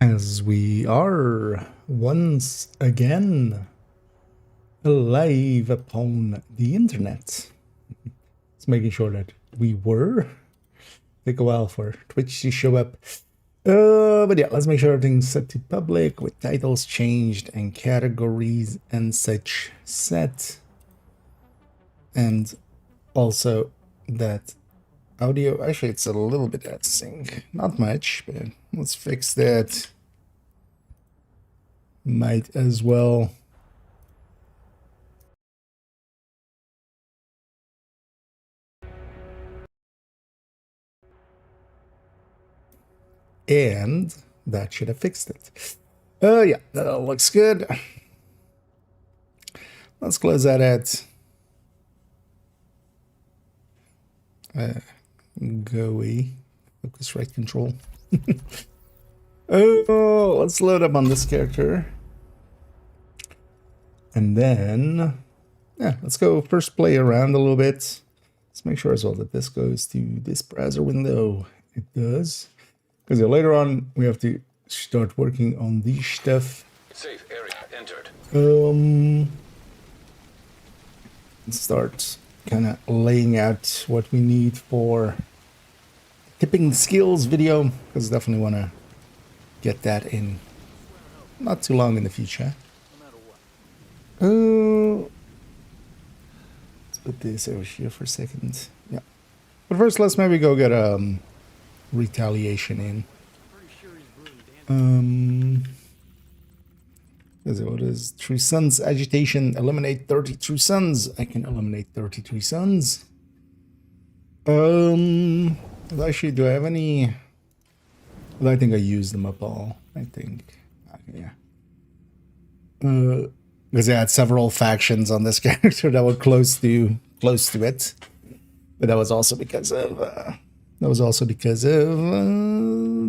As we are once again alive upon the internet. It's making sure that we were. Take a while for Twitch to show up. But yeah, let's make sure everything's set to public with titles changed and categories and such set. And also that audio, actually it's a little bit out of sync. Not much, but let's fix that. Might as well. And that should have fixed it. Yeah, that all looks good. Let's close that at GUI, focus right control. Oh, let's load up on this character. And then, yeah, let's go first play around a little bit. Let's make sure as well that this goes to this browser window. It does. Because later on, we have to start working on this stuff. Safe area entered. Let's start kind of laying out what we need for tipping skills video, because definitely want to get that in not too long in the future. Let's put this over here for a second. Yeah, but first let's maybe go get retaliation in. What is True Sons agitation? Eliminate 30 True Sons. I can eliminate 33 Sons. Actually, do I have any? Well, I think I used them up all. I think, yeah. Because I had several factions on this character that were close to it, but that was also because of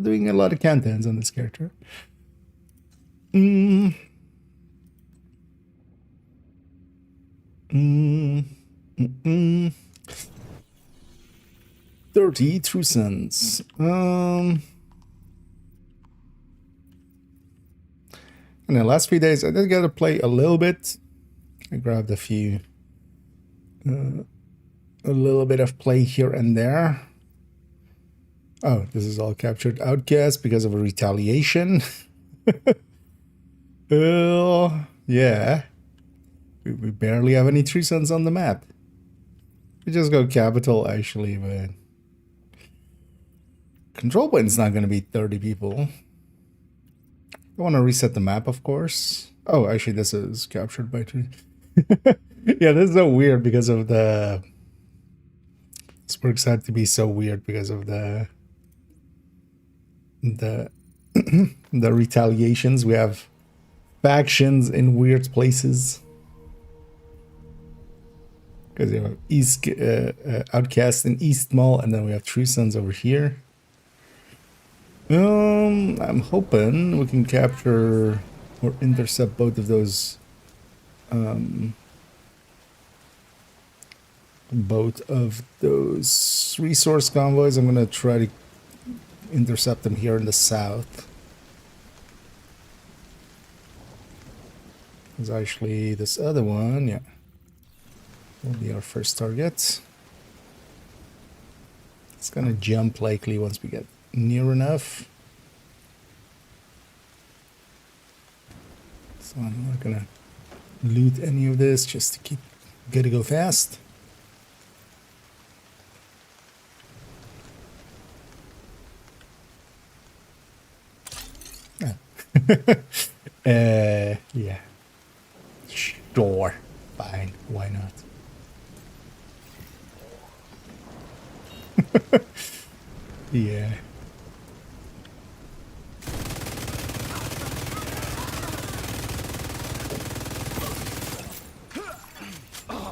doing a lot of countdowns on this character. 30 True Sons. In the last few days, I did get to play a little bit. I grabbed a few, a little bit of play here and there. Oh, this is all captured outcast because of a retaliation. Yeah. We barely have any True Sons on the map. We just go capital, actually, but control point's not going to be 30 people. I want to reset the map, of course. Oh, actually, this is captured by 2. Yeah, this is so weird because of the... This works out to be so weird because of the the retaliations. We have factions in weird places. Because you have East Outcast in East Mall, and then we have True Sons over here. I'm hoping we can capture or intercept both of those resource convoys. I'm gonna try to intercept them here in the south. There's actually this other one, yeah. Will be our first target. It's gonna jump likely once we get near enough. So I'm not gonna loot any of this just to gotta go fast. Yeah. Sure. Fine. Why not? Yeah.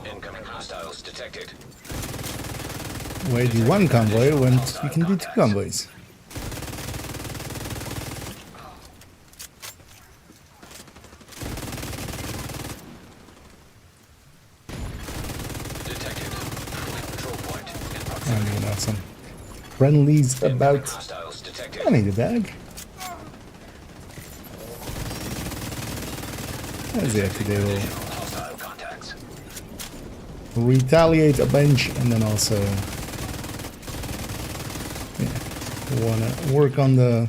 Incoming hostiles detected. Why do one convoy when you can do 2 convoys? Detected. Control point in I proximity. have some friendlies about. Hostiles detected. I need a bag. As they have to do. Hostile contacts. Retaliate a bunch, and then also wanna work on the,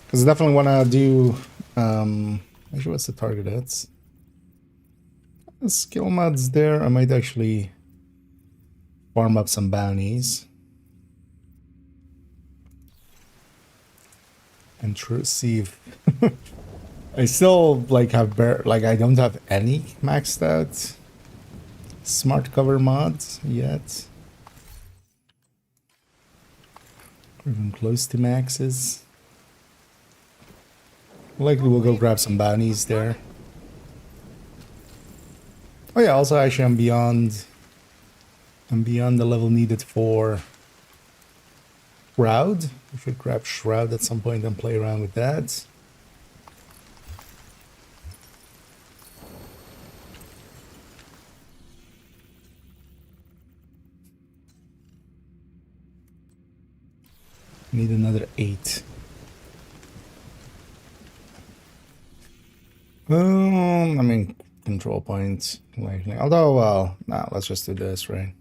because definitely wanna do actually what's the target that's skill mods there. I might actually farm up some bounties and see if I still like have I don't have any maxed out smart cover mods yet. Even close to maxes. Likely we'll go grab some bounties there. Oh yeah, also actually I'm beyond the level needed for Shroud. We should grab Shroud at some point and play around with that. Need another 8. I mean, control points. Likely. Although, well, nah, let's just do this, right?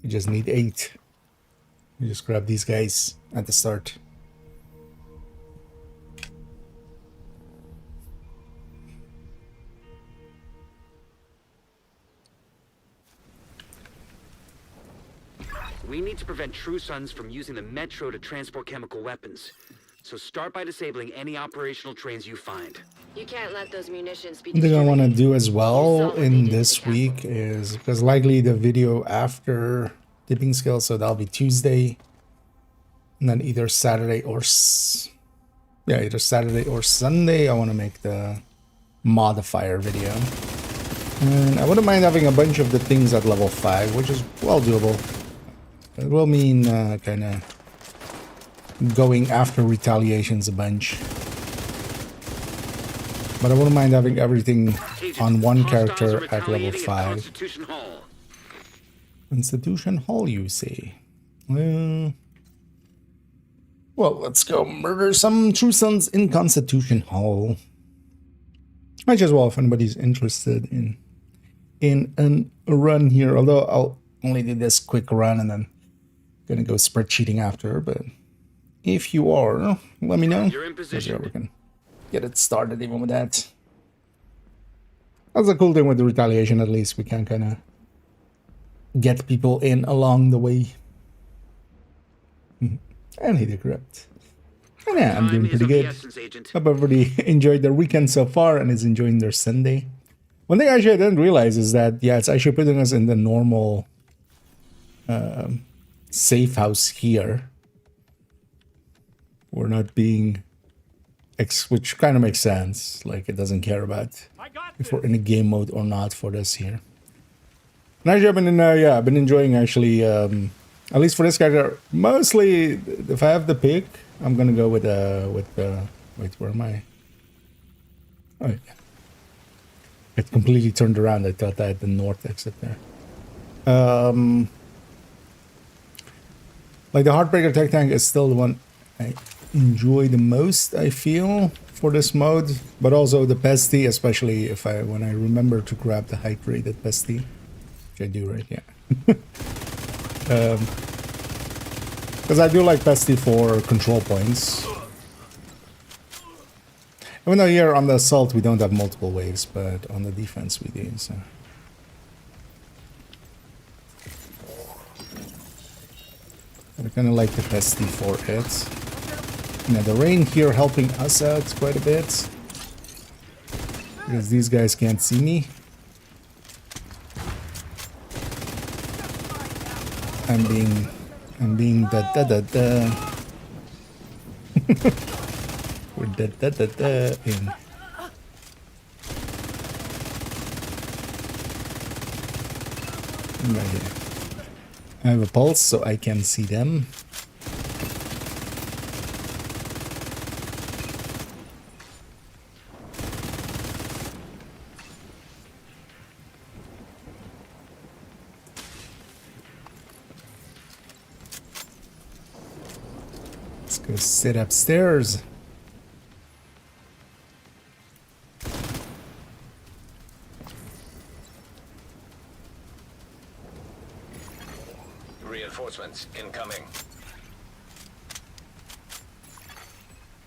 We just need 8. We just grab these guys at the start. We need to prevent True Sons from using the metro to transport chemical weapons. So start by disabling any operational trains you find. You can't let those munitions be One thing I want to distributed. do as well You saw what they in did to this the week castle. is, because likely the video after dipping skill, so that'll be Tuesday, and then either Saturday or either Saturday or Sunday I want to make the modifier video. And I wouldn't mind having a bunch of the things at level 5, which is well doable. It will mean kind of going after retaliations a bunch. But I wouldn't mind having everything on one character at level 5. Constitution Hall. Constitution Hall, you say? Well, let's go murder some True Sons in Constitution Hall. Might as well if anybody's interested in a run here. Although I'll only do this quick run and then gonna go spreadsheeting after. But if you are, let me know. You're in position. We can get it started even with that. That's the cool thing with the retaliation. At least we can kind of get people in along the way. And he decrypt. And yeah, I'm doing pretty good. Hope everybody enjoyed their weekend so far and is enjoying their Sunday. One thing actually I didn't realize is that, yeah, it's actually putting us in the normal safe house here. We're not being... which kind of makes sense. Like, it doesn't care about if we're in a game mode or not for this here. And actually, I've been enjoying actually, at least for this character, mostly, if I have the pick, I'm gonna go with wait, where am I? Oh, yeah. It completely turned around. I thought I had the north exit there. Like the Heartbreaker Tech Tank is still the one I enjoy the most, I feel, for this mode. But also the Pesty, especially when I remember to grab the high rated Pesty. Which I do, right? Yeah. Because I do like Pesty for control points. Even though here on the assault we don't have multiple waves, but on the defense we do, so. I kind of like the Pesty for it. Now the rain here helping us out quite a bit. Because these guys can't see me. I'm being da. We're da in. Right here. I have a pulse so I can see them. Let's go sit upstairs. Reinforcements incoming.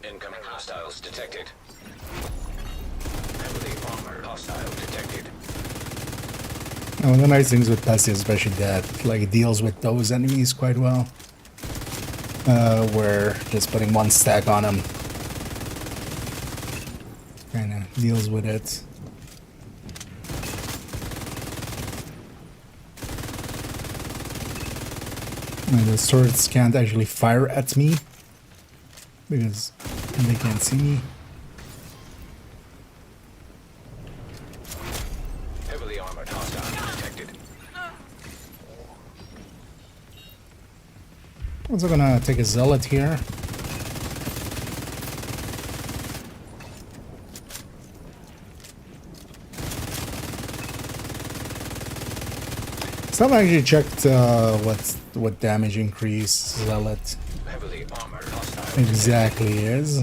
Incoming hostiles detected. Heavily armored hostile detected. One of the nice things with Pesty, especially that, like, it deals with those enemies quite well. Where just putting one stack on them kind of deals with it. And the swords can't actually fire at me because they can't see me. Heavily armored hostile detected. Also gonna take a zealot here. So I've actually checked what damage increase zealot Heavily armored hostile exactly is.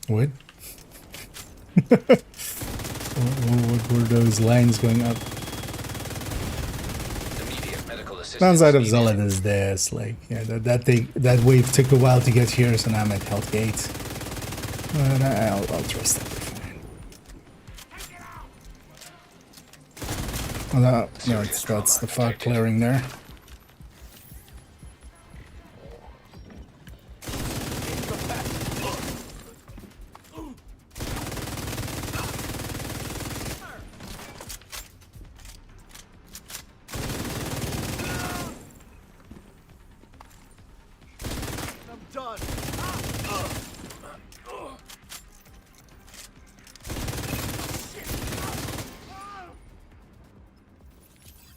What? What were those lines going up? Immediate medical assistance. Downside of needed. Zealot is this, like, yeah, that wave took a while to get here, so now I'm at Health Gate. But I'll trust that. Although, no, that's the fog clearing there.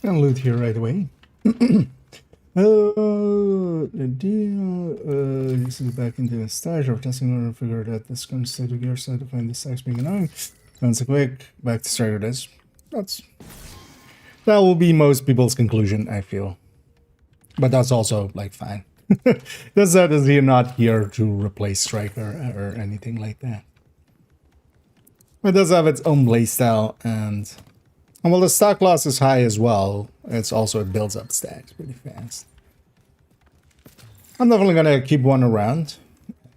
Gonna loot here right away. This is back into the stash of testing order to figure that this comes to the gear side to find the stacks being annoying. Once a quick, back to start this. That will be most people's conclusion, I feel. But that's also like fine. That's that is here not here to replace Striker or anything like that. It does have its own playstyle and while the stock loss is high as well, it builds up stacks pretty fast. I'm definitely gonna keep one around,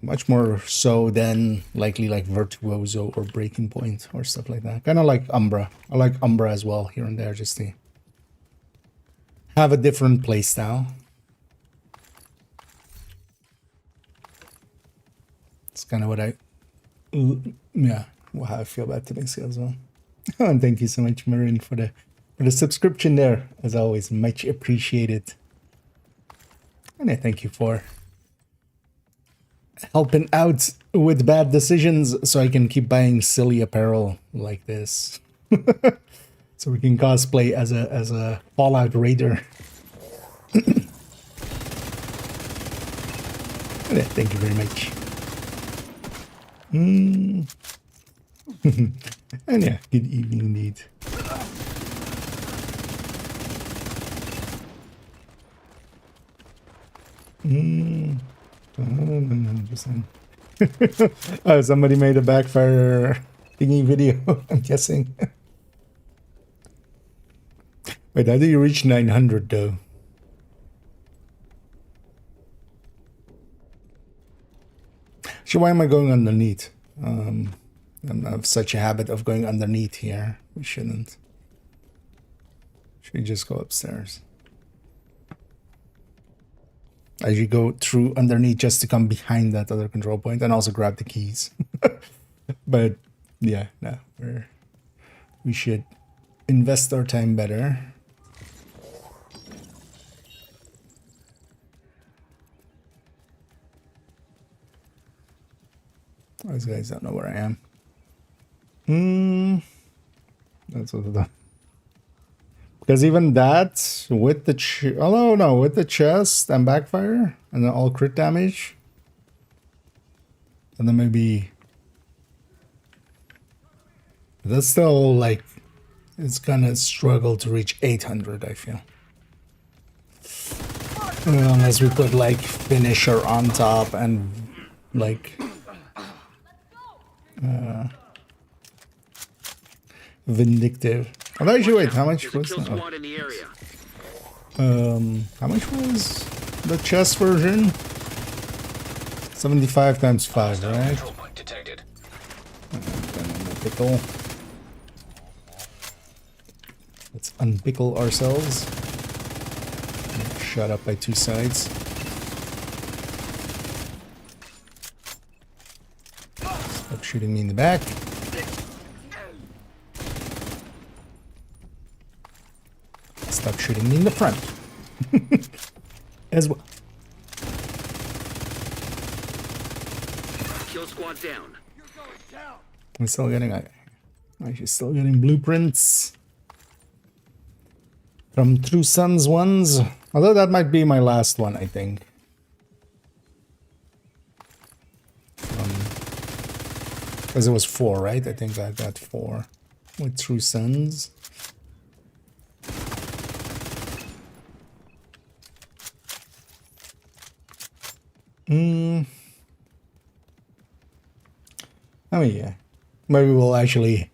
much more so than likely like Virtuoso or Breaking Point or stuff like that. Kind of like Umbra. I like Umbra as well here and there just to have a different playstyle. It's kind of what how I feel about today's as well. And thank you so much, Marin, for the subscription there. As always, much appreciated. And I thank you for helping out with bad decisions so I can keep buying silly apparel like this. So we can cosplay as a Fallout Raider. Yeah, thank you very much. And yeah, good evening indeed. Oh, somebody made a backfire thingy video, I'm guessing. Wait, how do you reach 900 though? So why am I going underneath? I have such a habit of going underneath here. We shouldn't. Should we just go upstairs? I should go through underneath just to come behind that other control point and also grab the keys. But yeah, no, we should invest our time better. Those guys don't know where I am. That's what the because even that with the with the chest and backfire and then all crit damage, and then maybe that's still like it's gonna struggle to reach 800. I feel unless we put like finisher on top and like. Vindictive. Oh, actually, wait, how much There's a was kill that? squad in the area. How much was the chess version? 75 times 5, Hostile right? control point detected. Unpickle. Let's unpickle ourselves. Shot up by 2 sides. Stop shooting me in the back. Stop shooting me in the front. As well. Kill squad down. I'm still getting actually still getting blueprints from True Sons ones. Although that might be my last one, I think. Because it was 4, right? I think I got 4 with True Sons. I mean, yeah. Maybe we'll actually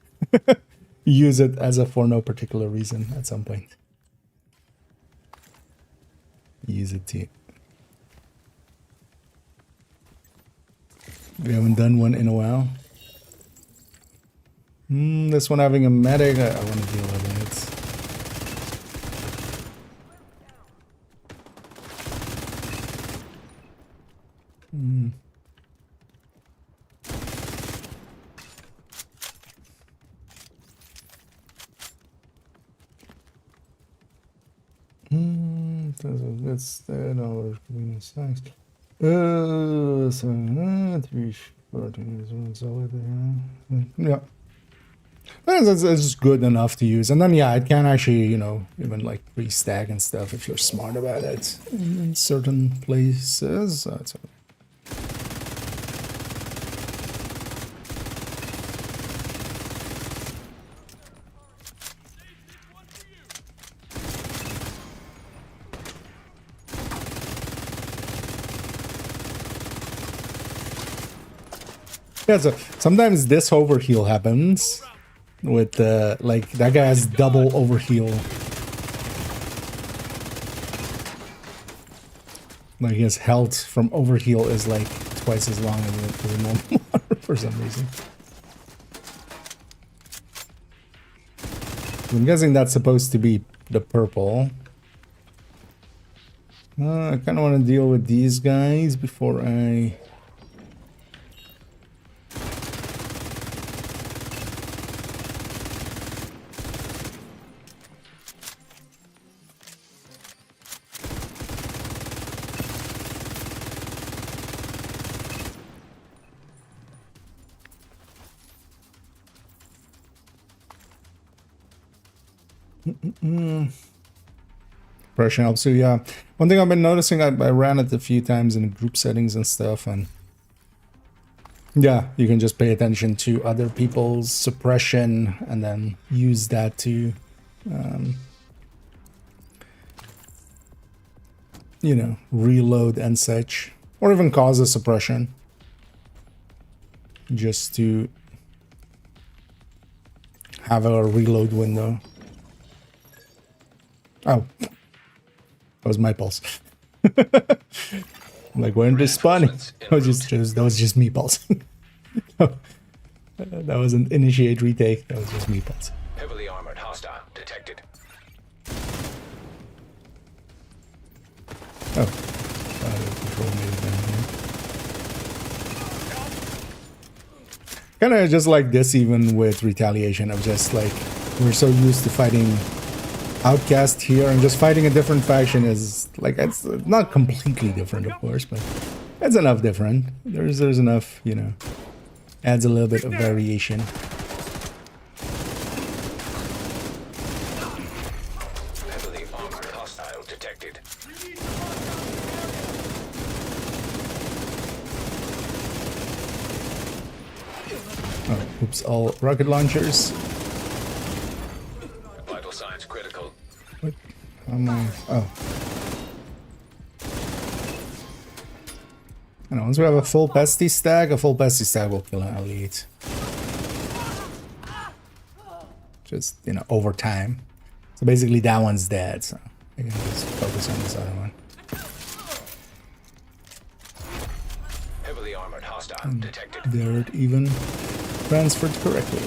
use it as a for no particular reason at some point. Use it too. We haven't done one in a while. This one having a medic, I want to deal with it. That's that our convenience size. So 3, 14, so yeah. That's good enough to use, and then yeah, it can actually, you know, even like restack and stuff if you're smart about it in certain places. That's okay. Yeah, so sometimes this overheal happens with like that guy has double overheal. Like his health from overheal is like twice as long as the normal one for some reason. I'm guessing that's supposed to be the purple. I kind of want to deal with these guys before I... Pressure helps too, yeah. One thing I've been noticing, I ran it a few times in group settings and stuff, and yeah, you can just pay attention to other people's suppression and then use that to, you know, reload and such, or even cause a suppression just to have a reload window. Oh. That was my pulse. I'm like, when did spawning? That was just me pulsing. That wasn't initiate retake. That was just me pulsing. Heavily armored hostile detected. Oh, control made it down here. Kind of just like this, even with retaliation. I'm just like, we're so used to fighting outcast here, and just fighting a different faction is like, it's not completely different, of course, but it's enough different. There's enough, you know, adds a little bit of variation. Heavily armored hostile detected. Oh, oops, all rocket launchers. Vital signs critical. What am I? Oh. I know, once we have a full pesty stack will kill an elite. just, you know, over time. So basically that one's dead, so I can just focus on this other one. Heavily armored hostile detected. There it even transferred correctly.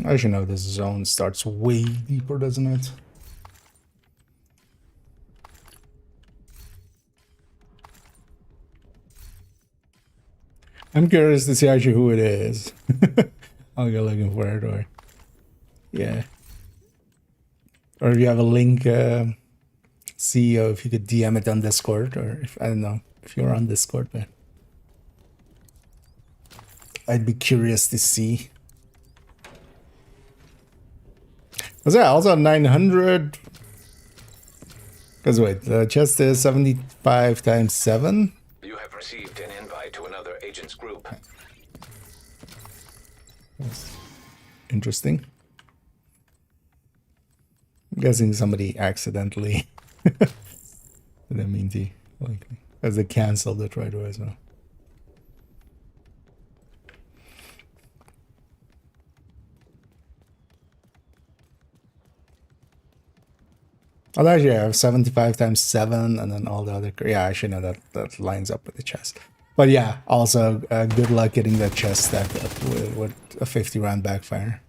I should know this zone starts way deeper, doesn't it? I'm curious to see actually who it is. I'll go looking for it, or yeah, or if you have a link, CEO, if you could DM it on Discord, or if I don't know if you're on Discord, but I'd be curious to see. Was that also 900? Because wait, the chest is 75 times 7. You have received an invite to another agent's group. That's interesting. I'm guessing somebody accidentally didn't mean to, likely, as they canceled it right away as well. Oh, actually, I have 75 times 7, and then all the other. Yeah, I should know that that lines up with the chest. But yeah, also good luck getting that chest stacked up with a 50 round backfire.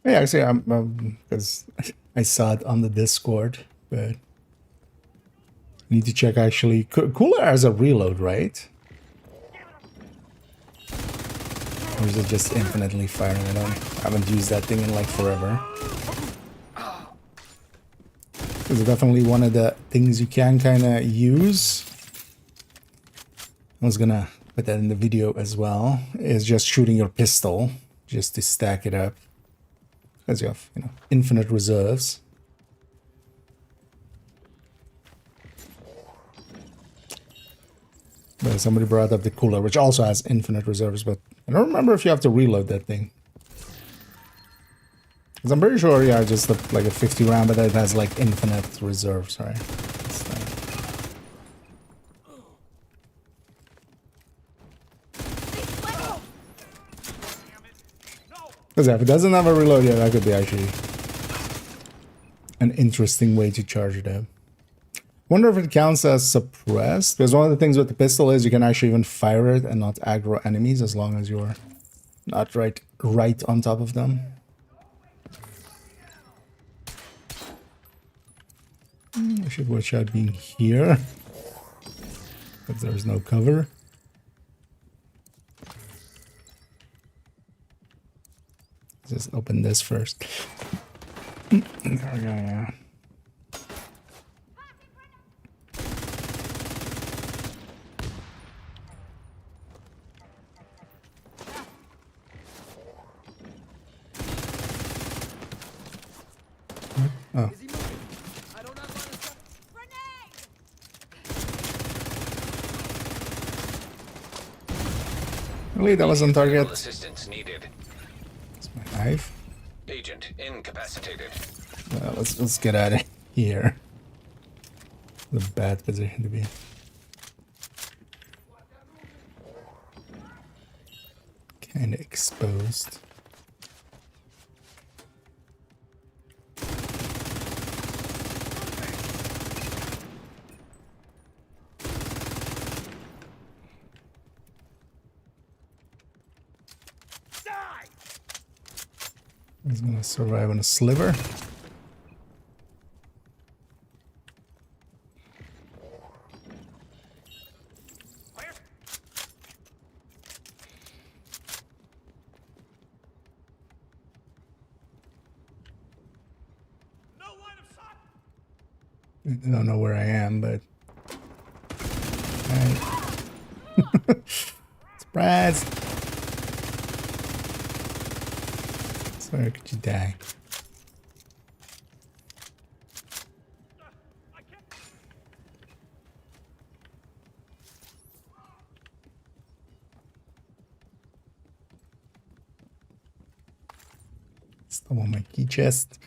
Yeah, actually, I'm because I saw it on the Discord, but need to check actually. Cooler has a reload, right? Or is it just infinitely firing? I haven't used that thing in like forever. It's definitely one of the things you can kind of use. I was gonna put that in the video as well. Is just shooting your pistol just to stack it up. Because you have, you know, infinite reserves. But somebody brought up the cooler, which also has infinite reserves, but I don't remember if you have to reload that thing. Because I'm pretty sure, yeah, just like a 50 round, but it has like infinite reserves, right? Because if it doesn't have a reload, yeah, that could be actually an interesting way to charge it up. Wonder if it counts as suppressed, because one of the things with the pistol is you can actually even fire it and not aggro enemies as long as you're not right on top of them. I should watch out being here, because there's no cover. Just open this first. There we go, yeah. Oh. Really, that was on target. Assistance needed. That's my knife. Agent incapacitated. Let's get out of here. The bad position to be in. Kinda exposed. He's gonna survive on a sliver. I don't know where I am, but surprise! Where could you die? Still on my key chest.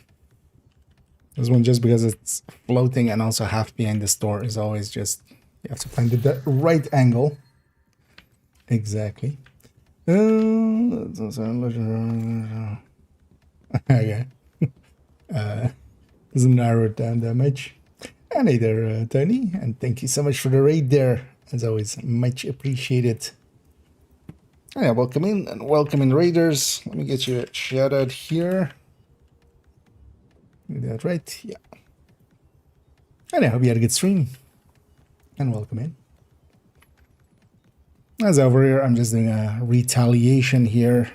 This one, just because it's floating and also half behind the store, is always just, you have to find the right angle. Exactly. Okay. Doesn't narrow it down that much. And hey there, Tony, and thank you so much for the raid there. As always, much appreciated. Yeah, welcome in, and welcome in, raiders. Let me get you a shout out here. Is that right? Yeah. And I hope you had a good stream. And welcome in. As over here, I'm just doing a retaliation here.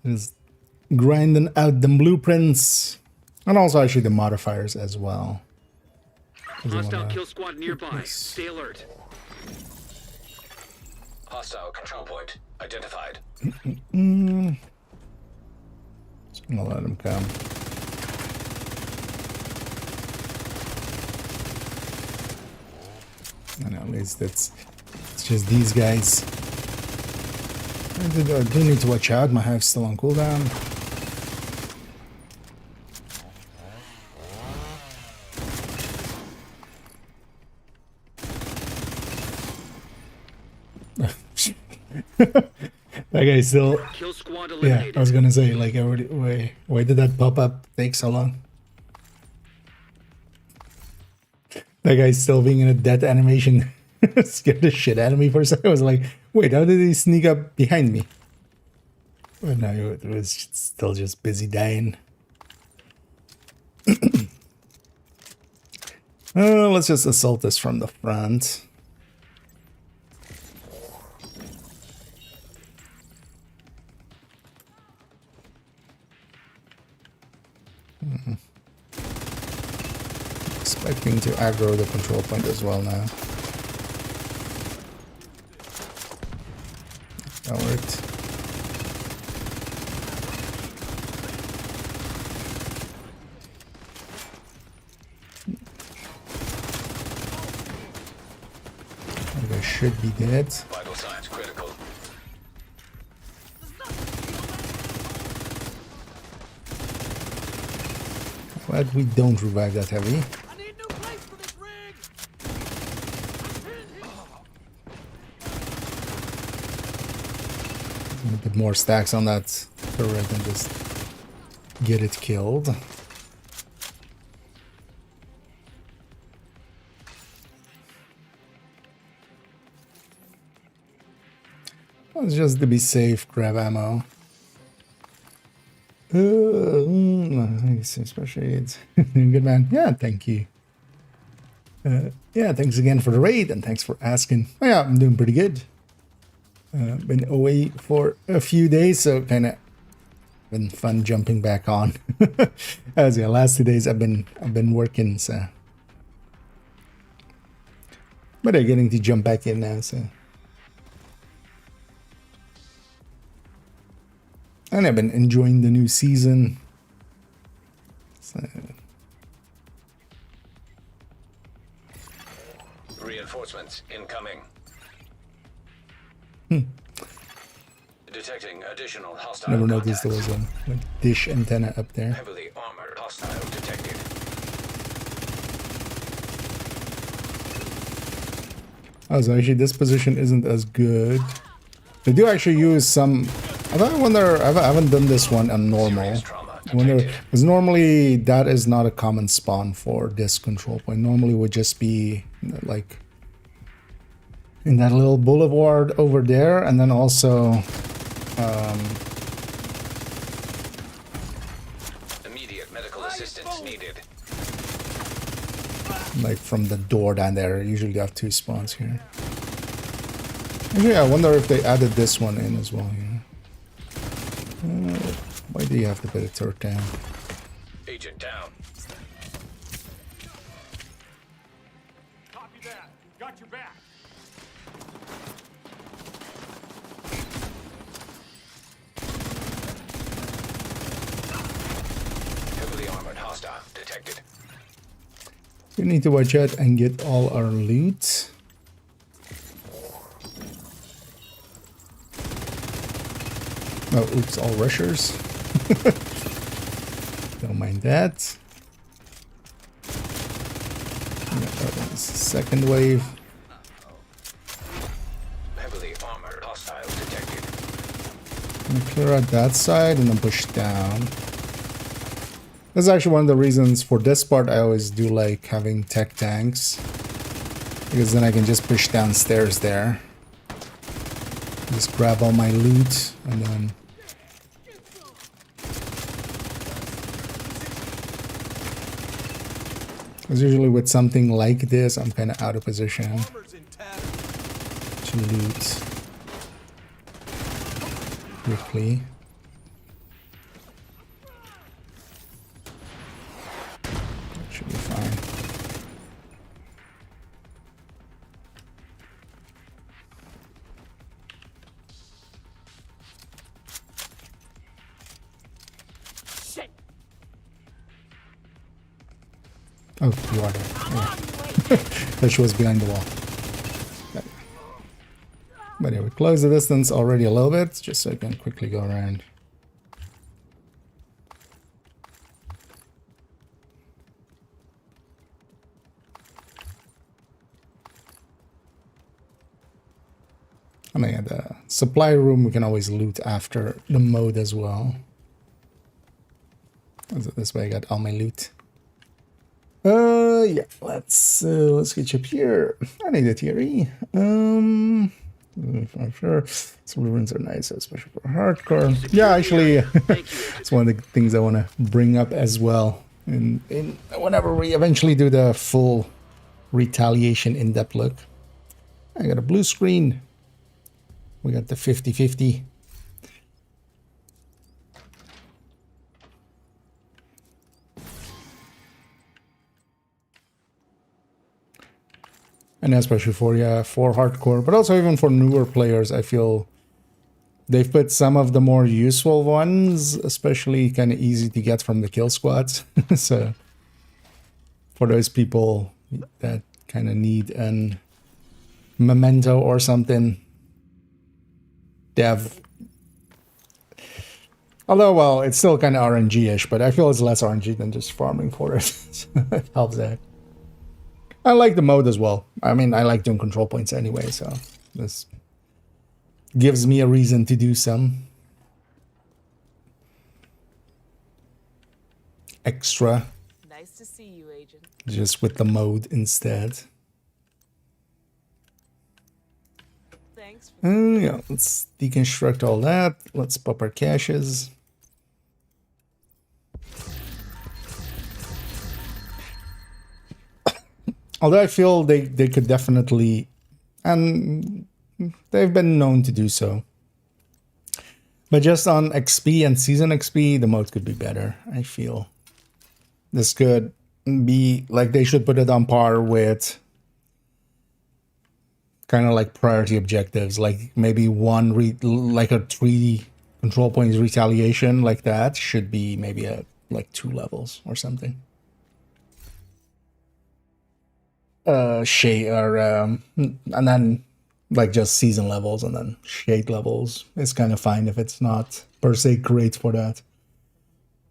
Just grinding out the blueprints. And also actually the modifiers as well. Hostile kill squad nearby. Stay alert. Hostile control point identified. Just gonna let him come. And at least it's just these guys. I do need to watch out. My hive's still on cooldown. That guy still. Kill squad Yeah, eliminated. I was gonna say, like, why did that pop up take so long? That guy's still being in a death animation. Scared the shit out of me for a second. I was like, wait, how did he sneak up behind me? But no, it was still just busy dying. Let's just assault this from the front. Expecting to aggro the control point as well now. That worked. I should be dead. Vital signs critical. Glad we don't revive that heavy. A bit more stacks on that turret and just get it killed. Let's just to be safe, grab ammo. Especially good man. Yeah, thank you. Yeah, thanks again for the raid and thanks for asking. Oh, yeah, I'm doing pretty good. Been away for a few days, so kind of been fun jumping back on. As the last 2 days I've been working, so but I'm getting to jump back in now, so. And I've been enjoying the new season. So. Reinforcements incoming. Detecting additional hostile Never noticed there contacts. was a dish antenna up there. Heavily armored hostile detected. Oh, so actually this position isn't as good. They do actually use some. I wonder. I haven't done this one on normal. Serious trauma I wonder, detected. because normally that is not a common spawn for this control point. Normally would just be like in that little boulevard over there, and then also Immediate medical assistance needed. like from the door down there. Usually they have two spawns here. Actually, I wonder if they added this one in as well here. Why do you have to put a turret down? Agent down. got your back. Heavily armored hostile detected. We need to watch out and get all our loot. Oh, oops, all rushers. Don't mind that. Yeah, second wave. Heavily armored hostile detected. I'm gonna clear out that side and then push down. That's actually one of the reasons for this part I always do like having tech tanks. Because then I can just push downstairs there. Just grab all my loot and then... Because usually with something like this, I'm kind of out of position to loot quickly. That should be fine. Oh, you are there. Yeah. That she was behind the wall. Okay. But yeah, we close the distance already a little bit, just so I can quickly go around. I mean, the supply room we can always loot after the mode as well. This way I got all my loot. Yeah, let's get you up here. I need a theory. I'm sure some ruins are nice, especially for hardcore. Yeah, actually, it's one of the things I want to bring up as well. In whenever we eventually do the full retaliation in-depth look. I got a blue screen. We got the 50-50. And especially for hardcore, but also even for newer players, I feel they've put some of the more useful ones, especially kind of easy to get from the kill squads. So for those people that kind of need an memento or something, they have. Although, well, it's still kind of RNG-ish, but I feel it's less RNG than just farming for it. So it helps that. I like the mode as well. I mean, I like doing control points anyway, so this gives me a reason to do some extra. Nice to see you, Agent. Just with the mode instead. Thanks. Yeah, let's deconstruct all that. Let's pop our caches. Although I feel they could definitely, and they've been known to do so. But just on XP and season XP, the mode could be better, I feel. This could be, like, they should put it on par with kind of like priority objectives, like maybe like a 3 control points retaliation, like that should be maybe like 2 levels or something. Shade or and then like just season levels and then shade levels is kind of fine if it's not per se great for that.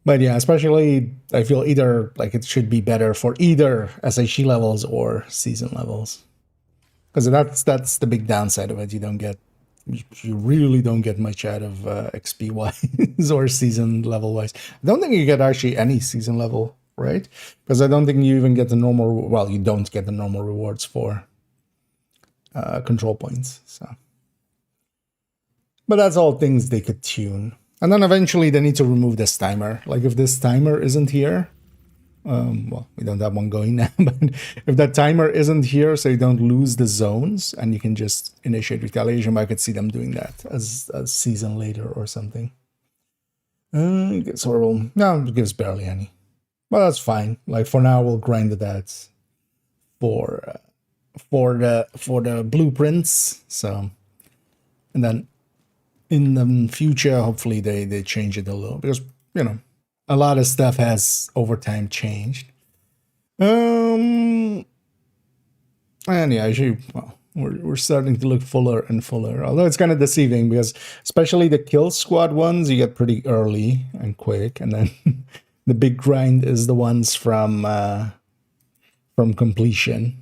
But yeah, especially I feel either like it should be better for either SHE levels or season levels, because that's the big downside of it. You really don't get much out of XP wise or season level wise. I don't think you get actually any season level, right? Because I don't think you even get the normal, well, you don't get the normal rewards for control points. So, but that's all things they could tune. And then eventually they need to remove this timer. Like if this timer isn't here, well, we don't have one going now, but if that timer isn't here, so you don't lose the zones and you can just initiate retaliation, I could see them doing that as a season later or something. It's horrible. No, it gives barely any. Well, that's fine. Like for now, we'll grind it out for for the blueprints. So, and then in the future, hopefully they change it a little, because you know a lot of stuff has over time changed. And yeah, actually, well, we're starting to look fuller and fuller. Although it's kind of deceiving because especially the kill squad ones, you get pretty early and quick, and then the big grind is the ones from completion.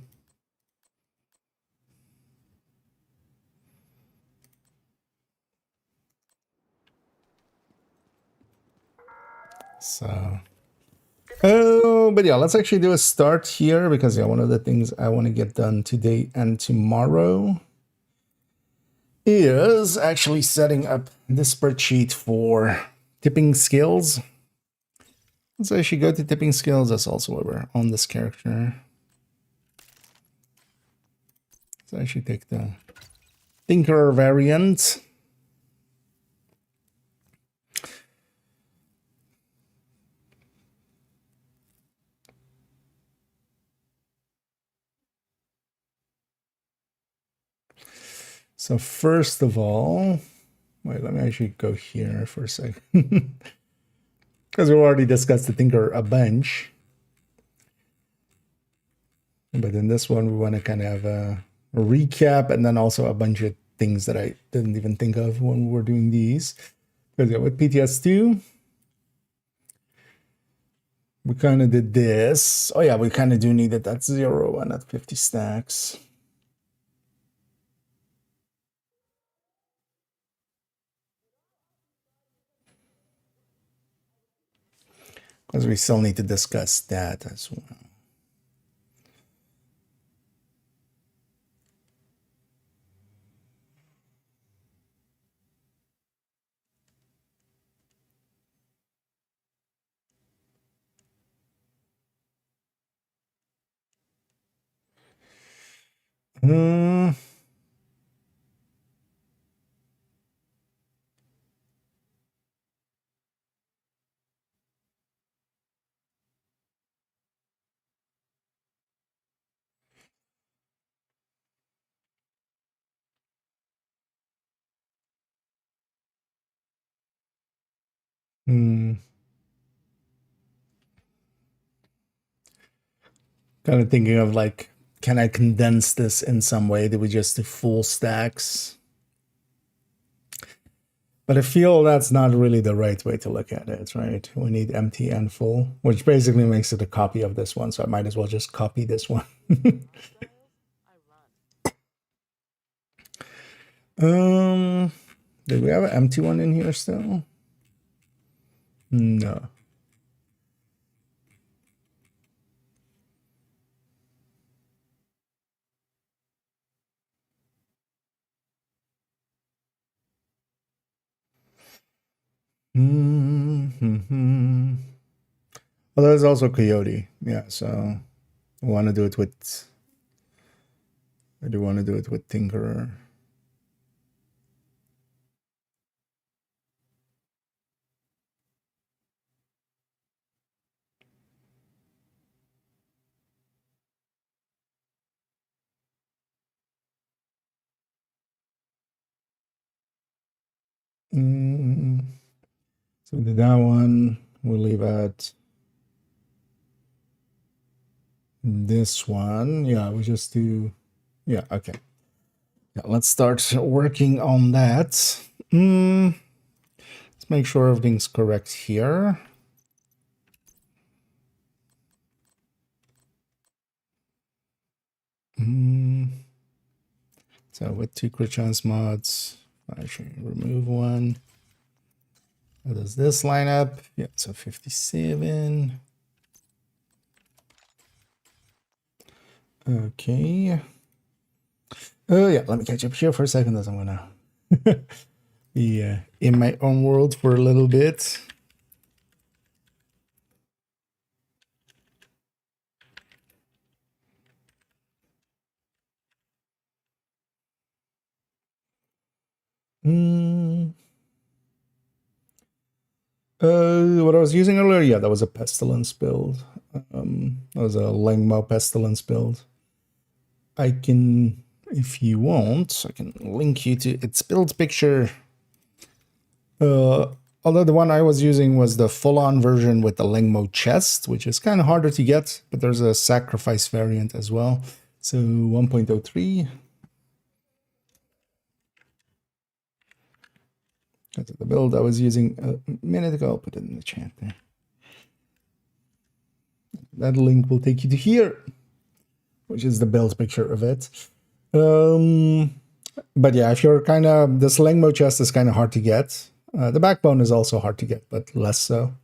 So, oh, but yeah, let's actually do a start here, because yeah, one of the things I want to get done today and tomorrow is actually setting up the spreadsheet for tipping skills. Let's actually go to tipping skills. That's also where we're on this character. Let's actually take the Tinker variant. So first of all, wait, let me actually go here for a second. Because we already discussed the Tinker a bunch. But in this one, we want to kind of have a recap and then also a bunch of things that I didn't even think of when we were doing these. Because yeah, with PTS2, we kind of did this. Oh yeah, we kind of do need that. That's 0 and at 50 stacks. Because we still need to discuss that as well. Hmm. Kind of thinking of like, can I condense this in some way? Do we just do full stacks? But I feel that's not really the right way to look at it, right? We need empty and full, which basically makes it a copy of this one. So I might as well just copy this one. Did we have an empty one in here still? No. Well, there's also Coyote. Yeah, so I want to do it with... I do want to do it with Tinkerer. So we did that one. We'll leave out this one. Yeah, we just do... Yeah, okay. Yeah, let's start working on that. Let's make sure everything's correct here. So with 2 crit chance mods, I should remove one. How does this line up? Yeah, so 57. Okay. Oh yeah, let me catch up here for a second as I'm gonna be in my own world for a little bit. What I was using earlier, yeah, that was a pestilence build. That was a Langmo pestilence build. I can, if you want, I can link you to its build picture. Although the one I was using was the full-on version with the Lingmo chest, which is kind of harder to get, but there's a sacrifice variant as well. So 1.03. That's the build I was using a minute ago. I'll put it in the chat there. That link will take you to here, which is the build picture of it. But yeah, if you're kind of, this Lingmo chest is kind of hard to get. The backbone is also hard to get, but less so.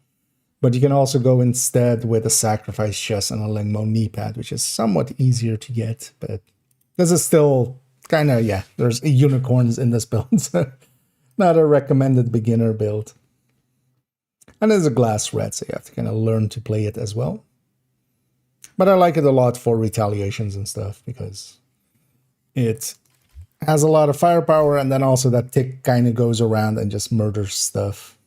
But you can also go instead with a sacrifice chest and a Lingmo knee pad, which is somewhat easier to get. But this is still kind of, yeah, there's unicorns in this build. So not a recommended beginner build. And there's a glass red, so you have to kind of learn to play it as well. But I like it a lot for retaliations and stuff because it has a lot of firepower, and then also that tick kind of goes around and just murders stuff.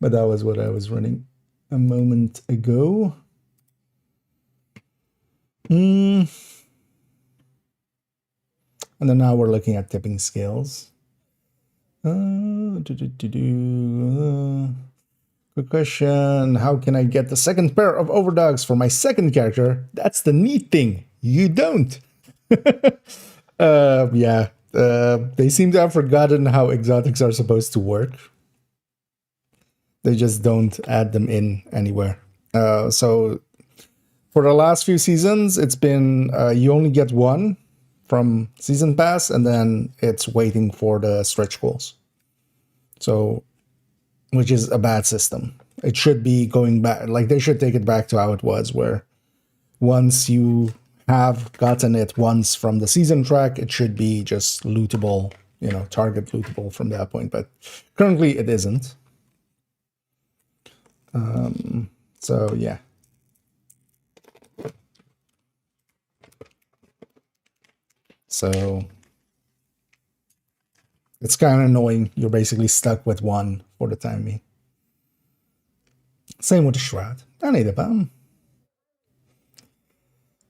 But that was what I was running a moment ago. And then now we're looking at tipping scales. Good question. How can I get the second pair of overdogs for my second character? That's the neat thing. You don't. Yeah. They seem to have forgotten how exotics are supposed to work. They just don't add them in anywhere. So for the last few seasons, it's been you only get one from season pass, and then it's waiting for the stretch goals. So, which is a bad system. It should be going back, like they should take it back to how it was, where once you have gotten it once from the season track, it should be just lootable, you know, target lootable from that point. But currently it isn't. So yeah. So it's kind of annoying. You're basically stuck with one for the time being. Same with the shroud. I need a bomb.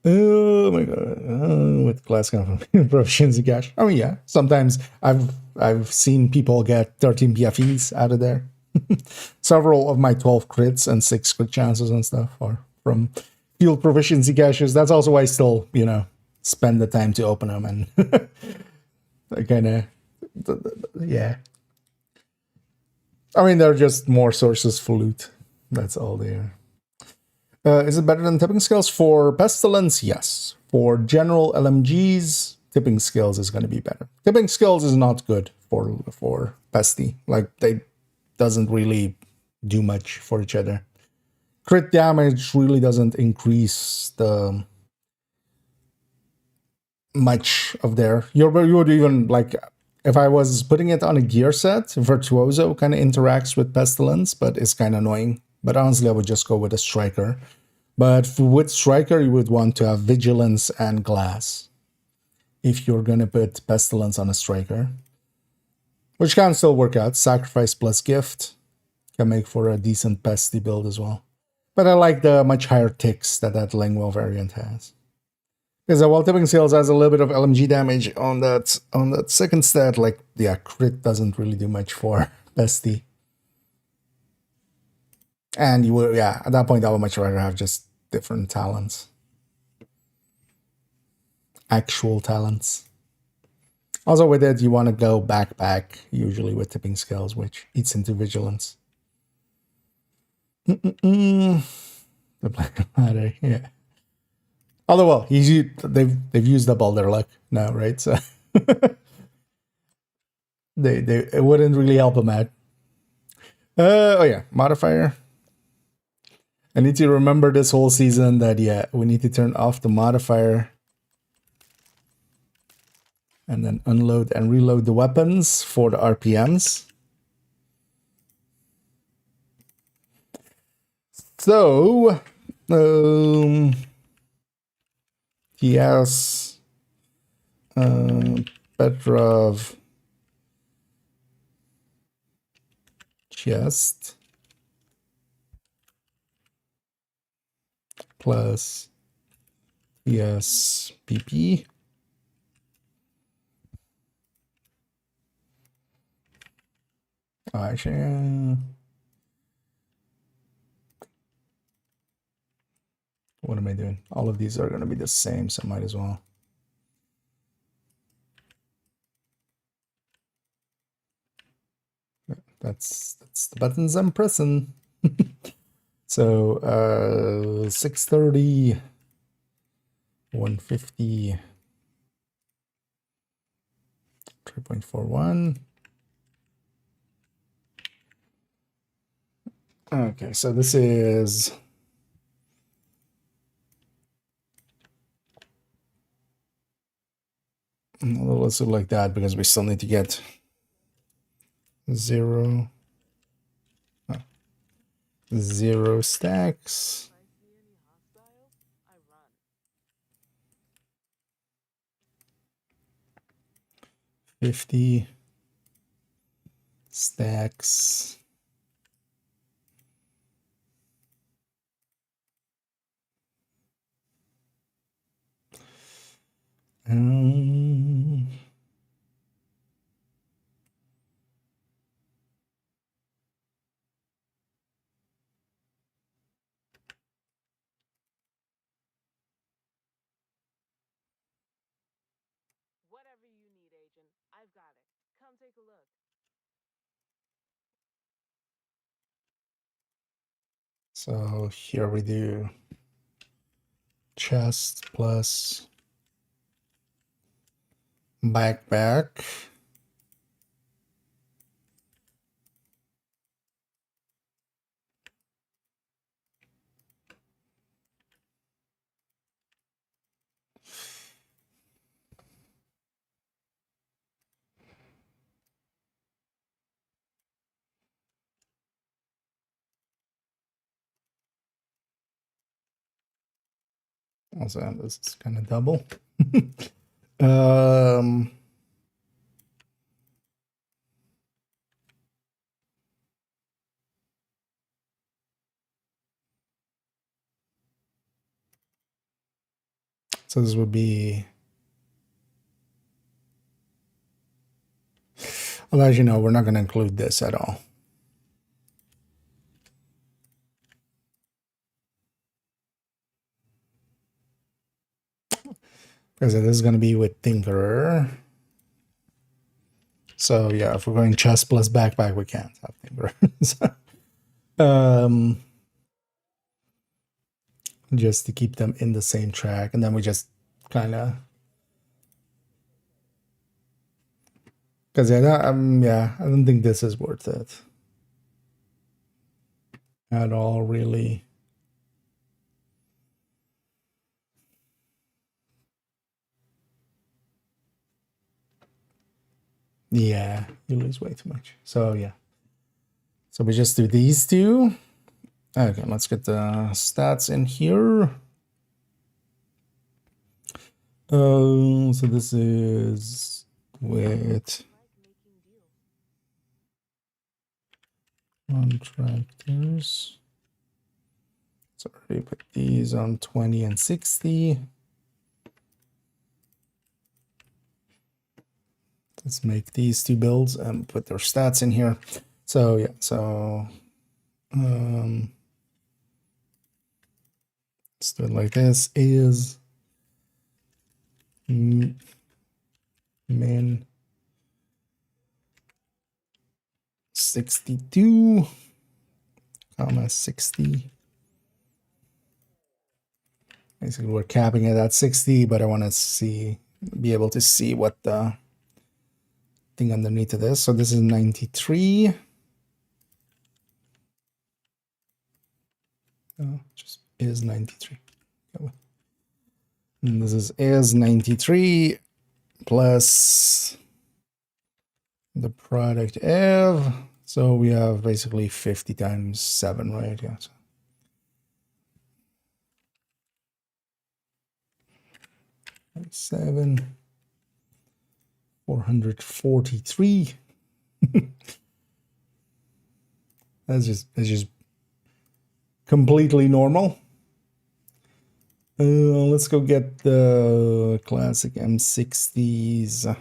Oh my god! With glass proficiency cash. I mean, yeah. Sometimes I've seen people get 13 PFEs out of there. Several of my 12 crits and 6 crit chances and stuff are from field proficiency caches. That's also why I still, you know, spend the time to open them, and I kind of, yeah. I mean, they're just more sources for loot. That's all they are. Is it better than tipping scales? For Pestilence, yes. For general LMGs, tipping scales is going to be better. Tipping scales is not good for Pesty. Like, they doesn't really do much for each other. Crit damage really doesn't increase the much of their. You would even, like, if I was putting it on a gear set, Virtuoso kind of interacts with Pestilence, but it's kind of annoying. But honestly, I would just go with a Striker. But with Striker, you would want to have Vigilance and Glass if you're going to put Pestilence on a Striker. Which can still work out. Sacrifice plus Gift can make for a decent Pesty build as well. But I like the much higher ticks that Lingmo variant has. Because while tipping scales has a little bit of LMG damage on that second stat, like, yeah, crit doesn't really do much for Pesty. And you would, yeah, at that point I would much rather have just different talents. Actual talents. Also with it, you want to go back, usually with tipping scales, which eats into Vigilance. The Black Matter, yeah. Although, well, they've used up all their luck now, right? So it wouldn't really help them out. Oh yeah, modifier. I need to remember this whole season that, yeah, we need to turn off the modifier. And then unload and reload the weapons for the RPMs. So, he has Petrov chest plus TSPP. Actually, what am I doing? All of these are going to be the same, so I might as well. That's the buttons I'm pressing. So 630, 150, 3.41. Okay, so this is let's do like that because we still need to get 0 stacks. 50 stacks. Whatever you need, Agent. I've got it. Come take a look. So here we do chest plus backpack. Also, this is kind of double. So this would be, well, as you know, we're not going to include this at all. Because it is going to be with Tinkerer. So yeah, if we're going chest plus backpack, we can't have Tinkerer. So, just to keep them in the same track, and then we just kind of, because yeah, I don't think this is worth it at all, really. Yeah, you lose way too much. So yeah, so we just do these two. Okay, let's get the stats in here. So this is with contractors. So we put these on 20 and 60. Let's make these two builds and put their stats in here. So yeah, so let's do it like this. Is min 62, comma 60. Basically, we're capping it at 60, but I want to be able to see what the thing underneath of this. So this is 93. Oh, just is 93. And this is 93 plus the product of. So we have basically 50 times 7, right? Yeah. So 7, 443. That's just completely normal. Let's go get the classic M60s.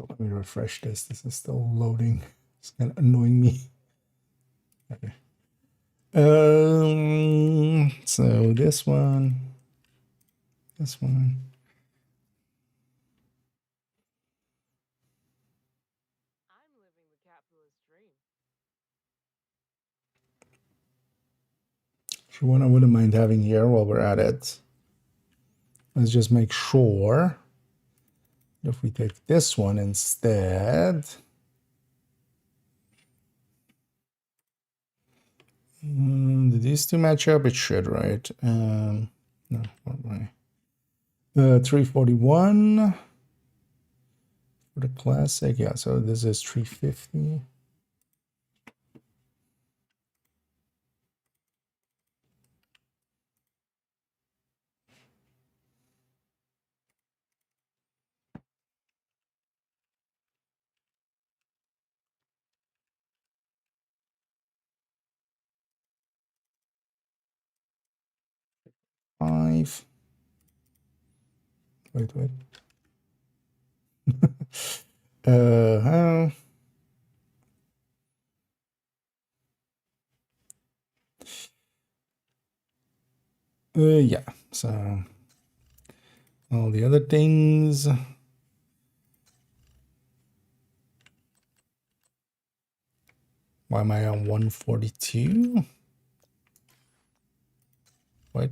Let me refresh this. This is still loading. It's kind of annoying me. Okay. So this one. I'm living the capitalist dream. Actually, one I wouldn't mind having here while we're at it. Let's just make sure if we take this one instead. Do these two match up? It should, right? No, not right. 341 for the classic. Yeah, so this is 350. Five. Wait. How? Yeah. So all the other things. Why am I on 142? What?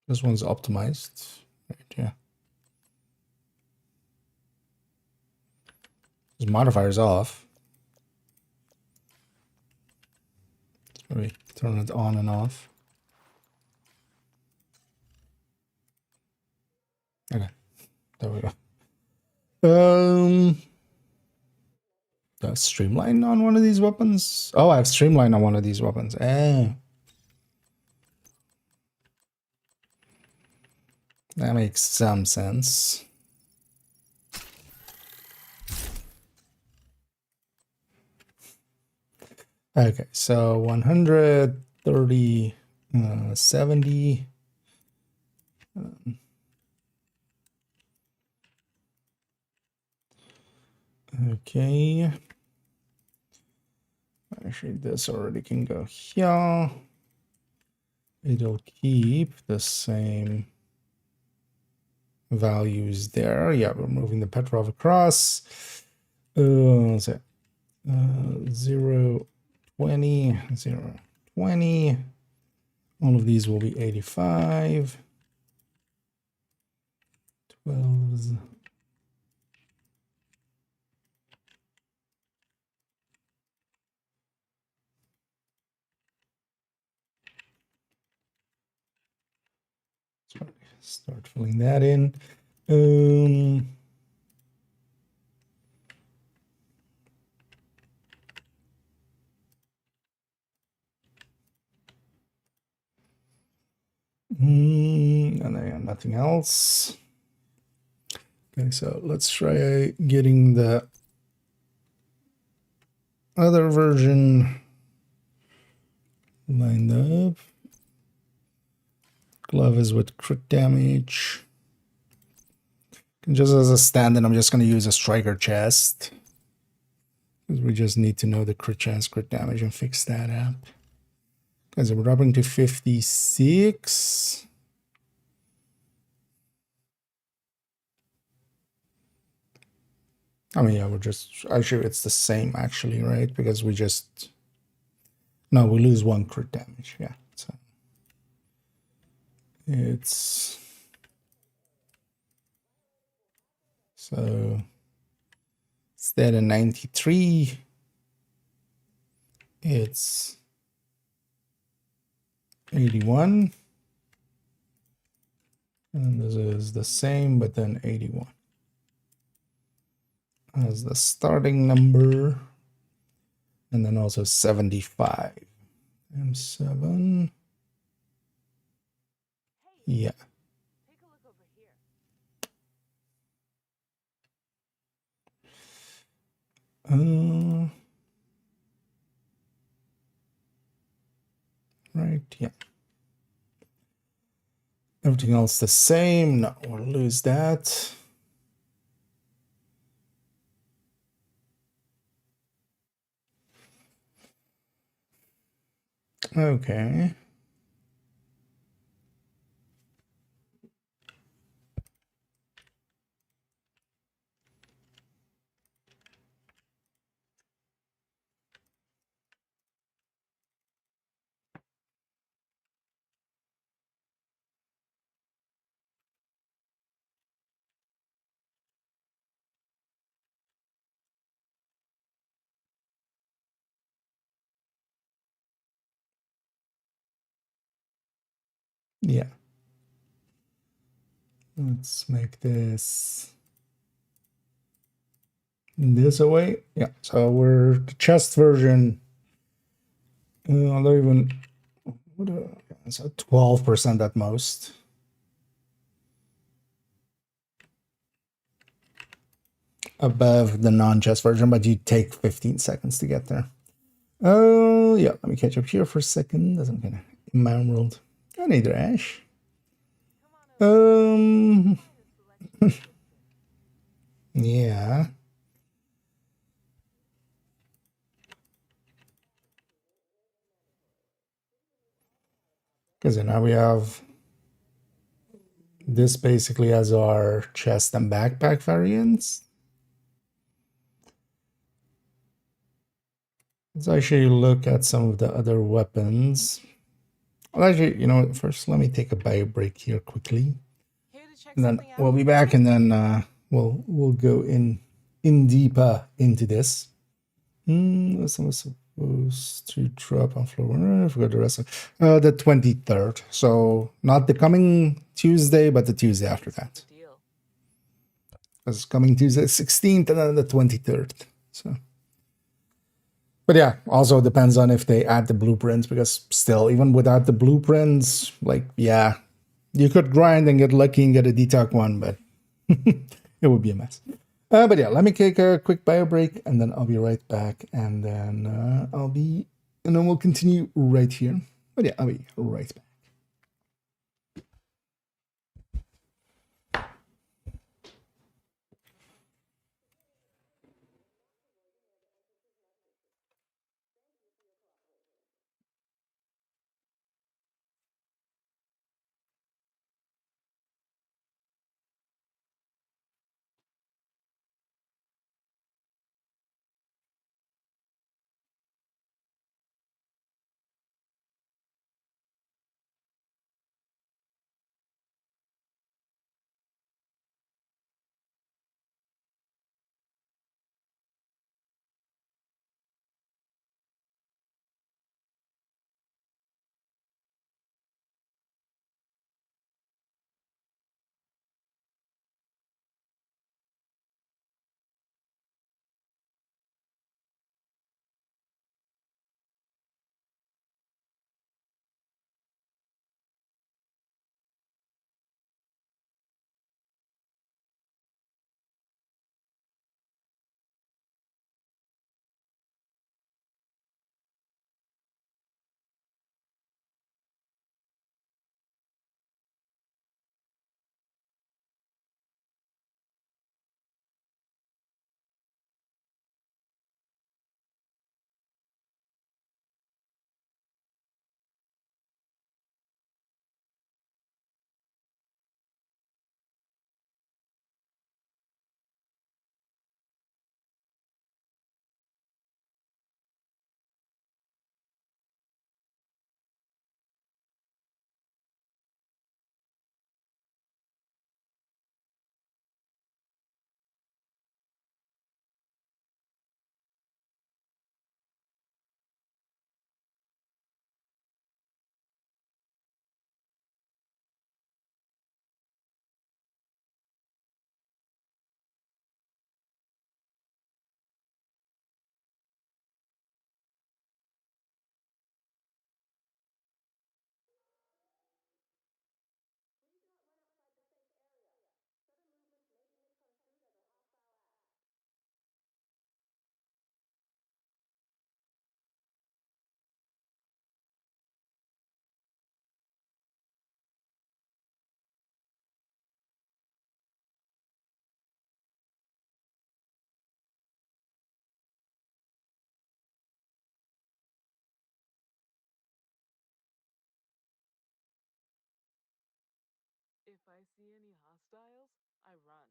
This one's optimized. Right, yeah. This modifier's off. Let me turn it on and off. Okay. There we go. Do I have streamline on one of these weapons? Oh, I have streamline on one of these weapons. That makes some sense. Okay, so 130, 70. Okay. Actually, this already can go here. It'll keep the same values there. Yeah, we're moving the Petrov across. What's it? 0, 20, 0, 20. All of these will be 85. 12s. Start filling that in. And I got nothing else. Okay, so let's try getting the other version lined up. Glove is with crit damage. And just as a stand-in, I'm just going to use a striker chest, because we just need to know the crit chance, crit damage, and fix that up. Okay, so we're dropping to 56. I mean, yeah, we're just, actually, it's the same, actually, right? Because we just, no, we lose 1 crit damage, yeah. So it's, so instead of 93, it's 81. And this is the same, but then 81. as the starting number, and then also 75 times 7. Yeah. Take a look over here. Right, yeah. Everything else the same. No, we'll lose that. Okay. Yeah. Let's make this away. Yeah. So we're the chest version. I don't even. What? It's a 12% at most. Above the non-chest version, but you take 15 seconds to get there. Oh, yeah. Let me catch up here for a second. Doesn't kind of in my own world. I need Ash. Yeah. Because now we have this basically as our chest and backpack variants. Let's actually look at some of the other weapons. Well, actually, you know what? First, let me take a bio break here quickly, Here to check and then something out. we'll be back, and then we'll go in deeper into this. What's I supposed to drop on floor? I forgot the rest of the 23rd. So not the coming Tuesday, but the Tuesday after that. Deal. It's coming Tuesday 16th and then the 23rd. So, but yeah, also depends on if they add the blueprints, because still, even without the blueprints, like, yeah, you could grind and get lucky and get a detox one, but it would be a mess. But yeah, let me take a quick bio break, and then I'll be right back, and then and then we'll continue right here. But yeah, I'll be right back. If I see any hostiles, I run.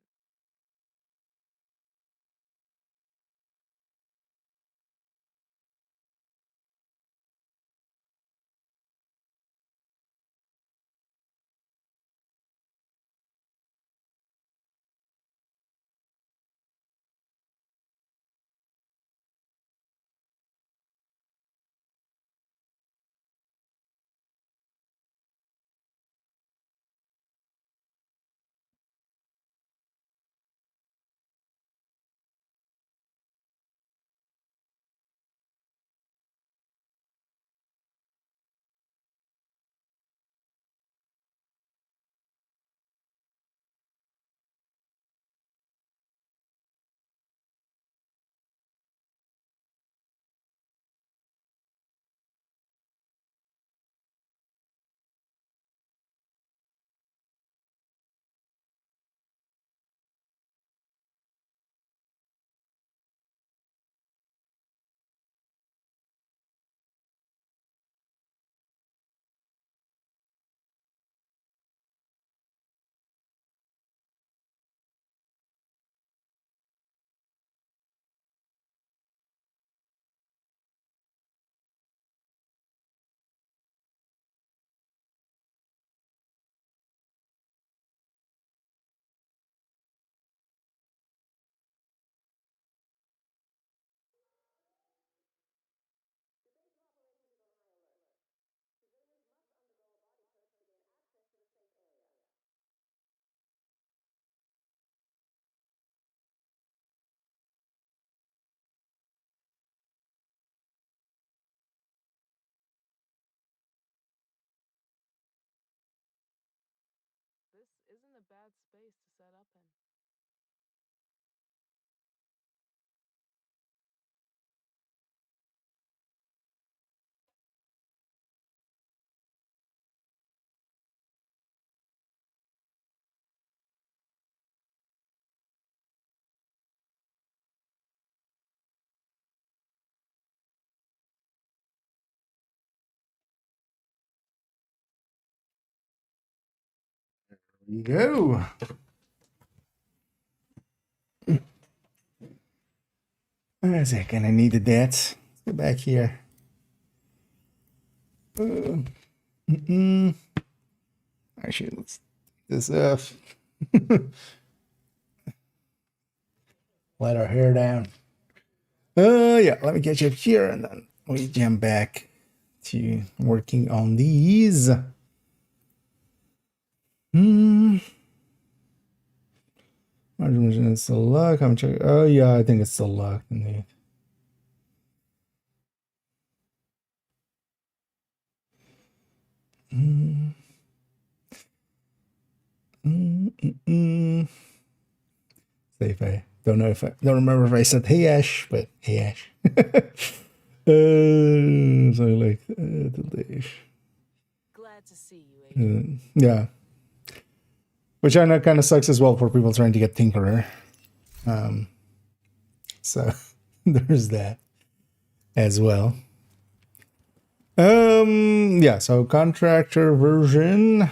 This isn't a bad space to set up in. There you go. Wait a second, I needed that. Let's go back here. Actually, let's take this off. Let our hair down. Yeah, let me catch up here and then we jump back to working on these. It's still locked. I'm checking. Oh yeah, I think it's still locked indeed. Safe. I don't know if I don't remember if I said hey Ash, but hey Ash. So like the Glad to see you, Agent. yeah, which I know kind of sucks as well for people trying to get Tinkerer. So there's that as well. Yeah, so contractor version.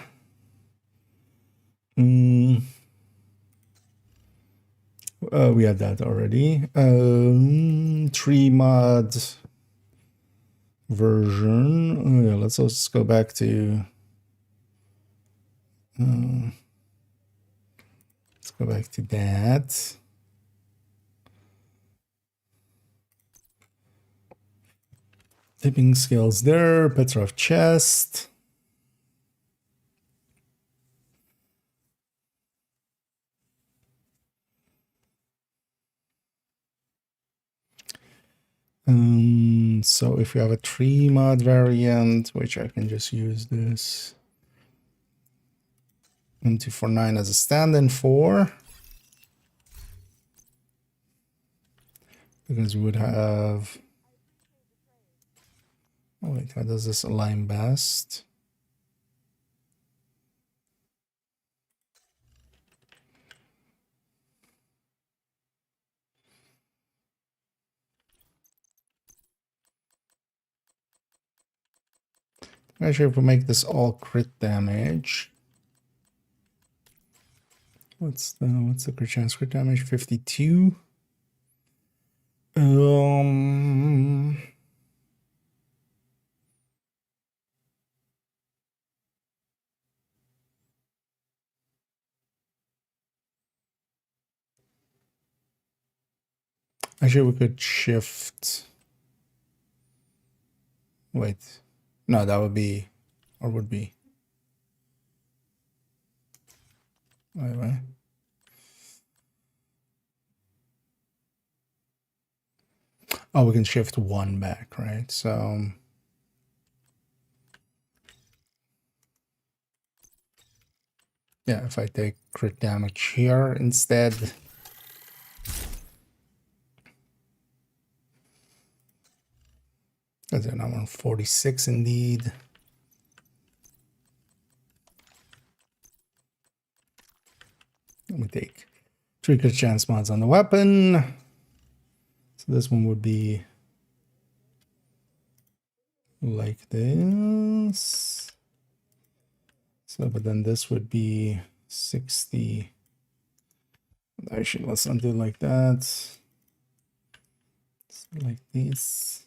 We had that already. Tree mod version. Oh, yeah, let's just go back to. Let's go back to that. Tipping skills there. Petrov chest. So if you have a tree mod variant, which I can just use this M249 as a stand-in for, because we would have. Oh wait, how does this align best? Actually, if we make this all crit damage. What's the crit chance? Crit damage 52. Actually, we could shift. Wait, no, that would be, or would be. Wait. Oh, we can shift one back, right? So yeah, if I take crit damage here instead. That's a number 46 indeed. Let me take 3 crit chance mods on the weapon. So this one would be like this. So, but then this would be 60. Actually, let's not do it like that. So like this.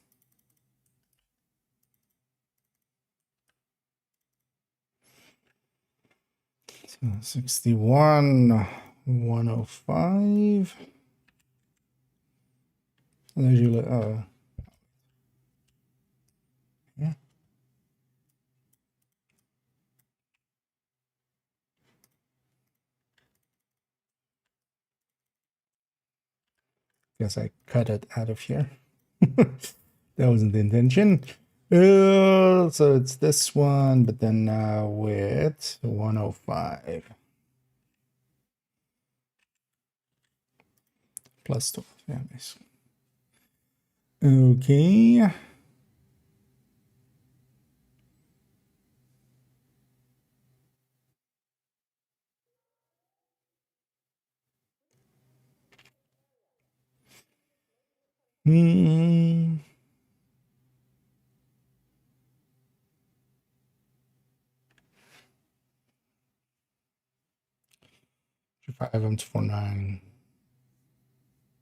So 61, 105. And then you yeah. Guess I cut it out of here. That wasn't the intention. So it's this one, but then now with 105 plus 12. Yeah, basically. Okay. Hmm. 5M49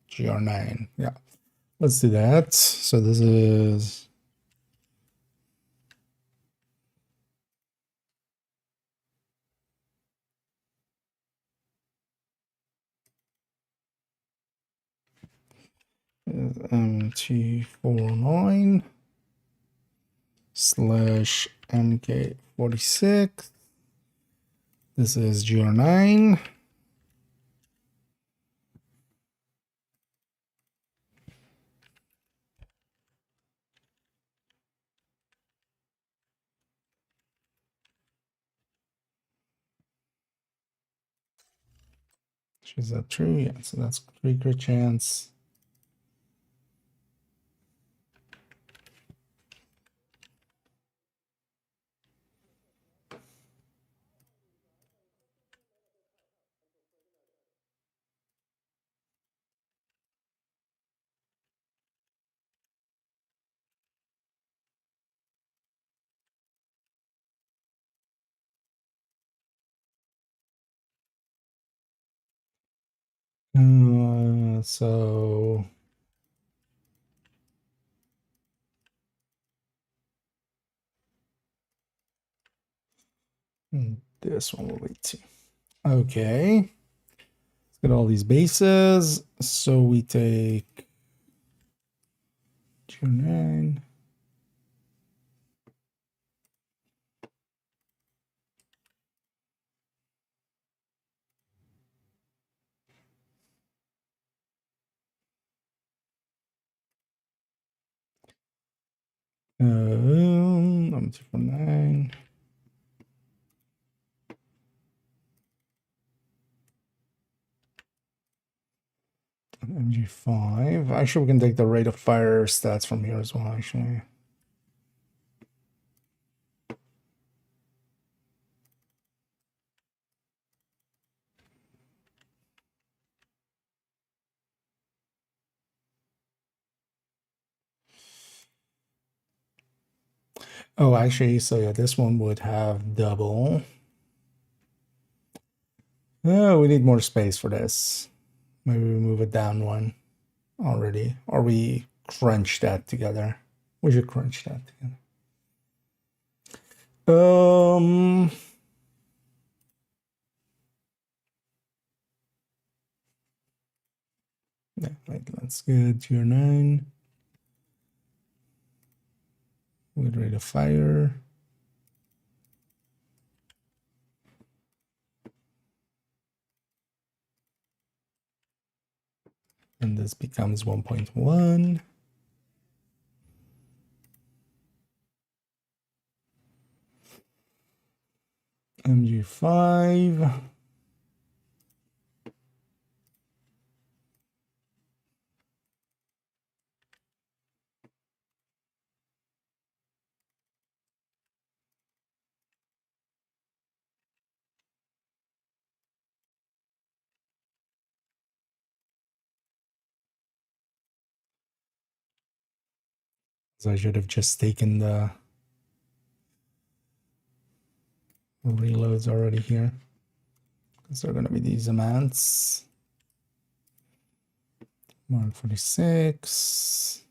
GR9. Yeah, let's do that. So this is MT409 slash MK46. This is GR9. Is that true? Yeah, so that's 3 crit chance. So this one will be 2. Okay. Let's get all these bases. So we take G9. MT49. MG5. Actually, we can take the rate of fire stats from here as well, actually. Oh, actually, so yeah, this one would have double. Oh, we need more space for this. Maybe we move it down one already, or we crunch that together. We should crunch that together. Yeah, wait, let's get tier 9. With rate of fire. And this becomes 1.1. MG5. So I should have just taken the reloads already here. Because they're going to be these amounts. Mark 46.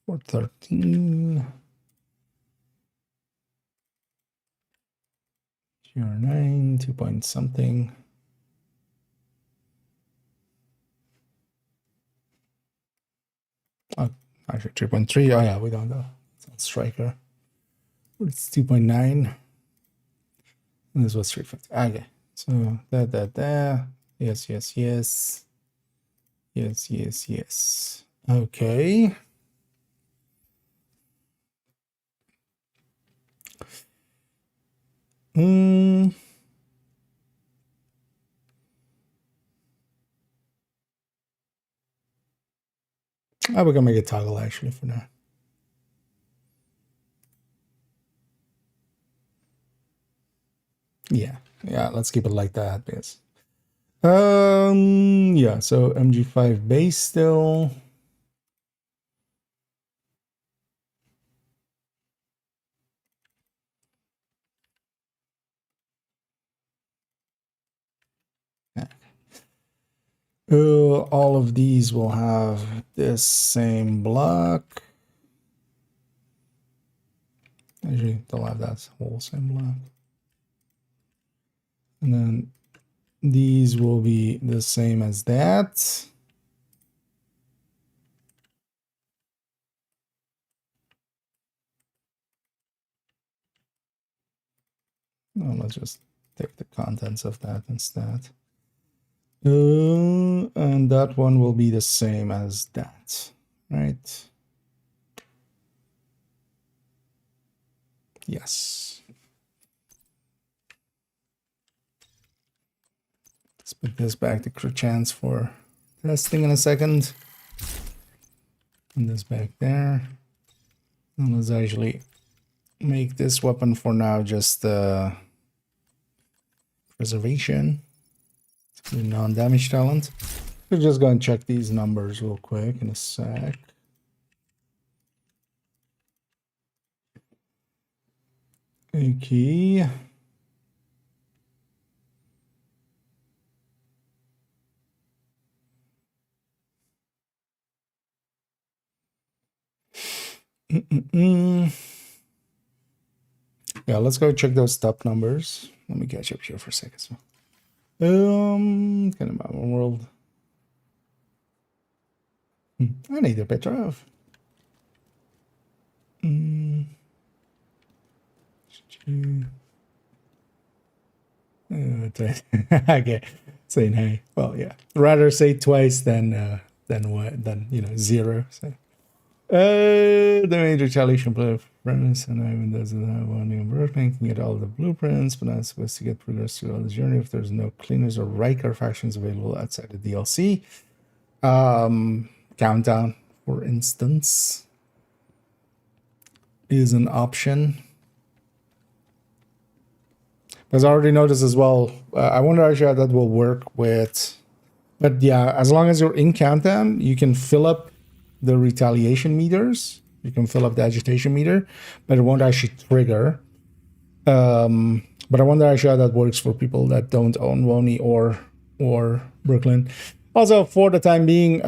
413. GR9, 2 point something. Oh, actually 3.3. Oh yeah, we don't know. It's not striker. It's 2.9. And this was 350. Okay. So that. Yes. Yes. Okay. Oh, we're gonna make a toggle actually for now. Yeah, let's keep it like that, because yeah, so MG5 base still. All of these will have this same block. Actually, they'll have that whole same block. And then these will be the same as that. Oh, let's just take the contents of that instead. And that one will be the same as that, right? Yes. Let's put this back to crew chance for testing in a second. And this back there. And let's actually make this weapon for now just preservation. It's a non-damage talent. We're just going to check these numbers real quick in a sec. Okay. Yeah, let's go check those top numbers. Let me catch up here for a second. So, kind of my world. I need a Petrov. Okay, saying hey. Well, yeah. Rather say twice than what than 0. So. The major retaliation premise, and even doesn't have one new blueprint, can get all the blueprints, but not supposed to get progress through all the journey if there's no cleaners or Riker factions available outside the DLC. Countdown, for instance, is an option. Because I already noticed as well, I wonder actually how that will work with, but yeah, as long as you're in countdown, you can fill up the retaliation meters, you can fill up the agitation meter, but it won't actually trigger But I wonder actually how that works for people that don't own Wony or Brooklyn. Also, for the time being,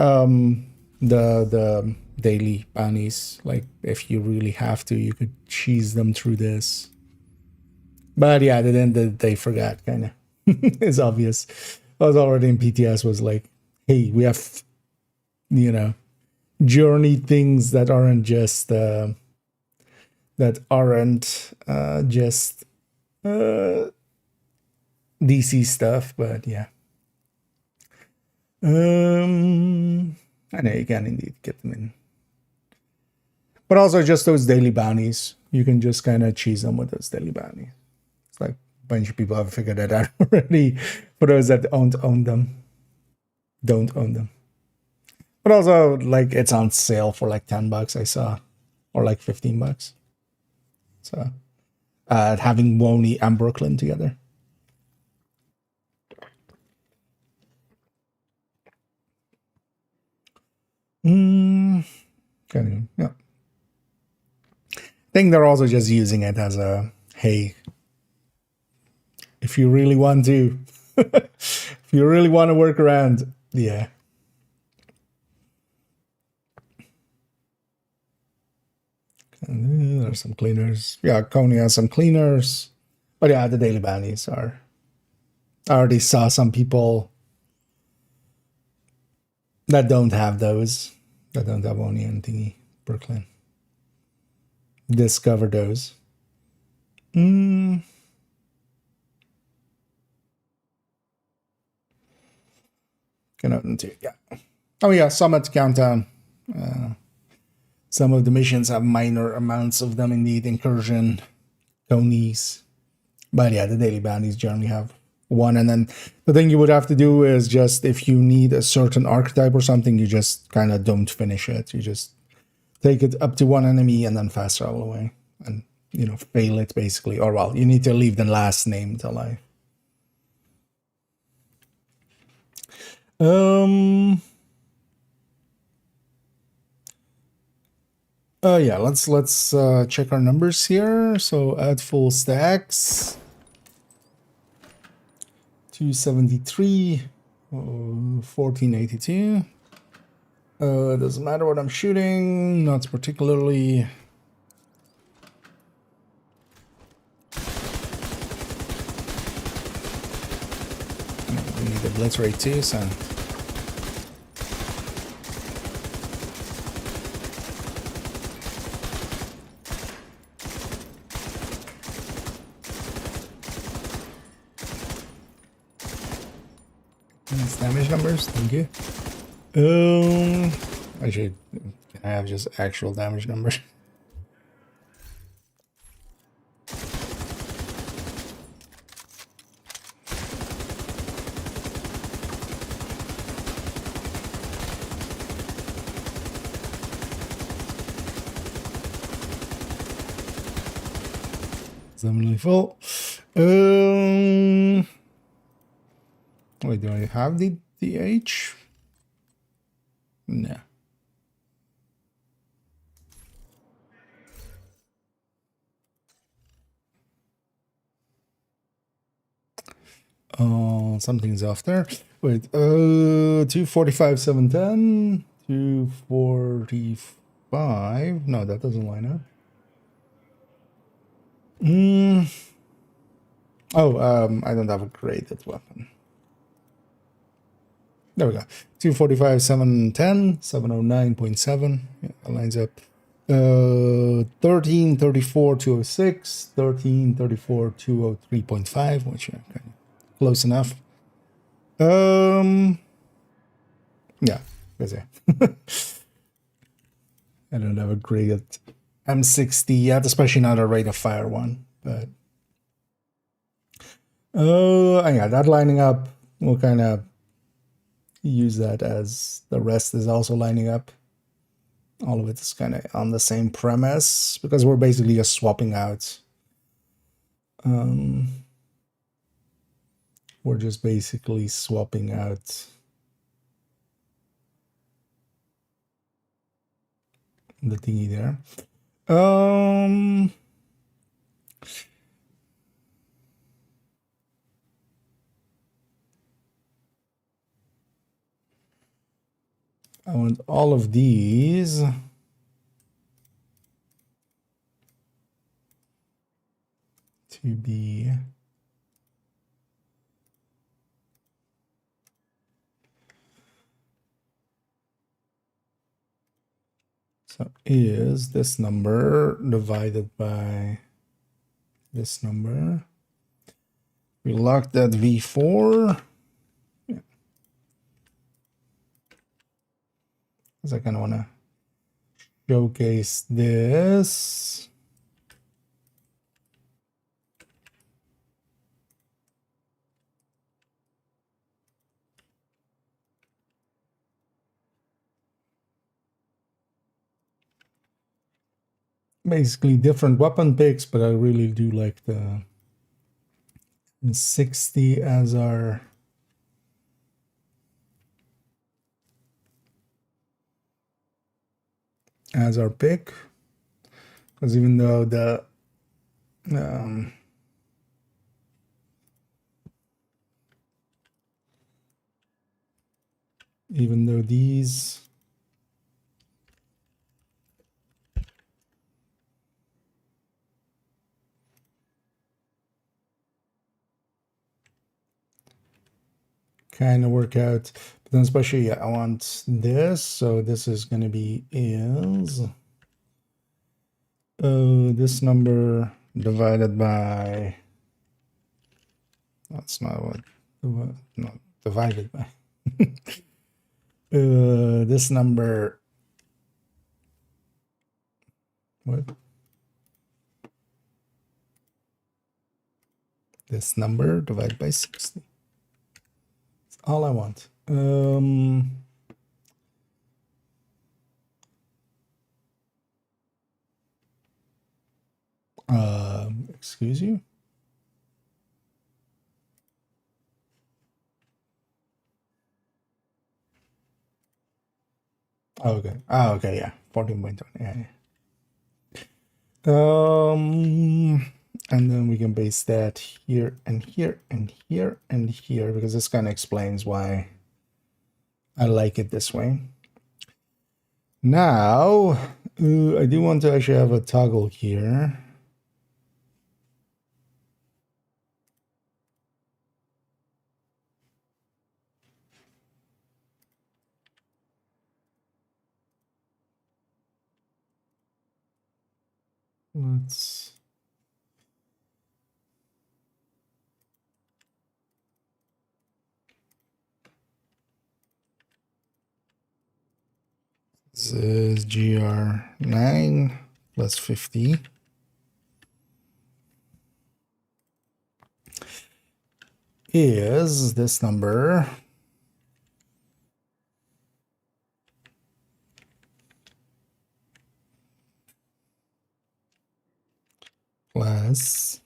the daily bounties, like if you really have to, you could cheese them through this. But yeah, then they forgot, kind of. It's obvious. I was already in PTS, was like, hey, we have, journey things that aren't just DC stuff, but yeah. I know you can indeed get them in. But also just those daily bounties. You can just kind of cheese them with those daily bounties. It's like a bunch of people have figured that out already. For those that don't own them. But also, like, it's on sale for like $10, I saw. Or like $15. So, having Wony and Brooklyn together. Yeah. I think they're also just using it as a, hey, if you really want to, if you really want to work around, yeah. And there's some cleaners. Yeah, Coney has some cleaners. But yeah, the daily bounties are. I already saw some people that don't have those, that don't have Oni and thingy, Brooklyn. Discover those. Cannot into, yeah. Oh yeah, Summit Countdown. Some of the missions have minor amounts of them indeed. Incursion, Tony's. But yeah, the daily bounties generally have one. And then the thing you would have to do is just, if you need a certain archetype or something, you just kind of don't finish it. You just take it up to one enemy and then fast travel away. And, fail it basically. Or, well, you need to leave the last named alive. Yeah, let's check our numbers here. So add full stacks. 273, 1482. Doesn't matter what I'm shooting, not particularly. We need a blitz rate too, so. Damage numbers, thank you. Actually, can I have just actual damage numbers? Definitely full. Wait, do I have the DH? No. Something's off there. Wait, 245, 710, 245. No, that doesn't line up. I don't have a graded weapon. There we go. 245, 710, 709.7. Yeah, that lines up. 1334, 206, 1334, 203.5, which are kind of close enough. Yeah, that's it. I don't have a graded M60 yet, especially not a rate of fire one, but yeah, that lining up, we'll kind of use that as the rest is also lining up. All of it is kind of on the same premise, because we're basically just swapping out. We're just basically swapping out the thingy there. I want all of these to be so is this number divided by this number. We lock that V4. Yeah. Because I kind of want to showcase this. Basically different weapon picks, but I really do like the 60 as our pick, because even though the even though these kind of work out, but then especially I want this, so this is going to be is this number divided by, that's not what, no, divided by this number, what, this number divided by 60. All I want. Excuse you. Oh, okay. Oh, okay. Yeah. 14.1. Yeah. And then we can base that here and here and here and here, because this kind of explains why I like it this way. Now, I do want to actually have a toggle here. Let's this is GR9 plus 50 is this number plus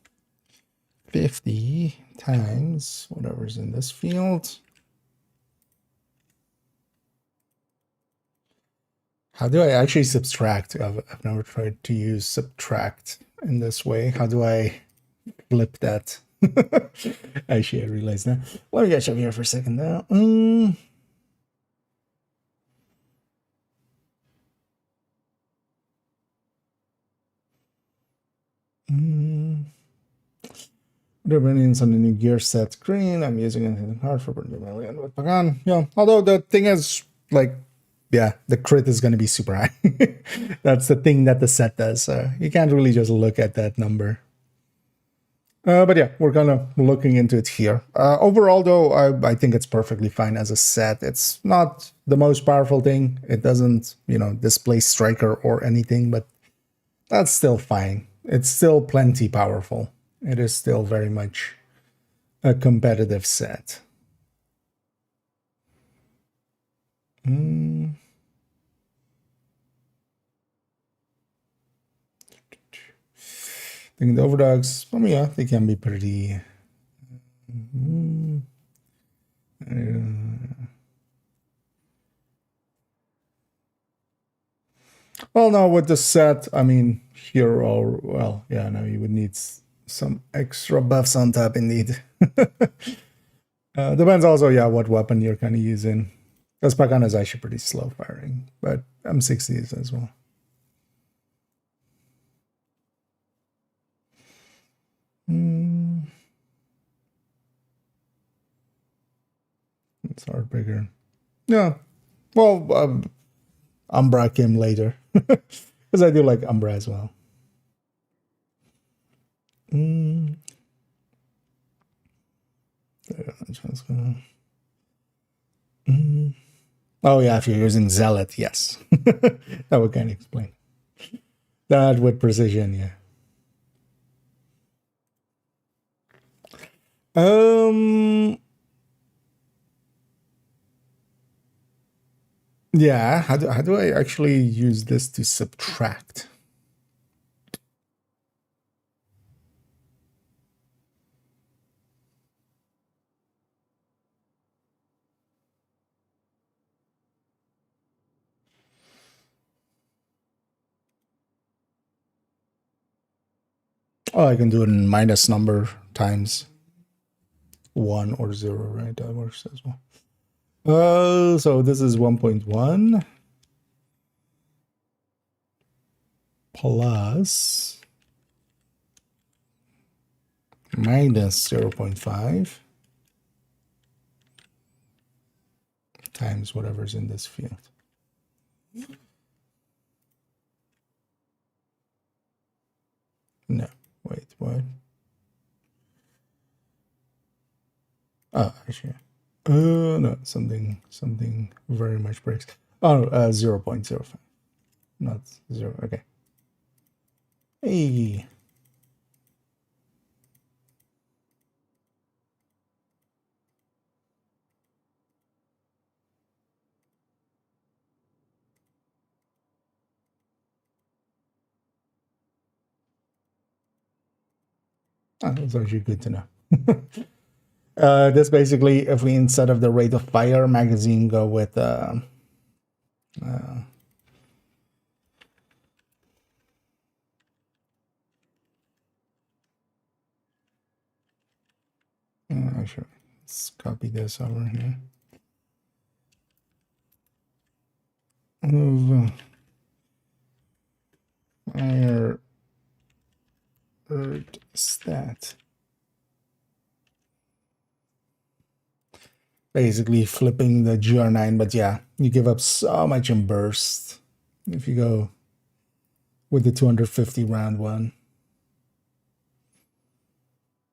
50 times whatever's in this field. How do I actually subtract? I've never tried to use subtract in this way. How do I flip that? Actually, I realized that. Let me get you up here for a second now. Depending on the new gear set screen, I'm using anything hard for $1 million with Pagan. Yeah, although the thing is, like, yeah, the crit is going to be super high. That's the thing that the set does. You can't really just look at that number. But yeah, we're kind of looking into it here. Overall, though, I think it's perfectly fine as a set. It's not the most powerful thing. It doesn't, display striker or anything, but that's still fine. It's still plenty powerful. It is still very much a competitive set. I think the overdogs, yeah, they can be pretty. Well, no, with the set, I mean, here, or, well, yeah, no, you would need some extra buffs on top, indeed. Depends also, yeah, what weapon you're kind of using. Because Pagano is actually pretty slow firing, but M60s as well. It's hard bigger. Yeah. Well, Umbra came later. Because I do like Umbra as well. Oh yeah, if you're using Zealot, yes. That would kind of explain. That with precision, yeah. Yeah, how do I actually use this to subtract? Oh, I can do it in minus number times 1 or 0, right? That works as well. So this is 1.1 plus minus 0.5 times whatever's in this field. No, wait, what? Oh, actually, no, something very much breaks. Oh, 0.05, not 0. Okay. Hey. Oh, that's actually good to know. That's basically if we, instead of the rate of fire magazine, go with sure. Let's copy this over here. Move fire stat. Basically flipping the GR9, but yeah, you give up so much in burst if you go with the 250 round one.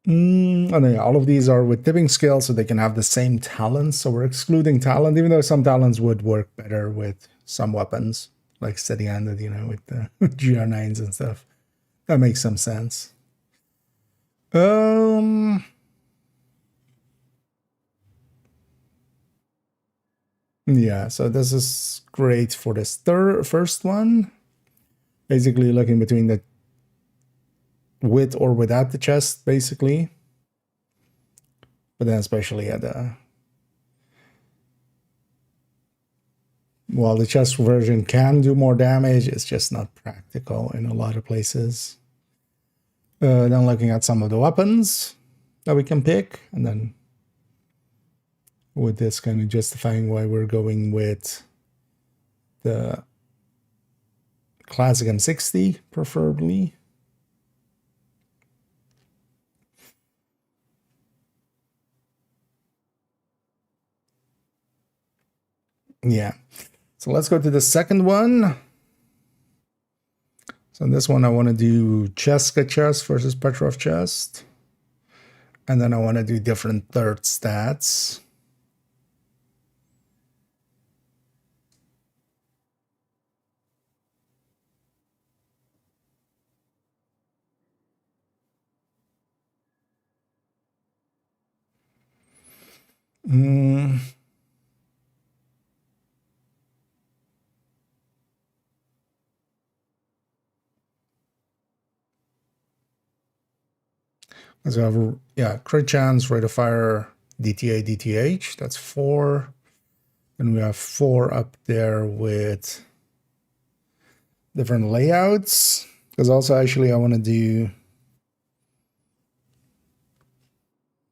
And yeah, all of these are with tipping scale, so they can have the same talents. So we're excluding talent, even though some talents would work better with some weapons, like steady-handed, you know, with the GR9s and stuff. That makes some sense. Yeah, so this is great for this first one. Basically looking between the with or without the chest, basically. But then especially at the... While the chest version can do more damage, it's just not practical in a lot of places. Then looking at some of the weapons that we can pick, and then with this kind of justifying why we're going with the classic M60, preferably. Yeah. So let's go to the second one. So in this one, I want to do Cheska chest versus Petrov chest. And then I want to do different third stats. So I have, yeah, crit chance, rate of fire, DTA, DTH. That's 4. And we have 4 up there with different layouts. Because also, actually, I want to do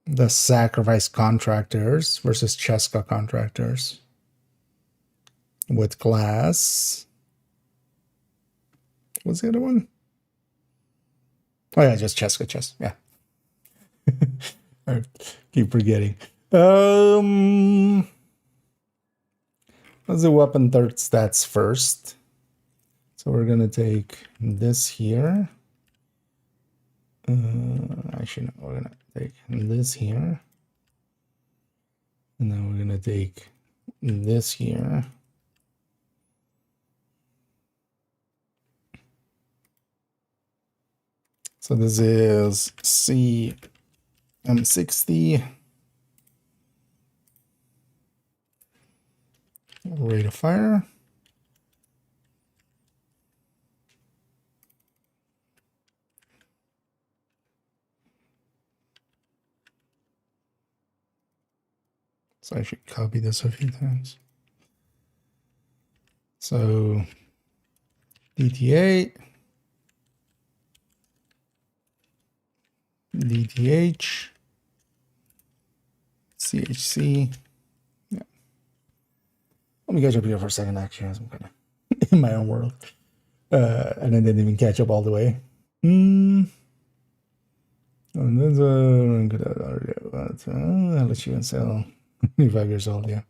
the sacrifice contractors versus Cheska contractors. with glass. What's the other one? Oh yeah, just chest, good chest. Yeah. I keep forgetting. Let's do weapon third stats first. So we're gonna take this here. Actually, no, we're gonna take this here. And then we're gonna take this here. So this is CM60. Rate of fire. So I should copy this a few times. So DT8, DTH, CHC. Yeah. Let me catch up here for a second, actually, as I'm kind of in my own world. And I didn't even catch up all the way. And there's I'll let you and sell 25 years old, yeah.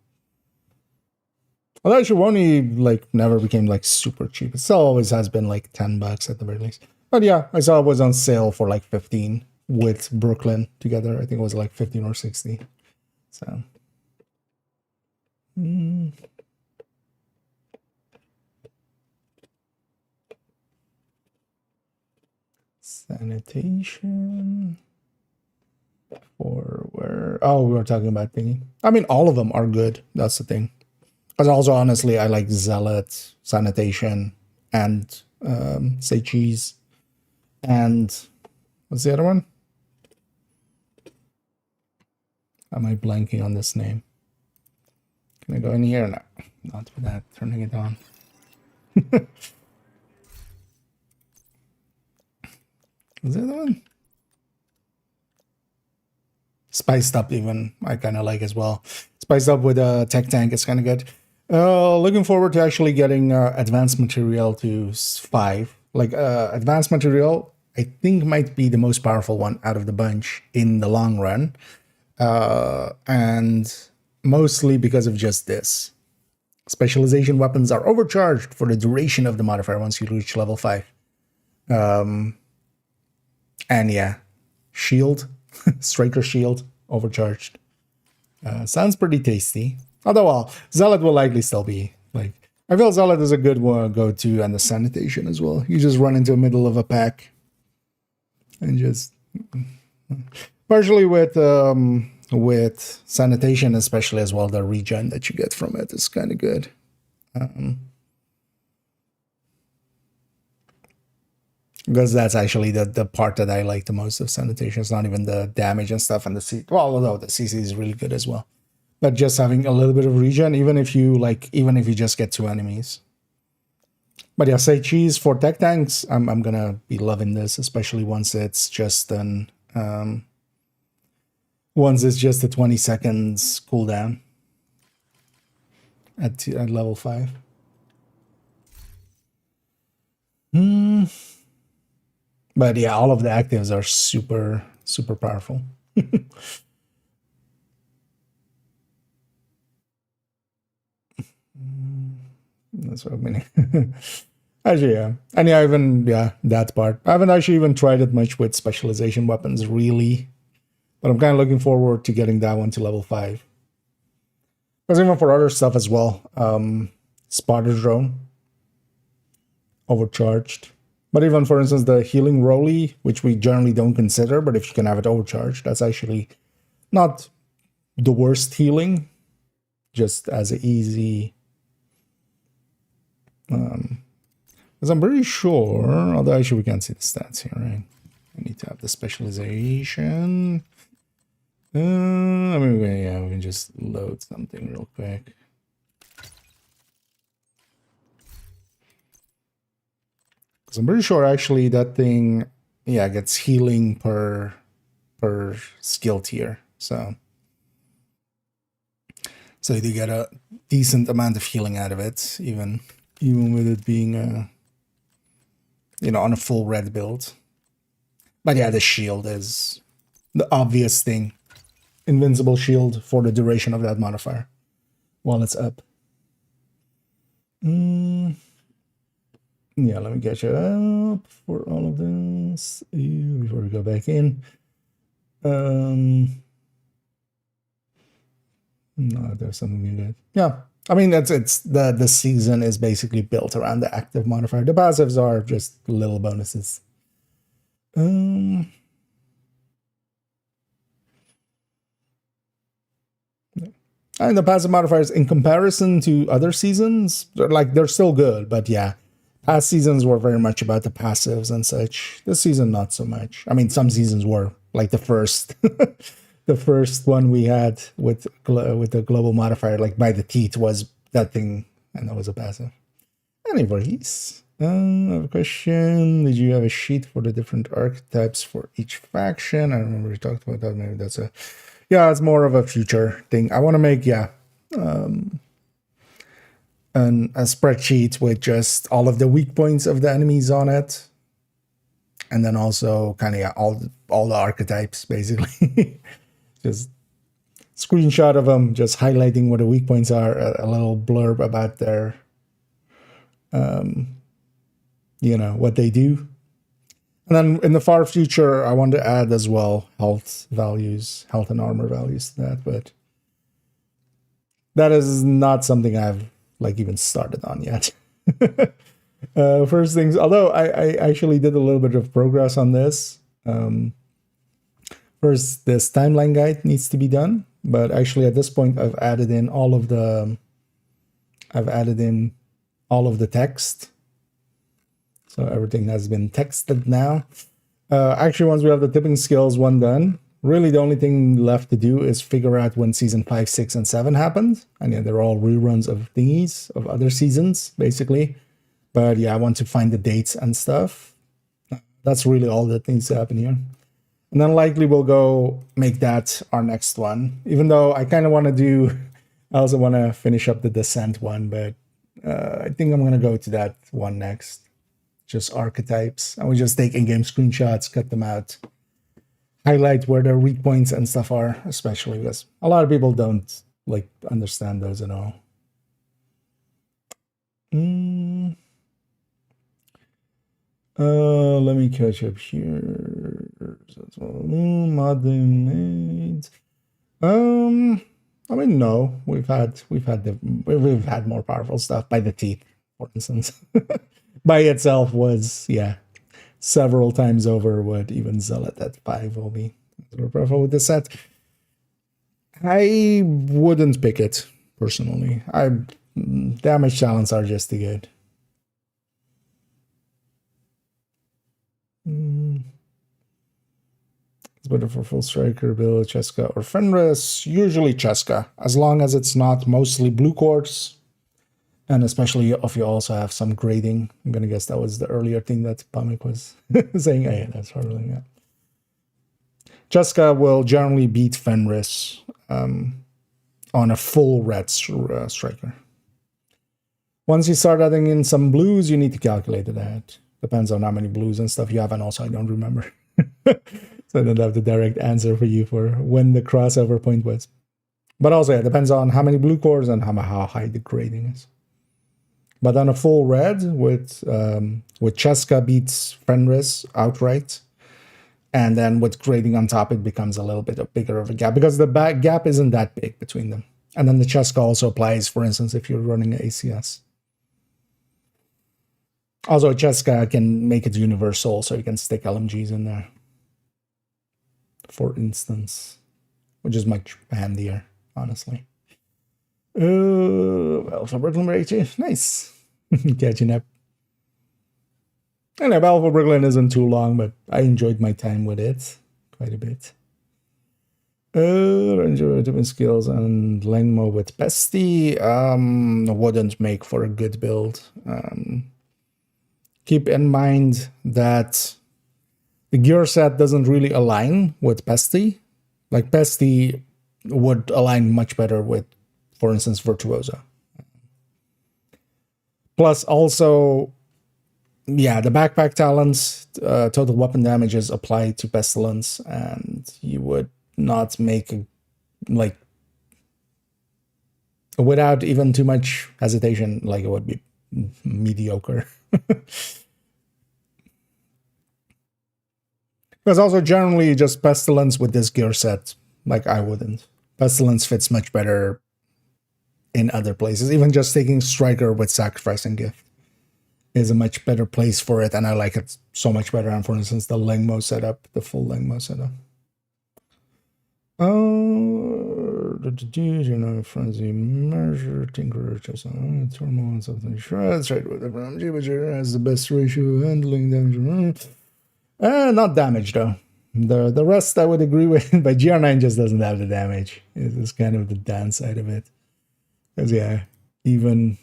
Although Shivoni like never became like super cheap. It still always has been like $10 at the very least. But yeah, I saw it was on sale for like 15 with Brooklyn together. I think it was like 15 or 60. So sanitation. Or where? Oh, we were talking about thingy. I mean, all of them are good. That's the thing. Because also, honestly, I like Zealot, Sanitation, and say cheese. And what's the other one? Am I blanking on this name? Can I go in here? No, not without turning it on. What's the other one? Spiced up even, I kind of like as well. Spiced up with a tech tank, it's kind of good. Looking forward to actually getting advanced material to 5. Like advanced material, I think might be the most powerful one out of the bunch in the long run. And mostly because of just this. Specialization weapons are overcharged for the duration of the modifier once you reach level 5. And yeah, shield. Striker shield overcharged. Sounds pretty tasty. Although, well, Zealot will likely still be like. I feel Zealot is a good one go to, and the sanitation as well. You just run into the middle of a pack, and just partially with sanitation, especially as well, the regen that you get from it is kind of good. Because that's actually the part that I like the most of sanitation. It's not even the damage and stuff, and the C. Well, although the CC is really good as well, but just having a little bit of regen, even if you just get 2 enemies. But yeah, say cheese for tech tanks. I'm gonna be loving this, especially once it's just a 20 seconds cooldown at level 5. But yeah, all of the actives are super, super powerful. That's what I mean. Actually, yeah. And yeah, that part. I haven't actually even tried it much with specialization weapons, really. But I'm kind of looking forward to getting that one to level 5. Because even for other stuff as well, spotter drone, overcharged. But even, for instance, the healing rolly, which we generally don't consider, but if you can have it overcharged, that's actually not the worst healing, just as an easy. Because I'm pretty sure, although actually we can't see the stats here, right? I need to have the specialization. I mean, yeah, we can just load something real quick. Because I'm pretty sure actually that thing, yeah, gets healing per skill tier. So So you get a decent amount of healing out of it, even with it being on a full red build. But yeah, the shield is the obvious thing. Invincible shield for the duration of that modifier while it's up. Yeah, let me catch it up for all of this before we go back in. No, there's something you did. Yeah, I mean it's the season is basically built around the active modifier. The passives are just little bonuses. And the passive modifiers, in comparison to other seasons, they're still good, but yeah, past seasons were very much about the passives and such. This season, not so much. I mean, some seasons were, like the first, the first one we had with the global modifier, like by the teeth, was that thing, and that was a passive. Anyways, I have a question. Did you have a sheet for the different archetypes for each faction? I remember we talked about that. Maybe that's a... Yeah, it's more of a future thing. I want to make, a spreadsheet with just all of the weak points of the enemies on it. And then also kind of all the archetypes, basically. Just screenshot of them, just highlighting what the weak points are, a little blurb about their, what they do. And then in the far future, I want to add as well health and armor values to that, but that is not something I've even started on yet. First things, although I actually did a little bit of progress on this. First, this timeline guide needs to be done, but actually at this point, I've added in all of the text. So everything has been texted now. Actually, once we have the tipping skills one done, really the only thing left to do is figure out when season 5, 6, and 7 happened. And yeah, they're all reruns of thingies, of other seasons, basically. But yeah, I want to find the dates and stuff. That's really all that needs to happen here. And then likely we'll go make that our next one. Even though I kind of want to do... I also want to finish up the Descent one, but I think I'm going to go to that one next. Just archetypes, and we just take in-game screenshots, cut them out, highlight where their weak points and stuff are, especially because a lot of people don't understand those at all. Let me catch up here. Modern maids. I mean, no, we've had more powerful stuff. By the teeth, for instance. By itself was, several times over what even Zealot at 5 will be. With the set, I wouldn't pick it, personally. Damage talents are just too good. It's better for full striker, Bill, Cheska, or Fenris. Usually Cheska, as long as it's not mostly blue quartz. And especially if you also have some grading. I'm going to guess that was the earlier thing that Pamik was saying. Oh, yeah, that's probably, yeah. Cheska will generally beat Fenris on a full red striker. Once you start adding in some blues, you need to calculate that. Depends on how many blues and stuff you have, and also I don't remember. So I don't have the direct answer for you for when the crossover point was. But also, it depends on how many blue cores and how high the grading is. But on a full red, with Cheska beats Fenris outright, and then with grading on top, it becomes a little bit bigger of a gap, because the gap isn't that big between them. And then the Cheska also applies, for instance, if you're running an ACS. Also, Cheska can make it universal, so you can stick LMGs in there, for instance, which is much handier, honestly. Well, for Brooklyn Rachel, nice. Catching up. And Battle for Brooklyn isn't too long, but I enjoyed my time with it quite a bit. Ranger different skills and Langmo with Pesty wouldn't make for a good build. Keep in mind that the gear set doesn't really align with Pesty. Like Pesty would align much better with for instance, Virtuoso. Plus, also, yeah, the backpack talents, total weapon damages apply to Pestilence, and you would not make, like, without even too much hesitation, like, it would be mediocre. Because also, generally, just Pestilence with this gear set, like, I wouldn't. Pestilence fits much better in other places. Even just taking Striker with Sacrifice and Gift is a much better place for it, and I like it so much better on, for instance, the Lengmo setup, the full Lengmo setup. Frenzy Measure, Tinkerer, Turmoil, and something. Shreds, right with the Jibber has the best ratio handling damage. Not damage though. The rest I would agree with, but GR9 just doesn't have the damage. It's kind of the downside of it. Because yeah, even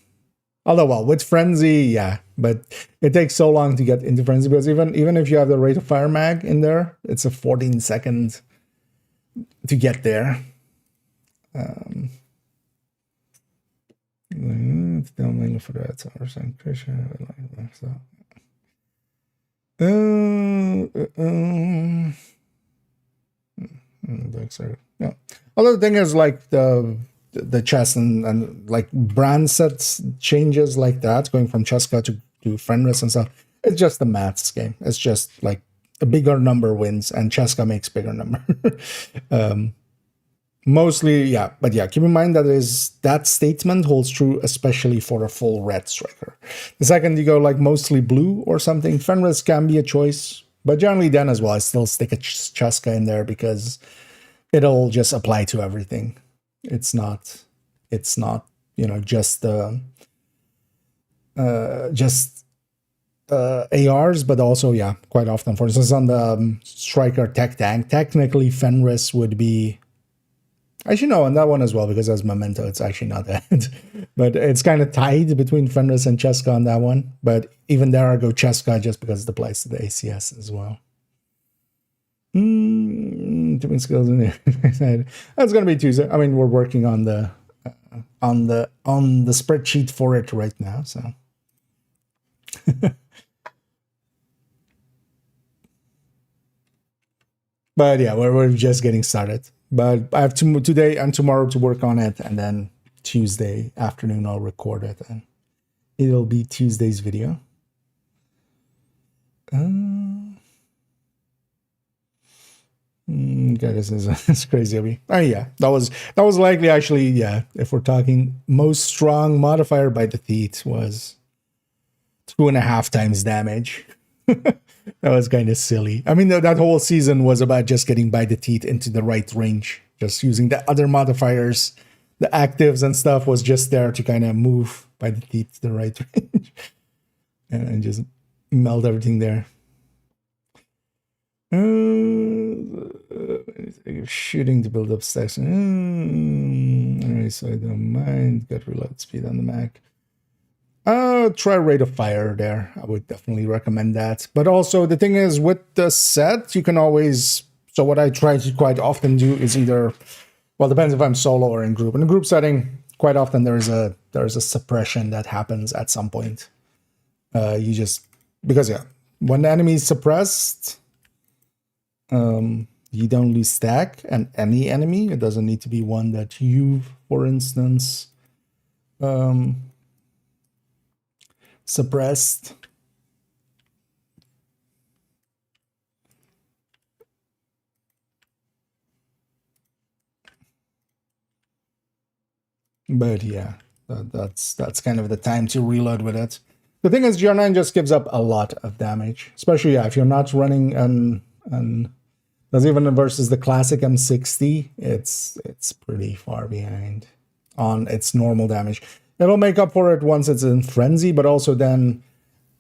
although well with Frenzy, yeah, but it takes so long to get into Frenzy because even if you have the rate of fire mag in there, it's a 14-second to get there. For that, yeah. Other thing is like the chest and like brand sets changes like that, going from Cheska to Fenris and stuff. It's just the maths game. It's just like a bigger number wins, and Cheska makes bigger number. Mostly, yeah, but yeah, keep in mind that statement holds true, especially for a full red striker. The second you go like mostly blue or something, Fenris can be a choice, but generally then as well, I still stick a Cheska in there because it'll just apply to everything. It's not, just ARs, but also, yeah, quite often. For instance, on the Striker Tech Tank, technically Fenris would be, actually no, on that one as well, because as Memento, it's actually not that. But it's kind of tied between Fenris and Cheska on that one. But even there, I go Cheska just because it applies to the ACS as well. Doing skills in there. That's gonna be Tuesday. I mean, we're working on the spreadsheet for it right now, so. But yeah, we're just getting started. But I have today and tomorrow to work on it, and then Tuesday afternoon I'll record it, and it'll be Tuesday's video. God, this is crazy. Oh yeah, that was likely actually, yeah. If we're talking most strong modifier by the teeth was 2.5 times damage. That was kind of silly. I mean, that whole season was about just getting by the teeth into the right range. Just using the other modifiers, the actives and stuff was just there to kind of move by the teeth to the right range. And just meld everything there. Shooting to build up stacks. Alright, so I don't mind. Got reload speed on the Mac. Try rate of fire there. I would definitely recommend that. But also the thing is with the set, you can always, so what I try to quite often do is either, well, depends if I'm solo or in group. In a group setting, quite often there's a suppression that happens at some point. You just, because yeah, when the enemy is suppressed, you don't lose stack, and any enemy, it doesn't need to be one that you, for instance, suppressed. But yeah, that's kind of the time to reload with it. The thing is, GR9 just gives up a lot of damage, especially yeah, if you're not running an that's even versus the classic M60, it's pretty far behind on its normal damage. It'll make up for it once it's in Frenzy, but also then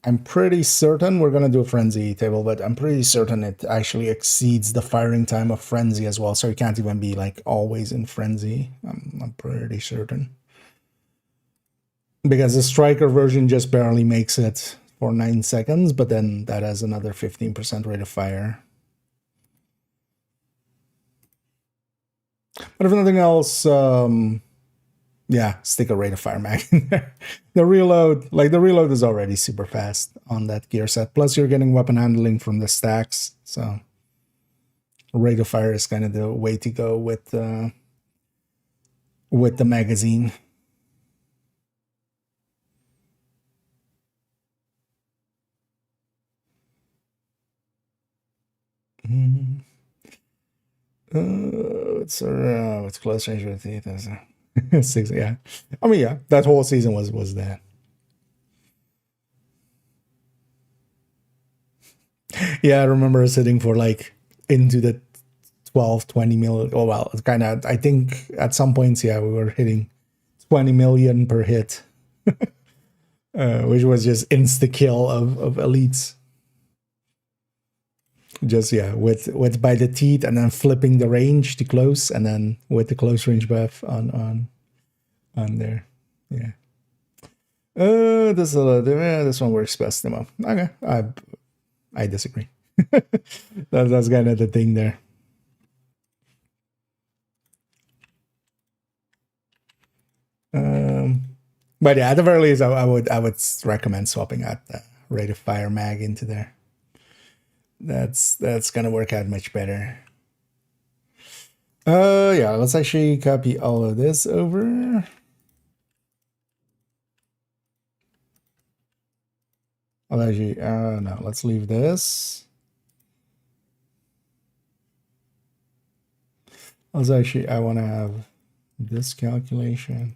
I'm pretty certain we're going to do a Frenzy table, but I'm pretty certain it actually exceeds the firing time of Frenzy as well, so you can't even be like always in Frenzy. I'm pretty certain. Because the Striker version just barely makes it for 9 seconds, but then that has another 15% rate of fire. But if nothing else, Yeah, stick a rate of fire mag in there. The reload, the reload is already super fast on that gear set. Plus, you're getting weapon handling from the stacks, so rate of fire is kind of the way to go with the magazine. It's close range with it. 6, yeah. I mean, yeah, that whole season was that. Yeah, I remember sitting for into the 12, 20 million. Oh, well, it's kind of, I think at some points, yeah, we were hitting 20 million per hit, which was just insta kill of elites. Just, yeah, with by the teeth and then flipping the range to close and then with the close range buff on there. Yeah. This one works best, Demo. Okay, I disagree. That's kind of the thing there. But yeah, at the very least, I would recommend swapping out the rate of fire mag into there. That's gonna work out much better. Yeah, let's actually copy all of this over. I'll actually no, let's leave this. I want to have this calculation.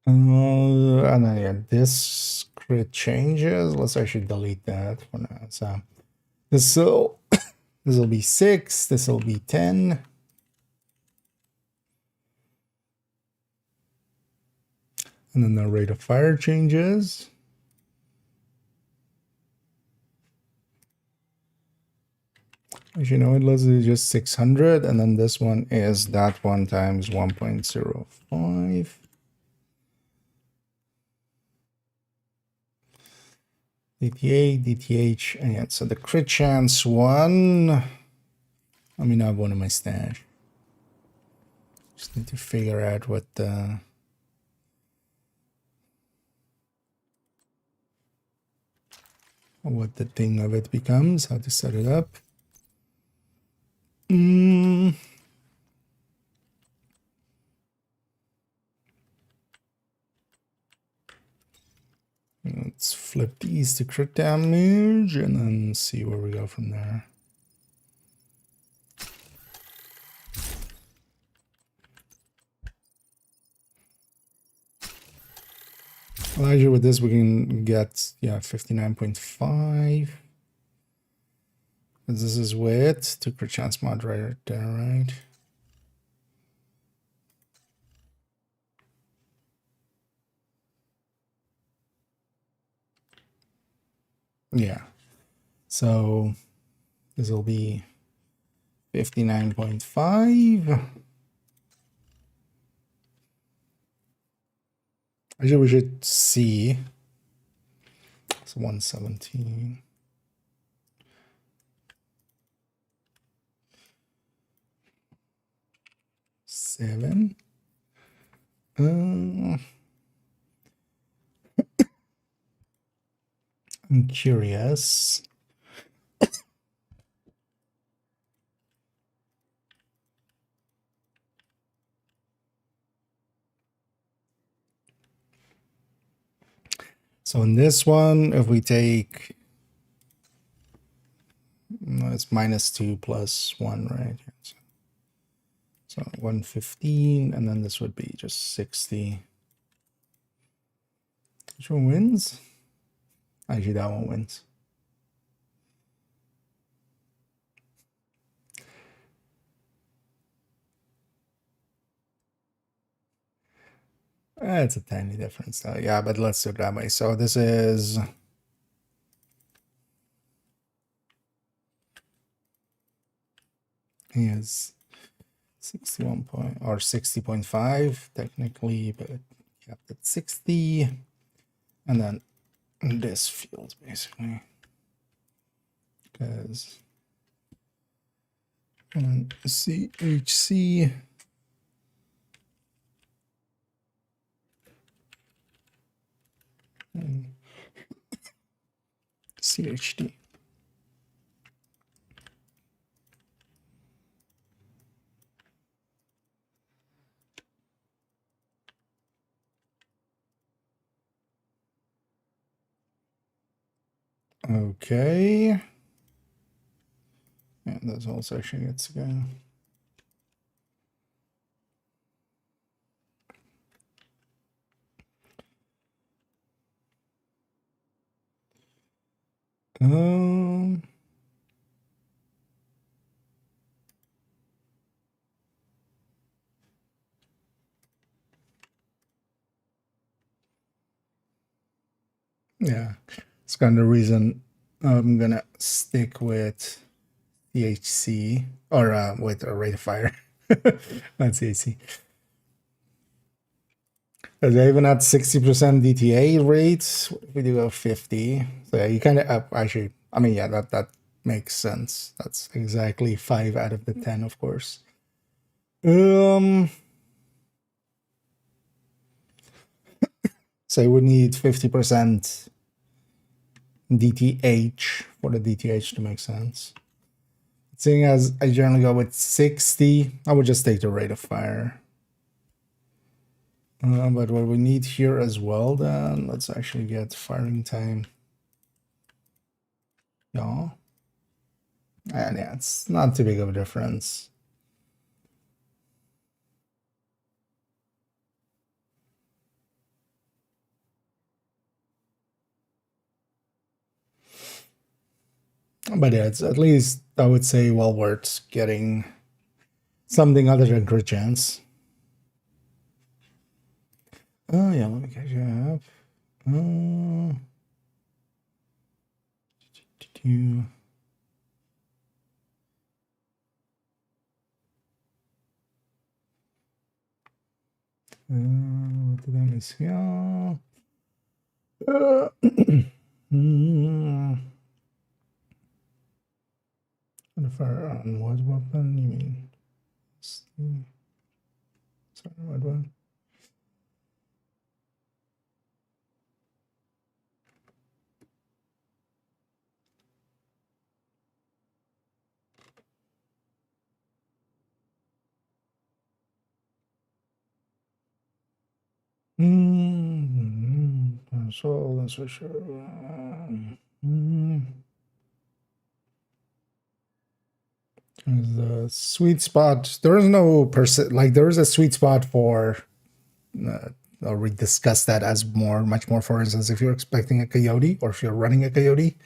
And then yeah, this crit changes. Let's actually delete that for now. So this will be 6. This will be 10. And then the rate of fire changes. Actually, you know what? Let's do just 600, and then this one is that one times 1.05. DTA, DTH, and yeah, so the crit chance one. Let me have one in my stash. Just need to figure out what the thing of it becomes, how to set it up. Let's flip these to crit damage and then see where we go from there. Well, actually with this we can get, yeah, 59.5. This is with to crit chance moderator there, right? Yeah. So this will be 59.5. Actually, we should see. It's 117. Seven. I'm curious. So in this one, if we take, no, it's -2 + 1, right? So 115, and then this would be just 60. Which one wins? Actually, that one wins. It's a tiny difference though. Yeah, but let's do it that way. So this is is 61 point or 60.5 technically, but kept at 60. And then this field basically, because and CHC and CHD. Okay. And that's whole section gets to go. Um, yeah, it's kind of the reason I'm gonna stick with THC or with a rate of fire, not THC. Because I even at 60% DTA rates, we do have 50. So yeah, you kind of actually. I mean, yeah, that makes sense. That's exactly 5 out of the 10, of course. So we need 50% DTH for the DTH to make sense. Seeing as I generally go with 60, I would just take the rate of fire. But what we need here as well, then let's actually get firing time. Yeah. And yeah, it's not too big of a difference. But yeah, it's at least, I would say, well worth getting something other than crit chance. Oh yeah, let me catch you up. What did I miss here? And fire on what weapon? You mean? Sorry, what one? So that's for sure. The sweet spot. There is no like there is a sweet spot for. Or we discuss that as much more. For instance, if you're expecting a coyote, or if you're running a coyote,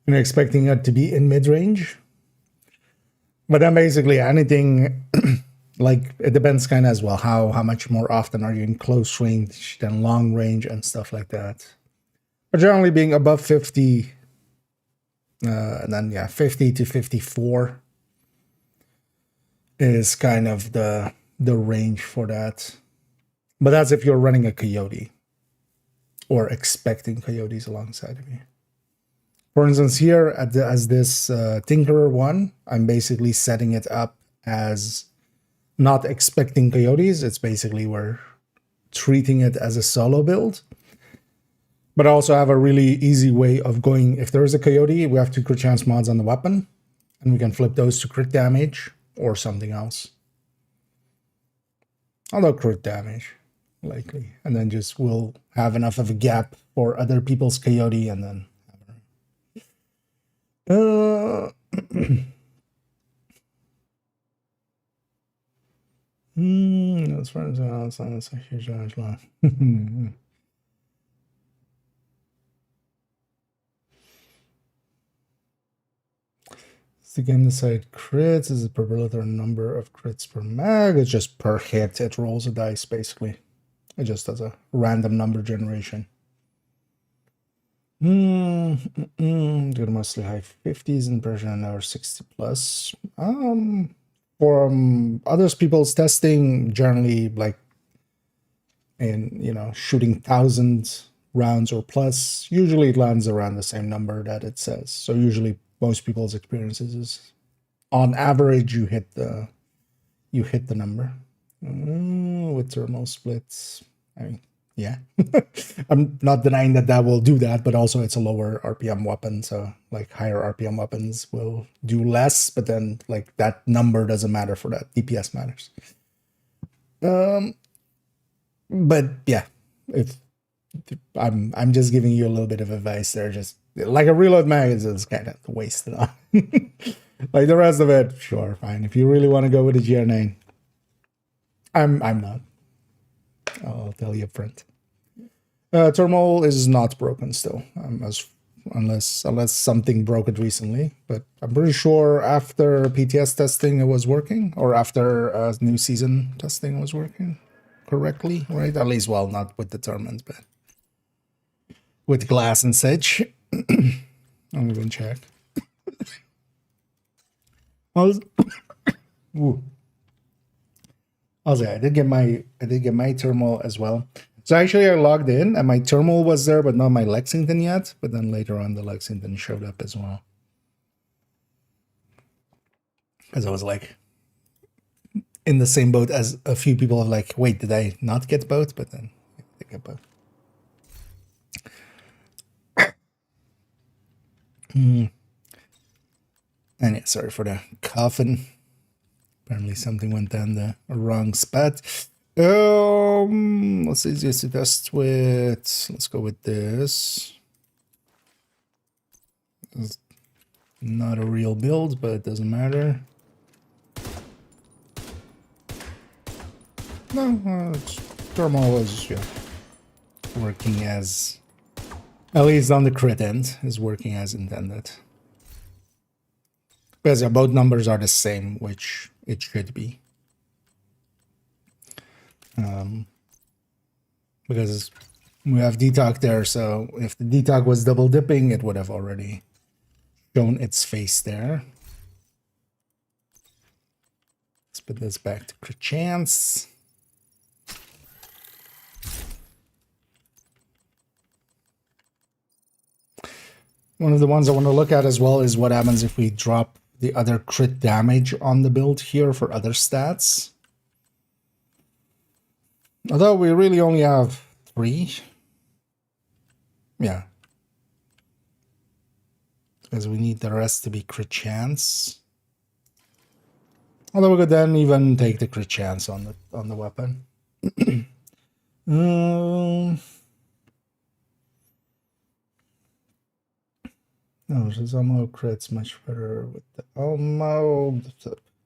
and you're expecting it to be in mid range. But then basically anything. Like it depends kind of as well how much more often are you in close range than long range and stuff like that. But generally being above 50, and then yeah, 50 to 54 is kind of the range for that. But that's if you're running a coyote or expecting coyotes alongside of you. For instance, here as this Tinkerer one, I'm basically setting it up as not expecting coyotes. It's basically we're treating it as a solo build. But I also have a really easy way of going. If there is a coyote, we have 2 crit chance mods on the weapon, and we can flip those to crit damage or something else. Although crit damage, likely. And then just we'll have enough of a gap for other people's coyote, and then as far as that's a huge line. Does the game decide crits? Is it probability or number of crits per mag? It's just per hit. It rolls a dice basically. It just does a random number generation. They're mostly high 50s in Persian or 60 plus. from others people's testing, generally like in shooting 1,000 rounds or plus, usually it lands around the same number that it says. So usually most people's experiences is on average you hit the number. With thermal splits, I mean, yeah. I'm not denying that will do that, but also it's a lower RPM weapon, so like higher RPM weapons will do less, but then like that number doesn't matter for that. DPS matters. But yeah, if I'm just giving you a little bit of advice there, just like a reload mag is kind of wasted on. Like the rest of it, sure, fine. If you really want to go with the GR9, I'm not. I'll tell you up front. Thermal is not broken still, unless something broke it recently. But I'm pretty sure after PTS testing it was working, or after new season testing it was working correctly, right? At least, well, not with determined, but with glass and such. I'll even check. Ooh. Also, I did get my thermal as well. So actually, I logged in and my thermal was there, but not my Lexington yet. But then later on, the Lexington showed up as well. Because I was like in the same boat as a few people. Of like, wait, did I not get both? But then I get both. And yeah, sorry for the coughing. Apparently something went down the wrong spot. What's easiest to test with? Let's go with this. It's not a real build, but it doesn't matter. No, thermal is working as, at least on the crit end, is working as intended. Because both numbers are the same, which it should be. Because we have detox there, so if the detox was double dipping, it would have already shown its face there. Let's put this back to crit chance. One of the ones I want to look at as well is what happens if we drop the other crit damage on the build here for other stats. Although we really only have 3. Yeah. Because we need the rest to be crit chance. Although we could then even take the crit chance on the weapon. No, this ammo crits much better with the ammo.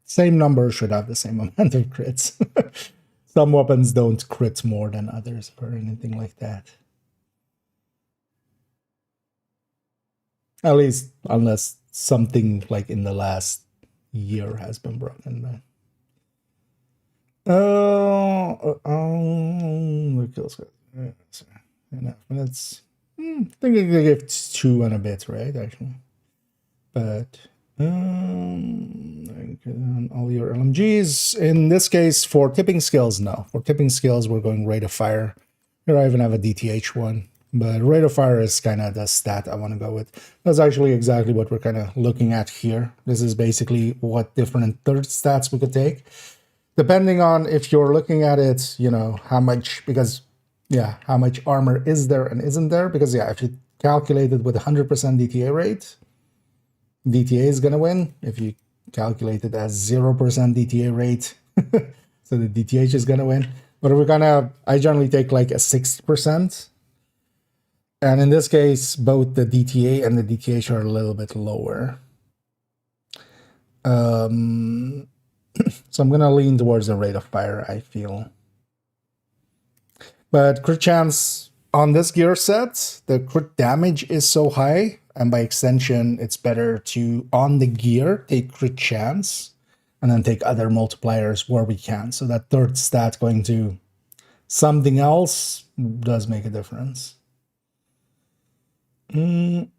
Same number should have the same amount of crits. Some weapons don't crit more than others or anything like that. At least unless something like in the last year has been broken. The kills enough minutes. I think I could give 2 and a bit, right? Actually, but all your LMGs in this case for tipping skills, no. For tipping skills, we're going rate of fire. Here I even have a DTH one, but rate of fire is kind of the stat I want to go with. That's actually exactly what we're kind of looking at here. This is basically what different third stats we could take, depending on if you're looking at it, how much, because yeah, how much armor is there and isn't there? Because yeah, if you calculate it with 100% DTA rate, DTA is gonna win. If you calculate it as 0% DTA rate, so the DTH is gonna win. But I generally take like a 60%. And in this case, both the DTA and the DTH are a little bit lower. So I'm gonna lean towards the rate of fire, I feel. But crit chance on this gear set, the crit damage is so high, and by extension, it's better to, on the gear, take crit chance, and then take other multipliers where we can. So that third stat going to something else does make a difference. One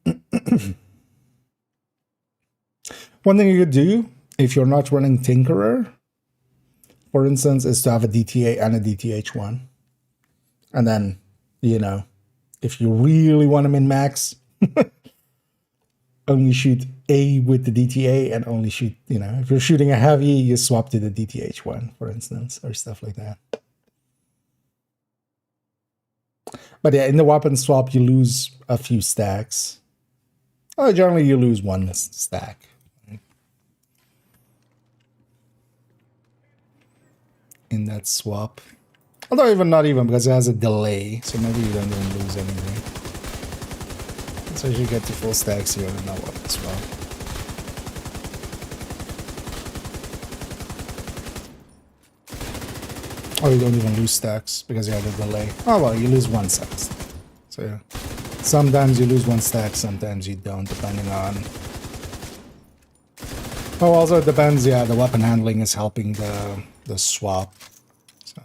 thing you could do if you're not running Tinkerer, for instance, is to have a DTA and a DTH1. And then, you know, if you really want to min-max, only shoot A with the DTA and only shoot, you know, if you're shooting a heavy, you swap to the DTH1, for instance, or stuff like that. But yeah, in the weapon swap, you lose a few stacks. Oh, generally, you lose one stack. In that swap. Although even not even, because it has a delay, so maybe you don't even lose anything. So you get to full stacks here in that weapon swap. Oh, you don't even lose stacks because you have a delay. Oh well, you lose one stack. So yeah. Sometimes you lose one stack, sometimes you don't, depending on... Oh, also it depends, yeah, the weapon handling is helping the swap. So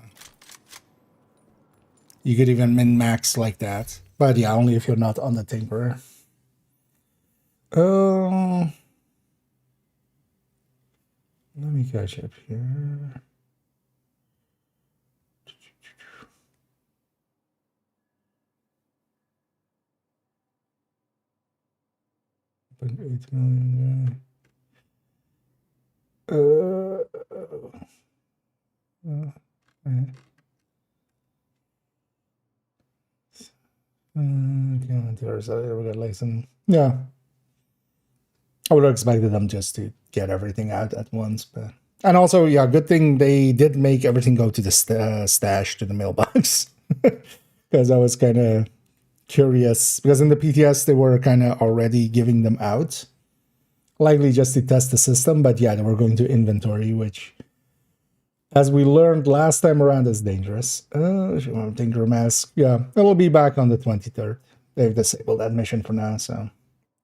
you could even min-max like that. But yeah, only if you're not on the Tinkerer. Let me catch up here. $8 million. We got like some, yeah. I would have expected them just to get everything out at once, but and also, yeah, good thing they did make everything go to the stash, to the mailbox, because I was kind of curious because in the PTS they were kind of already giving them out, likely just to test the system. But yeah, they were going to inventory, which, as we learned last time around, is dangerous. If you want to Tinker Mask, yeah, it will be back on the 23rd. They've disabled that mission for now, so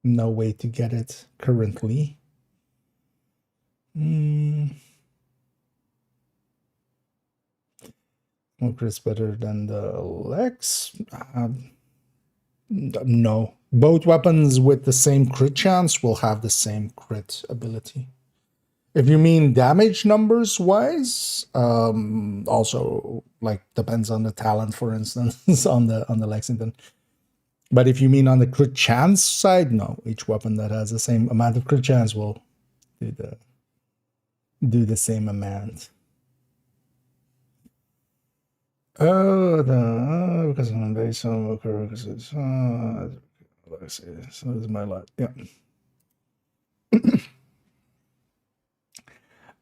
no way to get it currently. Crits better than the Lex? No. Both weapons with the same crit chance will have the same crit ability. If you mean damage numbers wise, also like depends on the talent, for instance, on the Lexington. But if you mean on the crit chance side, no. Each weapon that has the same amount of crit chance will do the same amount. Because I'm based on worker, because it's let's see. So this is my lot. Yeah.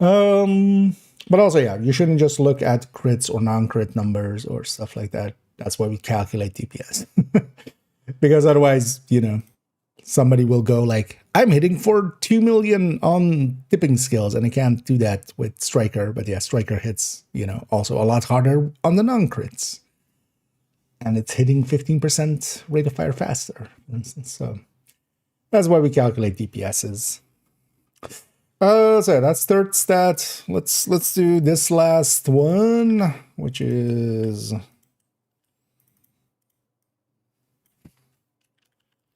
But also, yeah, you shouldn't just look at crits or non-crit numbers or stuff like that. That's why we calculate DPS. Because otherwise, you know, somebody will go like, I'm hitting for 2 million on tipping skills, and I can't do that with Striker. But yeah, Striker hits, you know, also a lot harder on the non-crits. And it's hitting 15% rate of fire faster, for instance. So that's why we calculate DPSs. So that's third stat. Let's do this last one, which is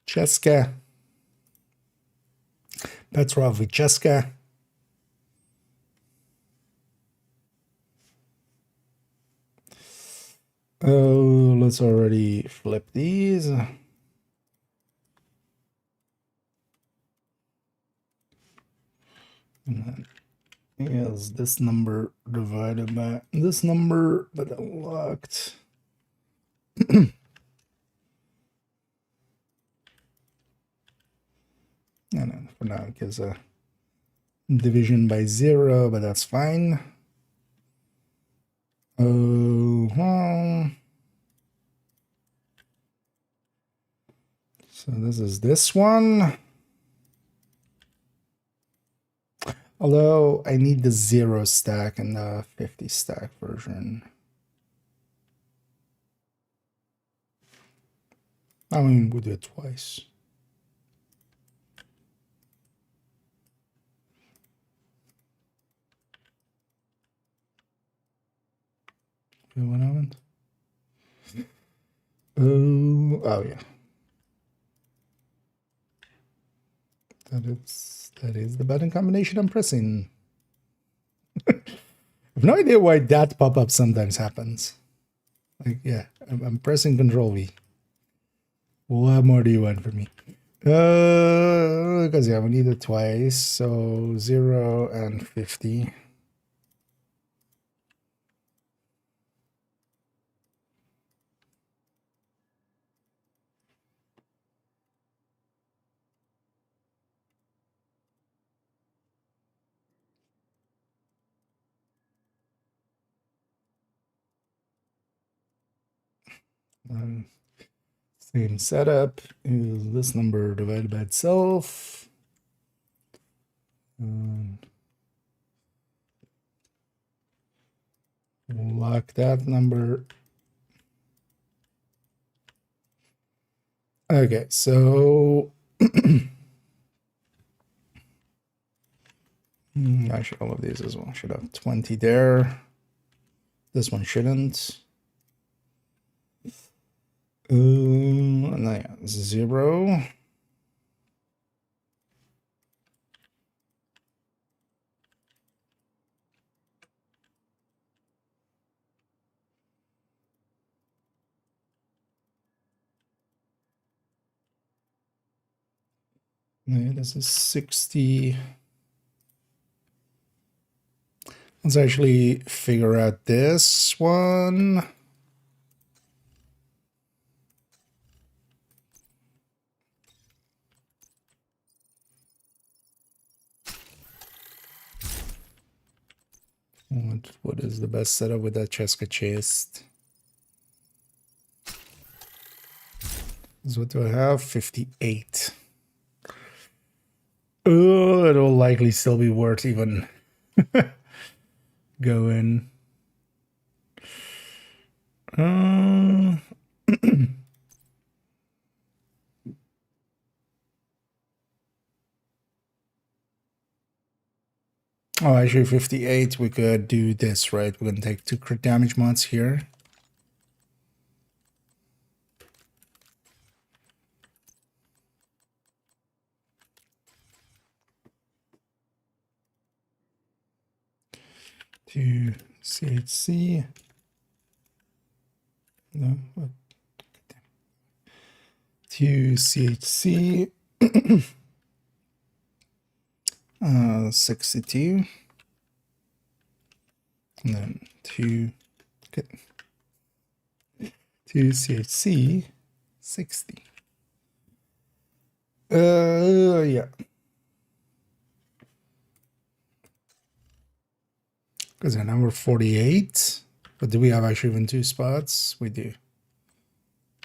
Cheska. Petrov with Cheska. Oh, let's already flip these. And then is this number divided by this number, but unlocked. And then for now it gives a division by 0, but that's fine. Oh, so this is this one. Although I need the 0 stack and the 50 stack version. I mean, we'll do it twice. What happened? Oh yeah. That is the button combination I'm pressing. I have no idea why that pop-up sometimes happens. Like, yeah, I'm pressing Control V. What more do you want from me? Because yeah, we need it twice. So 0 and 50. Same setup is this number divided by itself. Lock that number. Okay, so I should all of these as well. Should have 20 there. This one shouldn't. And then yeah, 0. Yeah, this is 60. Let's actually figure out this one. What is the best setup with that Cheska chest? So what do I have? 58. Oh, it'll likely still be worth even going. Oh, actually 58, we could do this, right? We're going to take 2 crit damage mods here. To CHC. No, what? To CHC. 62. And then to CHC 60. Yeah. Because now we're 48. But do we have actually even 2 spots? We do.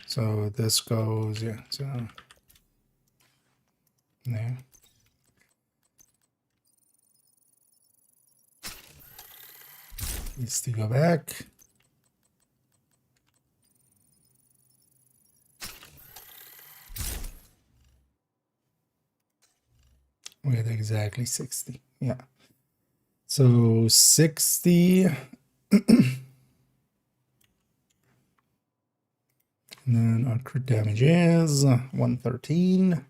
So this goes, yeah, so there. Needs to go back. We had exactly 60. Yeah. So 60. And then our crit damage is 113.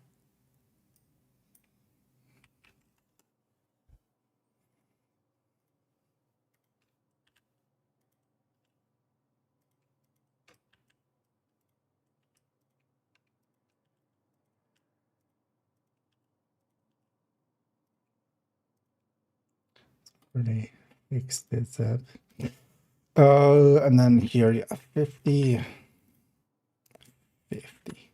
Really fix this up. And then here, yeah, 50. 50.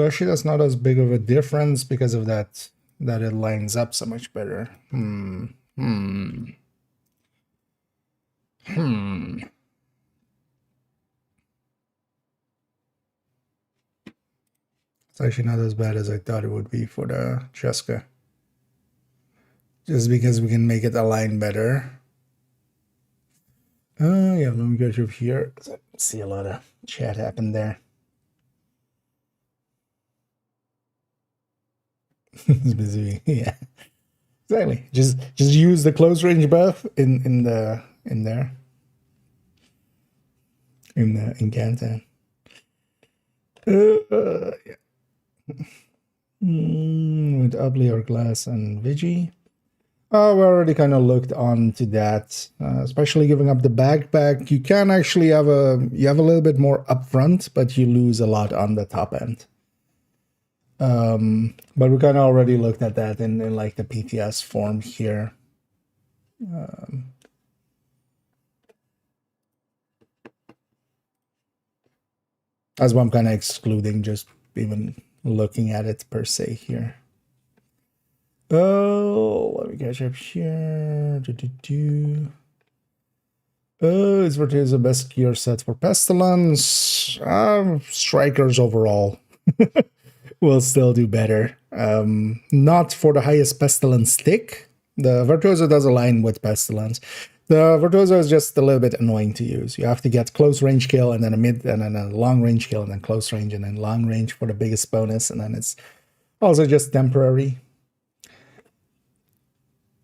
Actually, that's not as big of a difference because of that it lines up so much better. It's actually not as bad as I thought it would be for the Cheska. Just because we can make it align better. Yeah, let me go through here. I see a lot of chat happen there. It's busy, yeah. Exactly. Just use the close range buff in Kantan. Yeah. With Ugly or Glass and Vigi. We already kind of looked on to that, especially giving up the backpack. You can actually have a little bit more upfront, but you lose a lot on the top end. But we kind of already looked at that in like the PTS form here. That's why I'm kind of excluding just even looking at it per se here. Oh, let me catch up here. Is Virtuoso the best gear set for Pestilence? Strikers overall will still do better. Not for the highest Pestilence stick. The Virtuoso does align with Pestilence. The Virtuoso is just a little bit annoying to use. You have to get close range kill and then a mid and then a long range kill and then close range and then long range for the biggest bonus. And then it's also just temporary.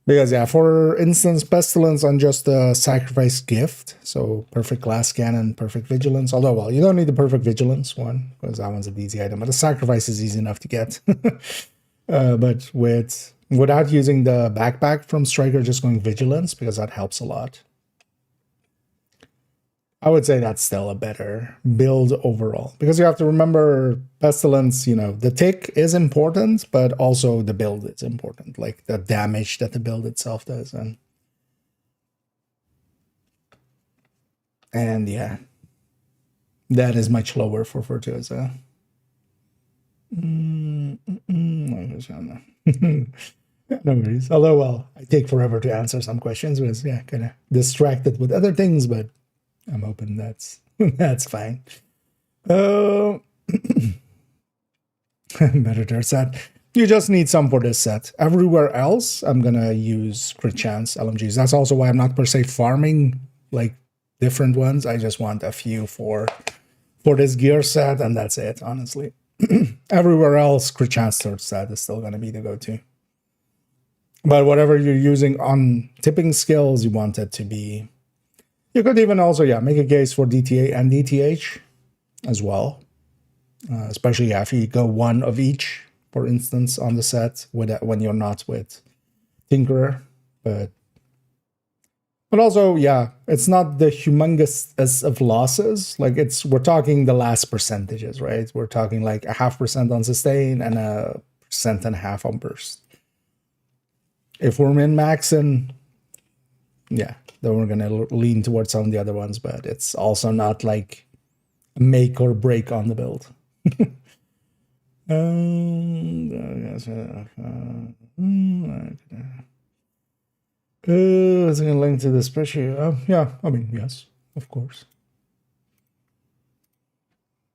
Because, yeah, for instance, Pestilence on just a Sacrifice Gift. So, Perfect Glass Cannon, Perfect Vigilance. Although, well, you don't need the Perfect Vigilance one, because that one's an easy item. But the Sacrifice is easy enough to get. But without using the backpack from Striker, just going Vigilance, because that helps a lot. I would say that's still a better build overall. Because you have to remember, Pestilence, you know, the tick is important, but also the build is important. Like the damage that the build itself does. And yeah, that is much lower for Virtuoso. No worries. Although, well, I take forever to answer some questions because, yeah, kind of distracted with other things, but I'm hoping that's fine. Better set. You just need some for this set. Everywhere else, I'm gonna use crit chance LMGs. That's also why I'm not per se farming like different ones. I just want a few for this gear set, and that's it, honestly. Everywhere else, crit chance third set is still gonna be the go-to. But whatever you're using on tipping skills, you want it to be. You could even also, yeah, make a case for DTA and DTH as well. Especially if you go one of each, for instance, on the set when you're not with Tinkerer. But also, yeah, it's not the humongous of losses. Like we're talking the last percentages, right? We're talking like 0.5% on sustain and 1.5% on burst. If we're min-maxing, yeah, then we're gonna lean towards some of the other ones, but it's also not like make or break on the build. Is it gonna link to the spreadsheet? Yeah, I mean, yes, of course.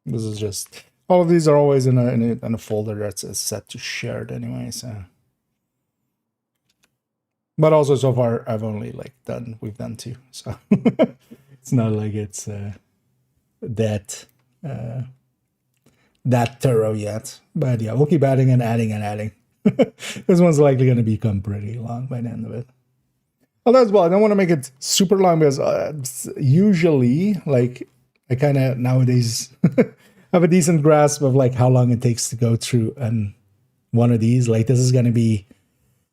This is just all of these are always in a folder that's set to shared anyway, so. But also so far I've only we've done 2, so it's not like it's that thorough yet. But yeah, we'll keep adding and adding and adding. This one's likely going to become pretty long by the end of it. Although as well, I don't want to make it super long because usually, like, I kind of nowadays have a decent grasp of like how long it takes to go through one of these. Like this is going to be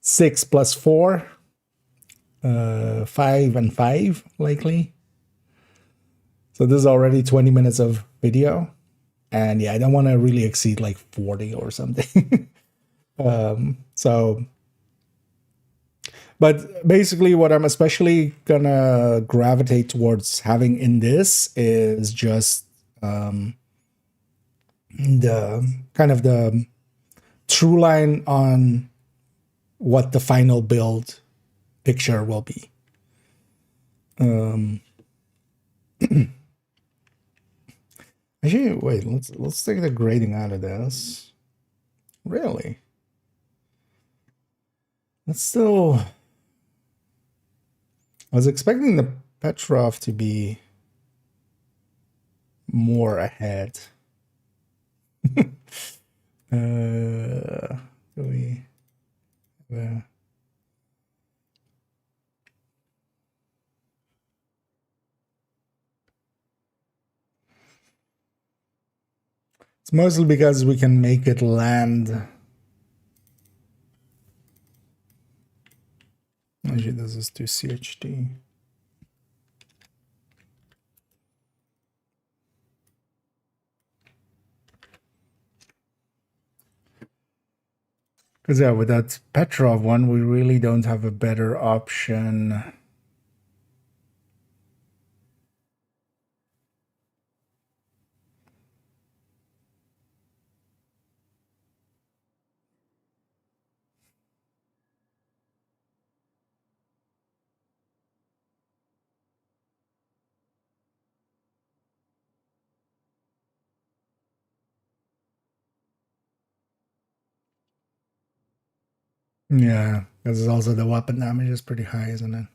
6 + 4, 5 and 5 likely. So this is already 20 minutes of video, and yeah, I don't want to really exceed like 40 or something. But basically what I'm especially gonna gravitate towards having in this is just the kind of the true line on what the final build picture will be. Actually, wait, let's take the grading out of this. Really? That's still. I was expecting the Petrov to be more ahead. Do we have It's mostly because we can make it land. Actually, this is to CHD. Because yeah, with that Petrov one, we really don't have a better option. Yeah, because also the weapon damage is pretty high, isn't it?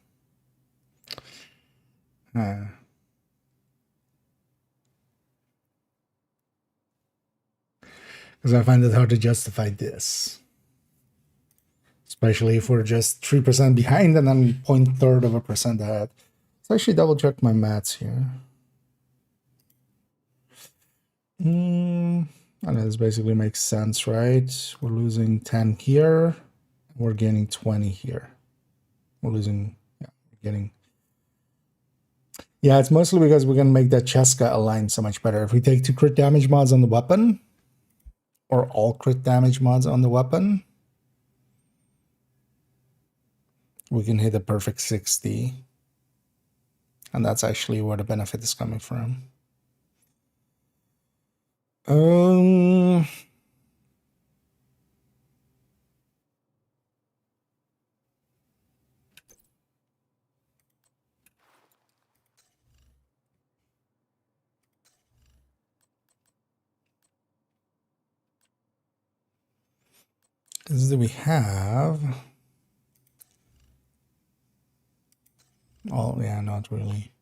Because I find it hard to justify this. Especially if we're just 3% behind and then 0.3% ahead. Let's actually double check my maths here. And this basically makes sense, right? We're losing 10 here. We're gaining 20 here. We're losing, yeah, we're getting. Yeah, it's mostly because we can make that Cheska align so much better. If we take 2 crit damage mods on the weapon, or all crit damage mods on the weapon, we can hit a perfect 60. And that's actually where the benefit is coming from. Do we have? Oh, yeah, not really.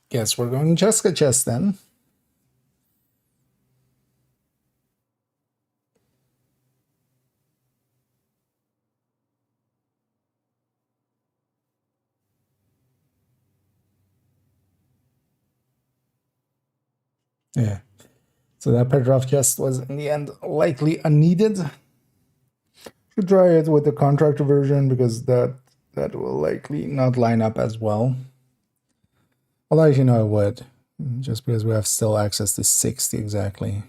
Guess we're going Cheska chest then. Yeah. So that Petrov chest was in the end likely unneeded. Should try it with the contractor version because that will likely not line up as well. Although, you know, it would, just because we have still access to 60 exactly.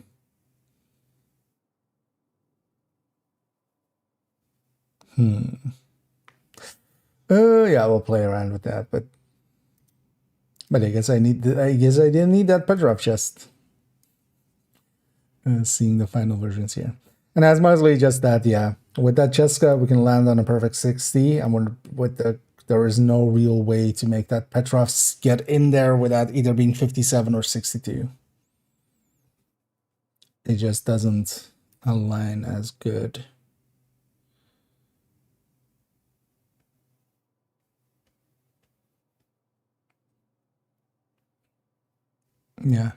Yeah, we'll play around with that, but I guess I didn't need that Petrov chest. Seeing the final versions here, and as mostly just that, yeah. With that Cheska, we can land on a perfect 60, and there is no real way to make that Petrov get in there without either being 57 or 62. It just doesn't align as good. Yeah.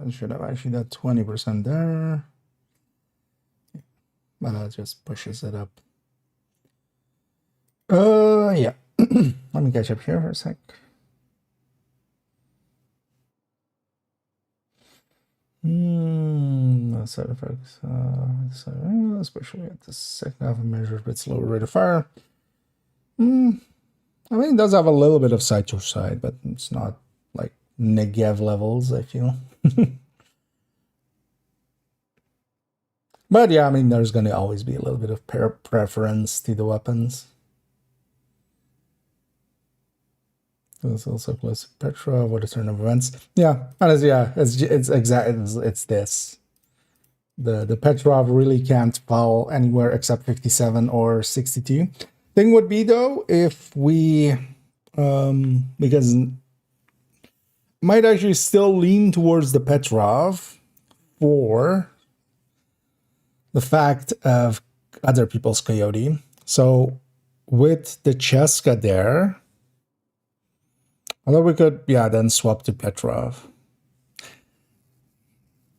I should have actually that 20% there. But that just pushes it up. Yeah. Let me catch up here for a sec. Side effects. Especially at the second half of measures with slower rate of fire. I mean, it does have a little bit of side to side, but it's not like Negev levels, I feel. But yeah, I mean, there's going to always be a little bit of preference to the weapons. It's also close to Petra. What a turn of events. Yeah, honestly, yeah, it's exactly it's this. The Petrov really can't fall anywhere except 57 or 62. Thing would be though, if we because might actually still lean towards the Petrov for the fact of other people's coyote. So with the Cheska there, although we could, yeah, then swap to Petrov.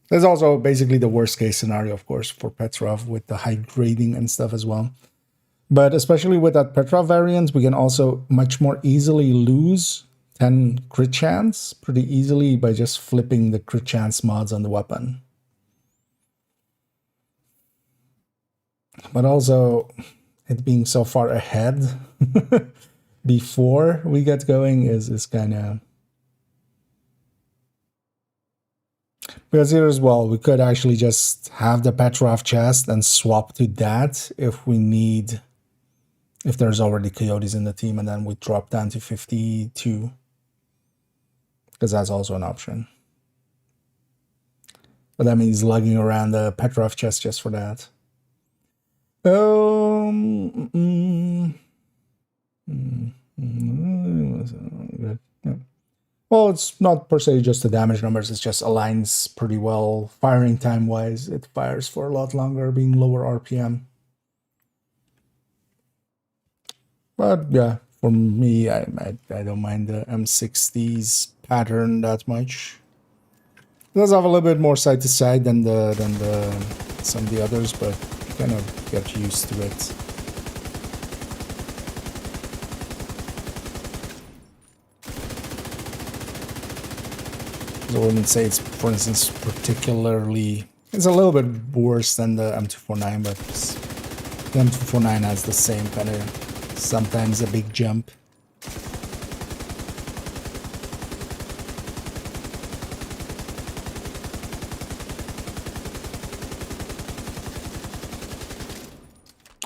There's also basically the worst case scenario, of course, for Petrov with the high grading and stuff as well. But especially with that Petrov variant, we can also much more easily lose 10 crit chance pretty easily by just flipping the crit chance mods on the weapon. But also, it being so far ahead before we get going is kind of... Because here as well, we could actually just have the Petrov chest and swap to that if we need... If there's already coyotes in the team, and then we drop down to 52. Because that's also an option. But that means lugging around the Petrov chest just for that. Well, it's not per se just the damage numbers, it just aligns pretty well firing time wise. It fires for a lot longer, being lower RPM. But yeah, for me, I don't mind the M60's pattern that much. It does have a little bit more side to side than some of the others, but you kind of get used to it. I wouldn't say it's, for instance, particularly... It's a little bit worse than the M249, but the M249 has the same kind of, sometimes a big jump.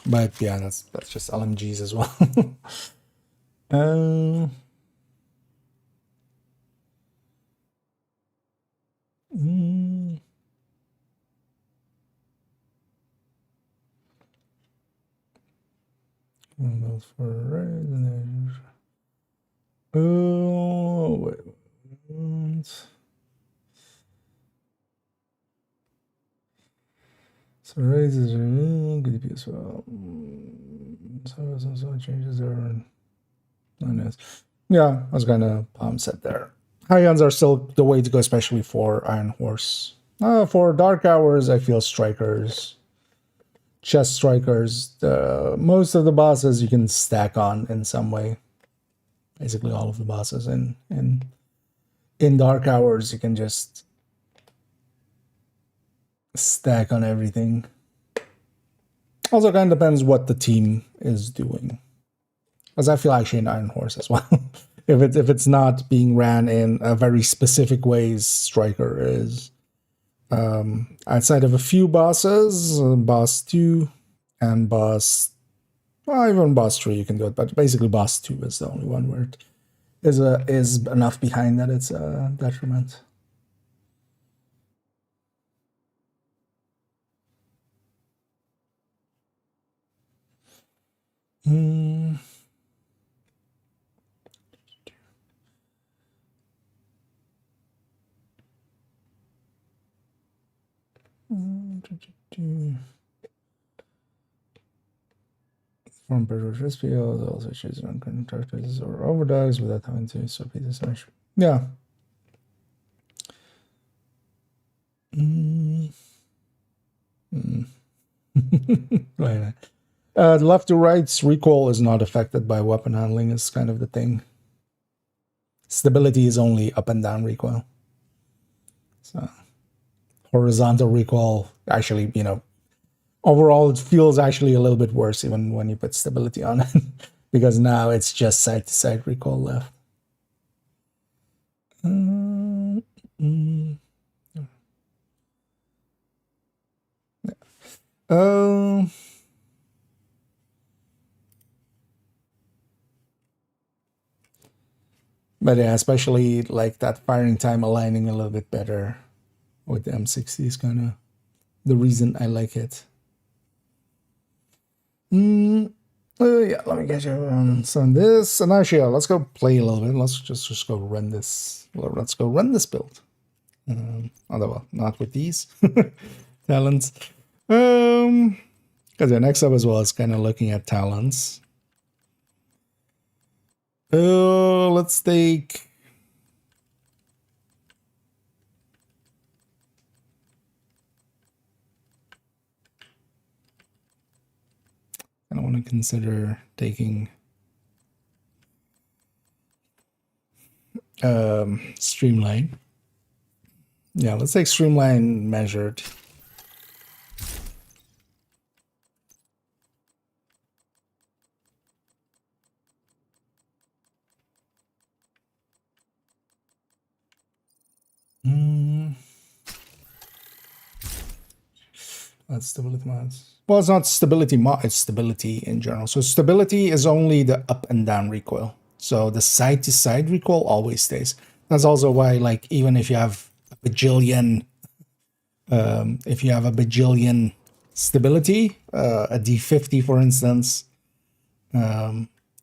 But yeah, that's just LMGs as well. Oh, wait. So raises good DP as well. So changes are nice. Yeah, I was gonna set there. High guns are still the way to go, especially for Iron Horse. For Dark Hours, I feel Strikers, Chest Strikers. Most of the bosses you can stack on in some way. Basically, all of the bosses in Dark Hours, you can just stack on everything. Also, kind of depends what the team is doing, because I feel actually an Iron Horse as well. if it's not being ran in a very specific ways, Striker is. Outside of a few bosses, boss 2 and boss, well, even boss 3 you can do it, but basically boss 2 is the only one where it is enough behind that it's a detriment. From British fields, also choosing on contractors or overdogs without having to swap this much. Yeah. Left to right's recoil is not affected by weapon handling, is kind of the thing. Stability is only up and down recoil. So horizontal recoil, actually, you know, overall it feels actually a little bit worse even when you put stability on it, because now it's just side to side recoil left. But yeah, especially like that firing time aligning a little bit better with the M60 is kind of the reason I like it. Yeah, let me get you some of this. And actually, yeah, let's go play a little bit. Let's just go run this. Let's go run this build. Although, well, not with these talents. Because the next up as well is kind of looking at talents. Let's take. I don't want to consider taking streamline. Yeah, let's take streamline measured. That's stability mods. Well, it's not stability mod, it's stability in general. So stability is only the up and down recoil. So the side to side recoil always stays. That's also why, like, even if you have a bajillion, stability, a D50, for instance,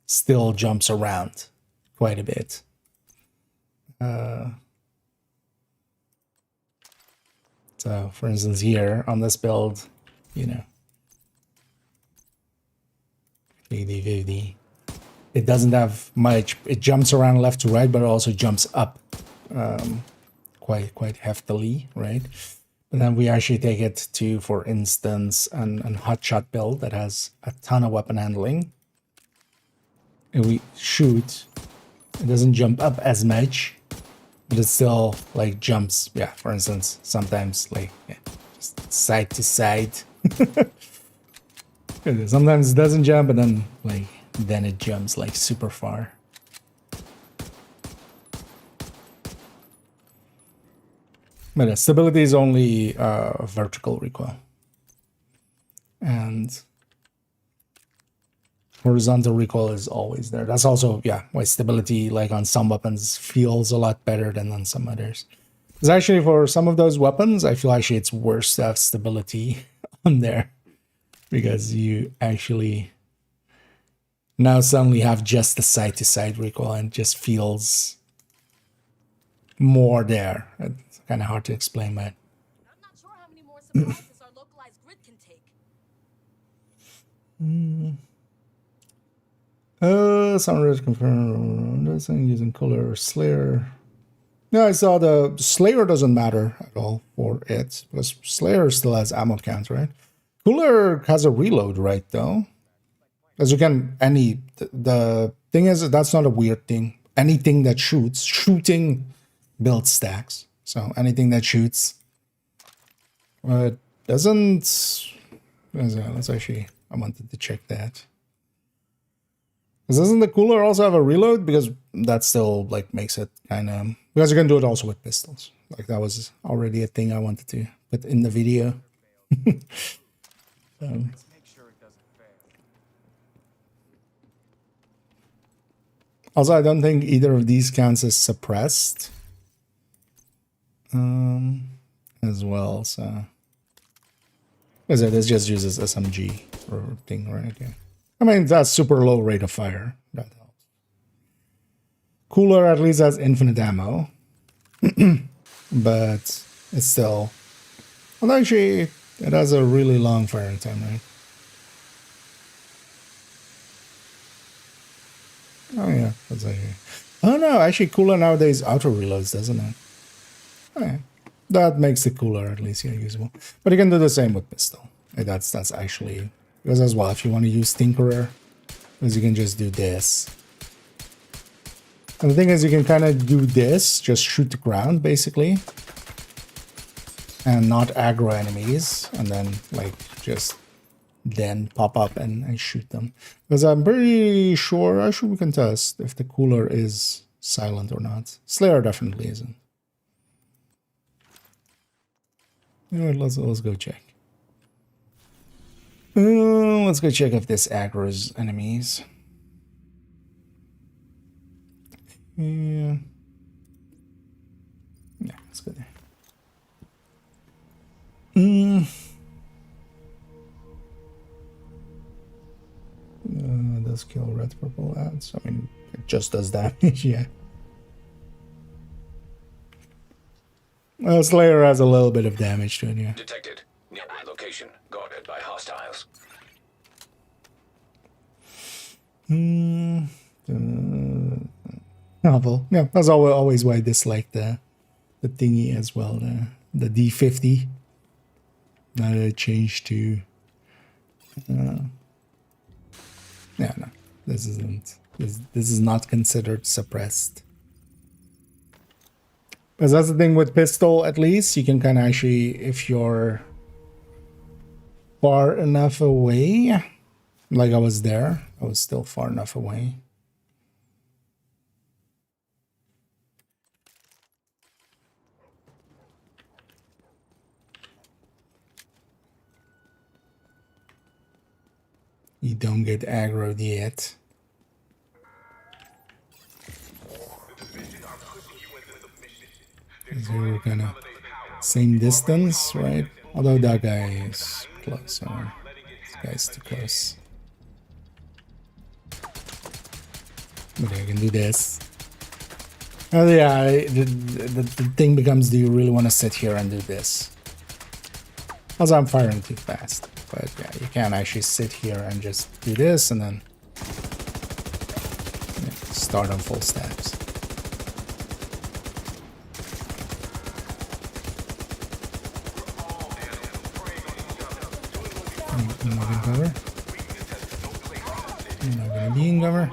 still jumps around quite a bit. So, for instance, here on this build, you know, 50, it doesn't have much. It jumps around left to right, but it also jumps up quite heftily, right? And then we actually take it to, for instance, an hotshot build that has a ton of weapon handling. And we shoot, it doesn't jump up as much, but it still like jumps. Yeah, for instance, sometimes like just side to side. Sometimes it doesn't jump, and then it jumps like super far. But stability is only vertical recoil, and horizontal recoil is always there. That's also, yeah, why stability, like on some weapons, feels a lot better than on some others. Because actually for some of those weapons, I feel actually it's worse to have stability on there, because you actually now suddenly have just the side-to-side recoil and it just feels more there. It's kind of hard to explain, but I'm not sure how many more surprises our localized grid can take. Sunrise confirmed using color Slayer. Yeah, I saw the Slayer doesn't matter at all for it, because Slayer still has ammo count, right? Cooler has a reload, right, though? As you can, the thing is, that's not a weird thing. Anything that shoots, shooting builds stacks. So anything that shoots doesn't. Let's actually, I wanted to check that. Doesn't the cooler also have a reload? Because that still like makes it kind of, because you can do it also with pistols. Like that was already a thing I wanted to put in the video. Also, I don't think either of these counts as suppressed as well. So, as this just uses SMG or thing, right? Yeah. I mean, that's super low rate of fire. That helps. Cooler at least has infinite ammo, but it's still. Well, actually, it has a really long firing time, right? Oh yeah, that's actually. Oh no, actually, cooler nowadays auto reloads, doesn't it? Oh, yeah. That makes the cooler at least usable. But you can do the same with pistol. That's actually, because as well, if you want to use Tinkerer, because you can just do this. And the thing is, you can kind of do this, just shoot the ground basically, and not aggro enemies, and then like just then pop up and shoot them. Because I'm pretty sure, actually we can test if the cooler is silent or not. Slayer definitely isn't. Anyway, let's go check. Let's go check if this aggro's enemies. Yeah, let's go there. Does kill red purple ads. I mean, it just does damage, yeah. Slayer has a little bit of damage to it, yeah. Detected. Nearby location. location guarded by hostiles. Novel. Yeah, that's always why I dislike the thingy as well. The D50. Now that it changed to. Yeah, no, this isn't. This is not considered suppressed. Because that's the thing with pistol. At least you can kind of actually, if you're far enough away, like I was there, I was still far enough away. You don't get aggroed yet. So we're gonna same distance, right? Although that guy is closer. This guy's too close. But I can do this. Oh yeah, the thing becomes, do you really want to sit here and do this? Also, I'm firing too fast. But yeah, you can actually sit here and just do this and then start on full steps. You're not in cover. You're not gonna be in cover.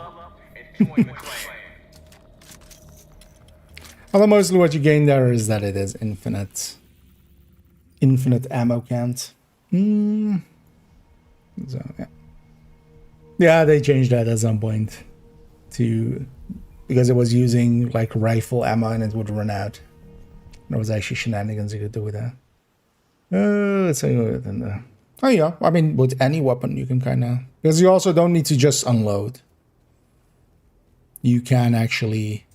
Although mostly what you gain there is that it is infinite ammo count. So yeah, they changed that at some point to, because it was using like rifle ammo and it would run out. There was actually shenanigans you could do with that. Let's see what in the. Oh yeah, I mean with any weapon you can kind of, because you also don't need to just unload. You can actually,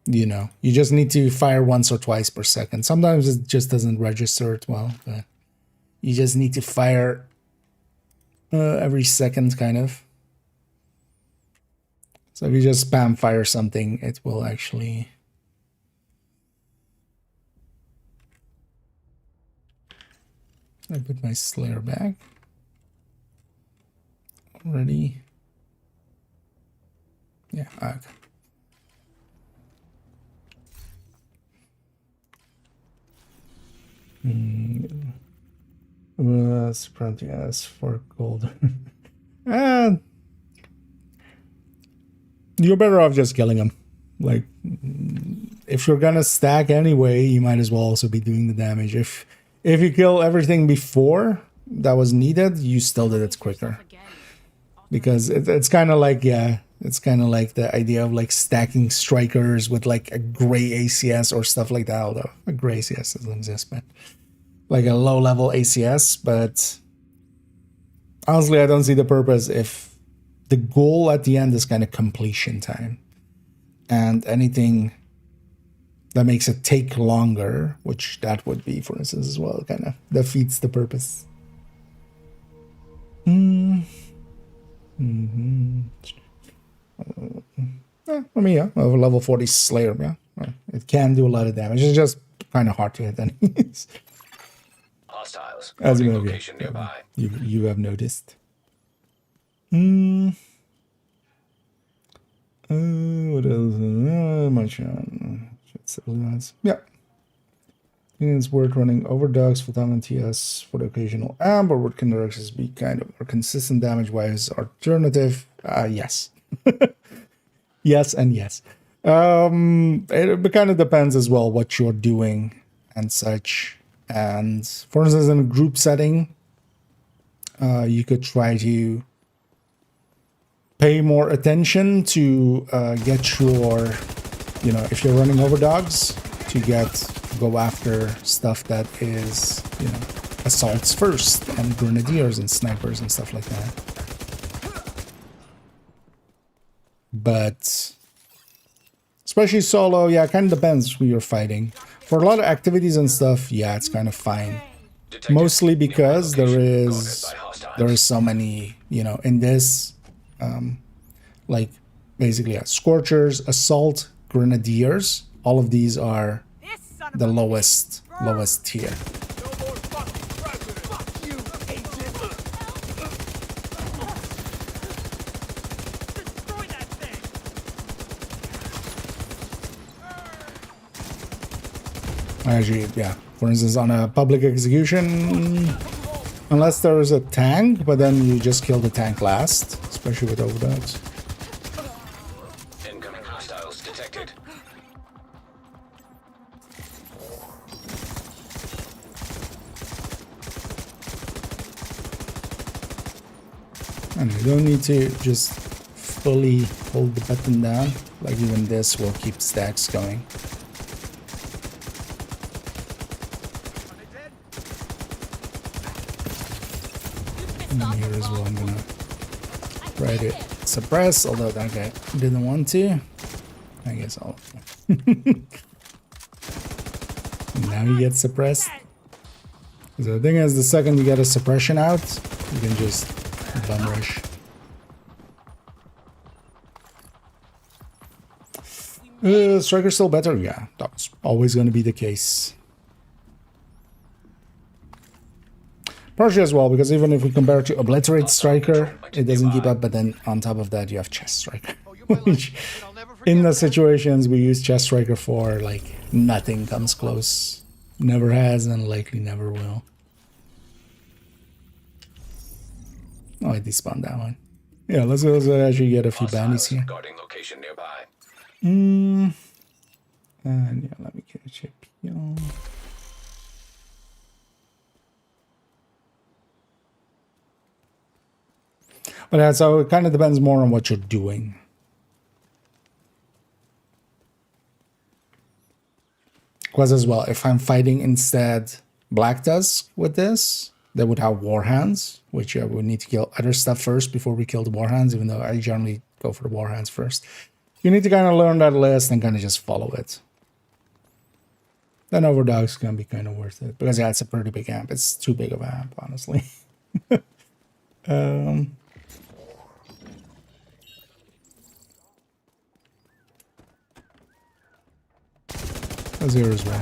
you know, you just need to fire once or twice per second. Sometimes it just doesn't register it well, but you just need to fire every second, kind of. So if you just spam fire something, it will actually. I put my Slayer back already. Yeah, okay. Yes, for gold. You're better off just killing them. Like, if you're gonna stack anyway, you might as well also be doing the damage. If you kill everything before that was needed, you still did it quicker. Because it's kind of like, yeah, it's kind of like the idea of like stacking strikers with like a gray ACS or stuff like that. Although a gray ACS doesn't exist, but like a low level ACS. But honestly, I don't see the purpose if the goal at the end is kind of completion time, and anything that makes it take longer, which that would be, for instance, as well, kind of defeats the purpose. I mean, yeah, a level 40 Slayer, yeah. It can do a lot of damage. It's just kind of hard to hit enemies. Hostiles. As you Location nearby. You have noticed. What else? Much on. Yeah. It's worth running overdogs for time and TS for the occasional amp, or what can the Rexes be kind of more consistent damage-wise alternative? Yes. Yes and yes. It kind of depends as well what you're doing and such. And for instance, in a group setting, you could try to pay more attention to get your, you know, if you're running overdogs, to go after stuff that is, you know, assaults first and grenadiers and snipers and stuff like that. But especially solo, yeah, it kind of depends who you're fighting. For a lot of activities and stuff, yeah, it's kind of fine. Mostly because there is so many, you know, in this, like basically Scorchers, Assault, Grenadiers. All of these are the lowest tier. Actually, yeah. For instance, on a public execution, unless there is a tank, but then you just kill the tank last, especially with overdogs. Incoming hostiles detected. And you don't need to just fully hold the button down. Like even this will keep stacks going. And here as well, I'm gonna try to suppress, although that guy didn't want to. I guess I'll. Now he gets suppressed. So the thing is, the second you get a suppression out, you can just bum rush. Striker's still better? Yeah, that's always going to be the case. Partially as well, because even if we compare it to Obliterate Striker, it doesn't keep up, but then on top of that you have Chest Striker. Which, in the situations we use Chest Striker for, like, nothing comes close. Never has and likely never will. Oh, I despawned that one. Yeah, let's actually get a few bounties here. Guarding location nearby. And yeah, let me get a chip here. But yeah, so it kind of depends more on what you're doing. Because as well, if I'm fighting instead Black Tusk with this, they would have Warhands, which we would need to kill other stuff first before we kill the Warhands, even though I generally go for the Warhands first. You need to kind of learn that list and kind of just follow it. Then Overdogs can be kind of worth it, because yeah, it's a pretty big amp. It's too big of an amp, honestly. That's here as well.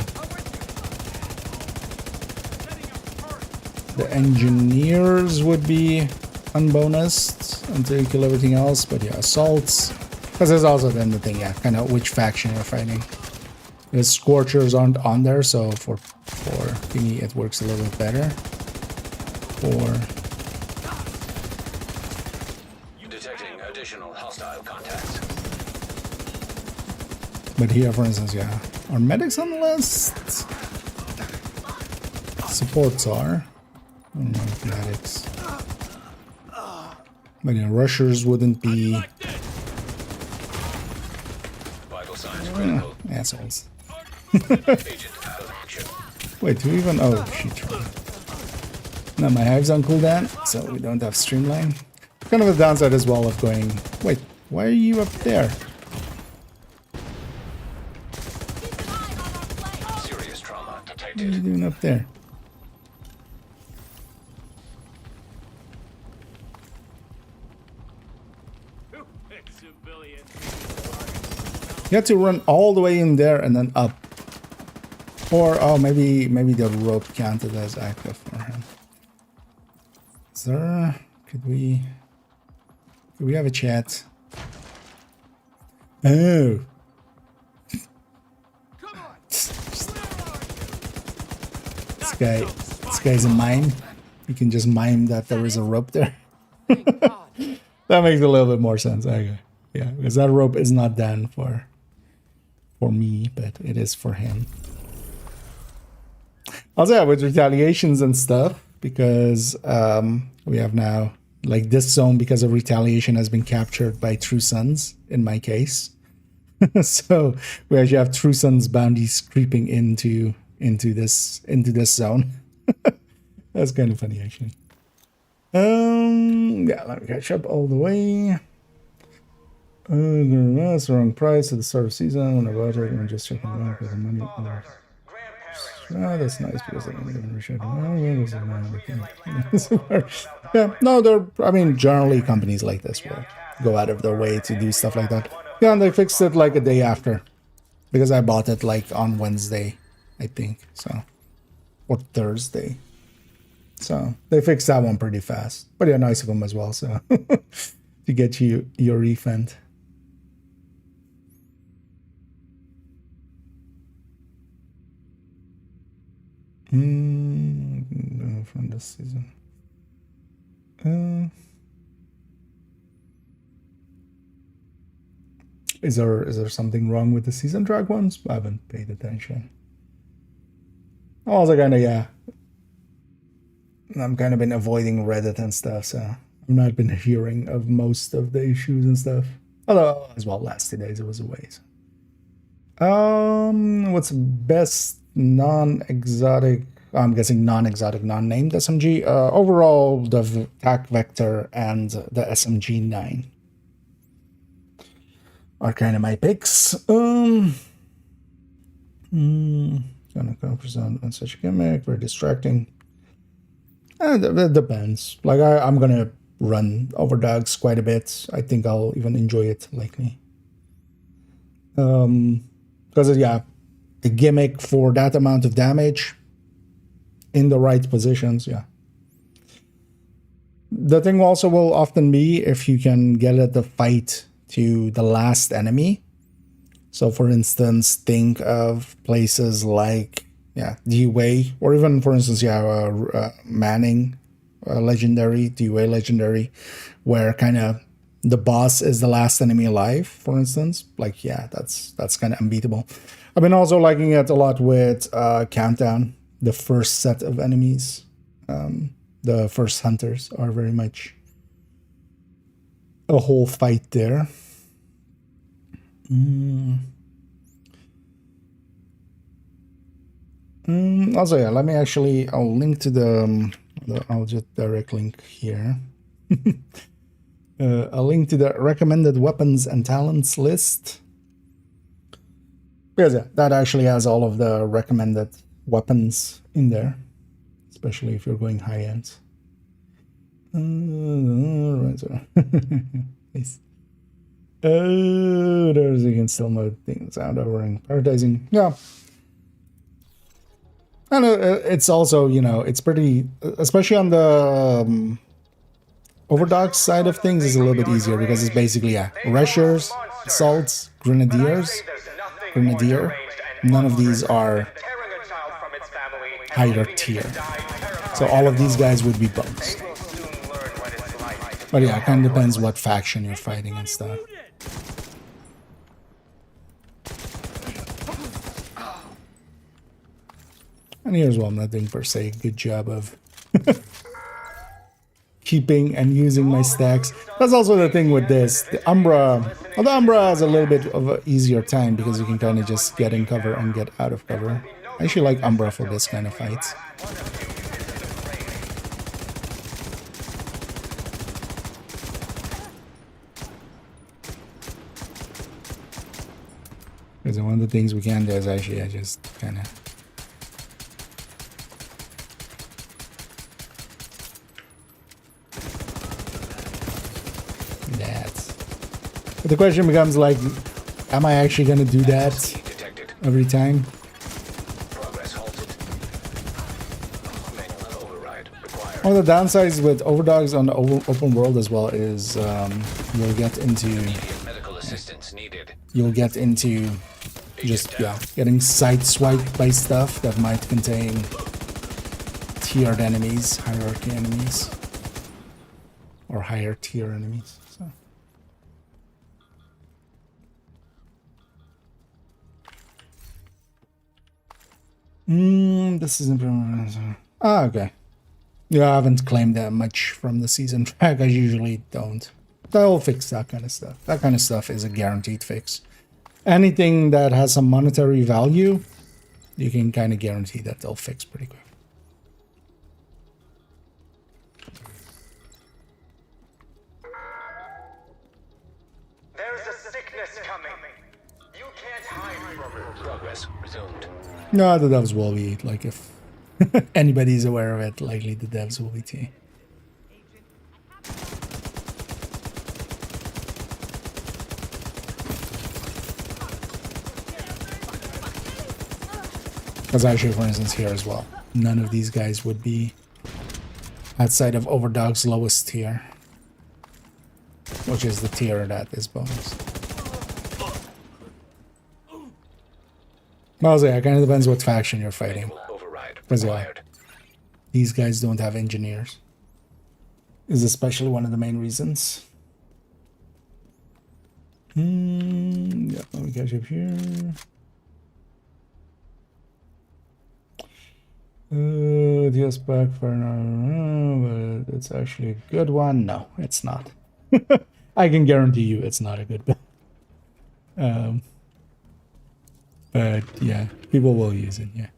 The engineers would be unbonused until you kill everything else, but yeah, assaults. Because there's also then the thing, yeah, kind of which faction you're fighting. The Scorchers aren't on there, so for thingy it works a little bit better. Detecting additional hostile contacts. But here, for instance, yeah, are medics on the list? Supports are. I don't know if medics. But yeah, rushers wouldn't be. Vital signs critical. Assholes. Agent out of action. Wait, who even? Oh, shit. Now my hive's on cooldown, so we don't have streamline. Kind of a downside as well of going. Wait, why are you up there? Serious trauma What are detected. you doing up there? You have to run all the way in there and then up. Or, oh, maybe the rope counted as active for him. Is there... Could we have a chat? Oh. This guy's a mime. You can just mime that there is a rope there. That makes a little bit more sense. Okay. Yeah, because that rope is not done for me, but it is for him. Also, yeah, with retaliations and stuff, because we have now, like, this zone, because of retaliation, has been captured by True Sons, in my case. So we actually have True Sons bounties creeping into this zone. That's kind of funny, actually. Yeah, let me catch up all the way. That's the wrong price at the start of season. When I budget, I'm just checking out for the money. Oh, that's nice because I don't even reach out. Yeah, no, I mean, generally companies like this will go out of their way to do stuff like that. Yeah, and they fixed it like a day after, because I bought it like on Wednesday, I think, so, or Thursday. So they fixed that one pretty fast. But yeah, nice of them as well, so to get you your refund. From this season. Is there something wrong with the season track ones? I haven't paid attention. Also, kind of, yeah. I'm kind of been avoiding Reddit and stuff, so I've not been hearing of most of the issues and stuff. Although, as well, last 2 days it was a waste. What's best non-exotic? I'm guessing non-exotic, non-named SMG. Overall, the TAC Vector and the SMG 9 are kind of my picks. Gonna focus on such a gimmick, very distracting. It depends. Like I'm gonna run Overdogs quite a bit. I think I'll even enjoy it lately. Because yeah, the gimmick for that amount of damage in the right positions, yeah. The thing also will often be if you can get at the fight to the last enemy. So for instance, think of places like DUA, or even for instance, Manning, legendary, DUA legendary, where kind of the boss is the last enemy alive, for instance. Like, yeah, that's kind of unbeatable. I've been also liking it a lot with Countdown, the first set of enemies. The first hunters are very much a whole fight there. Also, yeah, let me I'll link to I'll just direct link here. A link to the recommended weapons and talents list. Because yeah, that actually has all of the recommended weapons in there, especially if you're going high end. Nice. There's you can still mode things out over prioritizing. Yeah. And it's also, it's pretty, especially on the Overdog side of things, is a little bit easier because it's basically, rushers, assaults, grenadier. None of these are higher tier. So all of these guys would be bugs. But yeah, it kind of depends what faction you're fighting and stuff. And here's what I'm not doing per se. Good job of keeping and using my stacks. That's also the thing with this. The Umbra, well, the Umbra has a little bit of an easier time because you can kind of just get in cover and get out of cover. I actually like Umbra for this kind of fights. Because one of the things we can do is actually just kind of But the question becomes like, am I actually going to do that every time? One of the downsides with Overdogs on the open world as well is you'll get into just getting sideswiped by stuff that might contain tiered enemies, hierarchy enemies, or higher tier enemies. So. This isn't. Okay. Yeah, I haven't claimed that much from the season track. I usually don't. They'll fix that kind of stuff. That kind of stuff is a guaranteed fix. Anything that has some monetary value, you can kind of guarantee that they'll fix pretty quick. There's a sickness coming. You can't hide from it. Progress resumed. No, the devs will be, like, if anybody's aware of it, likely the devs will be too. Because actually, for instance, here as well, none of these guys would be outside of Overdog's lowest tier, which is the tier that is bonus. Also, yeah, it kind of depends what faction you're fighting. Because yeah, acquired. these guys don't have engineers. Is especially one of the main reasons. Yeah, let me catch up here. DS backfire, but it's actually a good one. No, it's not. I can guarantee you it's not a good one. But yeah, people will use it, yeah.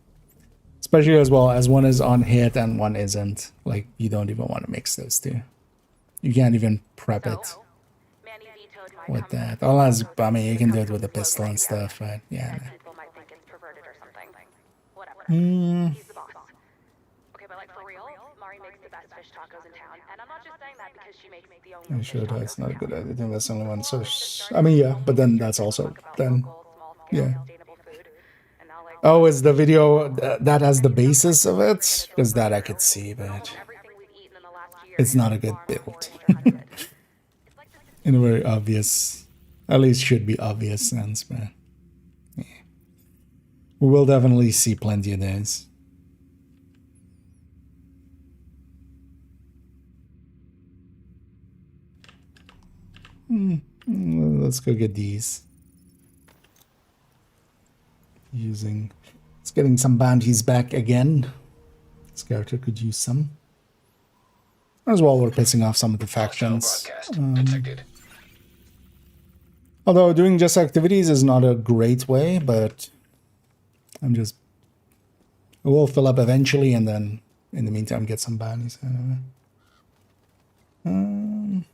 Especially as well as one is on hit and one isn't. Like, you don't even want to mix those two. You can't even prep it Manny vetoed my with company. that. Unless, I mean, you can do it with a pistol and stuff, but yeah. Said people might think it's perverted or something. Whatever. Mm, He's the boss. Okay, but like for real, Mari makes the best fish tacos in town, and I'm not just saying that because she makes the only. I'm sure that's not a good idea. I think that's the only one source. I mean, yeah, but then that's also, then, yeah. Oh, is the video that has the basis of it? Because that I could see, but it's not a good build. In a very obvious, at least should be obvious sense, but yeah. We will definitely see plenty of those. Let's go get these. It's getting some bounties back again. This character could use some. As well, we're pissing off some of the factions. Broadcast detected. Although doing just activities is not a great way, but it will fill up eventually, and then in the meantime get some bounties. I'm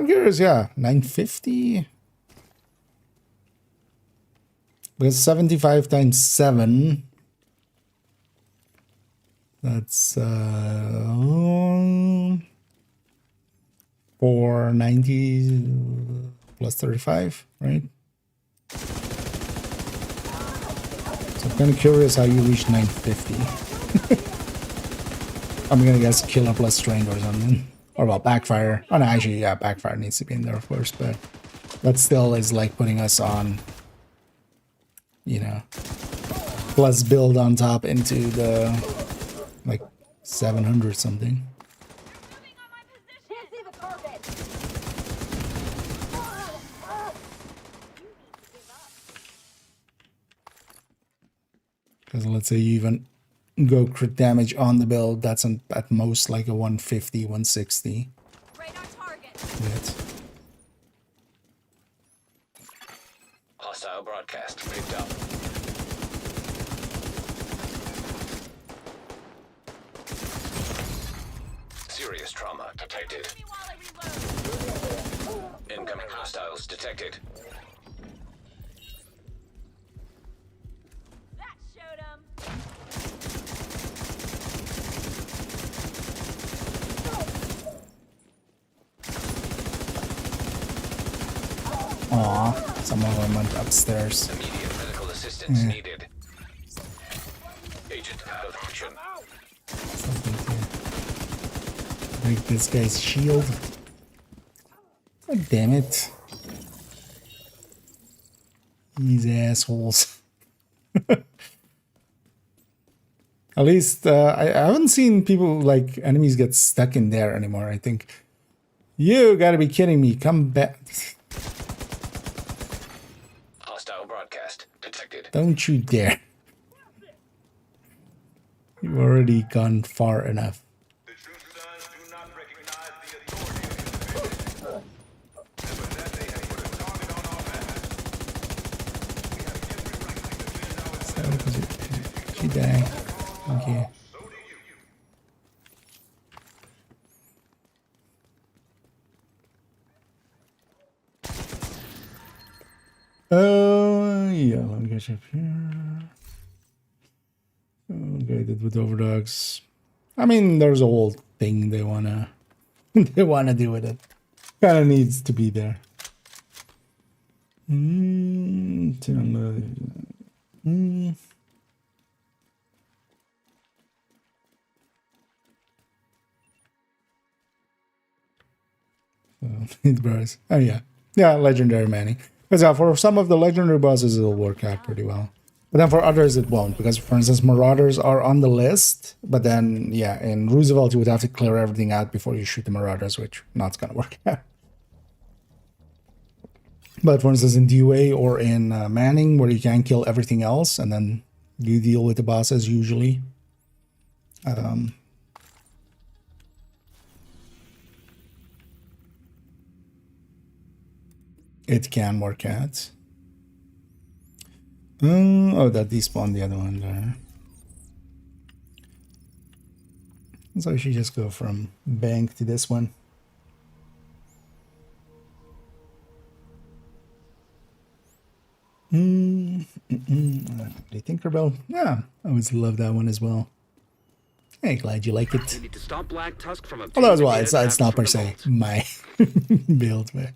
curious, yeah, 950. Because 75 times 7, that's 490 plus 35, right? So I'm kind of curious how you reach 950. I'm gonna guess killer plus strength or something. Or about backfire. Oh no, actually, yeah, backfire needs to be in there, of course, but that still is like putting us on, you know, plus build on top into the like 700 something. Because let's say you even go crit damage on the build, that's at most like a 150, 160. Radar target. Hit. Hostile broadcast picked up. Serious trauma detected. Incoming hostiles detected. That showed him. Aw, some of them went upstairs. Immediate medical assistance needed. Agent out of action. Something to break this guy's shield. God damn it. These assholes. At least I haven't seen people like enemies get stuck in there anymore. I think you gotta be kidding me. Come back. Hostile broadcast detected. Don't you dare. You've already gone far enough. The true sons do not recognize the authority of individuals. Evidently, they put a target on our backs. We have every right to defend our She died. Thank you. So do you. Yeah, let me catch up here. Okay, did with overdogs. I mean, there's a whole thing they wanna they wanna do with it. Kind of needs to be there. It bros. Oh yeah, yeah, legendary Manny. Because for some of the legendary bosses, it'll work out pretty well. But then for others, it won't, because, for instance, Marauders are on the list. But then, yeah, in Roosevelt, you would have to clear everything out before you shoot the Marauders, which not going to work out. But for instance, in DUA or in Manning, where you can kill everything else, and then you deal with the bosses usually. It can work out. Oh, that despawned the other one there. So I should just go from bank to this one. The Tinkerbell. Yeah, I always love that one as well. Hey, glad you like it. You need to stop Black Tusk from Although as well, obtaining data it's not per from the se vault. my build, but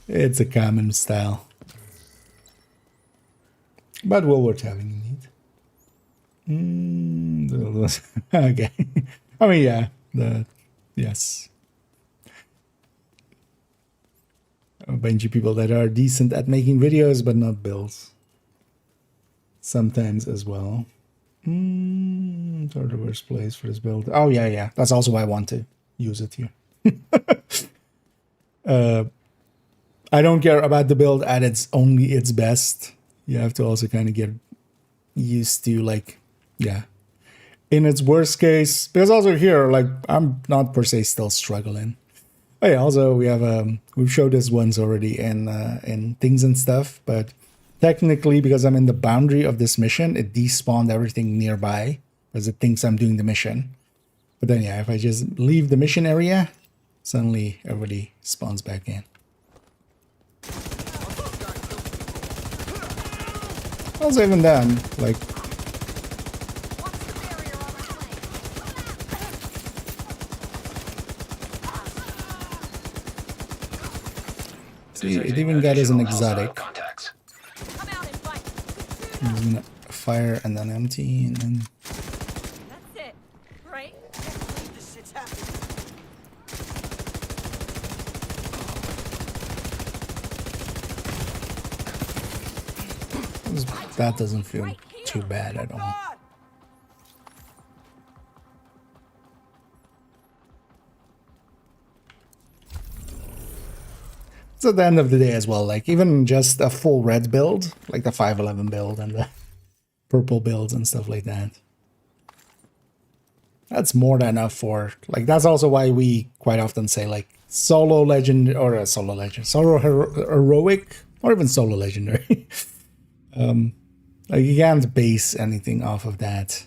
it's a common style. But what we're having need. Okay. I mean, yeah. Yes. A bunch of people that are decent at making videos, but not builds. Sometimes as well. Sort of the worst place for this build. Oh, yeah. That's also why I want to use it here. I don't care about the build at its best. You have to also kind of get used to, like, yeah. In its worst case, because also here, like, I'm not per se still struggling. Oh yeah, also we have we've showed this once already in things and stuff, but technically because I'm in the boundary of this mission, it despawned everything nearby because it thinks I'm doing the mission. But then yeah, if I just leave the mission area, suddenly everybody spawns back in. Also even then, like, see, it even got as an exotic. Contacts. I'm just gonna fire and then empty and then That's it, right? This shit's happening. that doesn't feel too bad at all. So at the end of the day as well, like even just a full red build, like the 511 build and the purple builds and stuff like that, that's more than enough for, like, that's also why we quite often say like solo legend or a solo legend, solo heroic, or even solo legendary. Like you can't base anything off of that.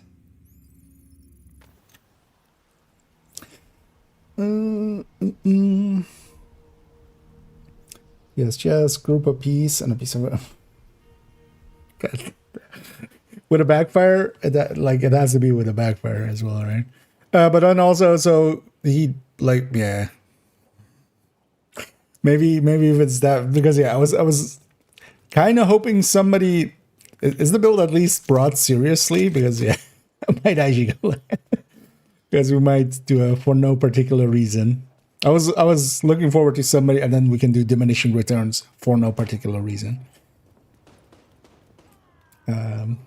Yes, just group a piece and a piece of with a backfire. That, like, it has to be with a backfire as well, right? But then also, so he, like, yeah, maybe if it's that, because yeah, I was kind of hoping somebody is the build at least brought seriously, because yeah, I might actually go because we might do a for no particular reason. I was looking forward to somebody, and then we can do diminishing returns for no particular reason. For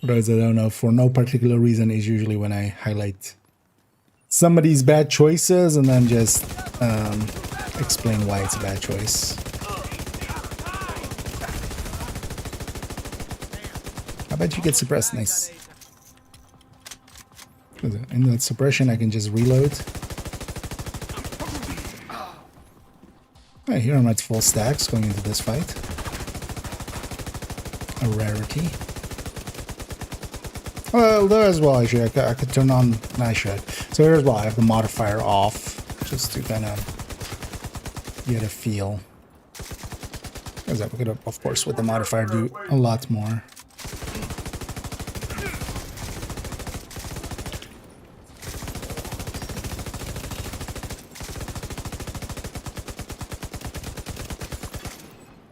those that don't know, for no particular reason is usually when I highlight somebody's bad choices and then just explain why it's a bad choice. I bet you get suppressed. Nice. In that suppression, I can just reload. Right, here I'm at full stacks going into this fight. A rarity. Well, there as well, actually, I could turn on. I should. So here as well, I have the modifier off, just to kind of get a feel. Because we could, of course, with the modifier, do a lot more.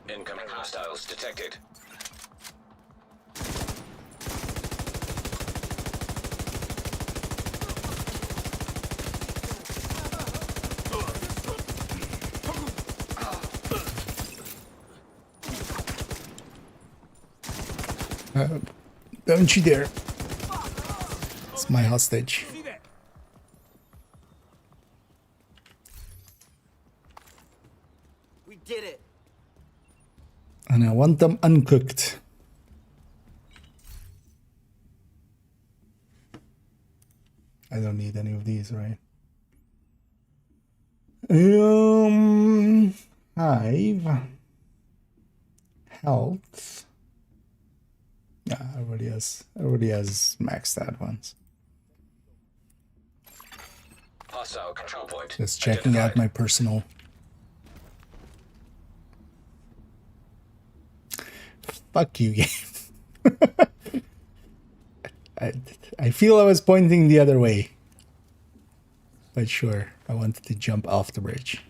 Incoming hostiles detected. Don't you dare. It's my hostage. We did it. And I want them uncooked. I don't need any of these, right? Hive. Health. Yeah, everybody has maxed out ones. Hostile control point. Just checking out identified. my personal. Fuck you, game. I feel I was pointing the other way. But sure, I wanted to jump off the bridge.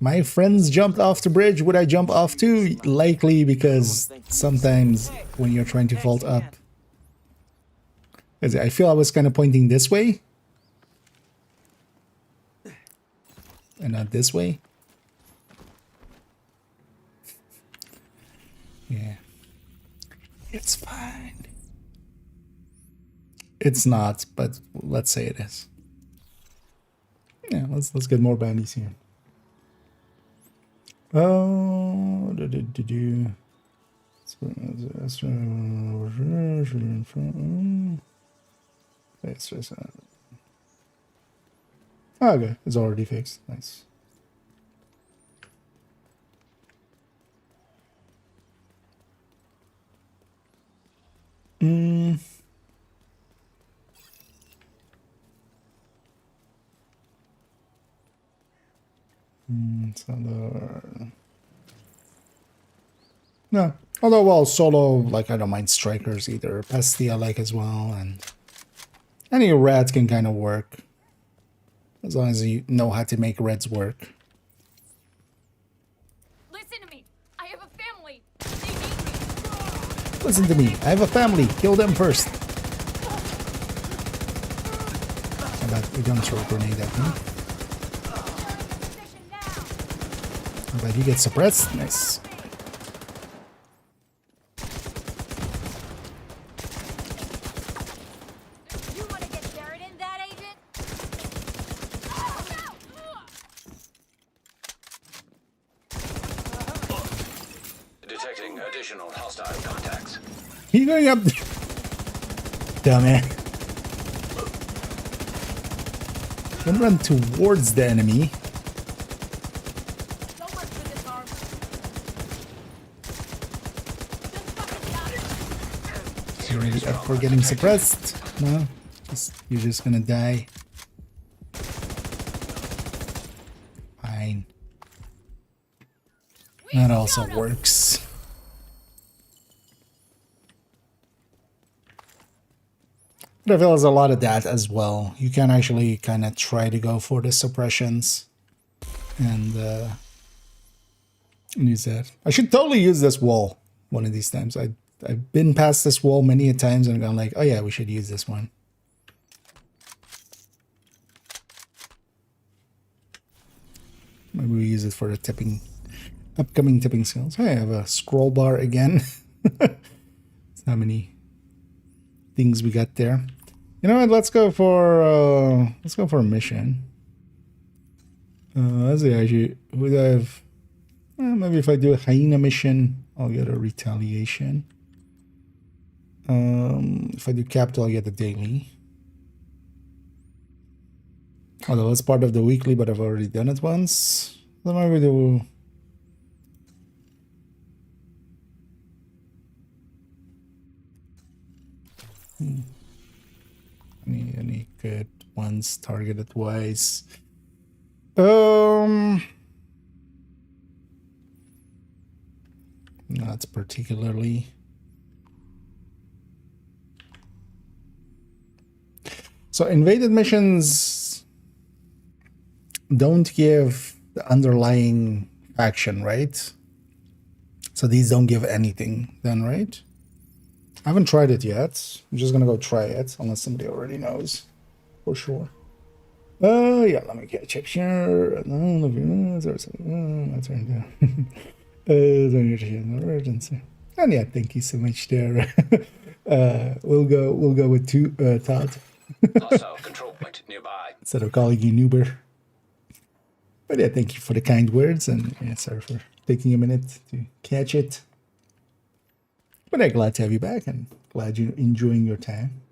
My friends jumped off the bridge. Would I jump off too? Likely, because sometimes when you're trying to vault up. I feel I was kind of pointing this way. And not this way. Yeah. It's fine. It's not, but let's say it is. Yeah, let's get more bandies here. Oh, okay, it's already fixed. Nice. No, although well, solo, like I don't mind strikers either. Pesty I like as well, and any rat can kind of work as long as you know how to make reds work. Listen to me. I have a family. They need me. Listen to me. I have a family. Kill them first. How about we don't throw a grenade at me? Position now. How about you get suppressed? Nice. You want to get buried in that, agent? Oh, no! Detecting additional hostile contacts. He going up. Dumbass. Don't run towards the enemy. So much for this arm. Just fucking got it. So you're ready up for getting suppressed? No, you're just gonna die. Fine. That also works. But I feel there's a lot of that as well. You can actually kind of try to go for the suppressions and use that. I should totally use this wall one of these times. I've been past this wall many a times and gone like, oh yeah, we should use this one. Maybe we use it for the upcoming tipping skills. Hey, I have a scroll bar again. That's how many things we got there. You know what? Let's go for a mission. Let's see. Actually, would I have? Maybe if I do a hyena mission, I'll get a retaliation. If I do capital, I'll get the daily. Although it's part of the weekly, but I've already done it once. So maybe do. Any good ones targeted wise? Not particularly. So invaded missions don't give the underlying faction, right? So these don't give anything then, right? I haven't tried it yet. I'm just gonna go try it, unless somebody already knows for sure. Yeah, let me check here. My turn. Emergency. And yeah, thank you so much there. We'll go with Todd Hostile control point nearby. instead of calling you Nuber. But yeah, thank you for the kind words, and yeah, sorry for taking a minute to catch it. But yeah, glad to have you back, and glad you're enjoying your time.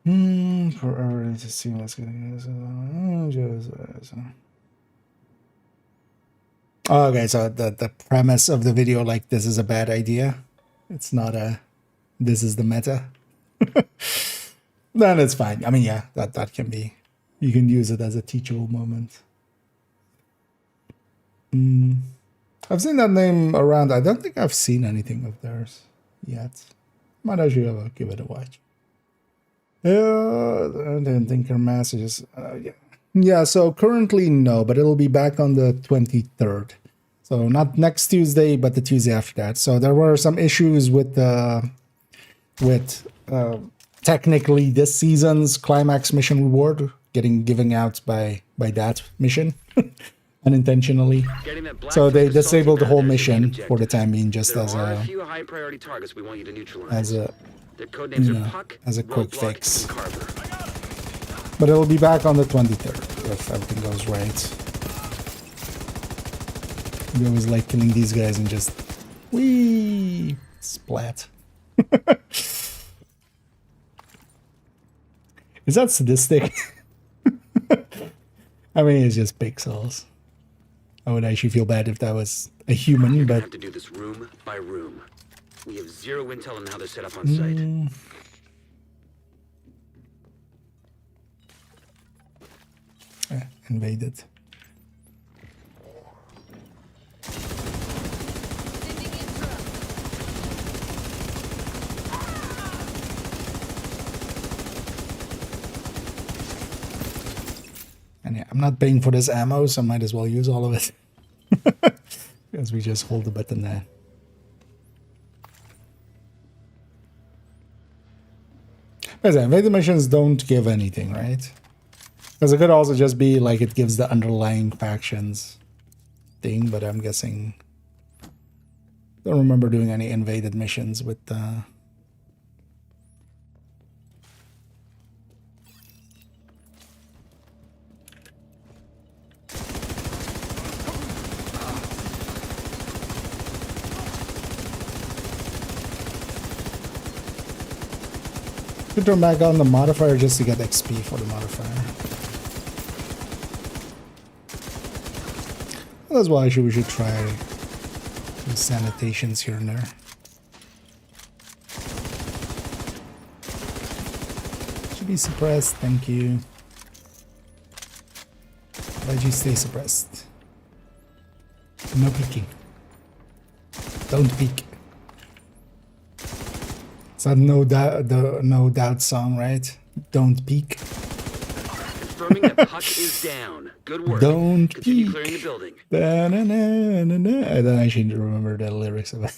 Forever to see what's going on. Okay, so the premise of the video, like, this is a bad idea. It's not a, this is the meta. Then it's fine. I mean, yeah, that can be, you can use it as a teachable moment. I've seen that name around. I don't think I've seen anything of theirs yet. Might actually give it a watch. I didn't think her messages. Yeah, so currently no, but it'll be back on the 23rd. So not next Tuesday, but the Tuesday after that. So there were some issues with technically this season's climax mission reward given out by that mission unintentionally. So they disabled the whole mission for the time being, just as a few high priority targets we want you to neutralize. as a Their code names you are know, Puck, as a quick Roadblock, fix. and Carver. But it'll be back on the 23rd if everything goes right. We always like killing these guys and just wee splat. Is that sadistic? I mean, it's just pixels. I would actually feel bad if that was a human, You're gonna but have to do this room by room. We have zero intel on how they're set up on site. Invaded. Sending in truck. And yeah, I'm not paying for this ammo, so I might as well use all of it. Because we just hold the button there. But yeah, invaded missions don't give anything, right? Because it could also just be like it gives the underlying factions thing, but I'm guessing... Don't remember doing any invaded missions with could turn back on the modifier just to get XP for the modifier. That's why we should try the sanitations here and there. Should be suppressed, thank you. Why'd you stay suppressed? No peeking. Don't peek. Is that the No Doubt song, right? Don't peek. Confirming that Puck is down. Good work. Don't Continue peek. clearing the building. Da-na-na-na-na. I don't actually remember the lyrics of it.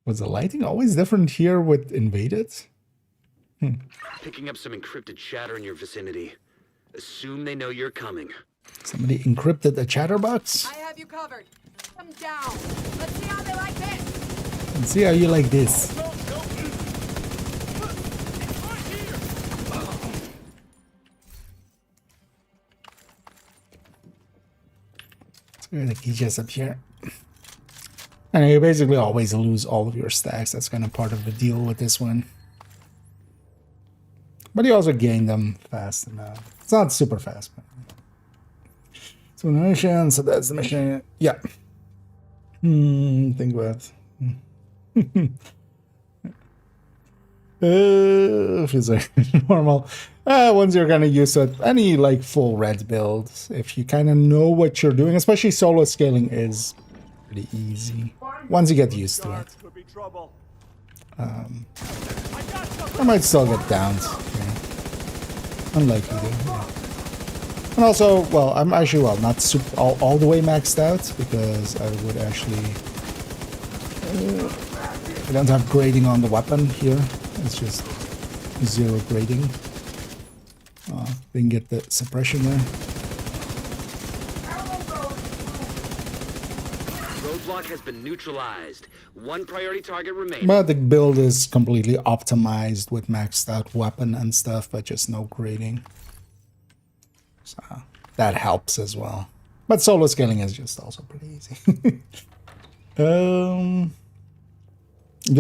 Was the lighting always different here with Invaded? Picking up some encrypted chatter in your vicinity. Assume they know you're coming. Somebody encrypted a chatterbox? I have you covered. Come down. Let's see how they like this. And see how you like this. Let's go to the key chest up here. And you basically always lose all of your stacks. That's kind of part of the deal with this one. But you also gain them fast enough. It's not super fast. But... So mission, so that's the mission. Yeah. Think about feels like normal. Once you're kind of used to it, any like full red build, if you kind of know what you're doing, especially solo scaling is pretty easy once you get used to it. I might still get downed. Yeah. Unlikely to. Yeah. And also, well, I'm actually, well, not super, all the way maxed out, because I would actually We don't have grading on the weapon here. It's just 0 grading. Didn't get the suppression there. Roadblock has been neutralized. One priority target remaining. But the build is completely optimized with maxed out weapon and stuff, but just no grading. So that helps as well. But solo scaling is just also pretty easy. Do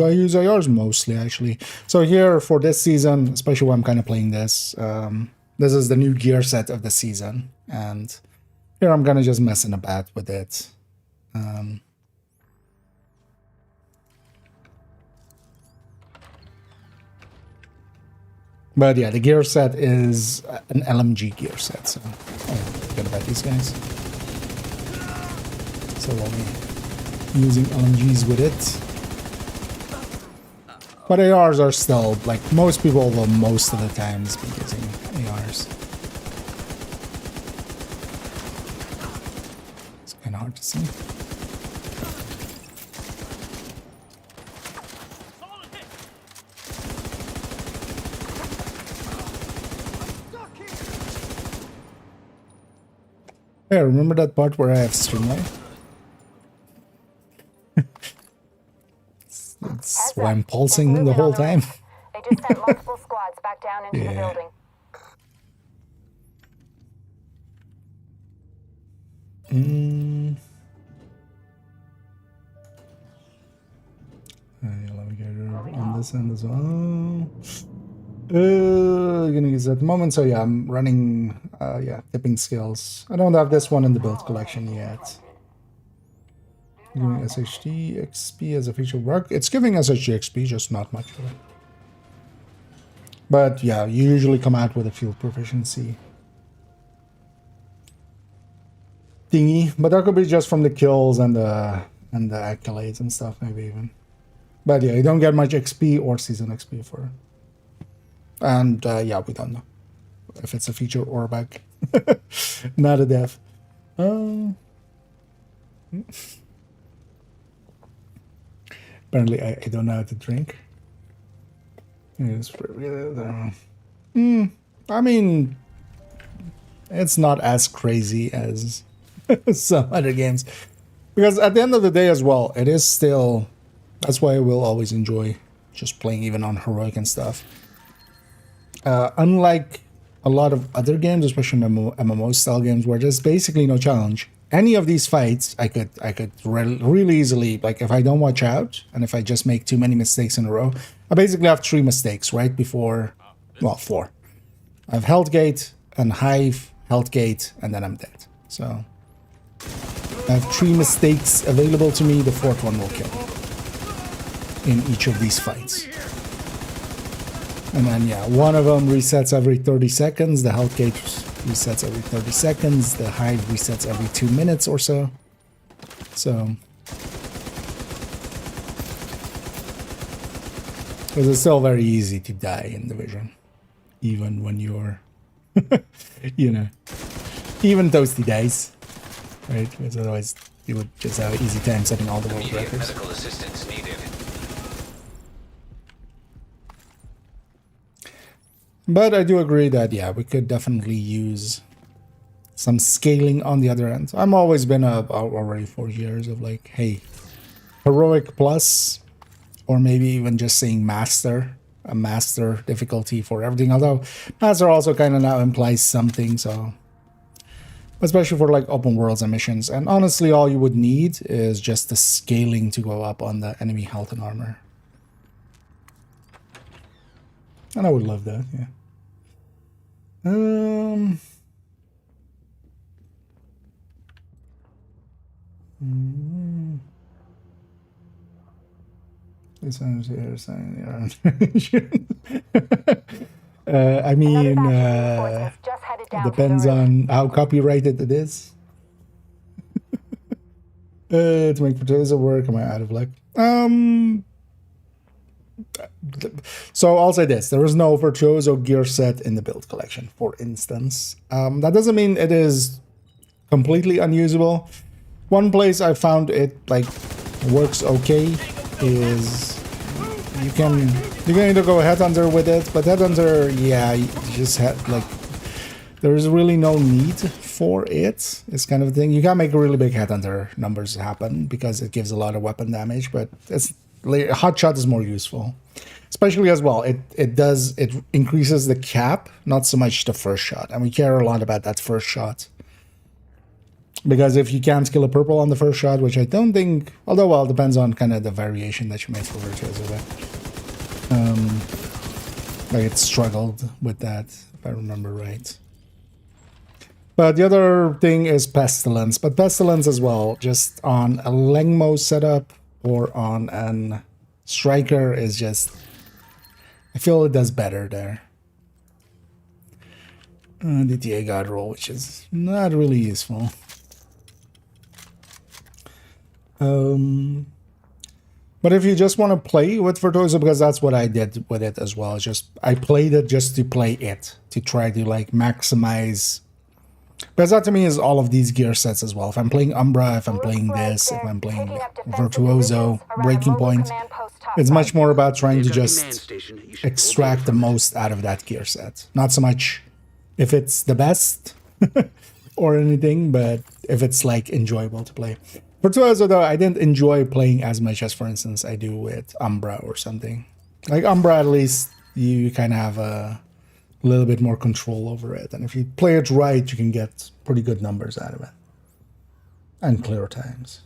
I use ARs? Mostly, actually. So here for this season, especially when I'm kind of playing this, this is the new gear set of the season. And here I'm kind of just messing about with it. But yeah, the gear set is an LMG gear set, so forget about these guys. So we'll be using LMGs with it. But ARs are still, like, most people will most of the times be using ARs. It's kind of hard to see. Hey, remember that part where I have streamline? That's why I'm pulsing the whole time. They just sent multiple squads back down into the building. Let me get her on this end as well. Gonna use it at the moment, so yeah, I'm running tipping skills. I don't have this one in the build collection yet. Giving SHD XP as a feature work. It's giving SHD XP, just not much of it. But yeah, you usually come out with a field proficiency thingy, but that could be just from the kills and the accolades and stuff, maybe even. But yeah, you don't get much XP or season XP for it. And yeah, we don't know if it's a feature or a bug. Not a dev. Apparently, I don't know how to drink. I mean, it's not as crazy as some other games. Because at the end of the day as well, it is still... That's why I will always enjoy just playing even on heroic and stuff. Unlike a lot of other games, especially MMO style games, where there's basically no challenge. Any of these fights, I could really easily, like if I don't watch out and if I just make too many mistakes in a row, I basically have 3 mistakes right before, well, 4. I have health gate and hive, health gate, and then I'm dead. So I have 3 mistakes available to me. The 4th one will kill me in each of these fights. And then, yeah, one of them resets every 30 seconds. The health gate resets every 30 seconds. The hive resets every 2 minutes or so. So, because it's still very easy to die in Division. Even when you're, you know, even Toasty dies. Right? Because otherwise you would just have an easy time setting all the world Immediate records. medical assistance needed. But I do agree that, yeah, we could definitely use some scaling on the other end. I'm always been already 4 years of like, hey, heroic plus, or maybe even just saying master, a master difficulty for everything. Although master also kind of now implies something, so especially for like open worlds and missions. And honestly, all you would need is just the scaling to go up on the enemy health and armor. And I would love that, yeah. This one's here saying I mean, depends on how copyrighted it is. To make fertilizer work, am I out of luck? So I'll say this, there is no virtuoso gear set in the build collection, for instance. That doesn't mean it is completely unusable. One place I found it like works okay is you can either go headhunter with it, but headhunter, yeah, you just had like there is really no need for it. It's kind of a thing. You can make really big headhunter numbers happen because it gives a lot of weapon damage, but it's hot shot is more useful, especially as well. It increases the cap, not so much the first shot, and we care a lot about that first shot. Because if you can't kill a purple on the first shot, which I don't think, although, well, it depends on kind of the variation that you make for Virtuoso. Like it struggled with that, if I remember right. But the other thing is Pestilence. But Pestilence as well, just on a Lengmo setup or on an Striker is just, I feel it does better there. DTA God roll, which is not really useful. But if you just want to play with Virtuoso, because that's what I did with it as well. Just I played it just to play it, to try to like maximize. Because that to me is all of these gear sets as well. If I'm playing Umbra, if I'm playing this, if I'm playing Virtuoso, Breaking Point, it's much more about trying to just extract the most out of that gear set. Not so much if it's the best or anything, but if it's like enjoyable to play. Virtuoso, though, I didn't enjoy playing as much as, for instance, I do with Umbra or something. Like Umbra, at least you kind of have a little bit more control over it. And if you play it right, you can get pretty good numbers out of it. And clear times.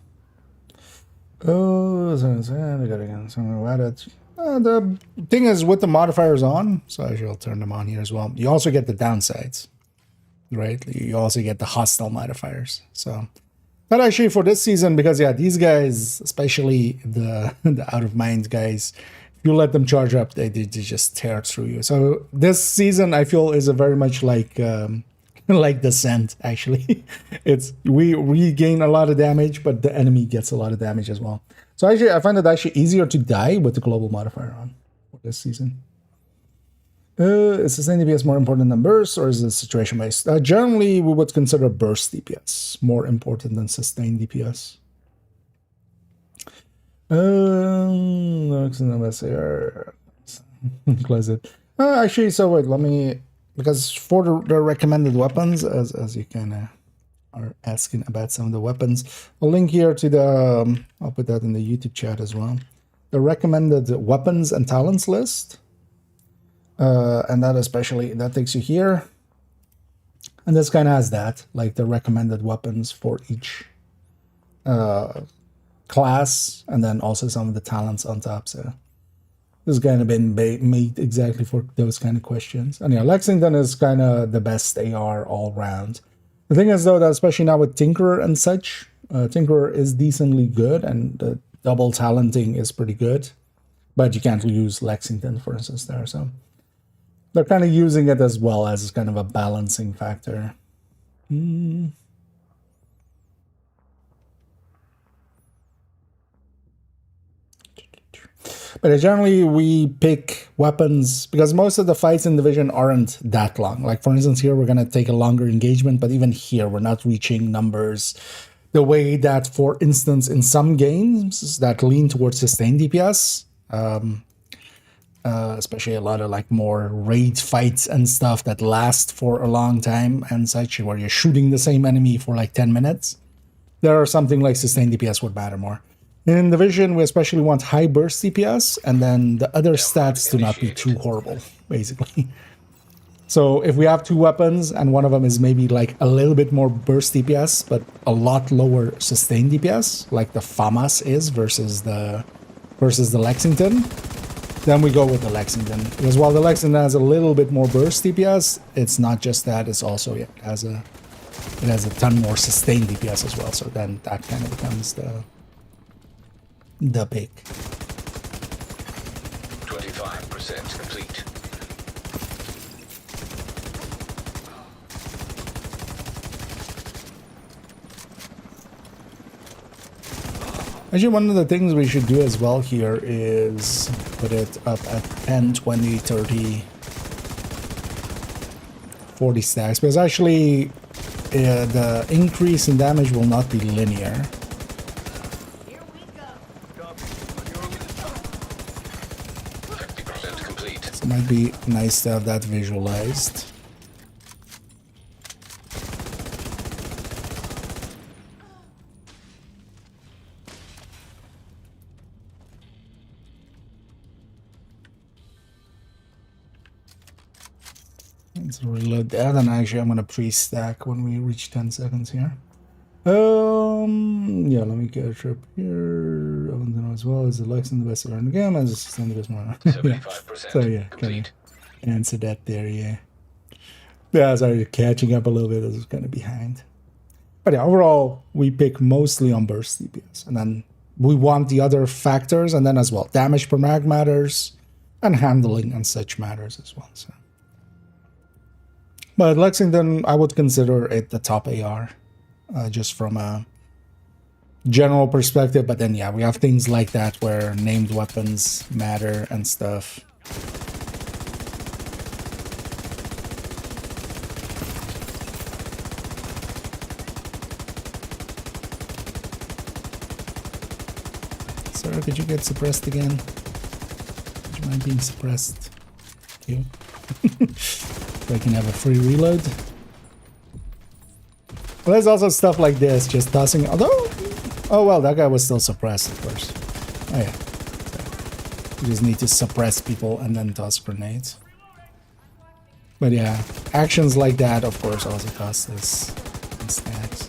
Oh, I gotta get something about it. The thing is, with the modifiers on, so I shall turn them on here as well, you also get the downsides, right? You also get the hostile modifiers. So but actually for this season, because yeah, these guys, especially the out of mind guys, if you let them charge up, they just tear through you. So this season I feel is a very much like Descent. Actually, it's we gain a lot of damage, but the enemy gets a lot of damage as well. So actually, I find it actually easier to die with the global modifier on for this season. Is sustained DPS more important than burst, or is it situation based? Generally, we would consider burst DPS more important than sustained DPS. Close it. Actually, so wait, let me, because for the recommended weapons, as you kind of are asking about some of the weapons, I'll link here to the, I'll put that in the YouTube chat as well. The recommended weapons and talents list. And that especially, that takes you here. And this kind of has that, like the recommended weapons for each class, and then also some of the talents on top. So this has kind of been made exactly for those kind of questions. And yeah, Lexington is kind of the best AR all round. The thing is though, that especially now with Tinkerer and such, Tinkerer is decently good, and the double talenting is pretty good. But you can't use Lexington, for instance, there, so they're kind of using it as well as kind of a balancing factor. But generally, we pick weapons because most of the fights in Division aren't that long. Like, for instance, here we're going to take a longer engagement, but even here, we're not reaching numbers the way that, for instance, in some games that lean towards sustained DPS, especially a lot of like more raid fights and stuff that last for a long time and such, where you're shooting the same enemy for like 10 minutes, there are something like sustained DPS would matter more. In Division, we especially want high burst DPS, and then the other stats do not be too horrible, basically. So if we have two weapons and one of them is maybe like a little bit more burst DPS, but a lot lower sustained DPS, like the FAMAS is versus the Lexington, then we go with the Lexington. Because while the Lexington has a little bit more burst DPS, it's not just that, it's also, yeah, it has a ton more sustained DPS as well. So then that kind of becomes the pick. 25% complete. Actually, one of the things we should do as well here is put it up at 10, 20, 30, 40 stacks. Because actually, the increase in damage will not be linear. might be nice to have that visualized. Let's reload that, and actually I'm gonna pre-stack when we reach 10 seconds here. Yeah, let me get up here. I want to know as well, is the Lexington the best around the game? As it's the best one. 75% So yeah, kind complete. of answer that there, yeah. Yeah, sorry, catching up a little bit. I was kind of behind. But yeah, overall, we pick mostly on burst DPS. And then we want the other factors, and then as well, damage per mag matters, and handling and such matters as well. So. But Lexington, I would consider it the top AR, just from a general perspective. But then, yeah, we have things like that where named weapons matter and stuff. Sarah, could you get suppressed again? Would you mind being suppressed? Thank you. So I can have a free reload. Well, there's also stuff like this, just tossing. Although, oh well, that guy was still suppressed at first. Oh yeah. So you just need to suppress people and then toss grenades. But yeah, actions like that, of course, also cost us in stacks.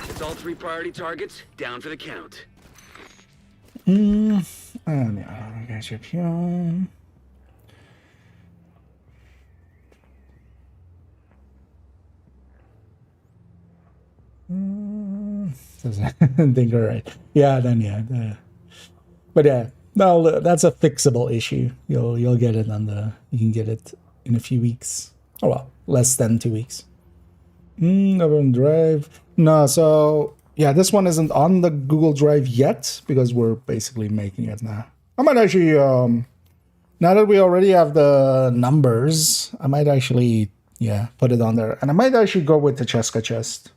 It's all 3 priority targets down for the count. Yeah, I got you here. Doesn't think right. Yeah, then yeah. But yeah, no, that's a fixable issue. You'll get it on the. You can get it in a few weeks. Oh well, less than 2 weeks. Everyone Drive. No, so yeah, this one isn't on the Google Drive yet because we're basically making it now. I might actually, now that we already have the numbers, I might actually, yeah, put it on there. And I might actually go with the Cheska chest.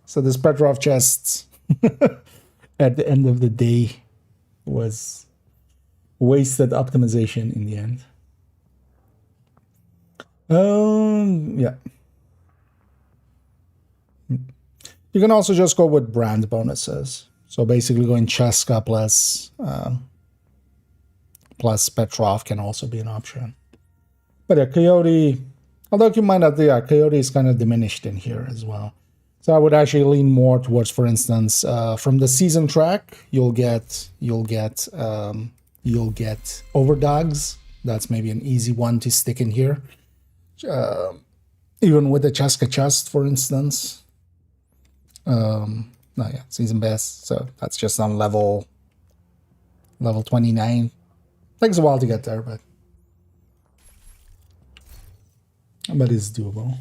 So this Petrov chest at the end of the day was wasted optimization in the end. Yeah. You can also just go with brand bonuses. So basically going Cheska plus Petrov can also be an option. But yeah, Coyote, although you might not, yeah, Coyote is kind of diminished in here as well. So I would actually lean more towards, for instance, from the season track, you'll get Overdogs. That's maybe an easy one to stick in here. Even with the Cheska chest, for instance. No, yeah, season best. So that's just on level 29. Takes a while to get there, but it's doable.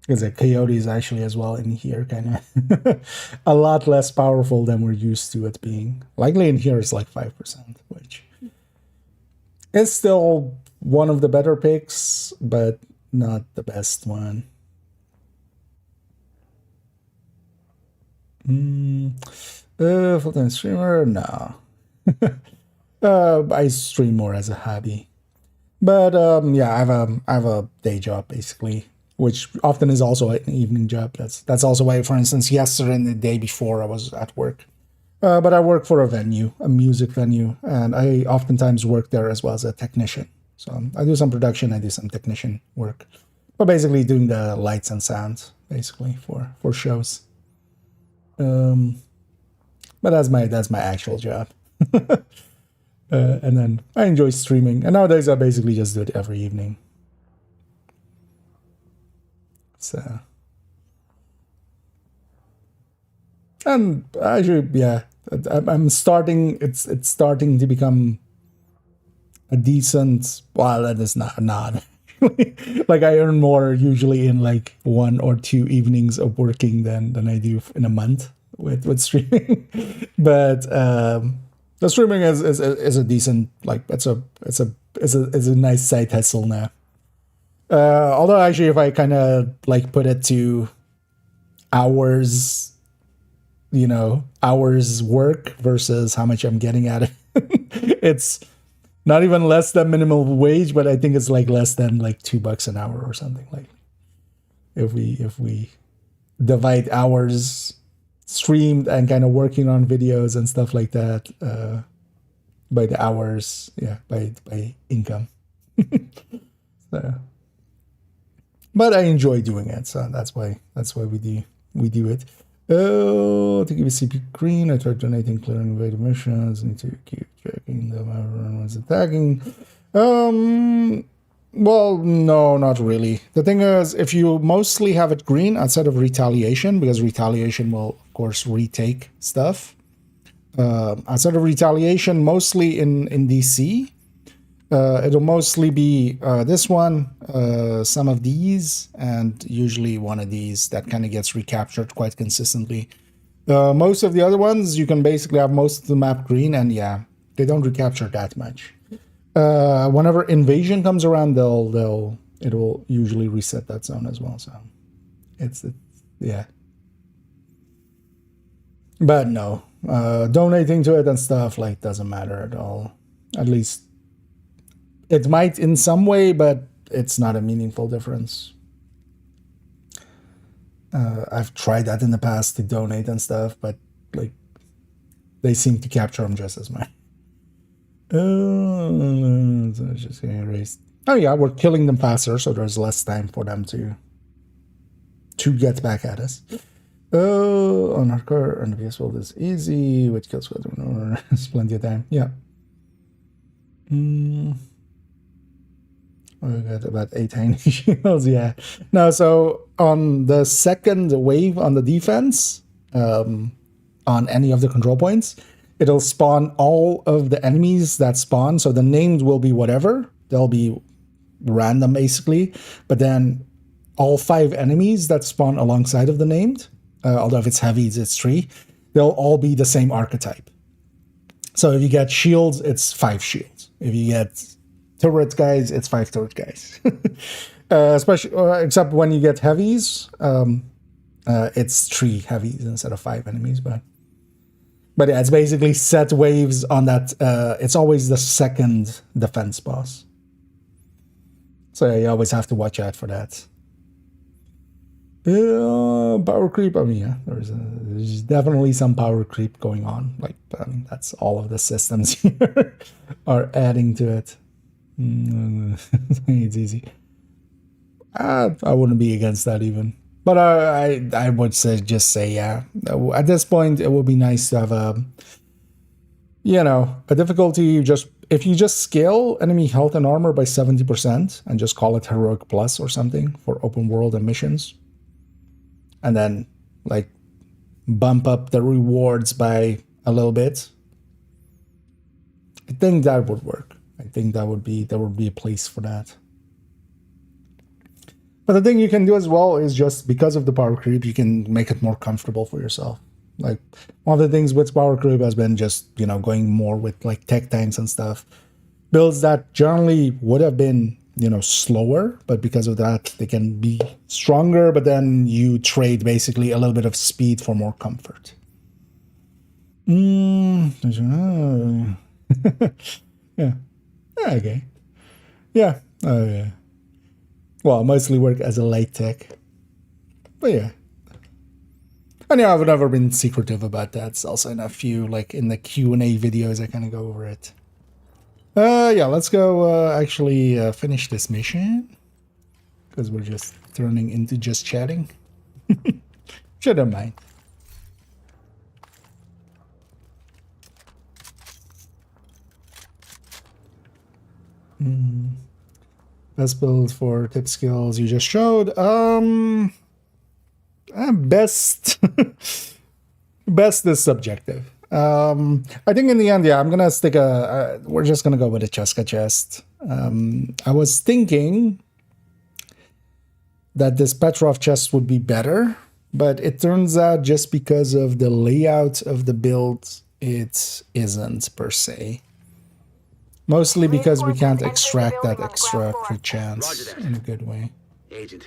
Because the Coyote is actually as well in here, kind of a lot less powerful than we're used to it being. Likely in here is like 5%, which is still one of the better picks, but not the best one. Full-time streamer? No. I stream more as a hobby. But yeah, I have a day job basically, which often is also an evening job. That's also why, for instance, yesterday and the day before I was at work. But I work for a venue, a music venue, and I oftentimes work there as well as a technician. So I do some production, I do some technician work. But basically doing the lights and sounds, basically, for shows. But that's my actual job. And then I enjoy streaming. And nowadays I basically just do it every evening. So. And actually, yeah, I'm starting, it's starting to become a decent, well, that is not. Like I earn more usually in like 1 or 2 evenings of working than I do in a month with streaming. But The streaming is a decent, like, it's a nice side hustle now. Although actually, if I kind of like put it to hours, hours work versus how much I'm getting at it, it's not even less than minimum wage, but I think it's like less than like $2 an hour or something. Like if we divide hours streamed and kind of working on videos and stuff like that by the hours, by income. So, but I enjoy doing it, so that's why we do it. Oh, to give a CP green, I tried donating, clearing invaded missions. Need to keep checking them. Everyone was attacking. Well, no, not really. The thing is, if you mostly have it green outside of retaliation, because retaliation will, of course, retake stuff. Outside of retaliation, mostly in DC, it'll mostly be this one, some of these, and usually one of these that kind of gets recaptured quite consistently. Most of the other ones, you can basically have most of the map green, and yeah, they don't recapture that much. Whenever invasion comes around, it'll usually reset that zone as well. So it's yeah. But no, donating to it and stuff like doesn't matter at all. At least it might in some way, but it's not a meaningful difference. I've tried that in the past to donate and stuff, but like they seem to capture them just as much. So it's just getting erased. Oh yeah, we're killing them faster, so there's less time for them to get back at us. On our car, on the PS world is easy. With kills, there's plenty of time. Yeah. We got about 8 tiny shields. Yeah. No, so on the second wave on the defense, on any of the control points, it'll spawn all of the enemies that spawn. So the names will be whatever. They'll be random, basically. But then all 5 enemies that spawn alongside of the named, although if it's heavies, it's 3, they'll all be the same archetype. So if you get shields, it's 5 shields. If you get turret guys, it's 5 turret guys. Especially, except when you get heavies, it's 3 heavies instead of 5 enemies. But yeah, it's basically set waves on that. It's always the second defense boss. So yeah, you always have to watch out for that. Power creep. I mean, yeah, there's definitely some power creep going on. Like, I mean, that's all of the systems here are adding to it. It's easy. I wouldn't be against that even. But I would just say, yeah. At this point, it would be nice to have a difficulty. If you just scale enemy health and armor by 70% and just call it Heroic Plus or something for open world and missions, and then like bump up the rewards by a little bit, I think that would work. I think there would be a place for that. But the thing you can do as well is just because of the power creep, you can make it more comfortable for yourself. Like one of the things with power creep has been just, going more with like tech tanks and stuff. Builds that generally would have been, slower, but because of that, they can be stronger, but then you trade basically a little bit of speed for more comfort. Yeah. Okay. Yeah. Oh, yeah. Well, mostly work as a light tech. But yeah. And yeah, I've never been secretive about that. It's also in a few, like in the Q&A videos, I kind of go over it. Yeah, let's go actually finish this mission. Because we're just turning into just chatting. Shouldn't mind. Best build for tip skills you just showed. Best best is subjective. I think in the end, yeah, I'm gonna stick we're just gonna go with a Cheska chest. I was thinking that this Petrov chest would be better, but it turns out just because of the layout of the build, it isn't per se. Mostly because we can't extract that extra crit chance in a good way. Agent,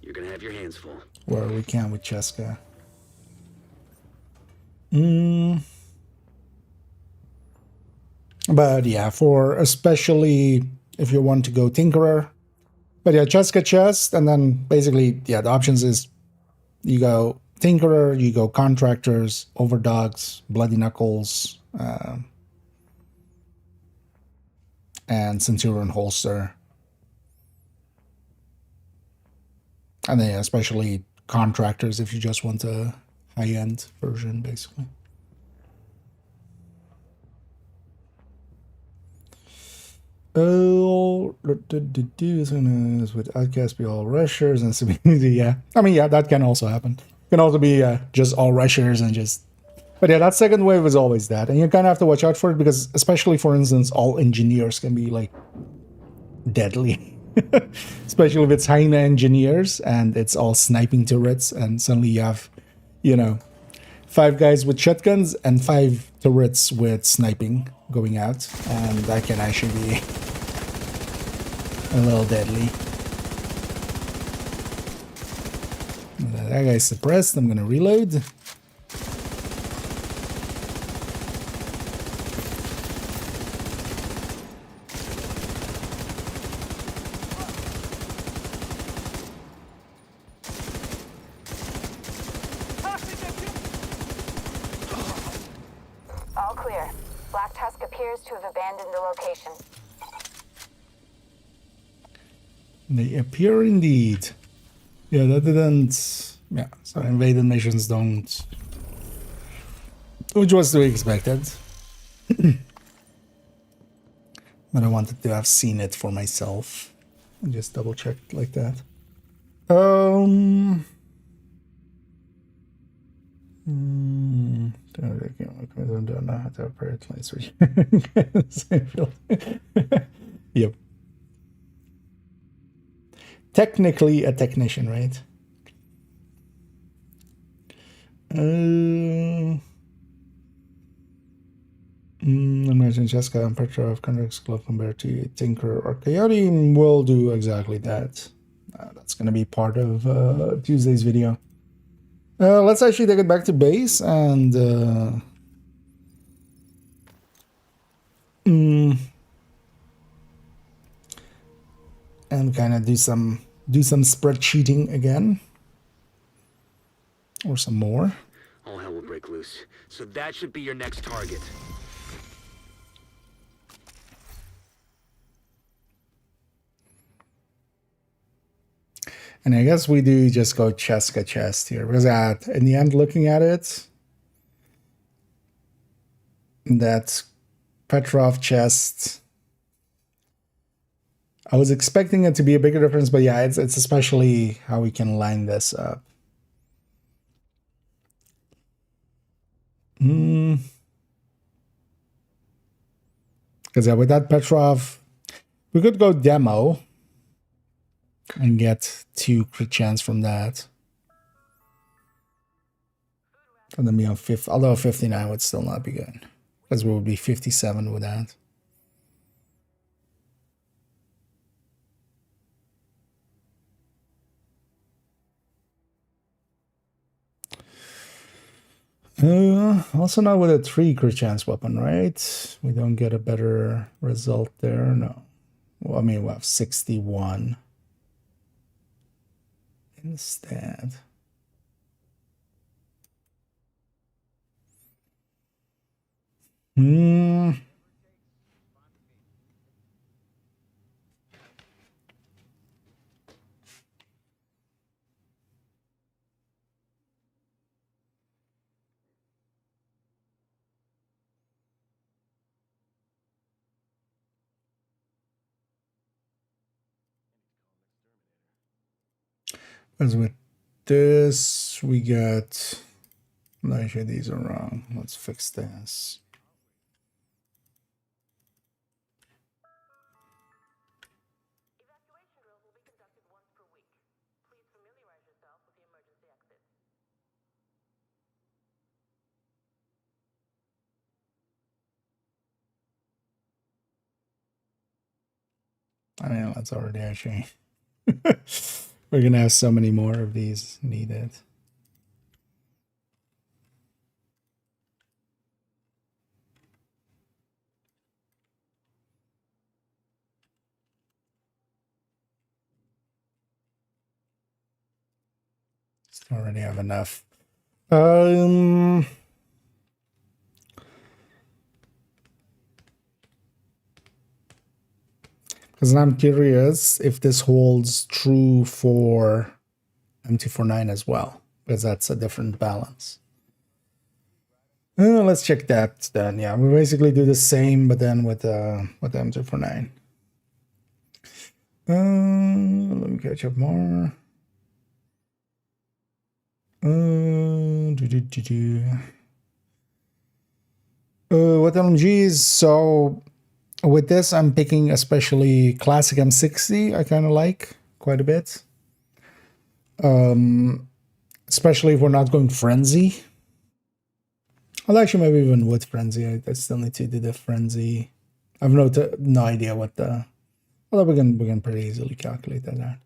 you're gonna have your hands full. Where we can with Cheska. But yeah, for especially if you want to go Tinkerer. But yeah, Cheska chest, and then basically, yeah, the options is you go Tinkerer, you go Contractors, Overdogs, Bloody Knuckles, and Centurion Holster. And then especially Contractors if you just want a high-end version, basically. Oh, with outcast be all rushers and stability. Yeah, I mean, yeah, that can also happen. It can also be just all rushers and just. But yeah, that second wave is always that, and you kind of have to watch out for it because, especially for instance, all engineers can be like deadly, especially if it's Hyena engineers and it's all sniping turrets, and suddenly you have, you know, 5 guys with shotguns and 5 turrets with sniping going out, and that can actually be a little deadly. That guy's suppressed. I'm gonna reload. All clear. Black Tusk appears to have abandoned the location. They appear indeed. Yeah, that didn't. Yeah, so invaded nations don't. Which was to be expected. But I wanted to have seen it for myself. And just double checked like that. I don't know how to operate my Yep. Technically a technician, right? Imagine Jessica and Petra of Convex Club compared to Tinker or Coyote will do exactly that. That's going to be part of Tuesday's video. Let's actually take it back to base and kind of do some spreadsheeting again, or some more. All hell will break loose. So that should be your next target. And I guess we do just go Cheska chest here, because in the end, looking at it, that Petrov chest, I was expecting it to be a bigger difference, but yeah, it's especially how we can line this up. Because yeah, with that Petrov, we could go demo and get 2 crit chance from that. And then be on 50, although 59 would still not be good, because we would be 57 with that. Also not with a 3 crit chance weapon, right? We don't get a better result there, no. Well, I mean, we'll have 61 instead. As with this, we got. Actually, these are wrong. Let's fix this. Evacuation drills will be conducted once per week. Please familiarize yourself with the emergency exit. I mean, that's already actually. We're gonna have so many more of these needed. Already have enough. Because I'm curious if this holds true for M249 as well, because that's a different balance. Let's check that then. Yeah, we basically do the same, but then with M249. Let me catch up more. What LMGs? So with this, I'm picking especially classic M60. I kind of like quite a bit. Especially if we're not going frenzy. Well, actually, maybe even with frenzy, I still need to do the frenzy. I have no idea what the. Although we can pretty easily calculate that out.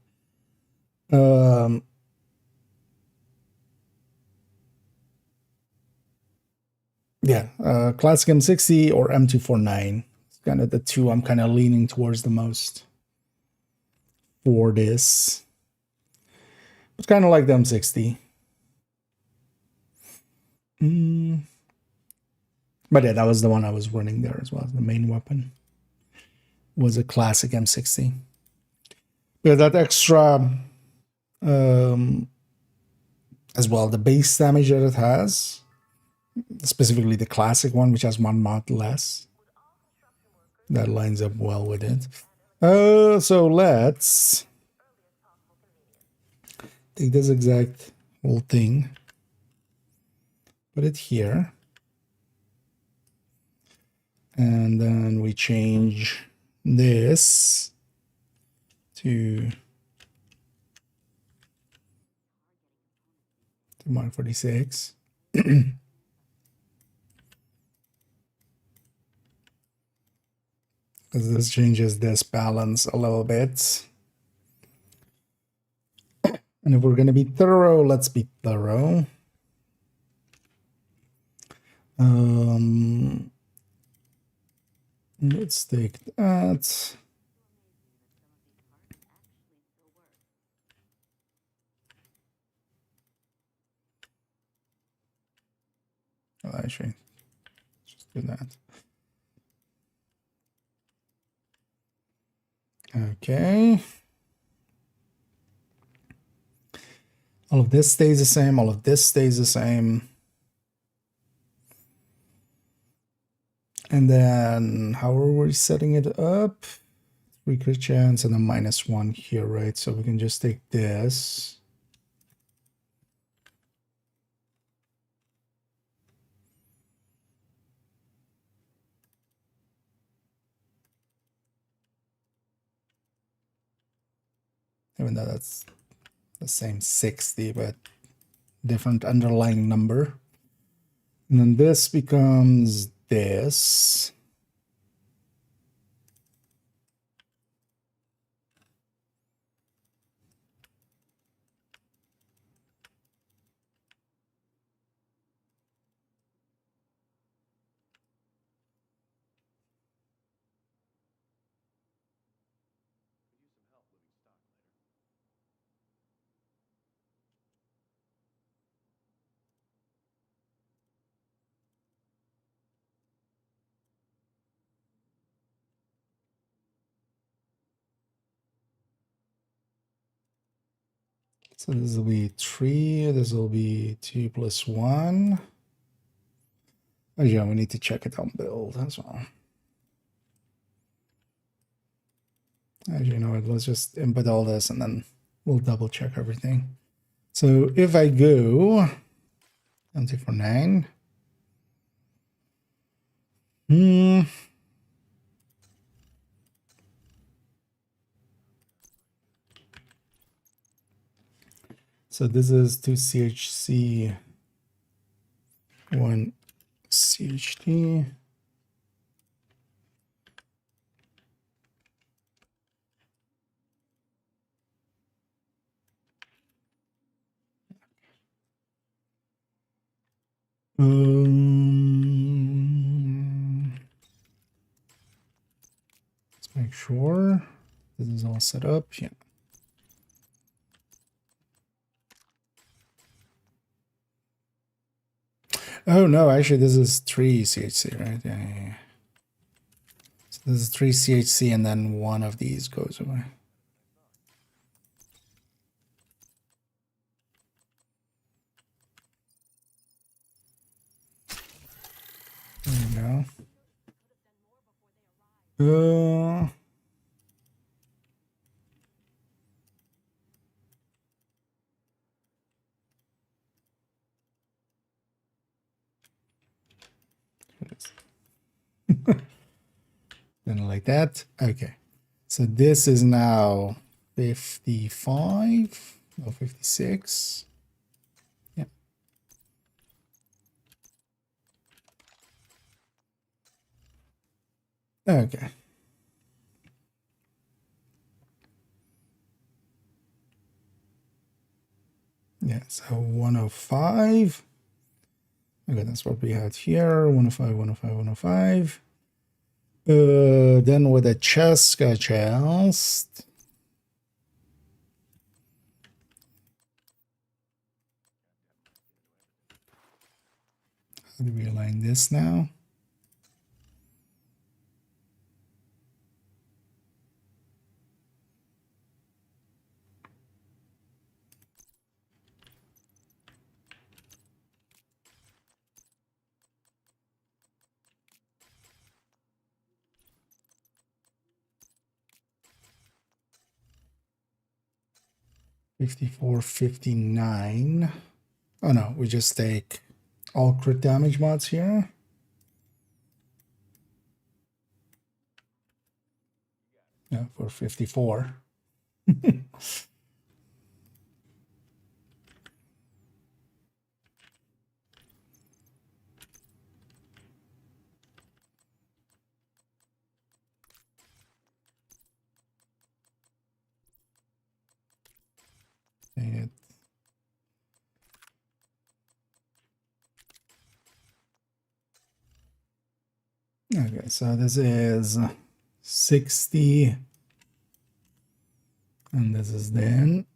Yeah, classic M60 or M249. It's kind of the two I'm kind of leaning towards the most for this. It's kind of like the M60. But yeah, that was the one I was running there as well. The main weapon was a classic M60. Yeah, that extra, as well, the base damage that it has, specifically the classic one, which has 1 mod less. That lines up well with it. So let's take this exact whole thing, put it here, and then we change this to Mark 46. Because this changes this balance a little bit. And if we're going to be thorough, let's be thorough. Let's take that. Well, actually, just do that. Okay. All of this stays the same. All of this stays the same. And then how are we setting it up? 3 crit chance and then -1 here, right? So we can just take this. Even though that's the same 60, but different underlying number. And then this becomes this. So this will be 3, this will be 2 plus 1. Oh yeah, we need to check it on build as well. As you know, let's just input all this and then we'll double check everything. So if I go M249, so this is 2 CHC, 1 CHD. Make sure this is all set up. Yeah. Oh no, actually this is 3 CHC, right? Yeah. So this is 3 CHC and then one of these goes away. There you go. Then like that. Okay. So this is now 55 or 56. Yeah. Okay. Yeah, so 105. Okay, that's what we had here. 105, 105, 105. Then with a chest. How do we align this now? $54, $59. Oh no, we just take all crit damage mods here. Yeah, for 54. It. Okay, so this is 60. And this is then.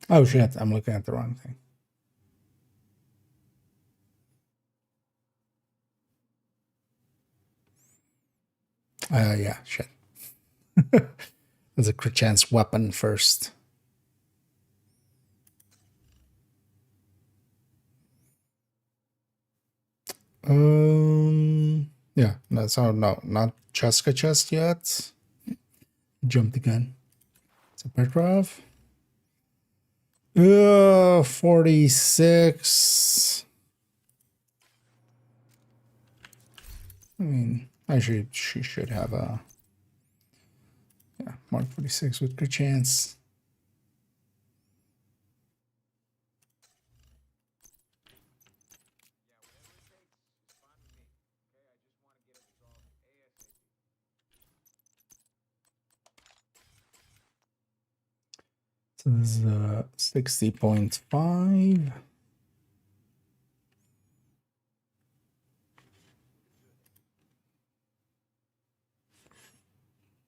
Oh shit, I'm looking at the wrong thing. Yeah, shit. There's a crit chance weapon first. Yeah, no, so no, not Cheska chest yet. Jumped again. So Petrov. 46. I mean, actually, she should have a. Yeah, Mark 46 with good chance. So this is 60.5.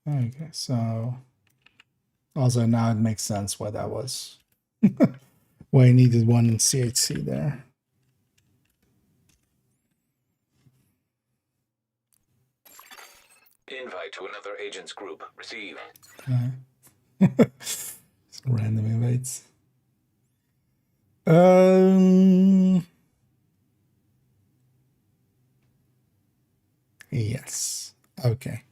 Okay, so also now it makes sense why that was. Why I needed one CHC there. Invite to another agent's group. Receive. Some random invites. Yes. Okay.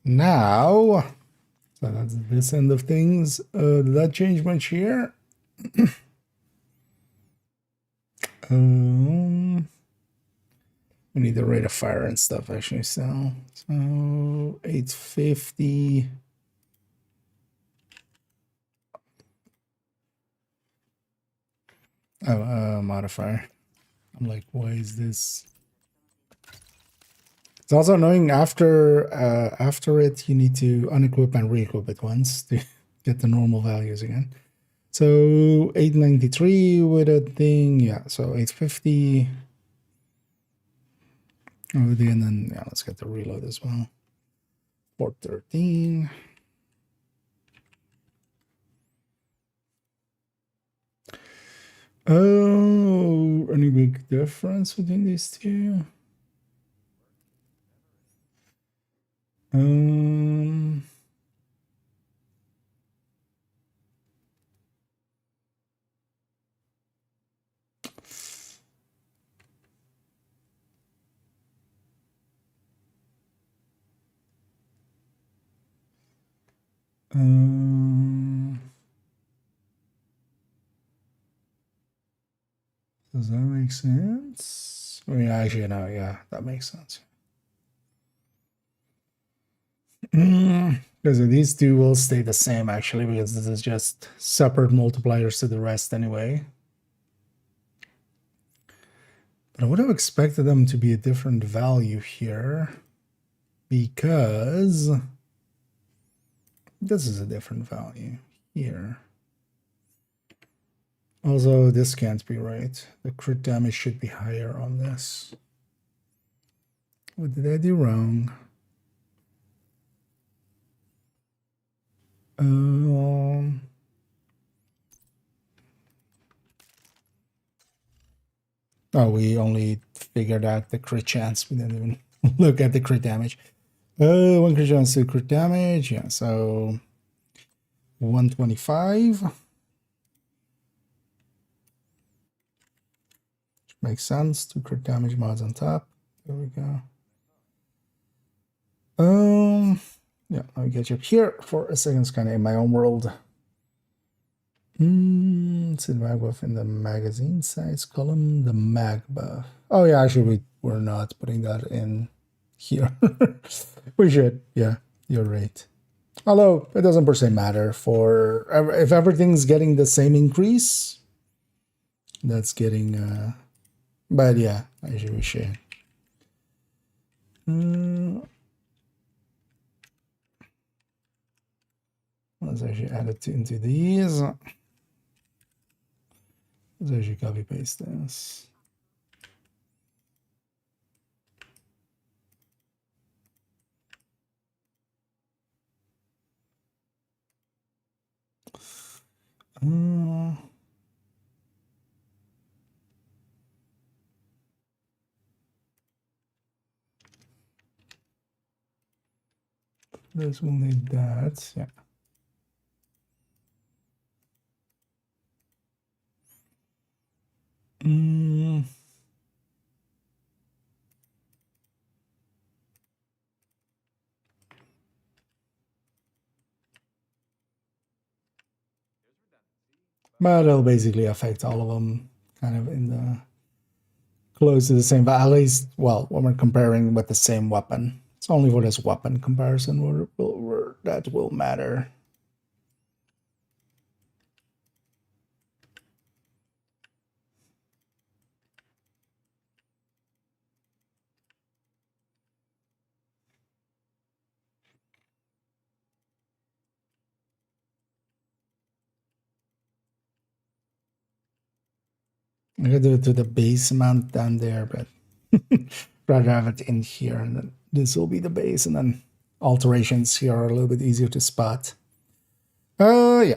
Now, so that's this end of things. Did that change much here? We need the rate of fire and stuff actually. So 850. Oh, modifier. I'm like, why is this? It's also annoying after it, you need to unequip and re-equip it once to get the normal values again. So 893 with a thing, yeah. So 850. and then yeah, let's get the reload as well. 413. Oh, any big difference between these two? Um, does that make sense? I mean, actually, no, yeah, that makes sense. Because these two will stay the same, actually, because this is just separate multipliers to the rest anyway. But I would have expected them to be a different value here, because this is a different value here. Also, this can't be right. The crit damage should be higher on this. What did I do wrong? Oh, we only figured out the crit chance. We didn't even look at the crit damage. One crit chance to crit damage. Yeah, so 125. Makes sense. 2 crit damage mods on top. There we go. Yeah, let me get you up here for a second. It's kind of in my own world. It's in mag buff in the magazine size column. The mag buff. Oh yeah, actually we're not putting that in here. We should. Yeah, you're right. Although it doesn't per se matter for if everything's getting the same increase. That's getting. But yeah, actually we should. Let's actually add it into these. Let's actually copy paste this. This will need that, yeah. But it'll basically affect all of them kind of in the close to the same, but at least, well, when we're comparing with the same weapon. It's only for this weapon comparison where that will matter. I could do it to the base amount down there, but rather have it in here, and then this will be the base, and then alterations here are a little bit easier to spot. Yeah.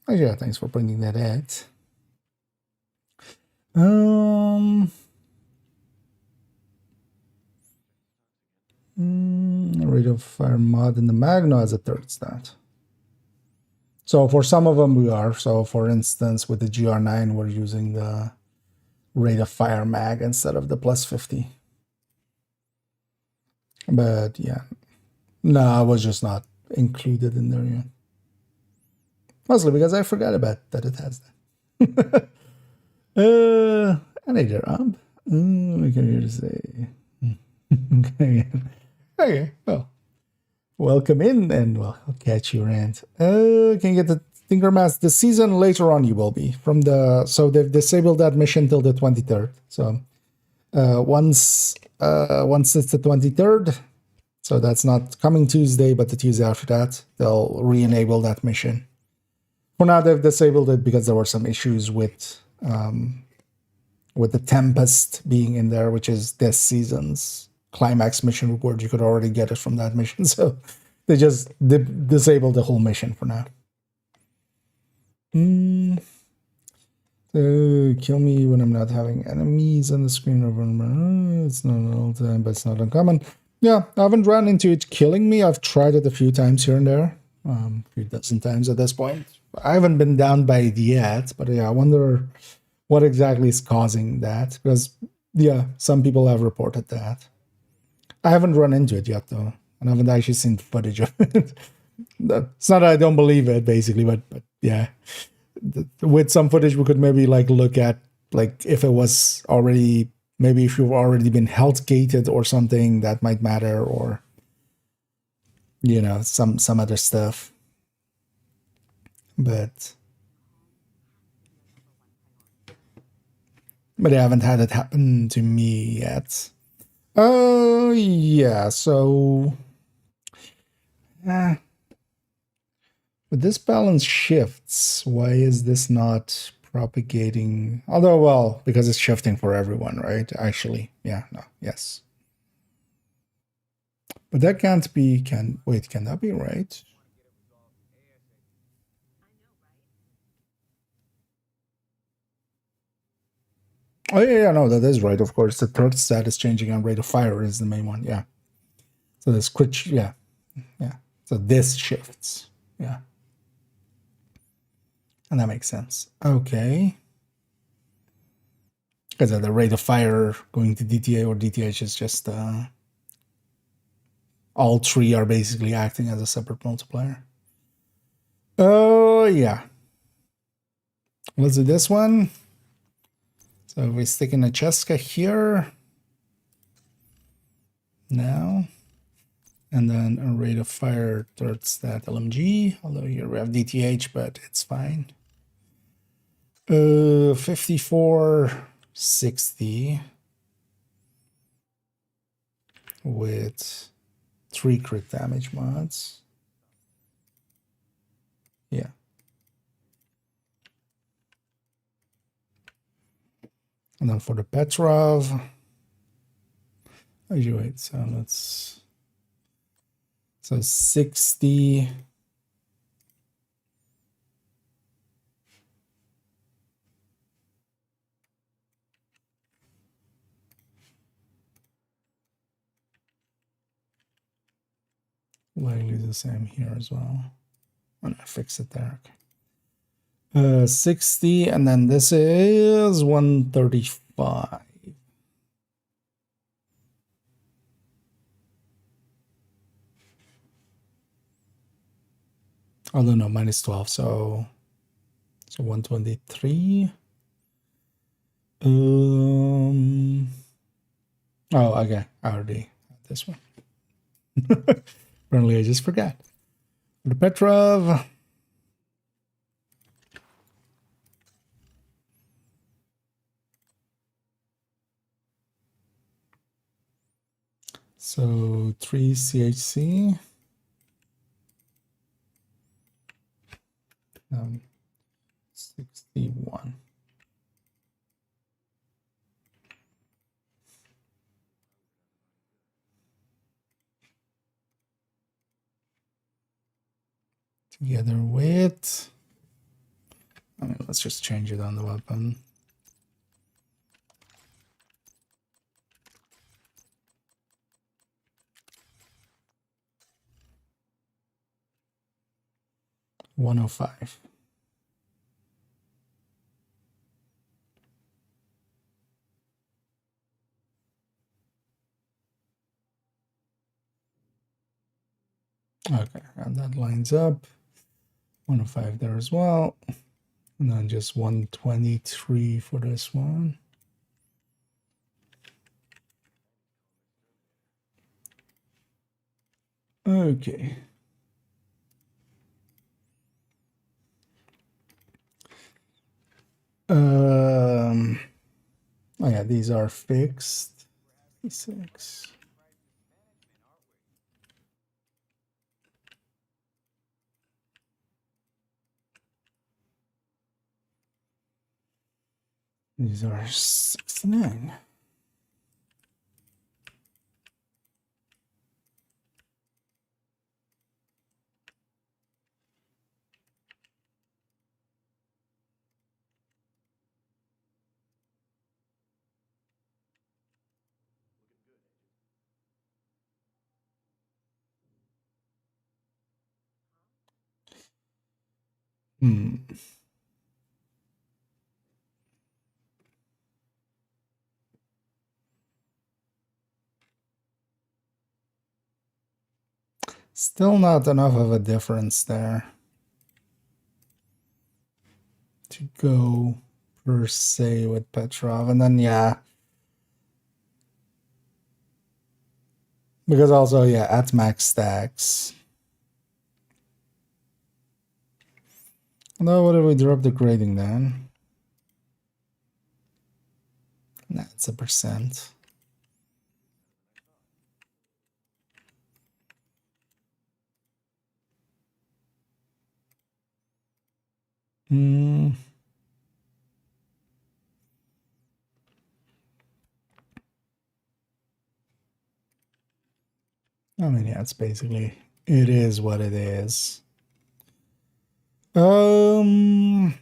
Oh, yeah, thanks for pointing that out. Rate of fire mod in the Magno as a third stat. So for some of them we are. So for instance, with the GR9, we're using the rate of fire mag instead of the plus 50. But yeah, no, I was just not included in there yet. Mostly because I forgot about that it has that. I need to Rob. What can you say? Okay. Okay, well, welcome in, and well, I'll catch you around. Can you get the Tinker Mask? The season later on you will be from the, so they've disabled that mission till the 23rd. So once it's the 23rd, so that's not coming Tuesday, but the Tuesday after that, they'll re-enable that mission. For now, they've disabled it because there were some issues with the Tempest being in there, which is this season's climax mission reward, you could already get it from that mission. So they just disabled the whole mission for now. Kill me when I'm not having enemies on the screen over and over. It's not all the time, but it's not uncommon. Yeah, I haven't run into it killing me. I've tried it a few times here and there. A few dozen times at this point. I haven't been down by it yet, but yeah, I wonder what exactly is causing that. Because, yeah, some people have reported that. I haven't run into it yet, though. And I haven't actually seen footage of it. It's not that I don't believe it, basically, but yeah. With some footage, we could maybe like look at like if it was already, maybe if you've already been health gated or something, that might matter, or you know, some other stuff. But I haven't had it happen to me yet. Oh yeah, so but this balance shifts. Why is this not propagating? Although, well, because it's shifting for everyone, right? Actually, yeah, no, yes. But that can't be, wait, can that be right? Oh, yeah, no, that is right, of course. The third stat is changing and rate of fire is the main one, yeah. So this quick, yeah. So this shifts, yeah. And that makes sense. Okay. Because the rate of fire going to DTA or DTH is just all three are basically acting as a separate multiplier. Oh yeah. Let's do this one. So we stick in a Cheska here. Now. And then a rate of fire third stat LMG. Although here we have DTH, but it's fine. 5460 with 3 crit damage mods. Yeah. And then for the Petrov. Actually, wait, so let's. So 60. Likely the same here as well. I'm gonna fix it there. Okay. 60, and then this is 135. Although no, minus 12, so 123. Oh, okay, I already had this one. Apparently I just forgot. The Petrov. So 3 CHC. 61. Together with, I mean, let's just change it on the weapon. $105. Okay, and that lines up. 105 there as well. And then just 123 for this one. Okay. Oh yeah, these are fixed. 6. These are 69. Still not enough of a difference there to go per se with Petrov. And then, yeah. Because also, yeah, at max stacks. Now, what if we drop the grading then? Nah, it's a percent. I mean, yeah, it's basically, it is what it is. So we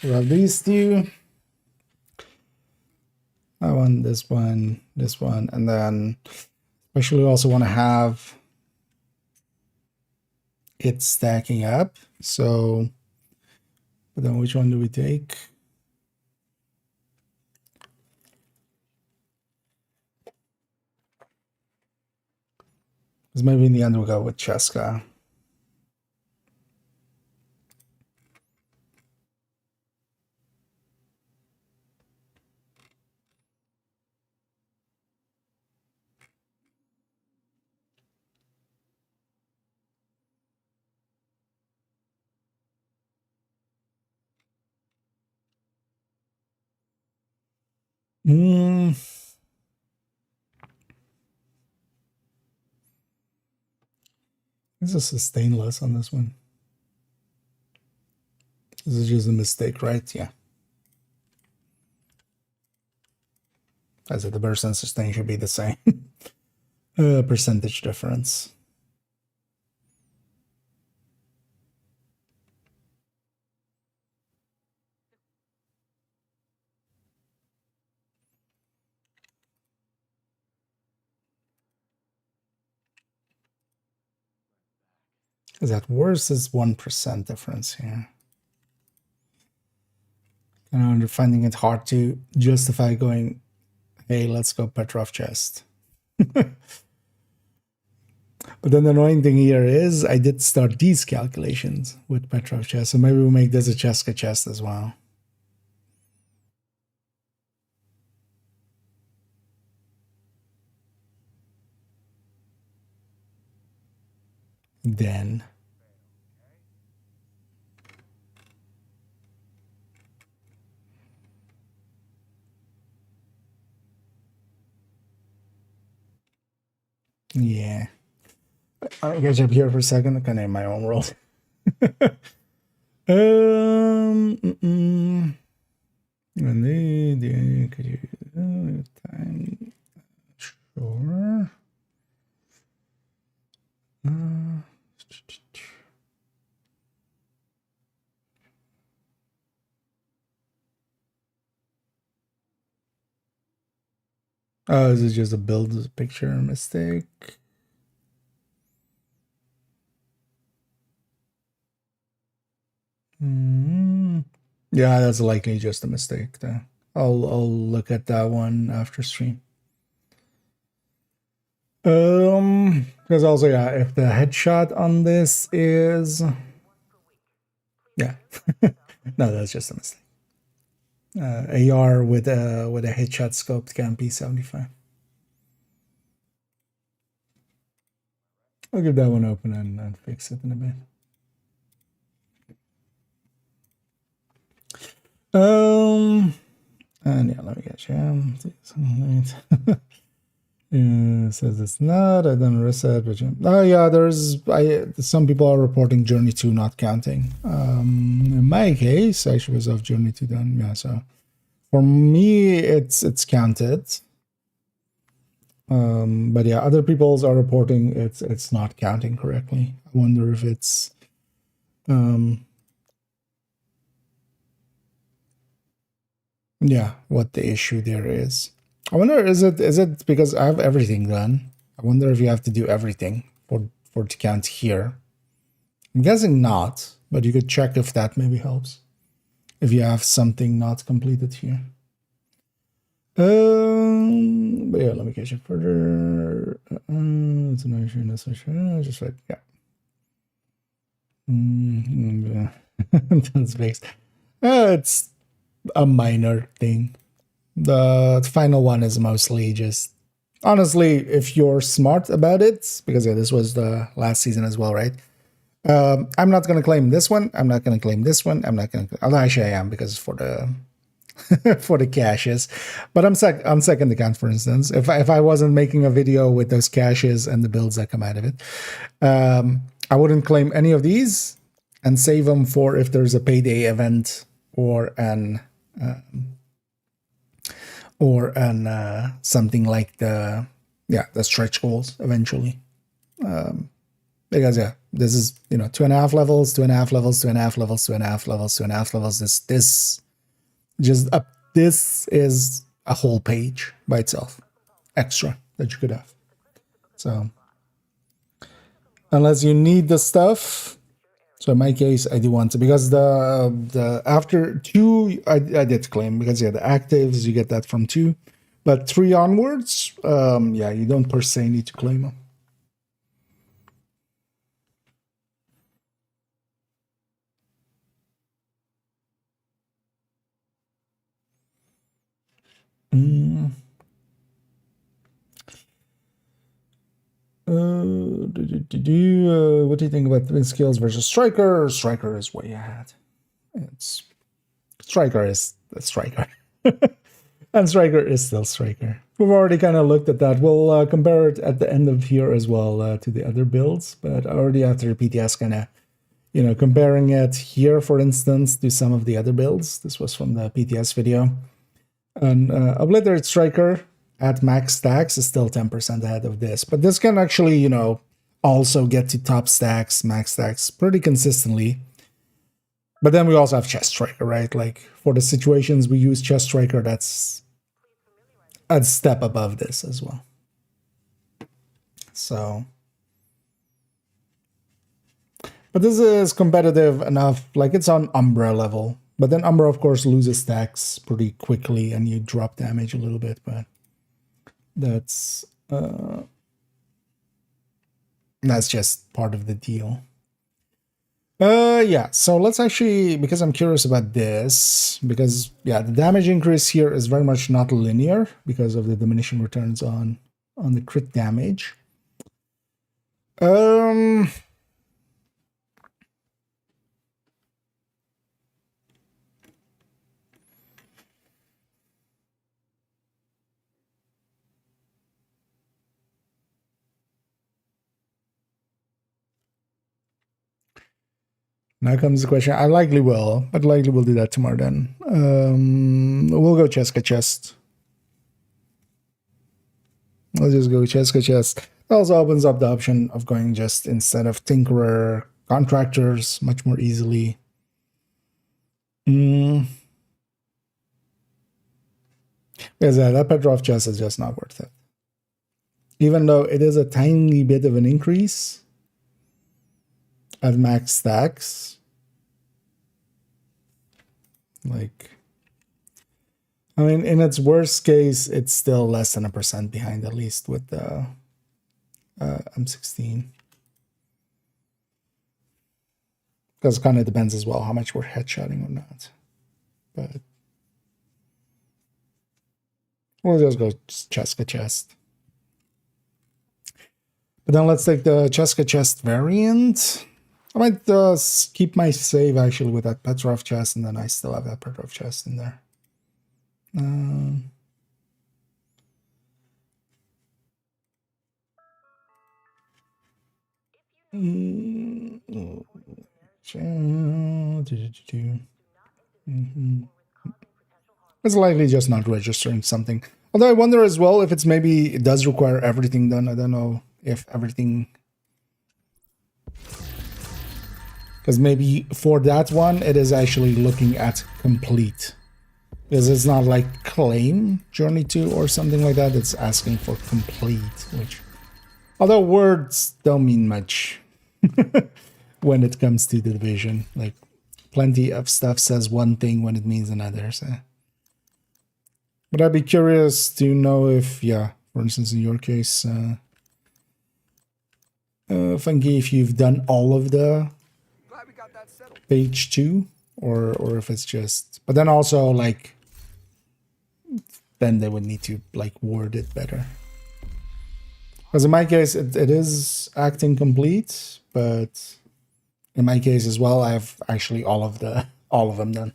have these two. I want this one, and then especially also want to have it stacking up. So, but then which one do we take? Because maybe in the end we'll go with Cheska. This is a stainless on this one. This is just a mistake, right? Yeah. I said the burst and sustain should be the same. Percentage difference. Is that worse? Is 1% difference here? And I'm finding it hard to justify going, hey, let's go Petrov chest. But then the annoying thing here is I did start these calculations with Petrov chest, so maybe we'll make this a Cheska chest as well. Then yeah, I'll catch up here for a second. I can name my own world. And they could you time sure. Oh, is it just a build picture mistake? Yeah, that's likely just a mistake though. I'll look at that one after stream. Because also, yeah, if the headshot on this is, yeah, no, that's just a mistake. AR with a headshot scoped can't be 75. I'll give that one open and fix it in a bit. And yeah, let me get you. Yeah, says it's not. I done reset, but oh yeah, some people are reporting Journey 2 not counting. In my case, I actually was off Journey 2 done. Yeah, so for me, it's counted. But yeah, other people's are reporting it's not counting correctly. I wonder if it's yeah, what the issue there is. I wonder, is it because I have everything done? I wonder if you have to do everything for it to count here. I'm guessing not, but you could check if that maybe helps. If you have something not completed here. But yeah, let me catch it further. It's an issue, just right, yeah. That's based. It's a minor thing. The final one is mostly just, honestly, if you're smart about it, because yeah, this was the last season as well, right? I'm not going to claim this one. I'm not going to claim this one. I'm not going to, although actually I am, because for the for the caches. But I'm second account, for instance. If I wasn't making a video with those caches and the builds that come out of it, I wouldn't claim any of these and save them for if there's a payday event or an something like the stretch goals eventually. Because yeah, this is 2.5 levels, 2.5 levels, 2.5 levels, 2.5 levels, 2.5 levels. This is a whole page by itself, extra that you could have. So unless you need the stuff, so in my case I do want to, because the after 2 I did claim, because yeah, the actives you get that from 2, but 3 onwards, yeah, you don't per se need to claim them. What do you think about twin skills versus striker? Striker is way ahead. Striker is the striker. And striker is still striker. We've already kind of looked at that. We'll compare it at the end of here as well to the other builds, but already after PTS kind of, comparing it here, for instance, to some of the other builds. This was from the PTS video. And Obliterate Striker at max stacks is still 10% ahead of this. But this can actually, also get to top stacks, max stacks pretty consistently. But then we also have Chest Striker, right? Like, for the situations we use Chest Striker, that's a step above this as well. So, but this is competitive enough, like it's on Umbra level. But then Umbra, of course, loses stacks pretty quickly and you drop damage a little bit, but that's just part of the deal. Yeah, so let's actually, because I'm curious about this, because yeah, the damage increase here is very much not linear because of the diminishing returns on the crit damage. Now comes the question. I likely will, but likely we'll do that tomorrow then. We'll go Cheska Chest. Let's just go Cheska Chest. It also opens up the option of going just instead of Tinkerer, Contractors much more easily. Because that Petrov chest is just not worth it. Even though it is a tiny bit of an increase at max stacks. Like, I mean, in its worst case, it's still less than 1% behind, at least with the M16. Because it kind of depends as well how much we're headshotting or not. But we'll just go Cheska Chest. But then let's take the Cheska Chest variant. I might keep my save actually with that Petrov chest, and then I still have that Petrov chest in there. It's likely just not registering something. Although I wonder as well if it's maybe it does require everything done. I don't know if everything... Because maybe for that one, it is actually looking at complete. Because it's not like claim Journey 2 or something like that. It's asking for complete, which... Although words don't mean much when it comes to the division. Like, plenty of stuff says one thing when it means another. So, but I'd be curious to know if, yeah, for instance, in your case, Funky, if you've done all of the page 2, or if it's just, but then also like, then they would need to like word it better. Because in my case, it is acting complete, but in my case as well, I have actually all of them done.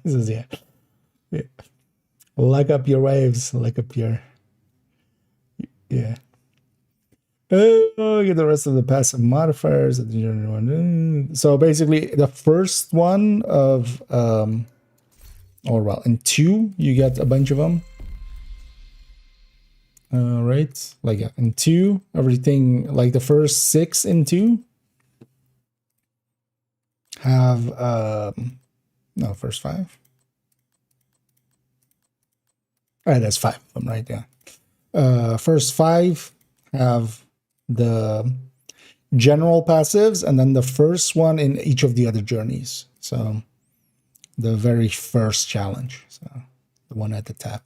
This is, yeah. Lock up your waves, lock up your, yeah. Oh, get the rest of the passive modifiers. So basically, the first one of, or well, in 2, you get a bunch of them. Right? Like, yeah, in 2, everything, like the first 6 in 2 have, no, first 5. Alright, that's 5 of them, right? Yeah. First 5 have the general passives, and then the first one in each of the other journeys. So the very first challenge, so the one at the top.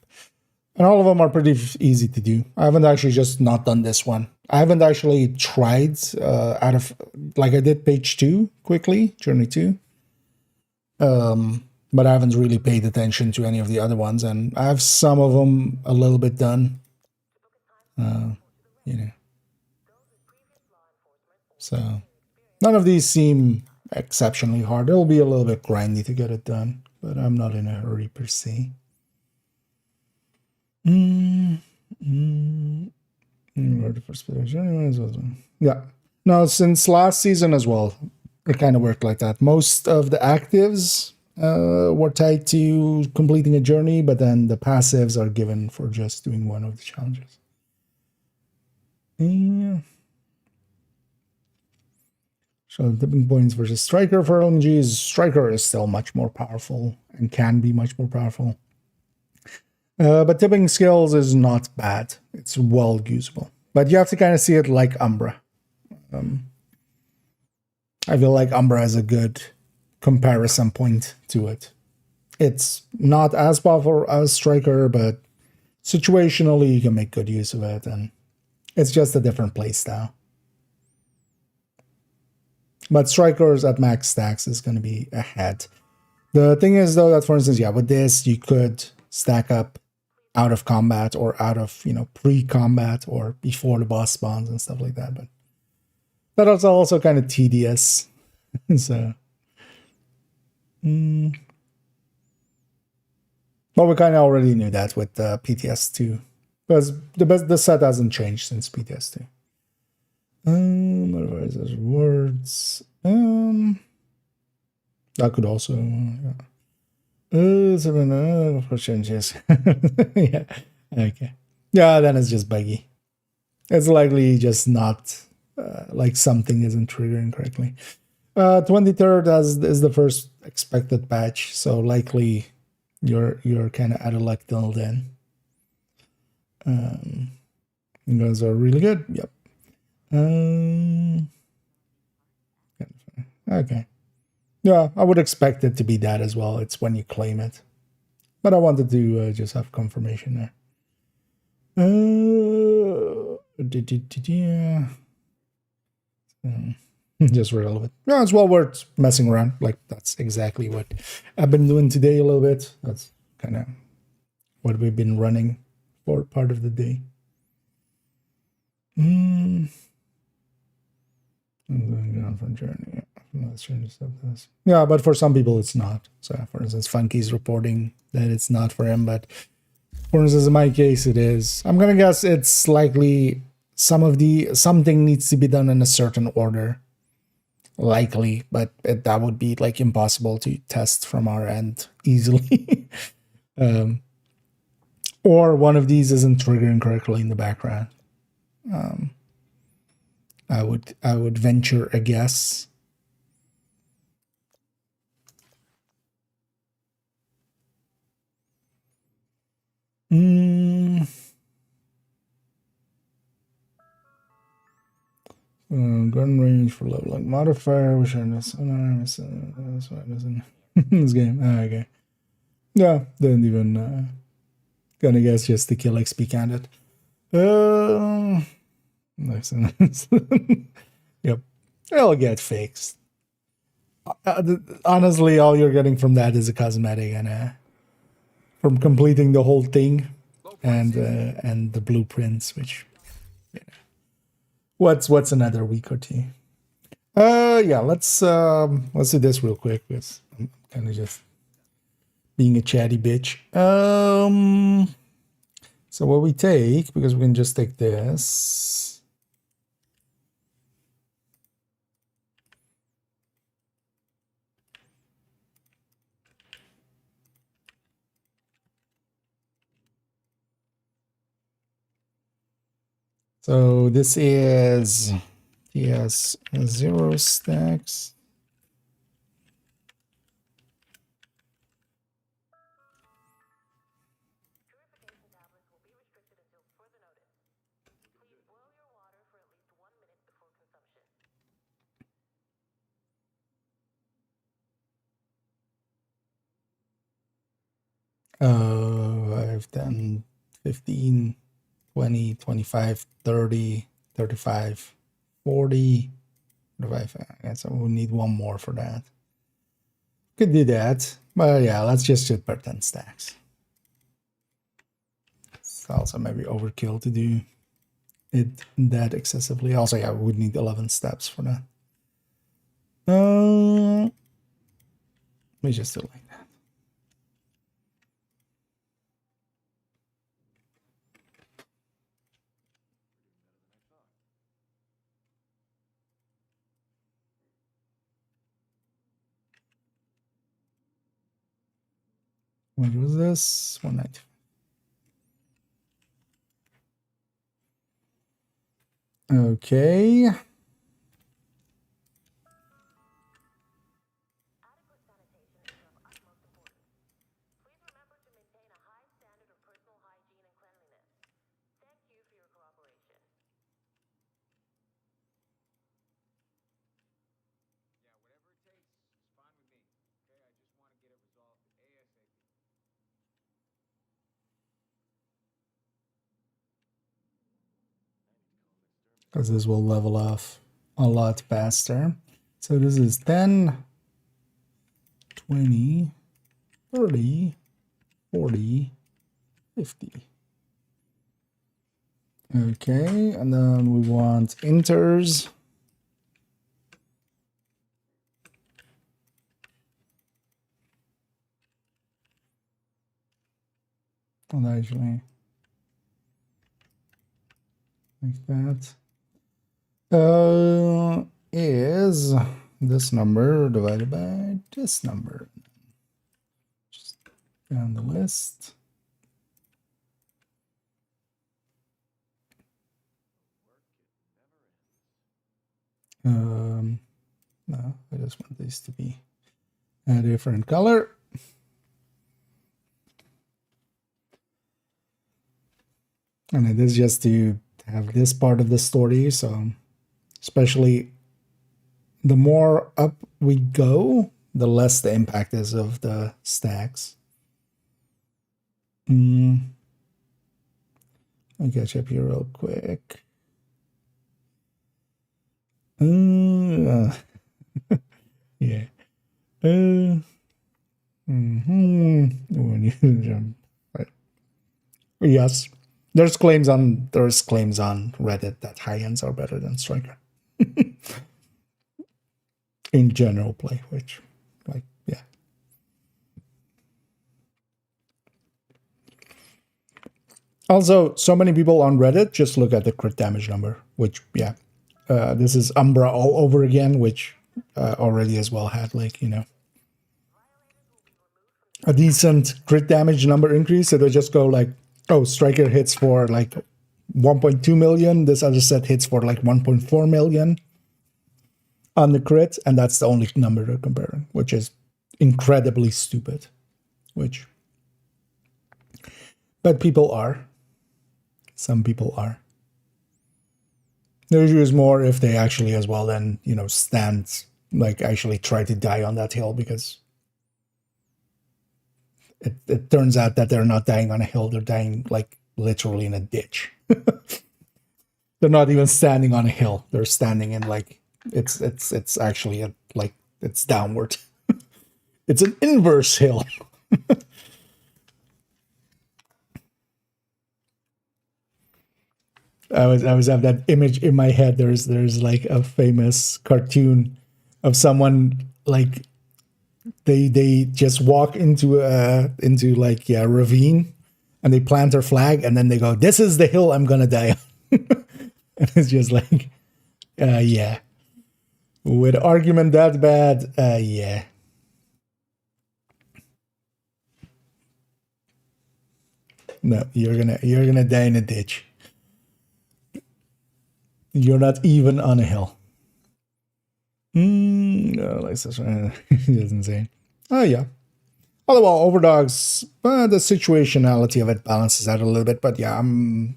And all of them are pretty easy to do. I haven't actually just not done this one. I haven't actually tried out of, like I did page 2 quickly, journey 2. But I haven't really paid attention to any of the other ones, and I have some of them a little bit done. You know. So none of these seem exceptionally hard. It'll be a little bit grindy to get it done, but I'm not in a hurry per se. Yeah. No, since last season as well, it kind of worked like that. Most of the actives were tied to completing a journey, but then the passives are given for just doing one of the challenges. Yeah. So tipping points versus striker for LMGs. Striker is still much more powerful and can be much more powerful. But tipping skills is not bad. It's well usable. But you have to kind of see it like Umbra. I feel like Umbra has a good comparison point to it. It's not as powerful as Striker, but situationally you can make good use of it, and it's just a different playstyle. But Strikers at max stacks is going to be ahead. The thing is, though, that for instance, yeah, with this you could stack up out of combat or out of, you know, pre-combat or before the boss spawns and stuff like that. But that is also kind of tedious. So, but we kind of already knew that with PTS2, because the set hasn't changed since PTS2. Modifiers, rewards. That could also. Of course, changes. Yeah. Okay. Yeah, then it's just buggy. It's likely just not like something isn't triggering correctly. 23rd is the first expected patch, so likely you're kind of out of luck till then. Those are really good. Yep. Okay. Yeah, I would expect it to be that as well. It's when you claim it. But I wanted to just have confirmation there. Just relevant. Yeah, it's well worth messing around. Like, that's exactly what I've been doing today a little bit. That's kind of what we've been running for part of the day. From journey. Yeah, but for some people it's not. So for instance, Funky's reporting that it's not for him, but for instance, in my case it is. I'm gonna guess it's likely something needs to be done in a certain order. Likely, but that would be like impossible to test from our end easily. Or one of these isn't triggering correctly in the background. I would venture a guess Gun range for leveling modifier, which are this this game. Okay. Yeah, didn't even gonna guess just to kill XP counted. Nice. Yep. It'll get fixed. Honestly, all you're getting from that is a cosmetic and from completing the whole thing and the blueprints, which what's another week or two. Yeah, let's do this real quick because I'm kind of just being a chatty bitch. So what we take, because we can just take this. So this is yes 0 stacks. I've done 15, 20, 25, 30, 35, 40, 45. I guess I will need one more for that. Could do that, but yeah, let's just shoot per 10 stacks. It's also maybe overkill to do it that excessively. Also, yeah, we would need 11 steps for that. We just do like that. What was this? 190. Okay. Because this will level off a lot faster. So this is 10, 20, 30, 40, 50. Okay, and then we want inters. And actually, like that. Is this number divided by this number. Just down the list. No, I just want these to be a different color. And it is just to have this part of the story, so especially the more up we go, the less the impact is of the stacks. I'll catch up here real quick. Yeah. Yes. There's claims on Reddit that high ends are better than Striker. In general play, which, like, yeah. Also, so many people on Reddit just look at the crit damage number, which, yeah. This is Umbra all over again, which already as well had, like, you know, a decent crit damage number increase. So they just go like, oh, Striker hits for like 1.2 million. This other set hits for like 1.4 million on the crit. And that's the only number they're comparing, which is incredibly stupid. Which But people are. Some people are. The issue is more if they actually as well then, you know, stand, like actually try to die on that hill, because it turns out that they're not dying on a hill, they're dying like literally in a ditch. They're not even standing on a hill. They're standing in like, it's actually like, it's downward. It's an inverse hill. I was have that image in my head. There's like a famous cartoon of someone like they just walk into like a ravine and they plant their flag and then they go, "This is the hill I'm gonna die on." And it's just like, yeah. With argument that bad, yeah. No, you're gonna die in a ditch. You're not even on a hill. No, like this. It's insane. Oh yeah. Although overdogs, the situationality of it balances out a little bit. But yeah, I'm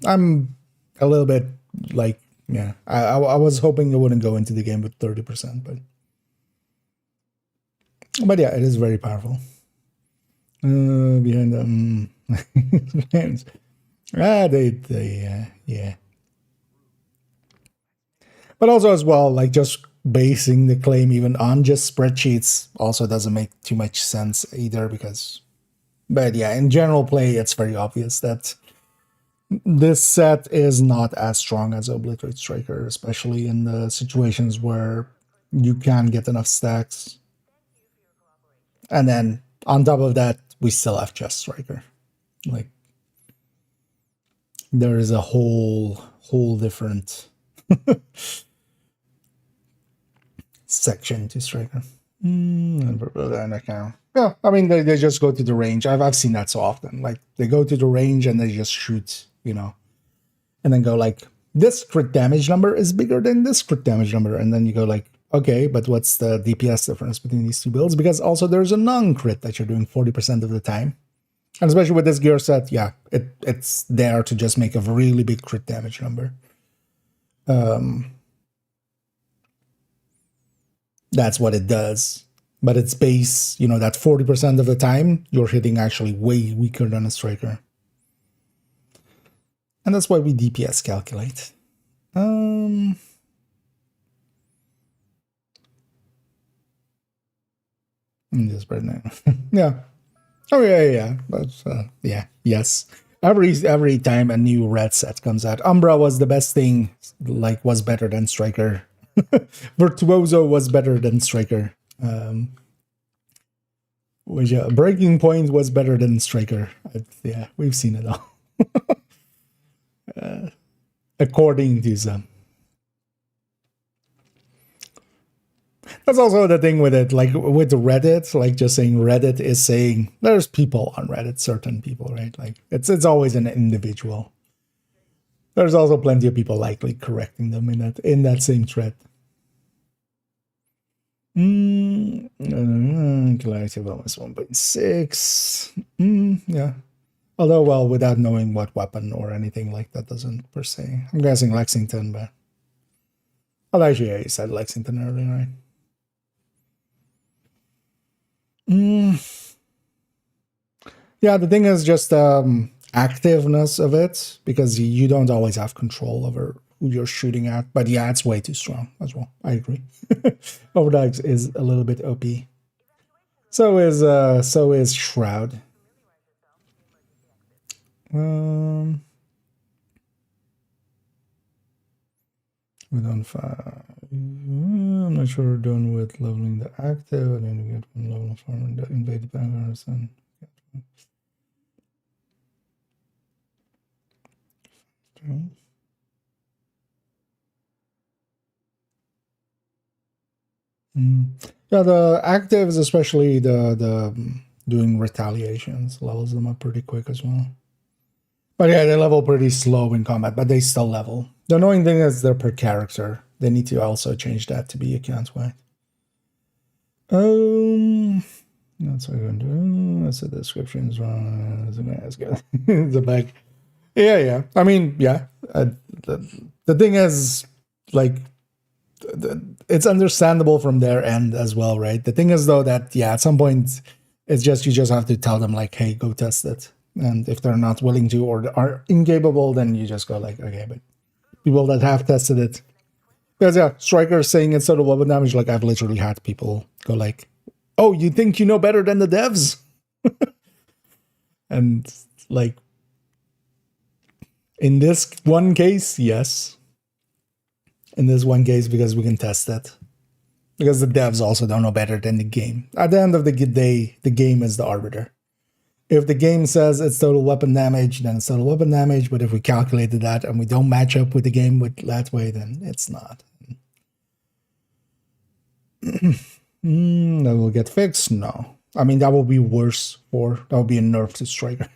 a little bit like, yeah. I was hoping it wouldn't go into the game with 30%, but yeah, it is very powerful. Behind them, yeah. But also as well, like just basing the claim even on just spreadsheets also doesn't make too much sense either, because, but yeah, in general play, it's very obvious that this set is not as strong as Obliterate Striker, especially in the situations where you can get enough stacks. And then on top of that, we still have Just Striker. Like, there is a whole different section to Striker. Yeah, I mean, they just go to the range. I've seen that so often. Like, they go to the range and they just shoot, you know, and then go like, this crit damage number is bigger than this crit damage number. And then you go like, okay, but what's the DPS difference between these two builds? Because also there's a non-crit that you're doing 40% of the time. And especially with this gear set, yeah, it's there to just make a really big crit damage number. That's what it does. But its base, you know, that 40% of the time, you're hitting actually way weaker than a striker. And that's why we DPS calculate. Just right now. Yeah. Oh yeah. But yeah, yes. Every time a new red set comes out, Umbra was the best thing, like was better than Striker. Virtuoso was better than Striker. Breaking Point was better than Striker. Yeah, we've seen it all. According to some. That's also the thing with it, like with Reddit, like just saying Reddit is saying there's people on Reddit, certain people, right? Like it's always an individual. There's also plenty of people likely correcting them in that same thread. Clarity of almost 1.6. Yeah. Although, well, without knowing what weapon or anything like that doesn't per se. I'm guessing Lexington, but actually, yeah, you said Lexington earlier, right? Yeah, the thing is just activeness of it, because you don't always have control over who you're shooting at. But yeah, it's way too strong as well. I agree. Overdogs is a little bit OP. So is Shroud. We're done 5. I'm not sure we're done with leveling the active. I didn't get one level of farmer that invaded backgrounds and yeah, the actives, especially the doing retaliations, levels them up pretty quick as well. But yeah, they level pretty slow in combat, but they still level. The annoying thing is they're per character. They need to also change that to be account-wide. That's what I'm going to do. That's the description is wrong. That's good. The back. Yeah. I mean, yeah. The thing is, like, it's understandable from their end as well, right? The thing is, though, that, yeah, at some point, it's just, you just have to tell them, like, hey, go test it. And if they're not willing to or are incapable, then you just go, like, okay, but people that have tested it. Because, yeah, Striker saying it's total weapon damage, like, I've literally had people go, like, oh, you think you know better than the devs? And, like, in this one case, yes. In this one case, because we can test it. Because the devs also don't know better than the game. At the end of the day, the game is the arbiter. If the game says it's total weapon damage, then it's total weapon damage. But if we calculated that and we don't match up with the game with that way, then it's not. That will get fixed? No. I mean, that will be worse that will be a nerf to Striker.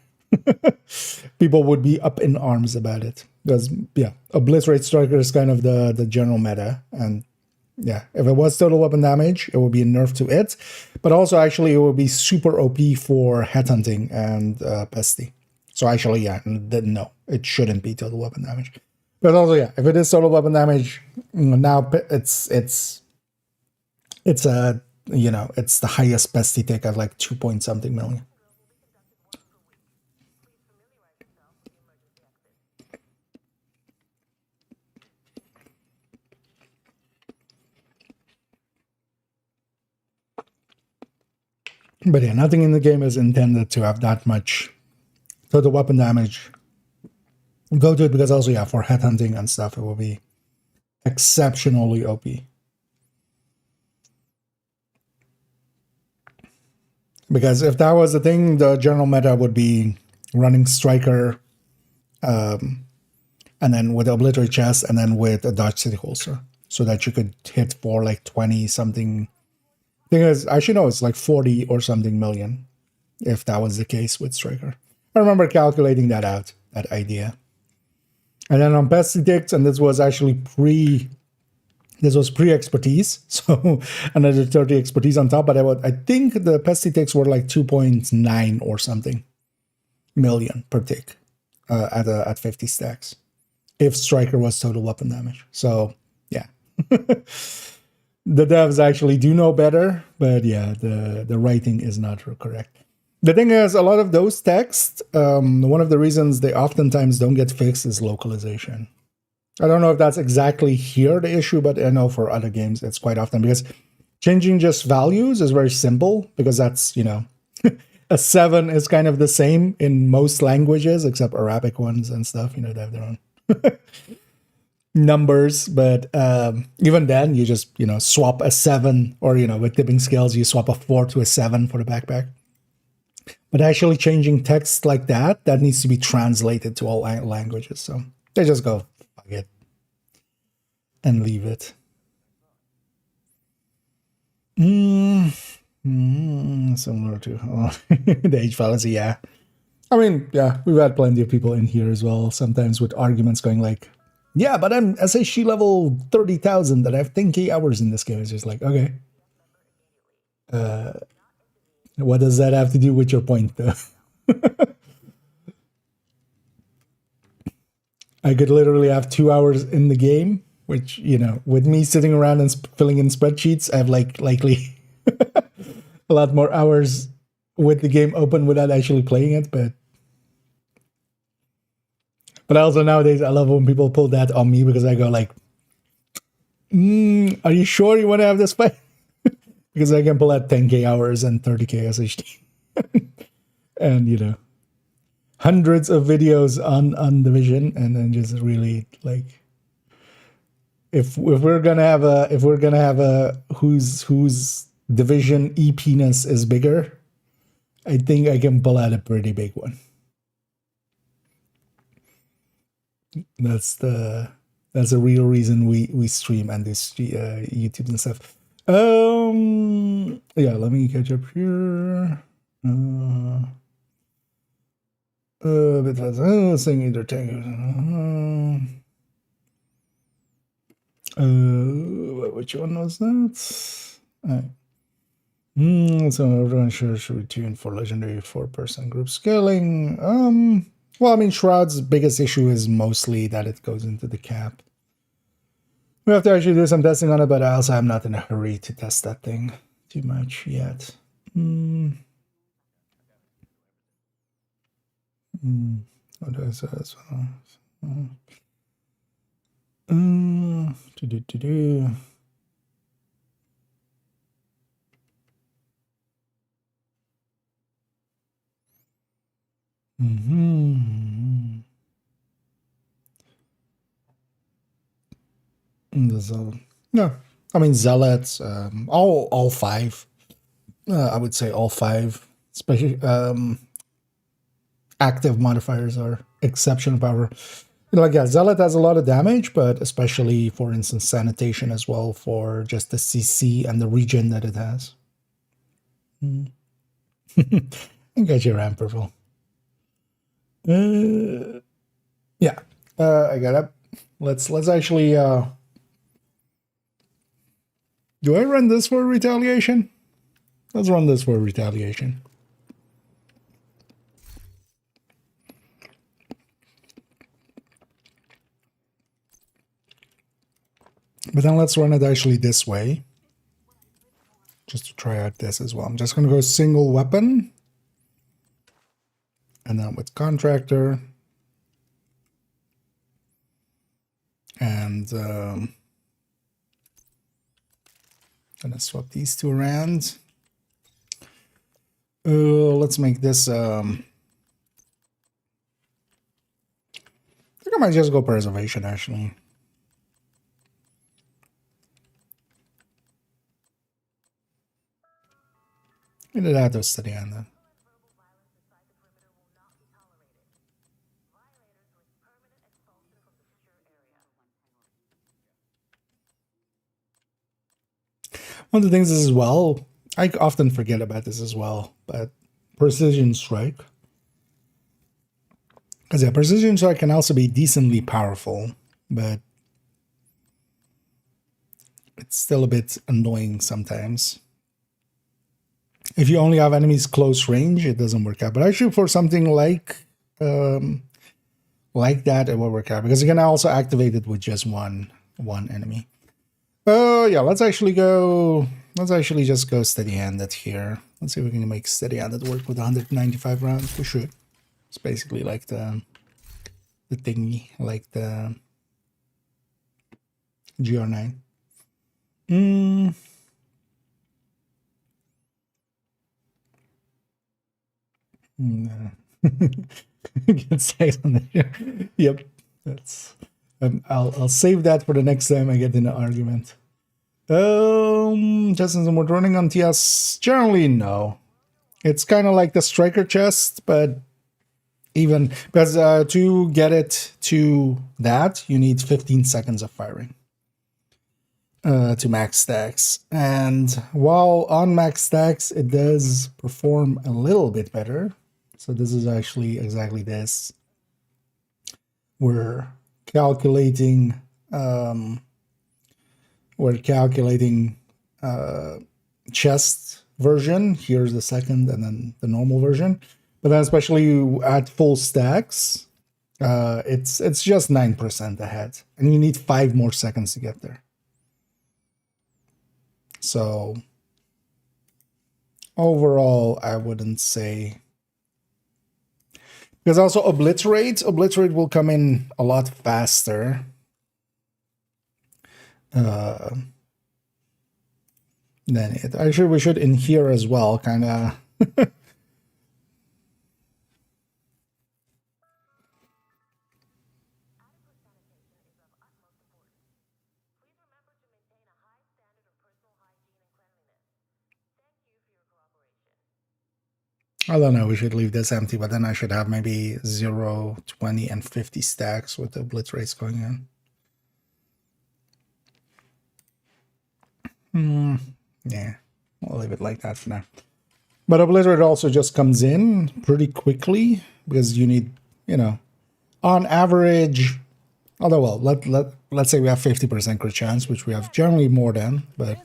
People would be up in arms about it. Because, yeah, Obliterate Striker is kind of the general meta. And, yeah, if it was total weapon damage, it would be a nerf to it. But also, actually, it would be super OP for headhunting and pesty. So, actually, yeah, no, it shouldn't be total weapon damage. But also, yeah, if it is total weapon damage, now it's a, you know, it's the highest pesty tick at like 2 point something million. But yeah, nothing in the game is intended to have that much total weapon damage. Go to it because also, yeah, for headhunting and stuff, it will be exceptionally OP. Because if that was the thing, the general meta would be running Striker, and then with Obliterate Chest, and then with a Dodge City Holster, so that you could hit for like 20 something. Thing is, actually, no, it's like 40 or something million, if that was the case with Striker. I remember calculating that out, that idea. And then on pesty ticks, and this was actually pre-expertise, so another 30 expertise on top, but I think the pesty ticks were like 2.9 or something million per tick at 50 stacks, if Striker was total weapon damage. So, yeah. The devs actually do know better, but yeah, the writing is not correct. The thing is, a lot of those texts, one of the reasons they oftentimes don't get fixed is localization. I don't know if that's exactly here the issue, but I know for other games it's quite often, because changing just values is very simple, because that's, you know, a 7 is kind of the same in most languages except Arabic ones and stuff, you know, they have their own numbers, but even then you just, you know, swap a 7, or, you know, with tipping scales you swap a 4 to a 7 for the backpack. But actually changing text like that needs to be translated to all languages, so they just go fuck it and leave it. Similar to the age fallacy. Yeah, I mean, yeah, we've had plenty of people in here as well, sometimes with arguments going like, yeah, but I'm SHG level 30,000 that I have 10k hours in this game. It's just like, okay. What does that have to do with your point, though? I could literally have 2 hours in the game, which, you know, with me sitting around and filling in spreadsheets, I have like likely a lot more hours with the game open without actually playing it, but also nowadays I love when people pull that on me, because I go like, are you sure you want to have this fight? Because I can pull out 10k hours and 30k SHD. And, you know, hundreds of videos on Division, and then just really like, if we're gonna have a whose Division EP-ness is bigger, I think I can pull out a pretty big one. That's the real reason we stream and do YouTube and stuff. Yeah, let me catch up here. Saying either tank. Which one was that? So everyone should retune for legendary 4-person group scaling. Well, I mean, Shroud's biggest issue is mostly that it goes into the cap. We have to actually do some testing on it, but I also am not in a hurry to test that thing too much yet. What is that as well? No, I mean zealots, all 5. I would say all 5, especially active modifiers are exceptional power. Like, yeah, zealot has a lot of damage, but especially, for instance, sanitation as well for just the CC and the regen that it has. I got your ramp purple. Yeah, I got it. Let's actually. Do I run this for retaliation? Let's run this for retaliation. But then let's run it actually this way. Just to try out this as well. I'm just going to go single weapon. And then with contractor. And gonna swap these 2 around. Let's make this. I think I might just go preservation actually. Get it out of study on that. One of the things is as well, I often forget about this as well, but precision strike. Because yeah, precision strike can also be decently powerful, but it's still a bit annoying sometimes. If you only have enemies close range, it doesn't work out. But actually for something like that, it will work out. Because you can also activate it with just one enemy. Yeah, let's actually just go steady-handed here. Let's see if we can make steady-handed work with 195 rounds. We should. It's basically like the thingy, like the GR9. Get sight on that. Yep, that's. I'll save that for the next time I get in an argument. Chests and we're running on TS. Generally, no. It's kind of like the striker chest, but even because to get it to that, you need 15 seconds of firing to max stacks. And while on max stacks, it does perform a little bit better. So this is actually exactly this. We're calculating chest version. Here's the second and then the normal version. But then especially at full stacks, it's just 9% ahead. And you need 5 more seconds to get there. So overall, I wouldn't say. Because also obliterate will come in a lot faster. Than it. Actually, we should in here as well, kind of. I don't know, we should leave this empty, but then I should have maybe 0, 20, and 50 stacks with the obliterates going in. Yeah, we'll leave it like that for now. But obliterate also just comes in pretty quickly because you need, on average, although, well, let's say we have 50% crit chance, which we have generally more than, but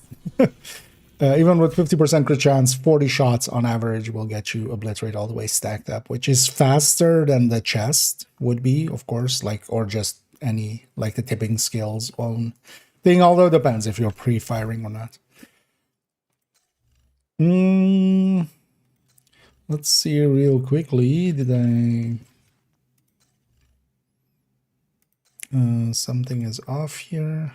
Even with 50% crit chance, 40 shots on average will get you obliterate all the way stacked up, which is faster than the chest would be, of course, like, or just any, like the tipping skills own thing, although it depends if you're pre-firing or not. Let's see real quickly. Did I... something is off here.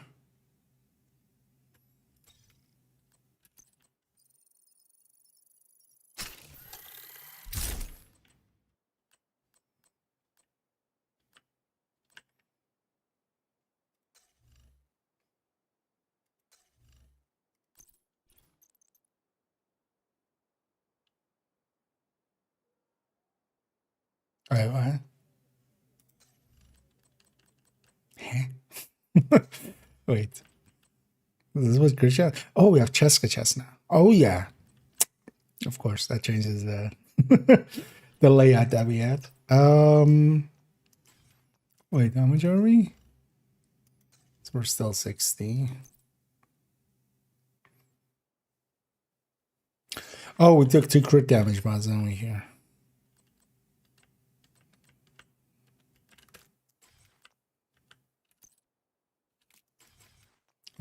Wait, what? Wait. This is what Grisha. Oh, we have Cheska chest now. Oh yeah. Of course, that changes the the layout that we had. Wait, how much are we? So we're still 60. Oh, we took 2 crit damage mods, didn't we here?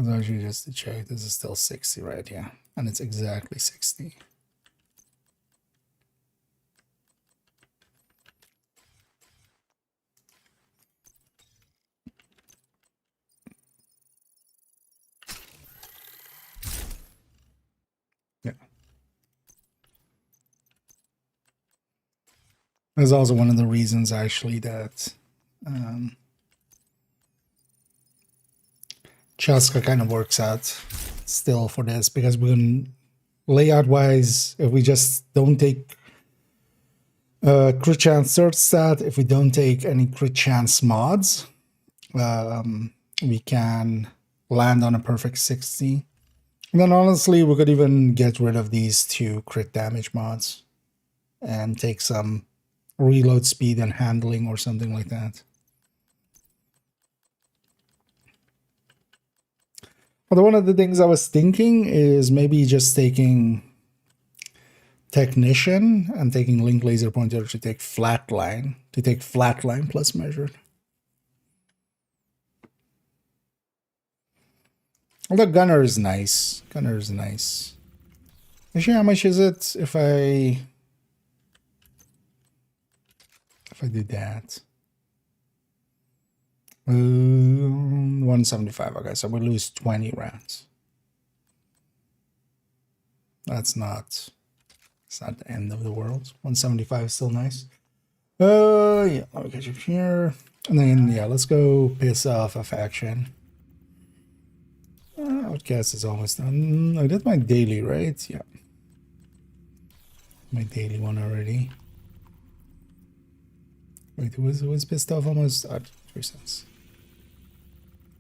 It's actually just to check. This is still 60, right? Yeah. And it's exactly 60. Yeah. That's also one of the reasons, actually, that Cheska kind of works out still for this, because we can, layout wise, if we just don't take crit chance third stat, if we don't take any crit chance mods, we can land on a perfect 60. And then honestly, we could even get rid of these 2 crit damage mods and take some reload speed and handling or something like that. Although one of the things I was thinking is maybe just taking technician and taking link laser pointer to take flatline, plus measured. Although gunner is nice. Gunner is nice. Actually, how much is it if I do that? 175. Okay, so we lose 20 rounds. It's not the end of the world. 175 is still nice. Yeah, let me catch up here. And then, yeah, let's go piss off a faction. Outcast is almost done. I did my daily, right? Yeah. My daily one already. Wait, who was pissed off almost? 3 cents.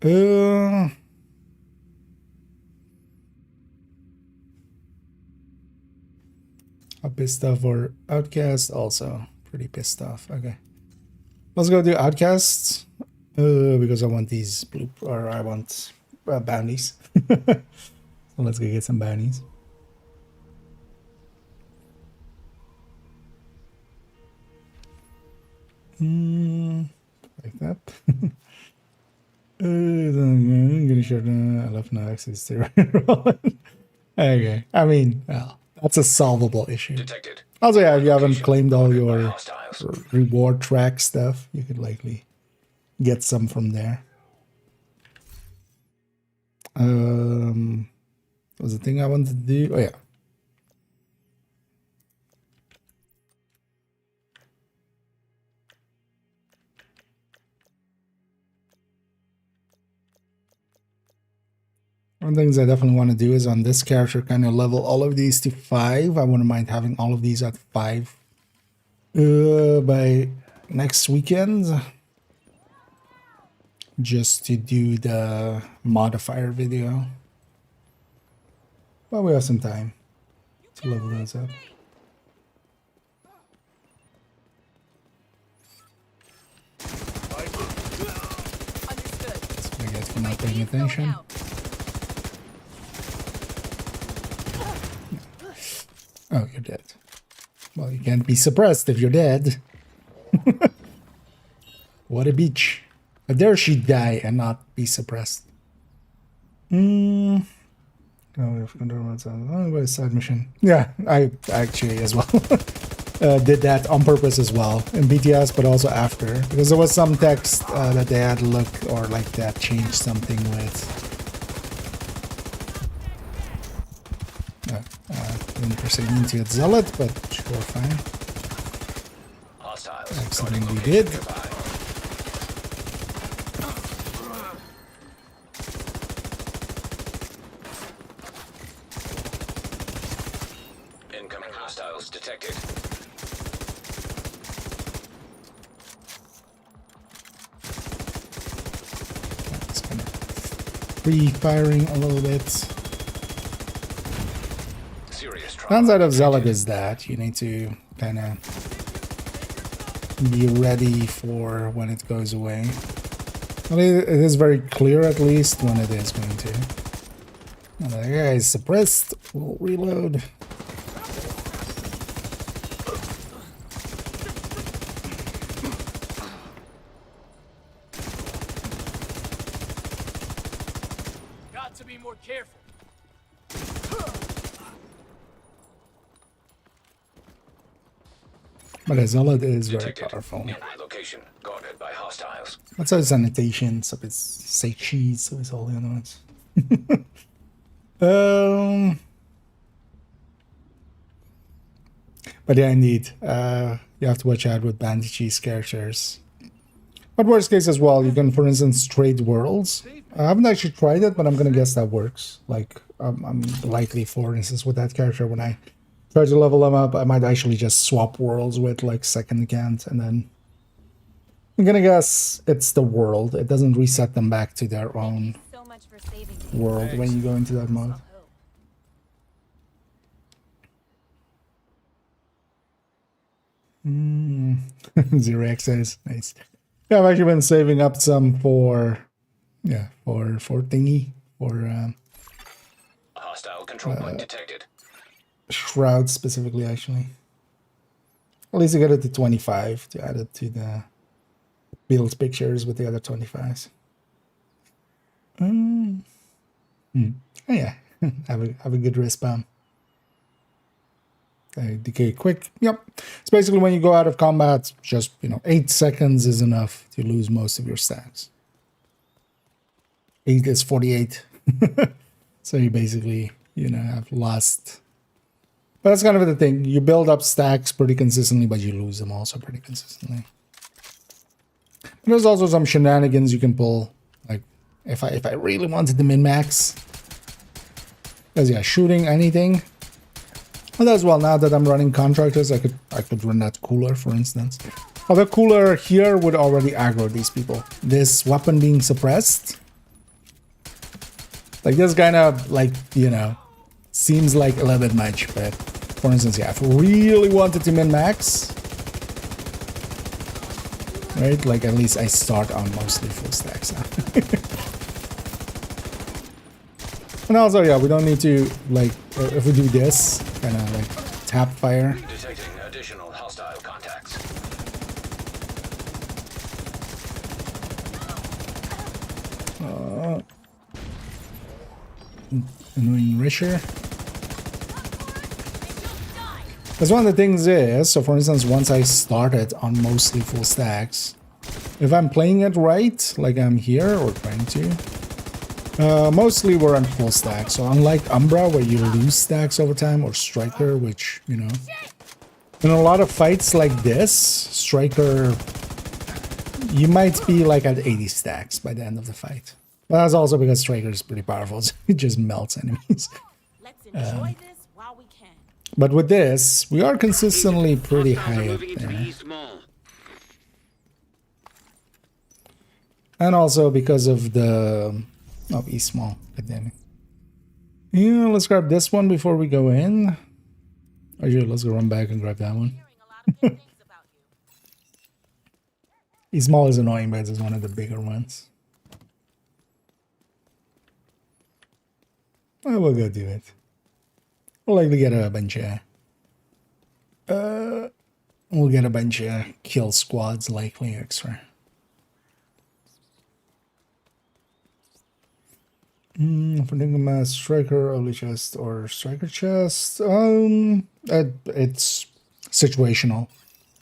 I'm pissed off for Outcast also. Pretty pissed off. Okay. Let's go do Outcasts. Because I want these blue, or I want bounties. So let's go get some bounties. Like that. I'm gonna show I love no access to okay. I mean, well, that's a solvable issue. Detected. Also, yeah, if you haven't claimed all your Hostiles. reward track stuff, you could likely get some from there. Was the thing I wanted to do? Oh yeah. One of the things I definitely want to do is on this character kind of level all of these to 5. I wouldn't mind having all of these at 5 by next weekend. Just to do the modifier video. But we have some time to level those up. Understood. So I guess we're not paying attention. Oh, you're dead. Well, you can't be suppressed if you're dead. What a bitch. How dare she die and not be suppressed? Oh, we have control side mission. Yeah, I actually as well did that on purpose as well in BTS, but also after, because there was some text that they had looked or like that changed something with. Didn't proceed into its zealot, but sure, fine. Hostiles. Something Guarding we location did. nearby. Incoming hostiles detected. It's kind of free-firing a little bit. Serious trauma. Downside of zealot is that you need to kind of be ready for when it goes away. I mean, it is very clear at least when it is going to. And the guy is suppressed. We'll reload. Got to be more careful. But a zealot is very Detected. powerful. In my location. Guarded by hostiles. That's how sanitation, so it's say cheese, so it's all the other ones. But yeah, indeed, you have to watch out with bandages characters. But worst case as well, you can, for instance, trade worlds. I haven't actually tried it, but I'm gonna guess that works. Like, I'm likely, for instance, with that character, when I try to level them up, I might actually just swap worlds with like second account, and then I'm gonna guess it's the world. It doesn't reset them back to their own So much for saving me. world when you go into that mode. Zero access, nice. Yeah, I've actually been saving up some for, yeah, for thingy, for Hostile control point detected. Shroud specifically, actually. At least I get it to 25 to add it to the build pictures with the other 25s. Oh, yeah, have a good respawn. Decay quick. Yep. It's basically when you go out of combat, just 8 seconds is enough to lose most of your stacks. 8 is 48. So you basically, have lost. But that's kind of the thing. You build up stacks pretty consistently, but you lose them also pretty consistently. And there's also some shenanigans you can pull. Like if I really wanted to min-max. Because yeah, shooting anything. And as well, now that I'm running contractors, I could run that cooler, for instance. Well, the cooler here would already aggro these people. This weapon being suppressed, like this kind of like seems like a little bit much. But for instance, yeah, if I really wanted to min max, right? Like at least I start on mostly full stacks now. And also, yeah, we don't need to, like, if we do this, kind of like tap fire. Detecting additional hostile contacts. Annoying Risher. Because one of the things is, so for instance, once I started on mostly full stacks, if I'm playing it right, like I'm here, or trying to, mostly we're on full stack. So unlike Umbra, where you lose stacks over time, or Striker, which, in a lot of fights like this, Striker, you might be like at 80 stacks by the end of the fight. But that's also because Striker is pretty powerful, so it just melts enemies. Let's enjoy this while we can. But with this, we are consistently pretty Hostiles are high up moving into the there. East Mall. And also because of the... Oh, East Mall. Goddammit. Yeah, let's grab this one before we go in. Actually, let's go run back and grab that one. Hearing a lot of good things about you. East Mall is annoying, but it's one of the bigger ones. I will go do it. We'll likely get a bunch of We'll get a bunch of kill squads likely extra. For thinking about striker, early chest, or striker chest, it's situational.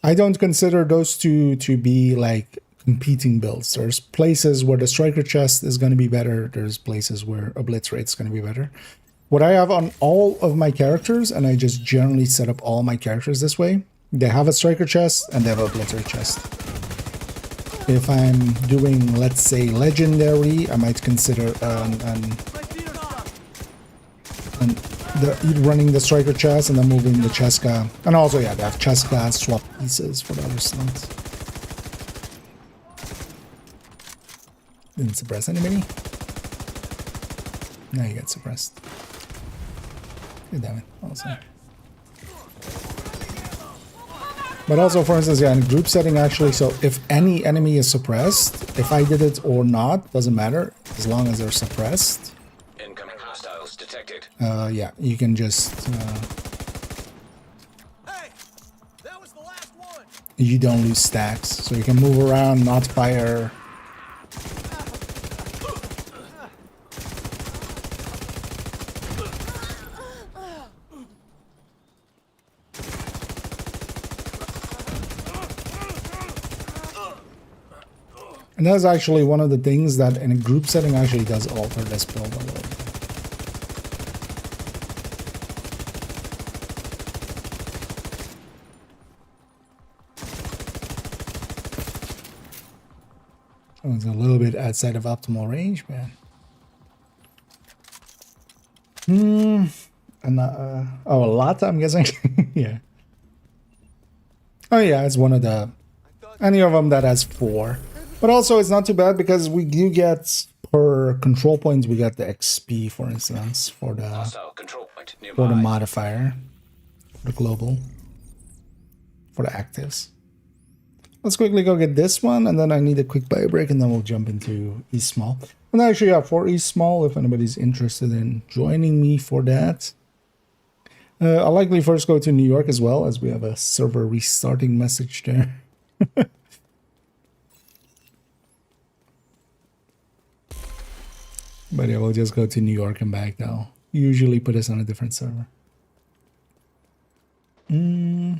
I don't consider those two to be like competing builds. There's places where the striker chest is going to be better. There's places where obliterate is going to be better. What I have on all of my characters, and I just generally set up all my characters this way, they have a striker chest and they have a obliterate chest. If I'm doing, let's say, legendary, I might consider running the striker chest and then moving the Cheska. And also, yeah, they have Cheska swap pieces for the other slots. Didn't suppress anybody. Now you get suppressed. Good damn it, also. But also, for instance, yeah, in group setting actually, so if any enemy is suppressed, if I did it or not, doesn't matter, as long as they're suppressed. Incoming hostiles detected. Yeah, you can just, Hey, that was the last one. you don't lose stacks. So you can move around, not fire. And that's actually one of the things that in a group setting actually does alter this build a little bit. Oh, it's a little bit outside of optimal range, man. And oh, a lot, I'm guessing. Yeah. Oh yeah, it's one of the any of them that has 4. But also, it's not too bad because we do get per control points. We get the XP, for instance, for the Hostile control point for nearby. the modifier, for the global, for the actives. Let's quickly go get this one, and then I need a quick buy break, and then we'll jump into East Small. And actually, yeah, for East Small, if anybody's interested in joining me for that, I'll likely first go to New York as well, as we have a server restarting message there. But yeah, we'll just go to New York and back now. Usually put us on a different server. Yeah.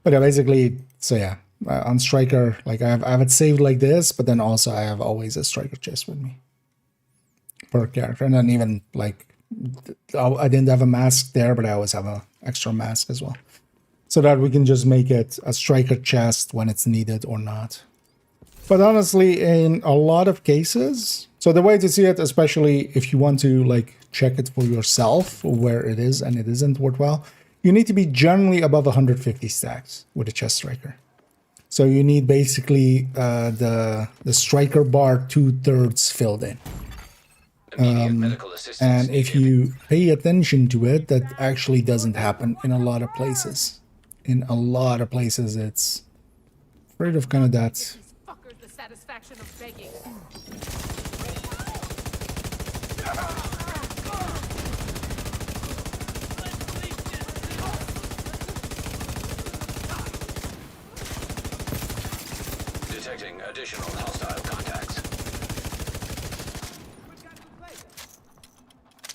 But yeah, basically, so yeah, on Striker, like I have it saved like this, but then also I have always a Striker chest with me per character. And then even like, I didn't have a mask there, but I always have an extra mask as well. So that we can just make it a striker chest when it's needed or not. But honestly, in a lot of cases, so the way to see it, especially if you want to like check it for yourself where it is and it isn't worthwhile, you need to be generally above 150 stacks with a chest striker. So you need basically the striker bar 2/3 filled in. Immediate medical assistance And if needed. you pay attention to it, that actually doesn't happen in a lot of places. In a lot of places, it's afraid of kind of that. Fuckers the satisfaction of begging. Detecting additional hostile contacts.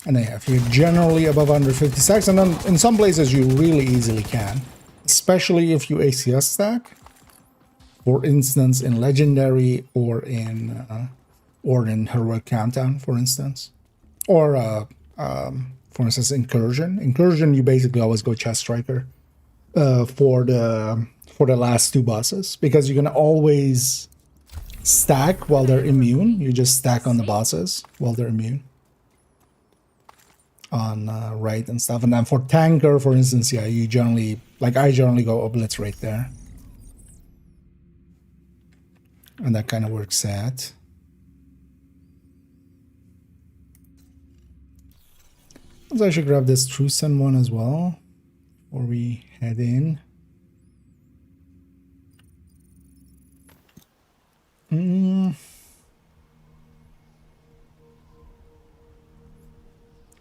And yeah, if you're generally above 150 stacks, and then in some places you really easily can, especially if you ACS stack. For instance, in Legendary or in Heroic Countdown, for instance. Or, for instance, Incursion. Incursion, you basically always go Chest Striker for the last 2 bosses. Because you can always stack while they're immune. You just stack on the bosses while they're immune. On right and stuff. And then for Tanker, for instance, yeah, you generally, like I generally go Obliterate there. And that kind of works out. So I should grab this Trucen one as well before we head in.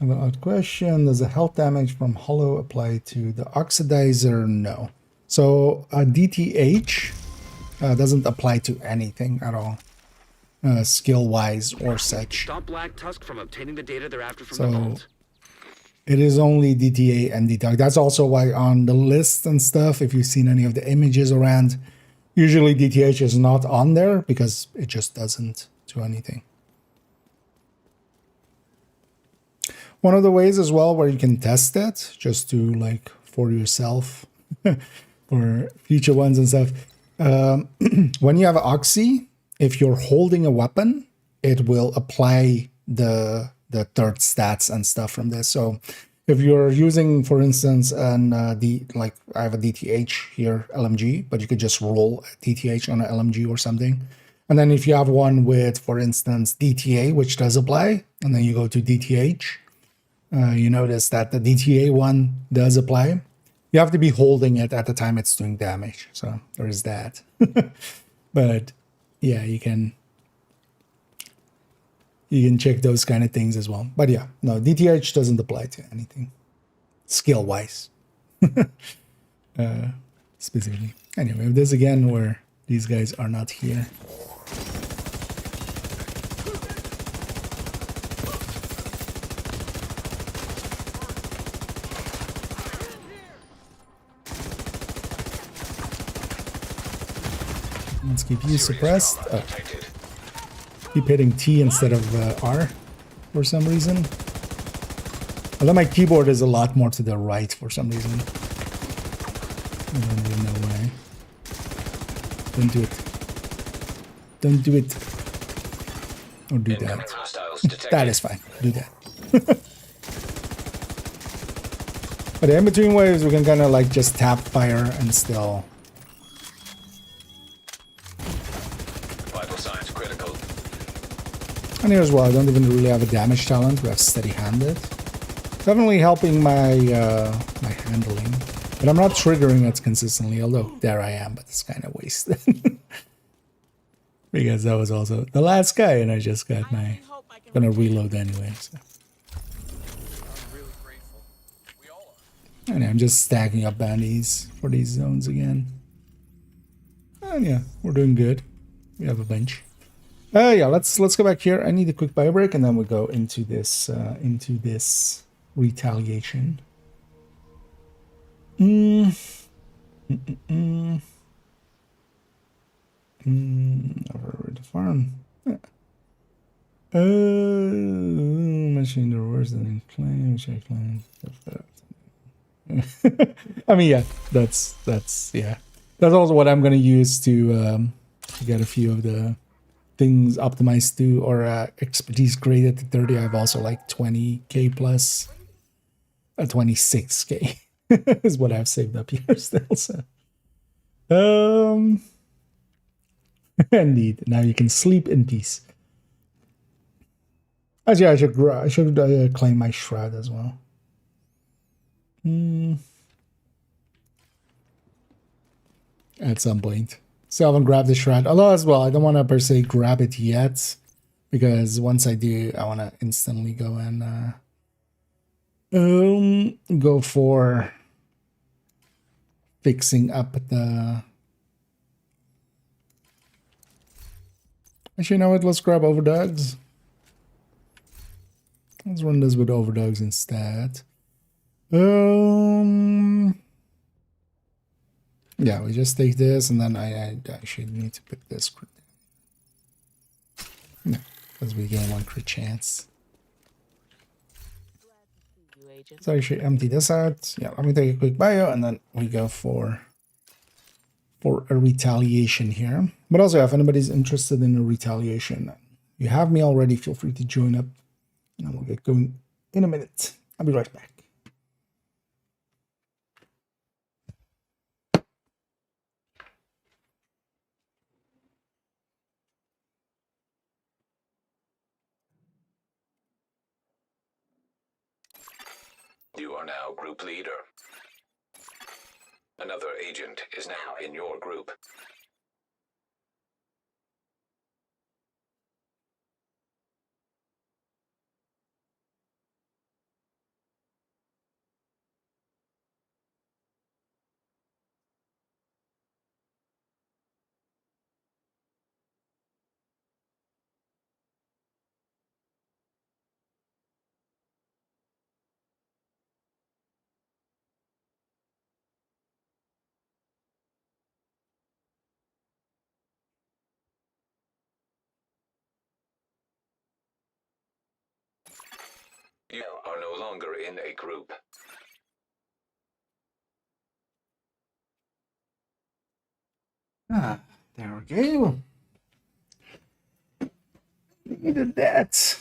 Another odd question. Does the health damage from hollow apply to the oxidizer? No. So DTH doesn't apply to anything at all, skill-wise or such. Stop Black Tusk from obtaining the data they're after from So the vault. it is only DTA and DTOC. That's also why on the list and stuff, if you've seen any of the images around, usually DTH is not on there because it just doesn't do anything. One of the ways as well where you can test it, just to like for yourself, for future ones and stuff, when you have Oxy, if you're holding a weapon, it will apply the third stats and stuff from this. So if you're using, for instance, like I have a DTH here, LMG, but you could just roll a DTH on an LMG or something. And then if you have one with, for instance, DTA, which does apply, and then you go to DTH, you notice that the DTA one does apply. You have to be holding it at the time it's doing damage. So there is that. But yeah, you can check those kind of things as well. But yeah, no, DTH doesn't apply to anything skill-wise. Specifically. Anyway, this again where these guys are not here. Let's keep you suppressed. Oh. Keep hitting T instead of R for some reason. Although my keyboard is a lot more to the right for some reason. I don't really know why. Don't do it. Don't do it. Or do that. That is fine. Do that. But in between waves, we can kind of like just tap fire and still. Vital signs critical. And here as well, I don't even really have a damage talent. We have steady-handed. Definitely helping my my handling. But I'm not triggering it consistently, although there I am, but it's kind of wasted. Because that was also the last guy, and I just got my... Gonna reload anyway, so. And I'm just stacking up bounties for these zones again. And yeah, we're doing good. We have a bunch. Yeah, let's go back here. I need a quick bio break, and then we'll go into this retaliation. Over the farm. Yeah. Mentioning the worst than claim, which I claim. I mean, yeah, that's yeah. That's also what I'm gonna use to get a few of the things optimized to, or expertise graded to 30. I have also like 20k plus 26k is what I've saved up here still. So indeed, now you can sleep in peace. Actually, I should claim my shroud as well. At some point. So I haven't grabbed the shroud. Although as well, I don't want to per se grab it yet, because once I do, I want to instantly go and go for fixing up the... Actually, you know what? Let's grab overdogs. Let's run this with overdogs instead. Yeah, we just take this, and then I actually need to put this crit. No, because we gain 1 crit chance. So actually empty this out. Yeah, let me take a quick bio, and then we go for a retaliation here. But also, if anybody's interested in a retaliation, you have me already. Feel free to join up, and we'll get going in a minute. I'll be right back. You are now group leader. Another agent is now in your group. You are no longer in a group. Ah, there we go. Needed that.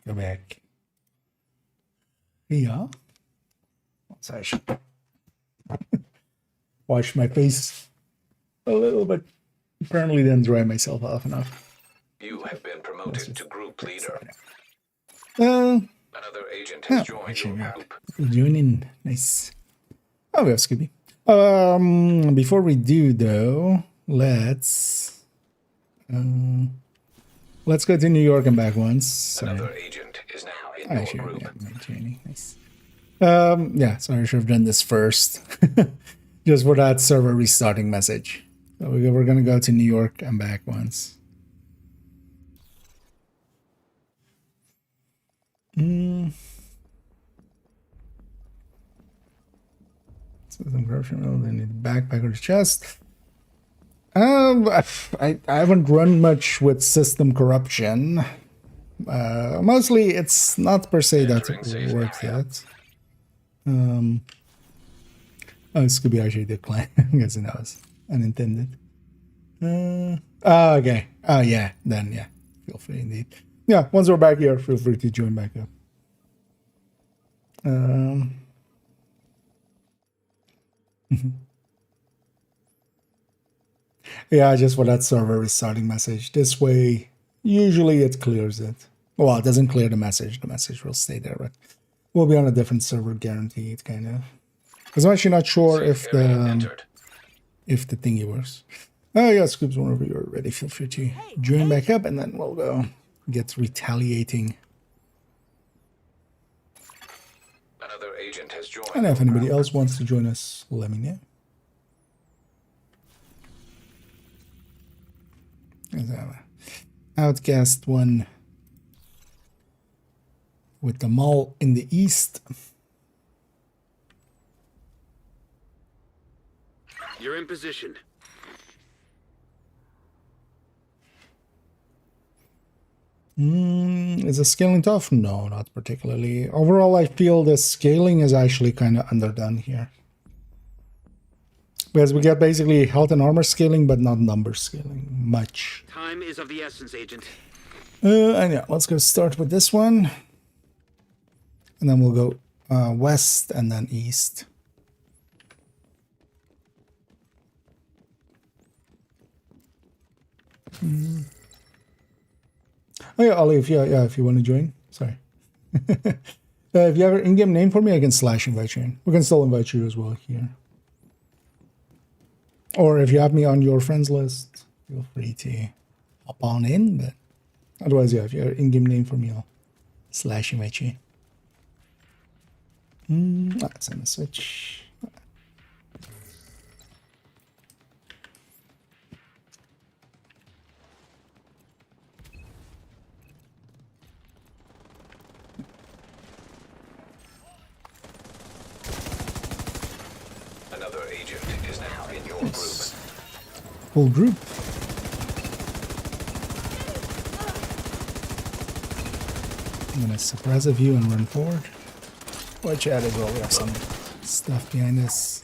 Go back. Yeah. So I should wash my face a little bit. Apparently didn't dry myself off enough. You have been promoted to group leader. Another agent has joined your group. Joining. Nice. Oh, we have Scooby. Before we do though, let's go to New York and back once. Sorry. Another agent is now in your group. Yeah, nice. Yeah, sorry, I should have done this first. Just for that server restarting message. So we're gonna go to New York and back once. System corruption. They need backpack or chest. I haven't run much with system corruption. Mostly it's not per se that it works yet. Oh, Scooby actually declined. I guess that was unintended. Okay. Oh, yeah. Then, yeah. Feel free indeed. Yeah, once we're back here, feel free to join back up. Yeah, just for that server restarting message. This way, usually it clears it. Well, it doesn't clear the message. The message will stay there, but we'll be on a different server, guaranteed, kind of. Because I'm actually not sure if the thingy works. Oh yeah, Scoops, whenever you're ready, feel free to join back up, and then we'll go get retaliating. Another agent has joined. And if anybody else wants to join us, let me know. There's our outcast one with the mall in the east. You're in position. Is the scaling tough? No, not particularly. Overall, I feel the scaling is actually kind of underdone here. Because we get basically health and armor scaling, but not number scaling much. Time is of the essence, Agent. And yeah, let's go start with this one. And then we'll go west and then east. Oh yeah, Ollie, if you want to join. Sorry. If you have an in-game name for me, I can / invite you in. We can still invite you as well here. Or if you have me on your friends list, feel free to hop on in. But otherwise, yeah, if you have an in-game name for me, I'll / invite you in. Let's send a switch. Another agent is now in your group. Full group. I'm gonna suppress a view and run forward. Watch out as well, we have some stuff behind us.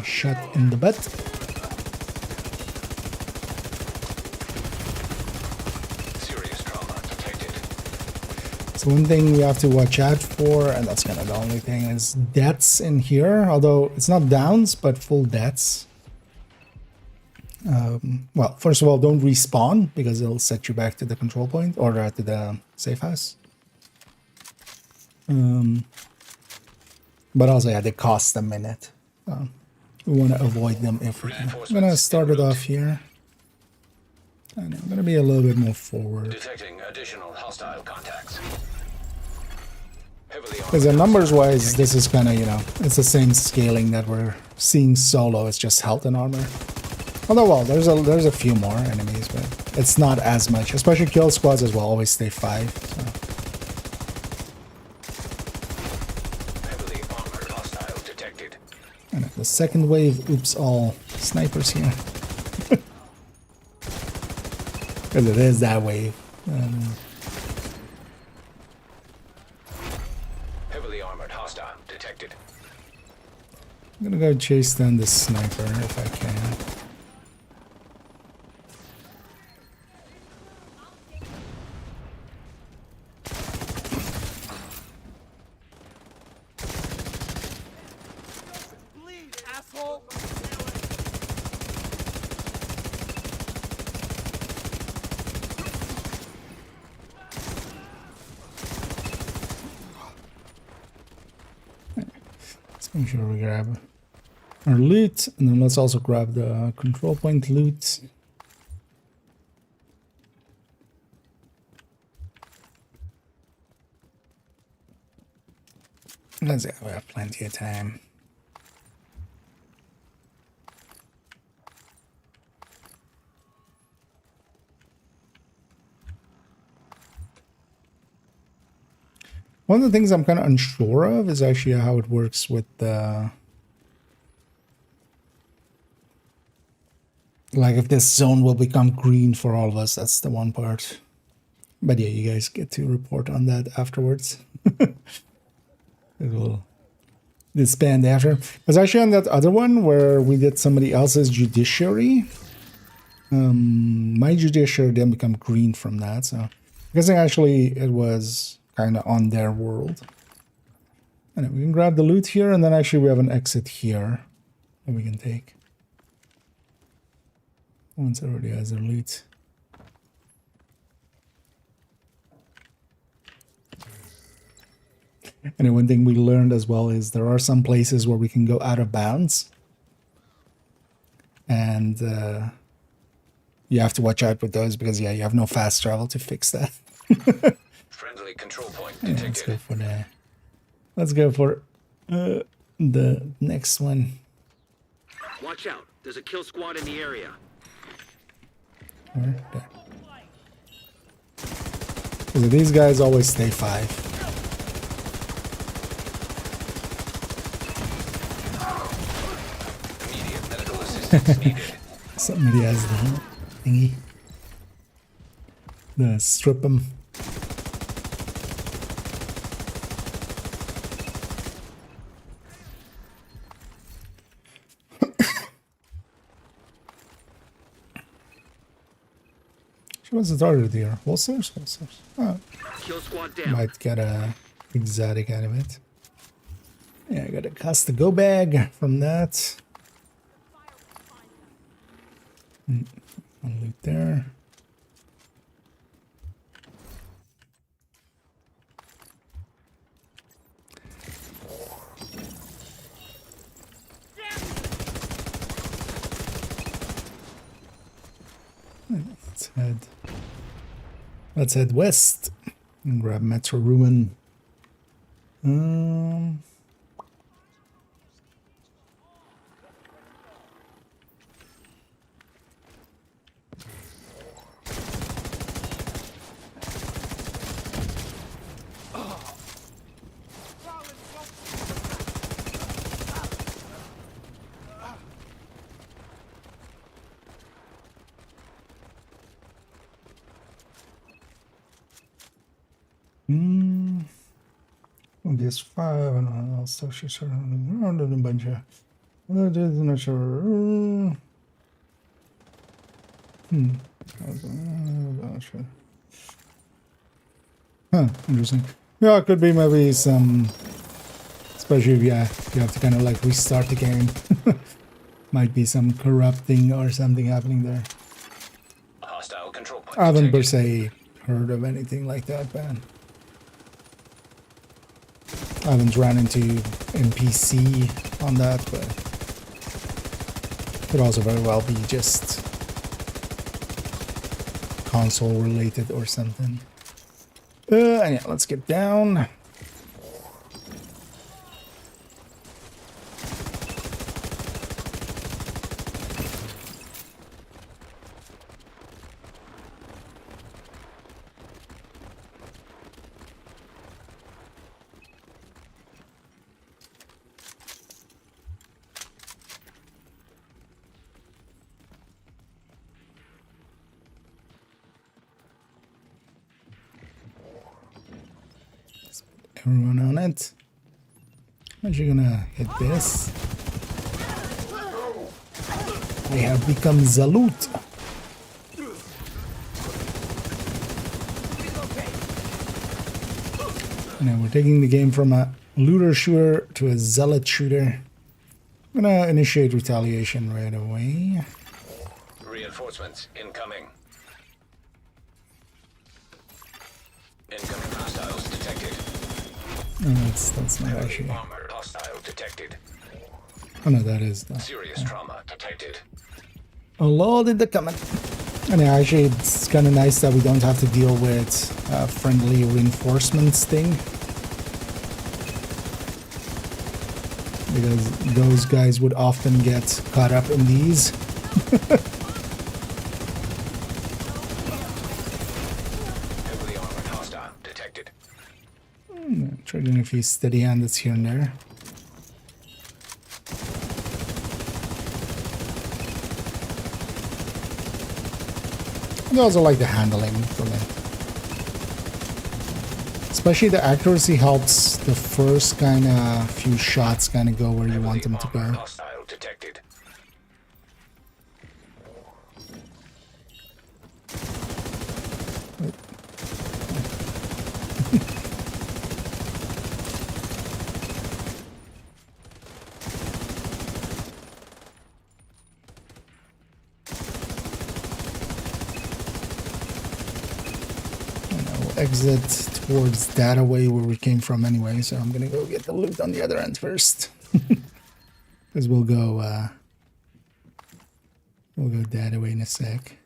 Shot in the butt. Serious trauma detected. So one thing we have to watch out for, and that's kind of the only thing, is deaths in here. Although it's not downs, but full deaths. Well, first of all, don't respawn, because it'll set you back to the control point, or to the safe house. But also, yeah, they cost a minute. We want to avoid them if we can. I'm going to start it off here. And I'm going to be a little bit more forward. Detecting additional hostile contacts. Because numbers-wise, this is kind of, you know, it's the same scaling that we're seeing solo. It's just health and armor. Although, well, there's a few more enemies, but it's not as much. Especially kill squads as well, always stay 5. So. Heavily armored hostile detected. And the second wave. Oops, all snipers here. Because it is that wave. Heavily armored hostile detected. I'm gonna go chase down this sniper if I can. Bleed, asshole! Let's make sure we grab our loot, and then let's also grab the control point loot. Let's see, we have plenty of time. One of the things I'm kind of unsure of is actually how it works with the... Like if this zone will become green for all of us, that's the one part. But yeah, you guys get to report on that afterwards. It will disband after. Because actually on that other one where we did somebody else's judiciary, my judiciary didn't become green from that. So I'm guessing actually it was kind of on their world. And we can grab the loot here, and then actually we have an exit here that we can take. Once already has their loot. And one thing we learned as well is there are some places where we can go out of bounds. And you have to watch out with those because, yeah, you have no fast travel to fix that. Friendly control point Yeah, let's go detected. for the... Let's go for the next one. Watch out. There's a kill squad in the area. Where? There. Because these guys always stay 5. Immediate medical assistance needed. Somebody has the thingy. The strip 'em. What's the target here? Holsters? Holsters. Oh, Kill squad down. might get a exotic out of it. Yeah, I got a cast the go bag from that. One loot there. Let's head west and grab Metro Ruin. This 5, I don't know, I'll still shoot around a bunch of. I'm not sure. Not sure. Huh, interesting. Yeah, it could be maybe some. Especially if you have to kind of like restart the game. Might be some corrupting or something happening there. A hostile control point I haven't per detected. se heard of anything like that, but I haven't run into NPC on that, but could also very well be just console related or something. And yeah, let's get down. Everyone on it. I'm actually gonna hit this. They have become Zalut. Now we're taking the game from a looter shooter to a zealot shooter. I'm gonna initiate retaliation right away. Reinforcements incoming. Incoming hostiles detected. Oh, that's not actually. Armored hostile detected. Oh no, that is the. Serious trauma detected. Oh lord, in the comment. And yeah, actually, it's kind of nice that we don't have to deal with friendly reinforcements thing. Because those guys would often get caught up in these. Heavily armored hostile detected. Trading a few steady handeds here and there. I also like the handling for me. Especially the accuracy helps the first kind of few shots kind of go where you want them to go. Hostile detected. Exit towards that way where we came from anyway, so I'm gonna go get the loot on the other end first. Because we'll go that way in a sec.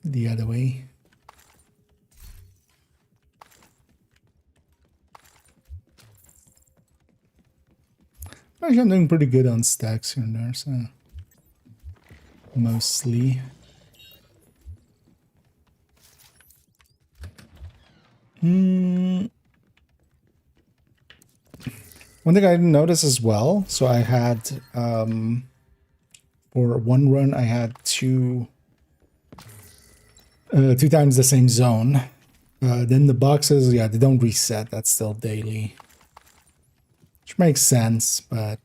The other way. Actually, I'm doing pretty good on stacks here and there, so mostly. One thing I didn't notice as well, so I had, for one run, I had two times the same zone. Then the boxes, yeah, they don't reset. That's still daily. Which makes sense, but...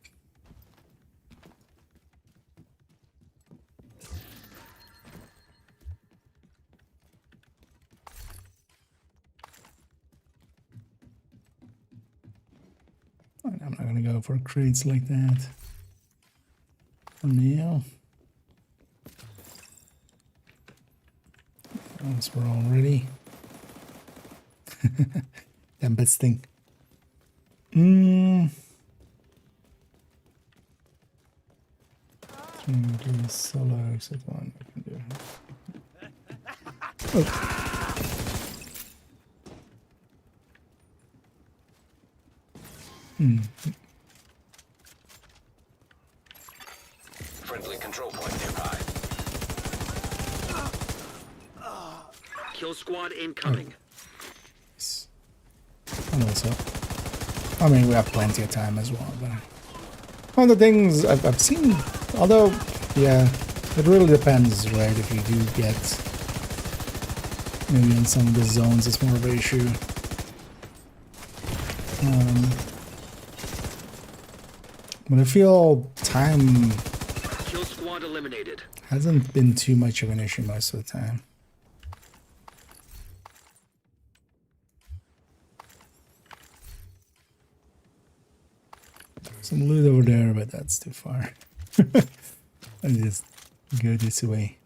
I'm not gonna go for crates like that for now. Once we're all ready. Tempest thing. Do solo exit one. I can do. Oh. Friendly control point nearby. Kill squad incoming. And also, I mean, we have plenty of time as well. But one of the things I've seen, although, yeah, it really depends, right? If you do get maybe in some of the zones, it's more of an issue. But I feel time Kill squad eliminated. hasn't been too much of an issue most of the time. Some loot over there, but that's too far. I'll just go this way.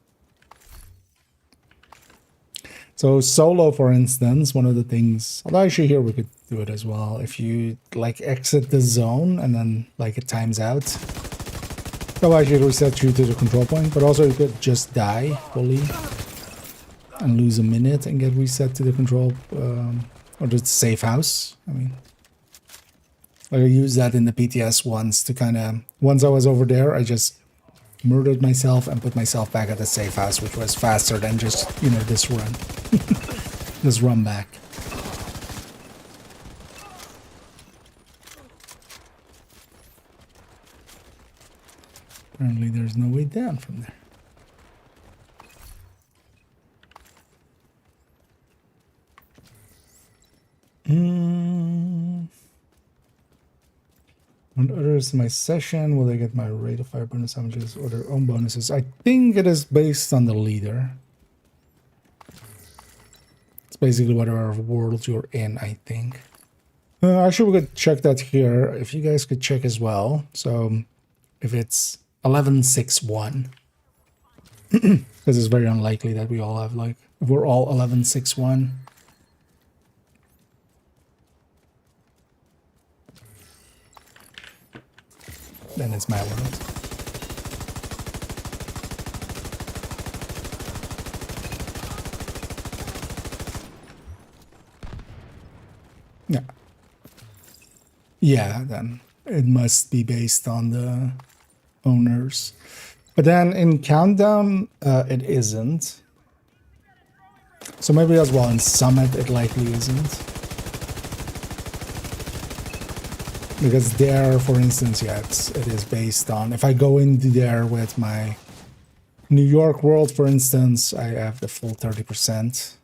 So solo, for instance, one of the things, although actually here we could do it as well. If you like exit the zone and then like it times out, that'll actually reset you to the control point. But also you could just die fully and lose a minute and get reset to the control or the safe house. I mean, like I used that in the PTS once to kind of, once I was over there, I just murdered myself and put myself back at the safe house, which was faster than just, you know, this run. This run back. Apparently there's no way down from there. When others in my session, will they get my rate of fire bonus damages or their own bonuses? I think it is based on the leader. It's basically whatever world you're in, I think. Actually, we could check that here. If you guys could check as well. So, if it's 1161, because it's very unlikely that we all have, like, if we're all 1161. Then it's my world. Yeah. Yeah, then it must be based on the owners. But then in Countdown, it isn't. So maybe as well in Summit, it likely isn't. Because there, for instance, yeah, it is based on... If I go into there with my New York world, for instance, I have the full 30%.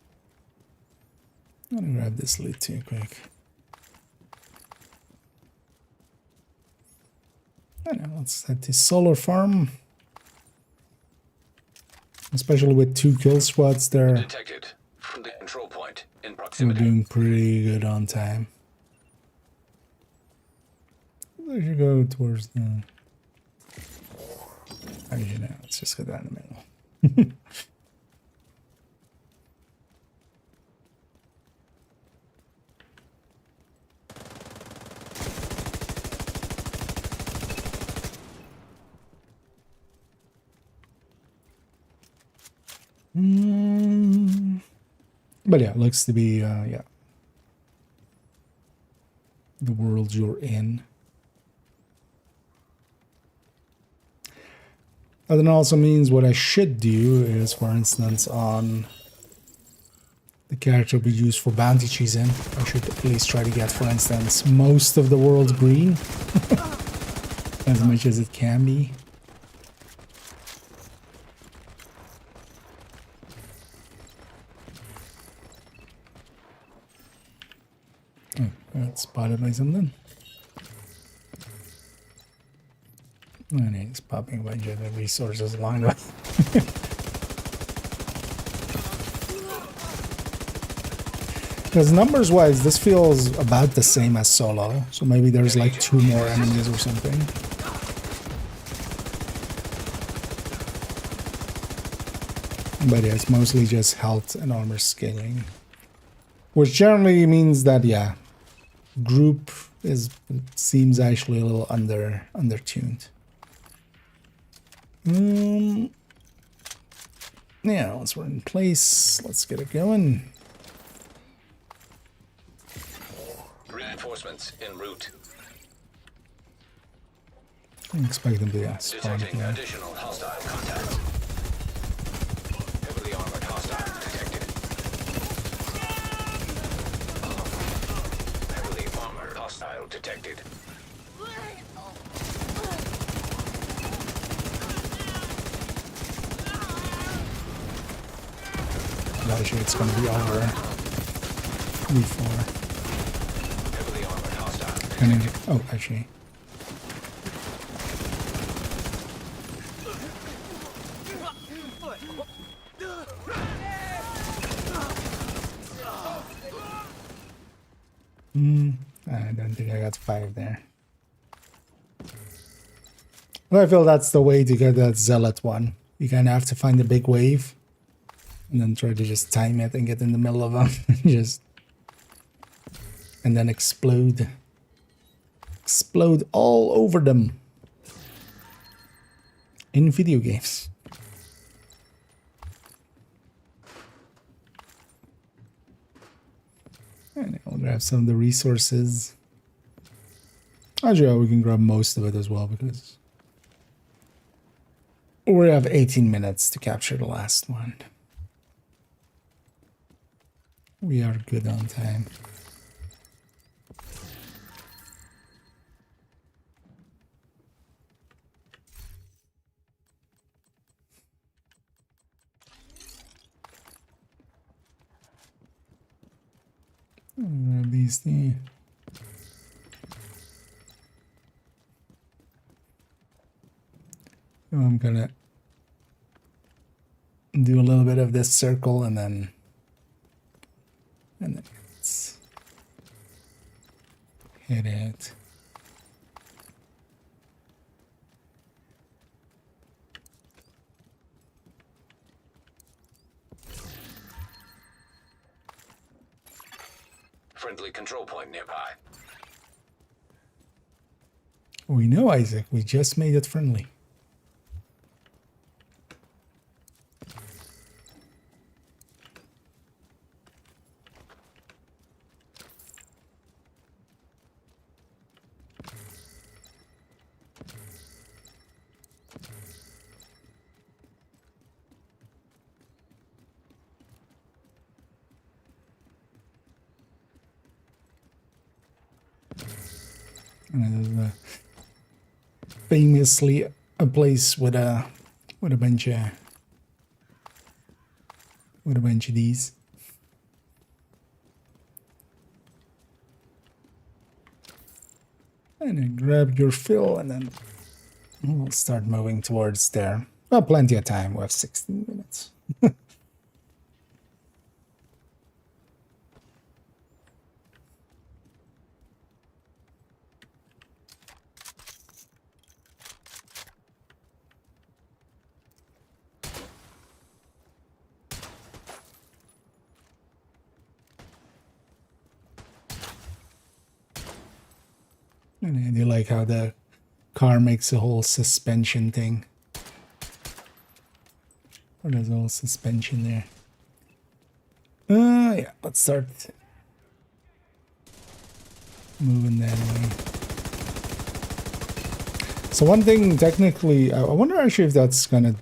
I'm gonna grab this loot too quick. I don't know, let's head to Solar Farm. Especially with 2 kill squads there. Detected. From the control point in We're proximity. doing pretty good on time. I should go towards the... Actually, no, let's just go down the middle. But yeah, it looks to be, yeah, the world you're in. That then also means what I should do is, for instance, on the character we use for bounty chasing, I should at least try to get, for instance, most of the world green. As much as it can be. Oh, got spotted by something. And he's popping a bunch of the resources along the way. Because numbers wise, this feels about the same as solo. So maybe there's like 2 more enemies or something. But yeah, it's mostly just health and armor scaling. Which generally means that, yeah, group seems actually a little undertuned. Yeah, once we're in place, let's get it going. Reinforcements en route. I expect them to spawn Detecting here. additional hostile contacts. Heavily armored hostile detected. Heavily armored hostile detected. Actually, it's going to be over before. Heavily armored hostile Can detected. I, oh, actually. I don't think I got 5 there. But I feel that's the way to get that zealot one. You kind of have to find a big wave and then try to just time it and get in the middle of them. Just and then explode. Explode all over them. In video games. And I'll grab some of the resources. Actually, we can grab most of it as well because we have 18 minutes to capture the last one. We are good on time. of these things. I'm gonna do a little bit of this circle and then let's hit it. Friendly control point nearby. We know, Isaac. We just made it friendly. And there's famously a place with a bunch of these. And then grab your fill, and then we'll start moving towards there. Well, plenty of time. We have 16 minutes. And I do like how the car makes a whole suspension thing. Or there's a whole suspension there. Yeah, let's start moving that way. So one thing, technically, I wonder actually if that's gonna...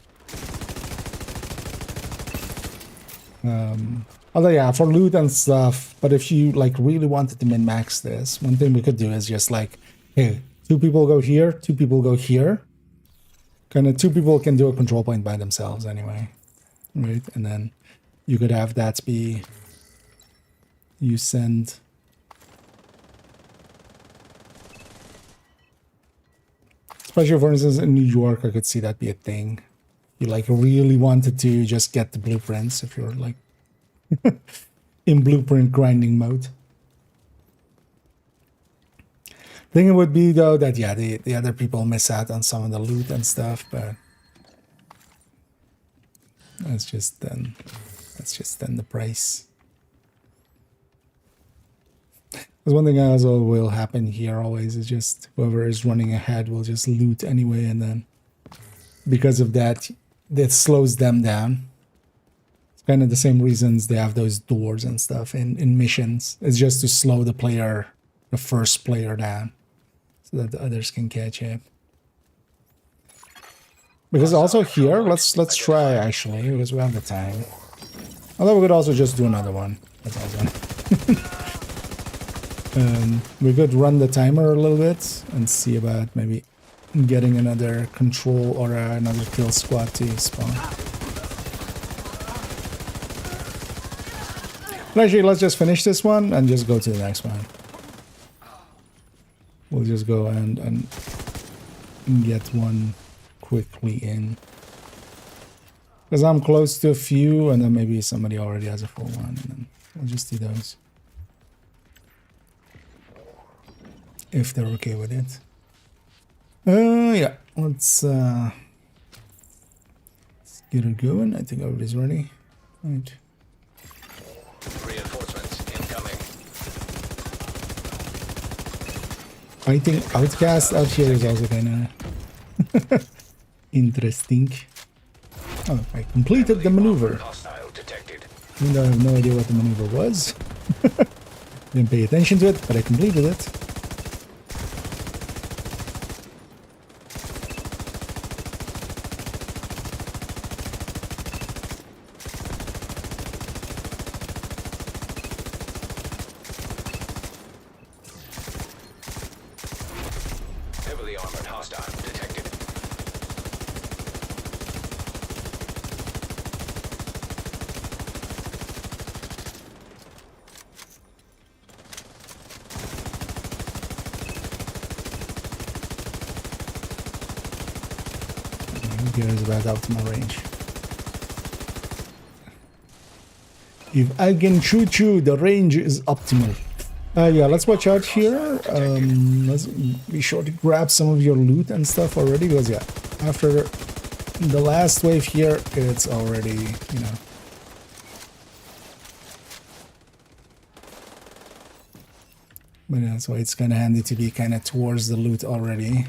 although yeah, for loot and stuff, but if you like really wanted to min-max this, one thing we could do is just like, hey, 2 people go here, 2 people go here. Kind of 2 people can do a control point by themselves anyway, right? And then you could have that be, you send... Especially, for instance, in New York, I could see that be a thing. You like really wanted to just get the blueprints if you're like in blueprint grinding mode. Thing it would be though that yeah, the other people miss out on some of the loot and stuff, but that's just then the price. Because one thing also will happen here always is just whoever is running ahead will just loot anyway, and then because of that, that slows them down. It's kind of the same reasons they have those doors and stuff in missions. It's just to slow the player, the first player down, so that the others can catch up. Because also here, let's try actually, because we have the time. Although we could also just do another one. That's also we could run the timer a little bit and see about maybe getting another control or another kill squad to spawn. But actually, let's just finish this one and just go to the next one. We'll just go and get one quickly in. Because I'm close to a few, and then maybe somebody already has a full one, and then we'll just do those. If they're okay with it. Yeah, let's get her going. I think everybody's ready. Right. Reinforcements incoming. Fighting outcast out here is also kind of interesting. Oh, I completed the maneuver. Hostile detected. Even though I have no idea what the maneuver was. Didn't pay attention to it, but I completed it. Heavily armored hostile detected. Who cares about optimal range? If I can shoot you, the range is optimal. Yeah, let's watch out here. Let's be sure to grab some of your loot and stuff already, because yeah, after the last wave here, it's already, you know. But yeah, so it's kind of handy to be kind of towards the loot already.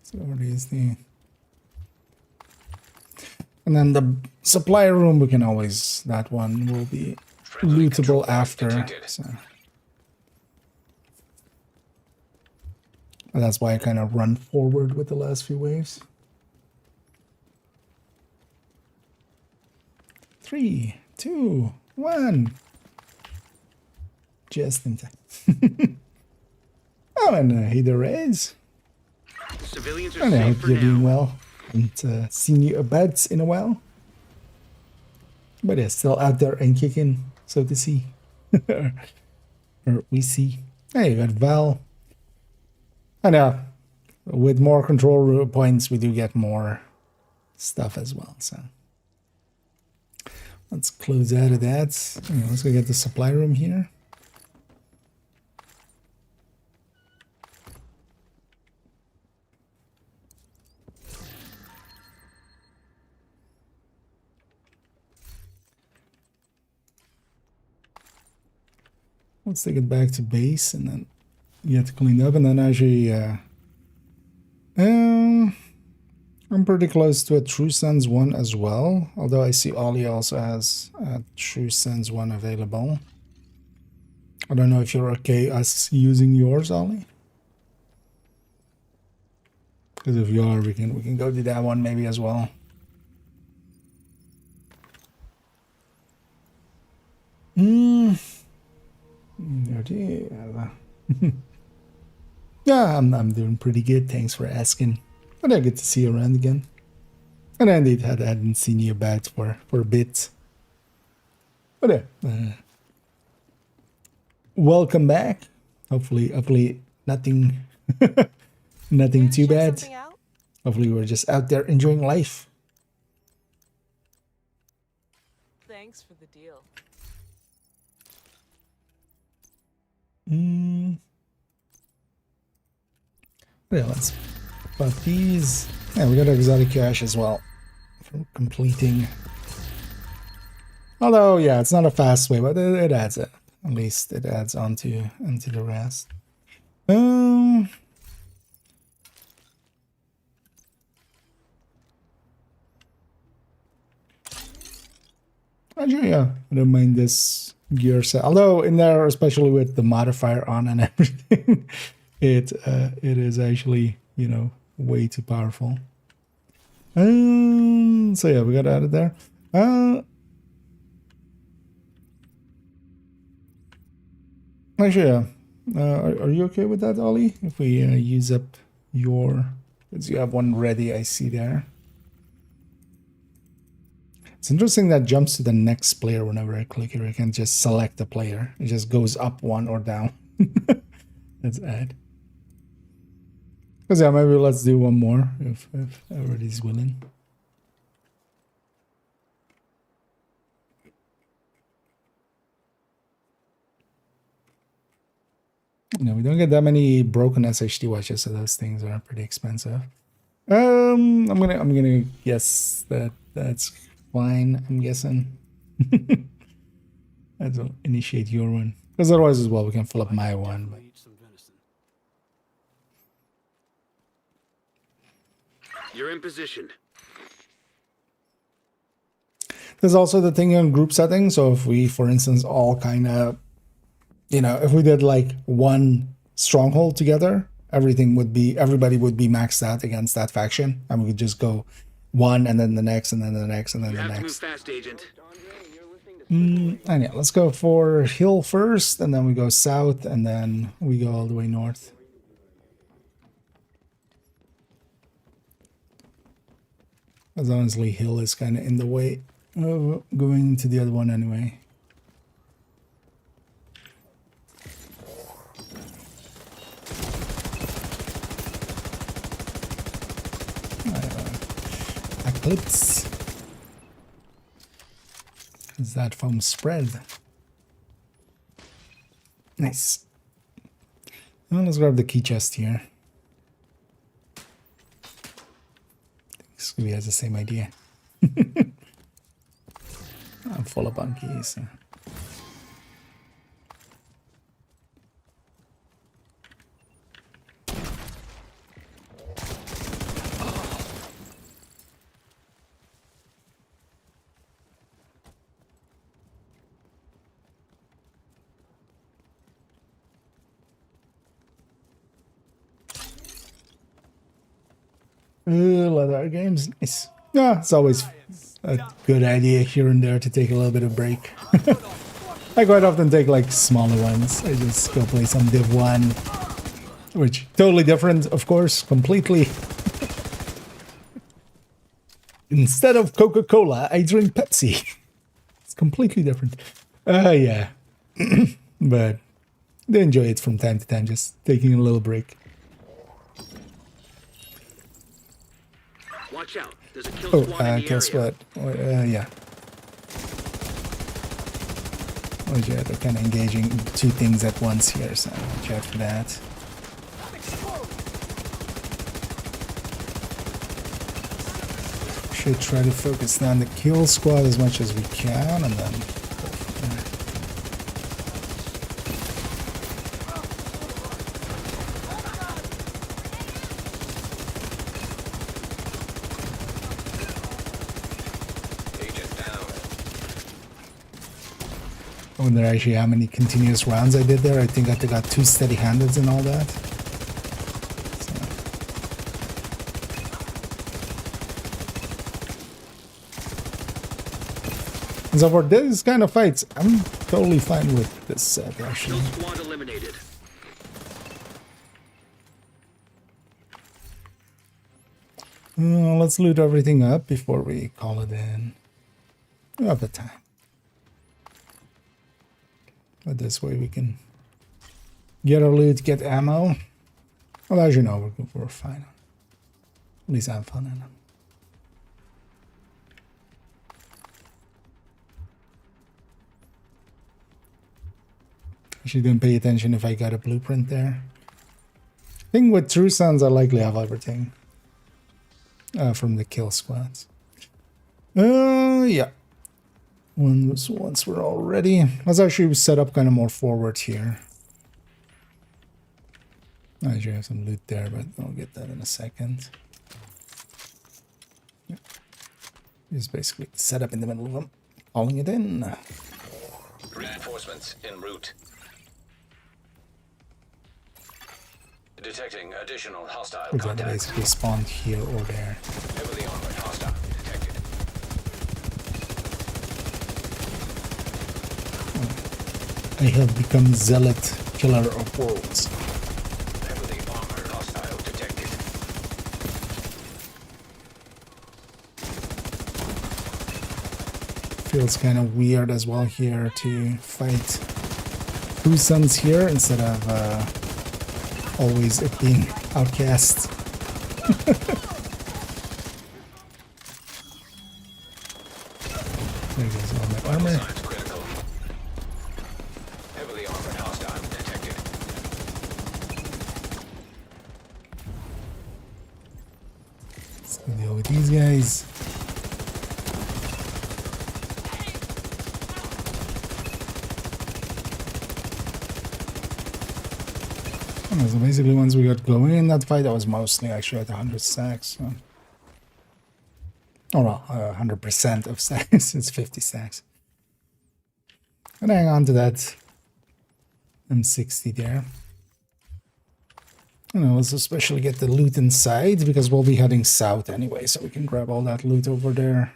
So already is the... And then the supply room, we can always... That one will be lootable after. So. And that's why I kind of run forward with the last few waves. 3, 2, 1. Just in time. Oh, and he there is. Civilians are And I safe hope for you're doing now. well. Haven't seen you about in a while. But yeah, still out there and kicking, so to see. Or we see. Hey, you got Val. I know. With more control points, we do get more stuff as well, so. Let's close out of that. Yeah, let's go get the supply room here. Let's take it back to base and then get cleaned up, and then actually I'm pretty close to a True Sense 1 as well, although I see Ollie also has a True Sense 1 available. I don't know if you're okay us using yours, Ollie, because if you are, we can go to that one maybe as well. Yeah, I'm doing pretty good. Thanks for asking. But I get to see you around again. And indeed, I hadn't seen you about for a bit. But welcome back. Hopefully nothing nothing too bad. Hopefully we're just out there enjoying life. Thanks for the deal. Yeah, let's put these. Yeah, we got exotic cash as well for completing. Although, yeah, it's not a fast way, but it adds it. At least it adds onto the rest. Actually, yeah, I don't mind this gear set. Although in there, especially with the modifier on and everything, it is actually, you know, way too powerful. So yeah, we got out of there. Actually, yeah. Are you okay with that, Ollie? If we use up your, because you have one ready, I see there. It's interesting that jumps to the next player whenever I click here. I can just select a player. It just goes up one or down. That's odd. Because yeah, maybe let's do one more if everybody's willing. No, we don't get that many broken SHD watches, so those things are pretty expensive. I'm gonna guess that that's fine. I'm guessing. Let's initiate your one, because otherwise as well we can fill up my one. But. You're in position. There's also the thing on group settings. So if we, for instance, all kind of, you know, if we did like one stronghold together, everybody would be maxed out against that faction, and we could just go one and then the next and then the next and then the You have to move next. fast, Agent. And yeah, let's go for hill first, and then we go south, and then we go all the way north. Because honestly, hill is kind of in the way of going to the other one anyway. clips. Is that foam spread? Nice. Well, let's grab the key chest here. This maybe has the same idea. I'm full of bunkies. Leather games, nice. Yeah, it's always a good idea here and there to take a little bit of break. I quite often take like smaller ones. I just go play some Div 1, which totally different, of course, completely. Instead of Coca-Cola, I drink Pepsi. It's completely different. Yeah. But I enjoy it from time to time, just taking a little break. Watch out. There's a kill squad in the guess area. what? Yeah. Oh, yeah, they're kind of engaging two things at once here, so watch out for that. Should try to focus down the kill squad as much as we can, and then go from there. I wonder actually how many continuous rounds I did there. I think I got 2 steady-handeds and all that. So. And so for this kind of fights, I'm totally fine with this set actually. Kill squad eliminated. Let's loot everything up before we call it in. We have the time. But this way we can get our loot, get ammo. Well, as you know, we're fine. At least I'm fine in them. Actually didn't pay attention if I got a blueprint there. I think with True Sons I likely have everything from the kill squads. Yeah. Once we're all ready, let's actually set up kind of more forward here. I actually have some loot there, but I'll get that in a second. Yeah. Just basically set up in the middle of them, calling it in. Reinforcements en route. Detecting additional hostile We're going to contacts. basically spawn here or there. Heavily armored hostile detected. I have become Zealot, Killer of Worlds. Heavily armored hostile detected. Feels kind of weird as well here to fight True Sons here instead of always it being outcast. There goes all my armor. Signs critical. Heavily armored hostile detected. Let's go deal with these guys. So basically once we got going in that fight, I was mostly actually at 100 stacks. So. Oh well, 100% of stacks, it's 50 stacks. And hang on to that M60 there. You know, let's especially get the loot inside because we'll be heading south anyway, so we can grab all that loot over there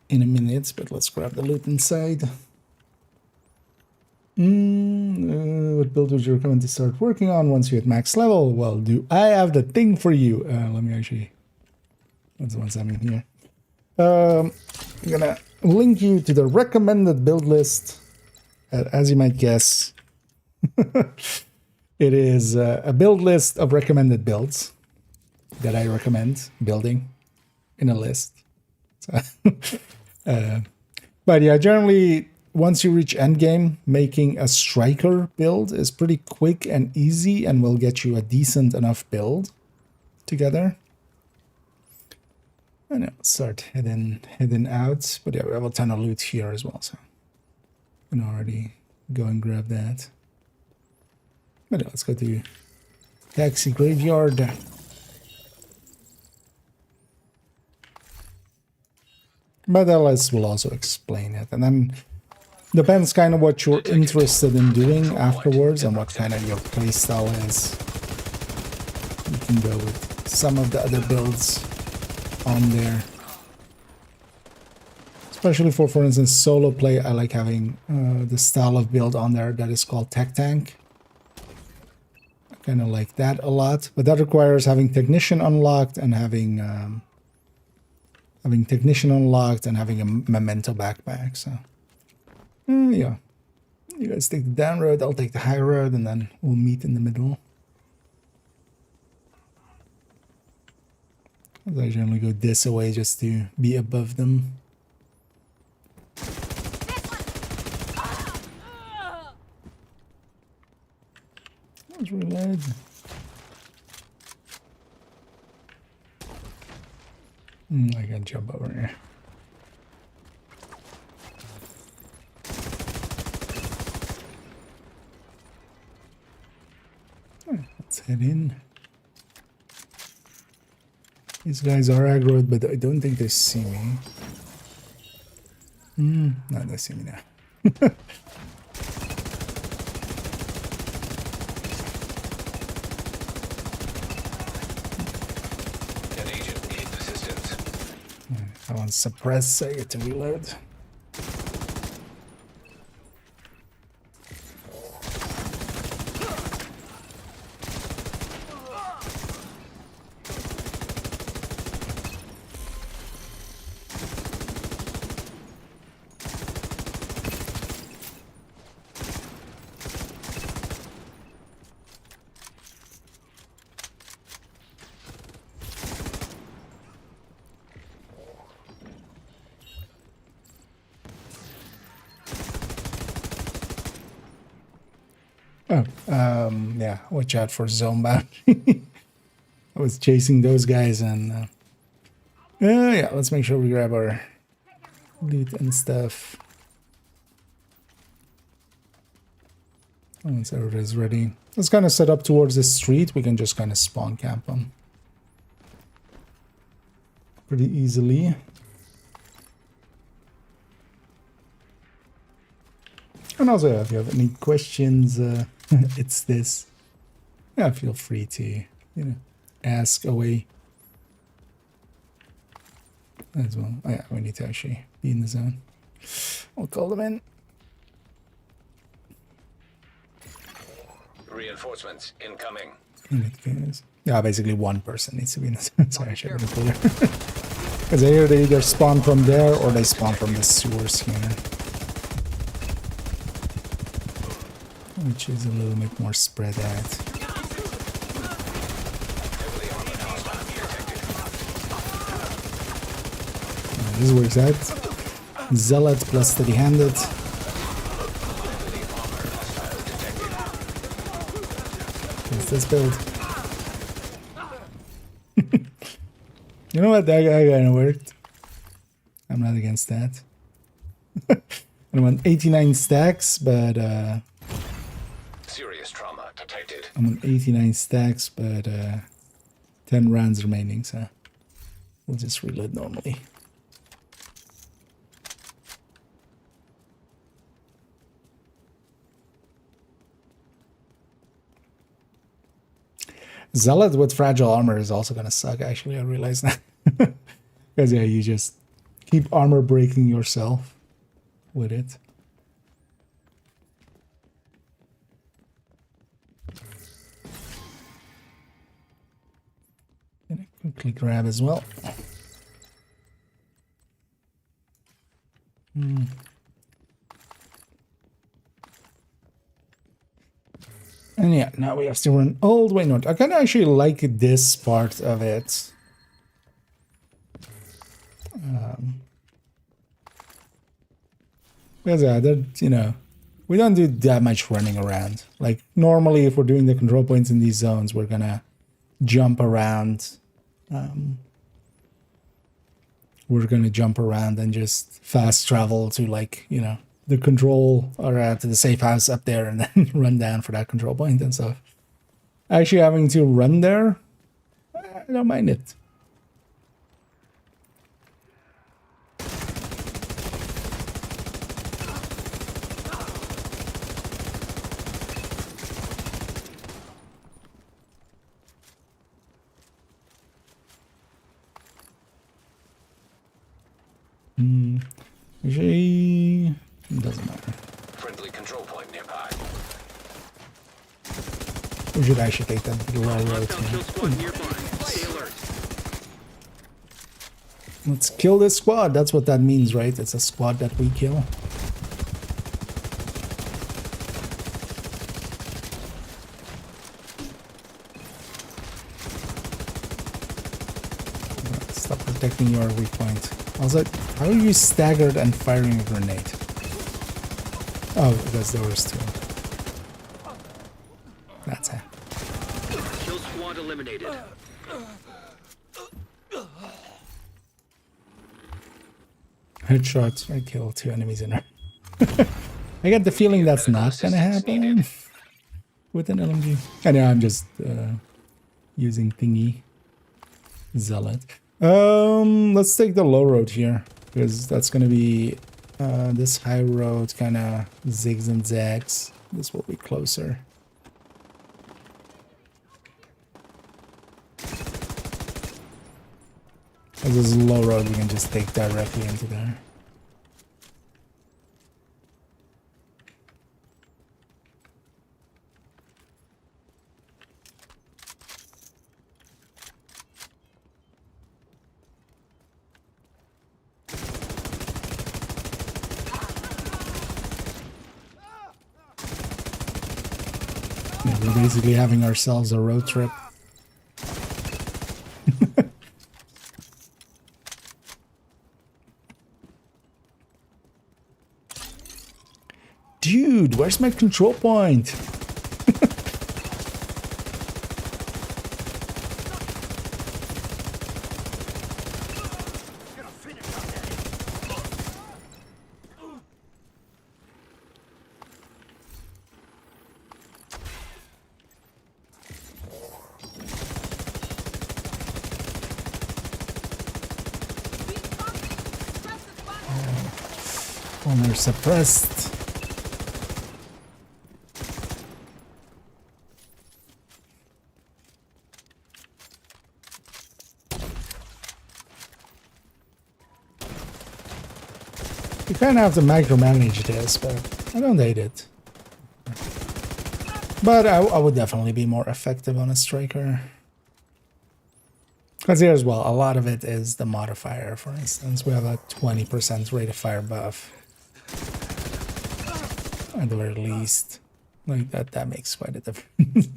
in a minute, but let's grab the loot inside. What build would you recommend to start working on once you're at max level? Well, do I have the thing for you? Let me actually... That's the ones I'm in here. I'm gonna link you to the recommended build list. As you might guess, it is a build list of recommended builds that I recommend building. in a list. So, but yeah, generally, once you reach endgame, making a striker build is pretty quick and easy and will get you a decent enough build together. And I'll start heading out. But yeah, we have a ton of loot here as well, so I can already go and grab that. But yeah, let's go to Taxi Graveyard. But LS will also explain it. And then depends kind of what you're interested in doing afterwards and what kind of your playstyle is. You can go with some of the other builds on there. Especially for instance, solo play, I like having the style of build on there that is called Tech Tank. I kind of like that a lot. But that requires having Technician unlocked and having Technician unlocked and having a Memento backpack. So, yeah. You guys take the down road, I'll take the high road, and then we'll meet in the middle. I generally go this way just to be above them. Let's reload. I can jump over here. Let's head in. These guys are aggroed, but I don't think they see me. No, they see me now. An agent needs assistance. I want to suppress, I get to reload. Yeah, watch out for zone boundary. I was chasing those guys and yeah, let's make sure we grab our loot and stuff. Once everybody's ready, let's kind of set up towards the street. We can just kind of spawn camp them pretty easily. And also, if you have any questions, it's this. Yeah, feel free to, ask away as well. Oh, yeah, we need to actually be in the zone. I'll call them in. Reinforcements incoming. Yeah, basically one person needs to be in the zone. Sorry, I should have been clear. Because I hear they either spawn from there or they spawn from the sewers here. Which is a little bit more spread out. This works out. Zealot plus steady-handed. What's this build? You know what? That guy kind of worked. I'm not against that. I want 89 stacks, but Serious trauma detected. I'm on 89 stacks, but 10 rounds remaining, so we'll just reload normally. Zealot with fragile armor is also gonna suck, actually, I realize that. Because yeah, you just keep armor breaking yourself with it. Gonna quickly grab as well. And yeah, now we have to run all the way north. I kind of actually like this part of it. Because you know, we don't do that much running around. Like normally, if we're doing the control points in these zones, we're gonna jump around. We're gonna jump around and just fast travel to, like, you know, the control or to the safe house up there, and then run down for that control point and stuff. Actually, having to run there, I don't mind it. Actually, it doesn't matter. Friendly control point nearby. We should actually take them to the railroad. Hostile kill squad nearby. Stay alert. Let's kill this squad. That's what that means, right? It's a squad that we kill. Stop protecting your weak point. Also, how are you staggered and firing a grenade? Oh, because there was two. That's it. Kill squad eliminated. Headshots. I killed 2 enemies in there. I get the feeling that's not gonna happen with an LMG. I know, I'm just using thingy. Zealot. Let's take the low road here, because that's gonna be this high road kind of zigs and zags. This will be closer. As this is low road, we can just take directly into there. Yeah, we're basically having ourselves a road trip. Dude, where's my control point? Oh, they're suppressed. You kind of have to micromanage this, but I don't hate it. But I would definitely be more effective on a striker. Because here as well, a lot of it is the modifier. For instance, we have a 20% rate of fire buff. At the very least. Like that makes quite a difference.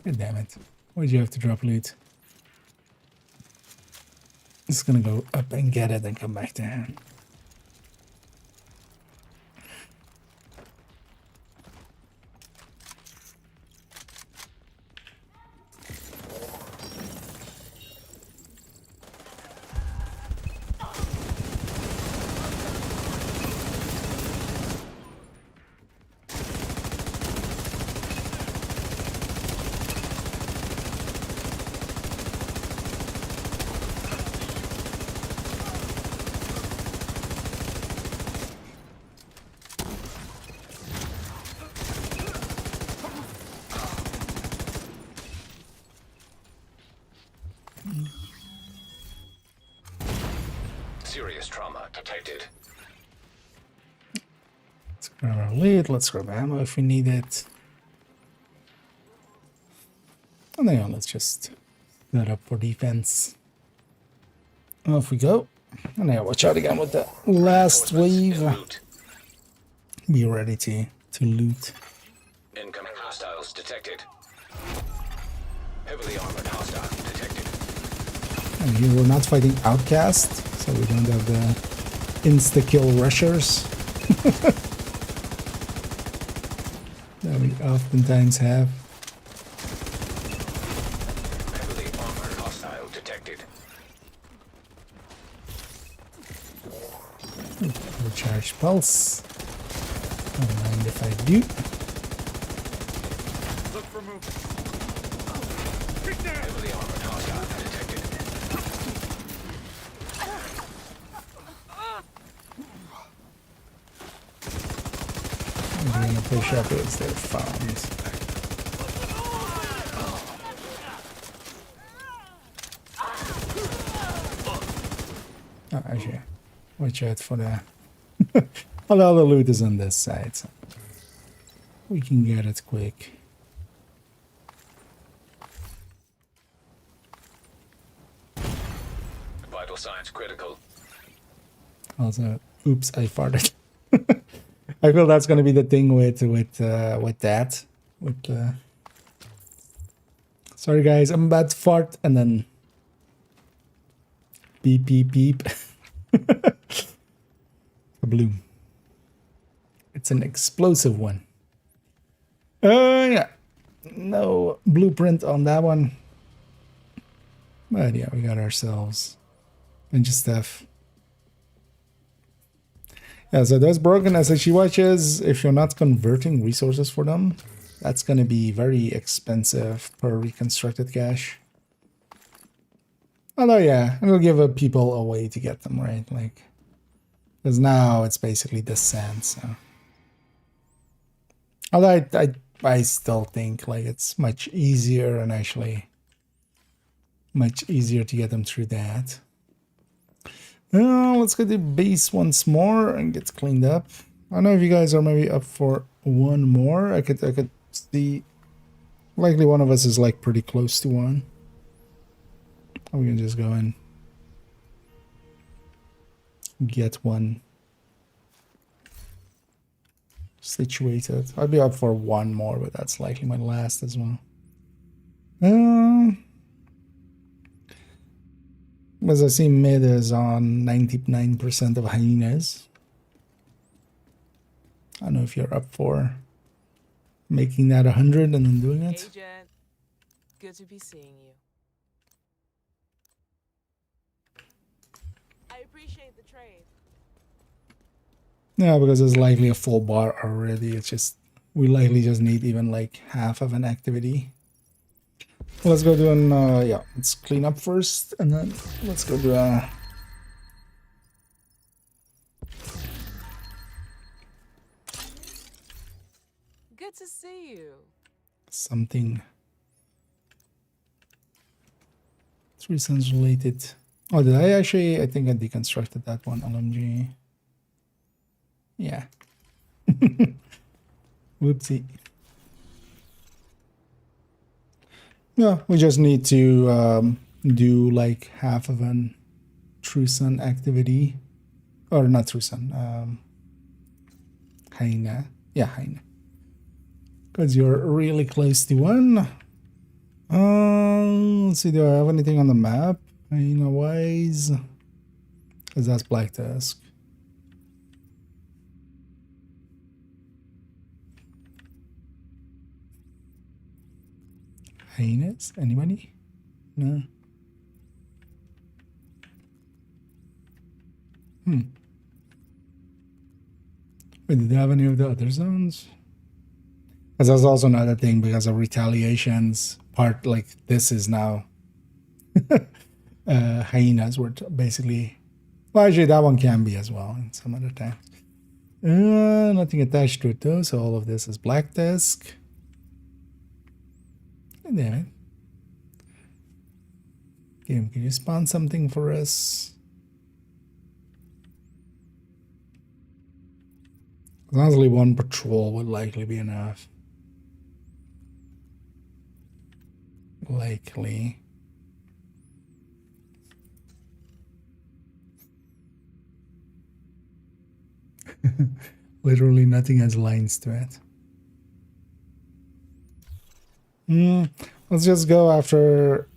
God damn it. Why'd you have to drop loot? Just gonna go up and get it and come back down. Serious trauma detected. Let's grab our loot, let's grab ammo if we need it. And then let's just set up for defense. Off we go. And now watch out again with the last wave. Loot. Be ready to loot. Incoming hostiles detected. Heavily armored hostile detected. And here we're not fighting outcast, so we don't have the insta-kill rushers that we oftentimes have. Heavily armored hostile detected. Recharge pulse. Don't mind if I do. Look for movement. Heavily armored hostile detected. I'm gonna push up as they're found. Oh, actually, watch out for the... All the other loot is on this side, so we can get it quick. Vital signs critical. Also, oops, I farted. I feel that's gonna be the thing with that. Sorry guys, I'm about to fart and then beep beep beep. Kabloom. It's an explosive one. Yeah. No blueprint on that one. But yeah, we got ourselves a bunch of stuff. Yeah, so those broken SHE watches, if you're not converting resources for them, that's going to be very expensive per reconstructed cache. Although, yeah, it'll give people a way to get them, right? Like, because now it's basically the sand, so. Although I still think, like, it's much easier and actually much easier to get them through that. Let's get the base once more and get cleaned up. I don't know if you guys are maybe up for one more. I could see likely one of us is like pretty close to one. We can just go and get one situated. I'd be up for one more, but that's likely my last as well. As I see, mid is on 99% of hyenas. I don't know if you're up for making that 100 and then doing it. Agent, good to be seeing you. I appreciate the trade. Yeah, because there's likely a full bar already. It's just, we likely just need even like half of an activity. Let's go do an, yeah, let's clean up first, and then let's go do a... Good to see you. something. 3 Sons related. Oh, did I actually? I think I deconstructed that one. LMG. Yeah. Whoopsie. Yeah, we just need to do like half of an True Sun activity. Or not True Sun. Hyena. Yeah, Hyena. Because you're really close to one. Let's see, do I have anything on the map? Hyena wise. Because that's Black Tusk. Hyenas? Anybody? No. Wait, did they have any of the other zones? Because that's also another thing, because of retaliations part, like this is now hyenas were basically, well, actually that one can be as well in some other times. Nothing attached to it though, so all of this is Black Tusk. Damn it. Game, can you spawn something for us? Honestly, one patrol would likely be enough. Likely. Literally nothing has lines to it. Let's just go after.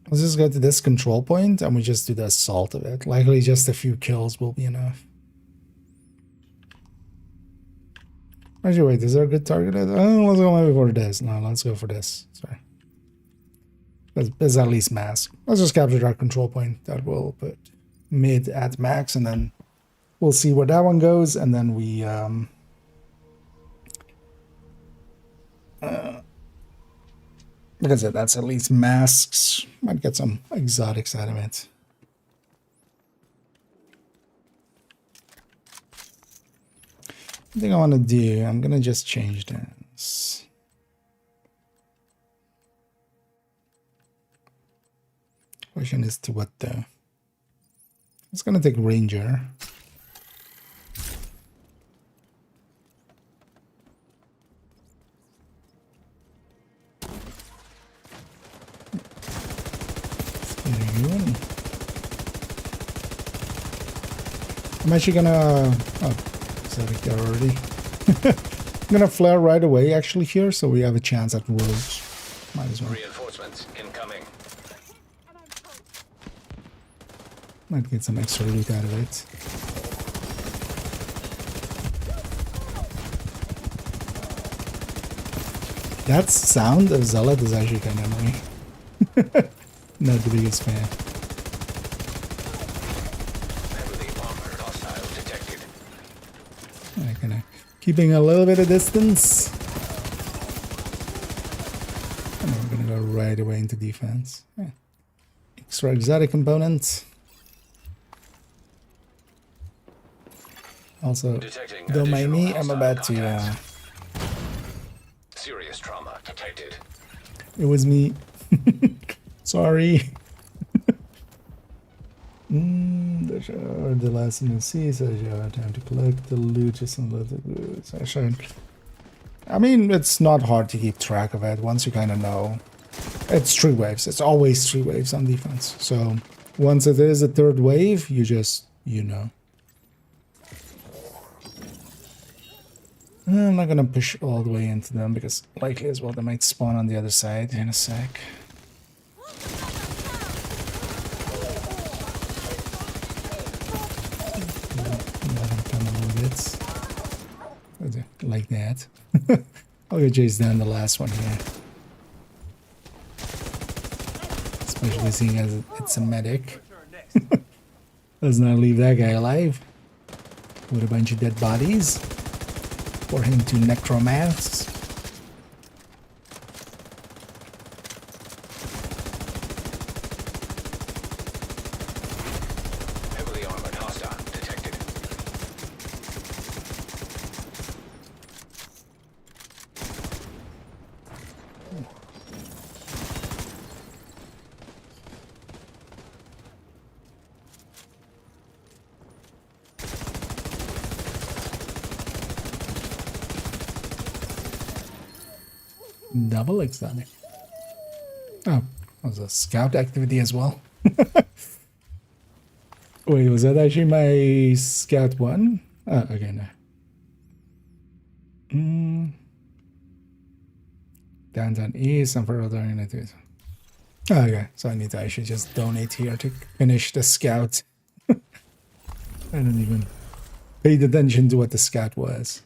Let's just go to this control point and we just do the assault of it. Likely just a few kills will be enough. Actually, wait, is there a good target? Oh, let's go maybe for this. No, let's go for this. Sorry. There's at least mask. Let's just capture that control point. That will put mid at max, and then we'll see where that one goes, and then we like I said, that's at least masks. Might get some exotics out of it. I think I want to do, I'm gonna just change this. Question is to what though? It's gonna take Ranger. I'm actually gonna, oh, is that there already? I'm gonna flare right away actually here, so we have a chance at rogues. Might as well. Reinforcements incoming. Might get some extra loot out of it. That sound of Zealot is actually kind of annoying. Not the biggest fan. Heavily armored hostile detected. Kind of keeping a little bit of distance. And then we're gonna go right away into defense. Yeah. Extra exotic component. Also, Detecting don't mind me, additional I'm about hostile to, contacts. Serious trauma detected. it was me. Sorry. The last thing you see says you have time to collect the loot, just some little goods. I mean, it's not hard to keep track of it once you kind of know. It's 3 waves. It's always 3 waves on defense. So once it is a 3rd wave, you just, you know. I'm not gonna push all the way into them because likely as well they might spawn on the other side in a sec. Like that. I'll go chase down the last one here. Especially seeing as it's a medic. Let's not leave that guy alive with a bunch of dead bodies for him to necromance. Heavily armored hostile detected. Double exotic. Oh, was a scout activity as well. Wait, was that actually my scout 1? Oh, okay, no. Downtown East and further United. Oh, okay, so I need to actually just donate here to finish the scout. I don't even pay attention to what the scout was.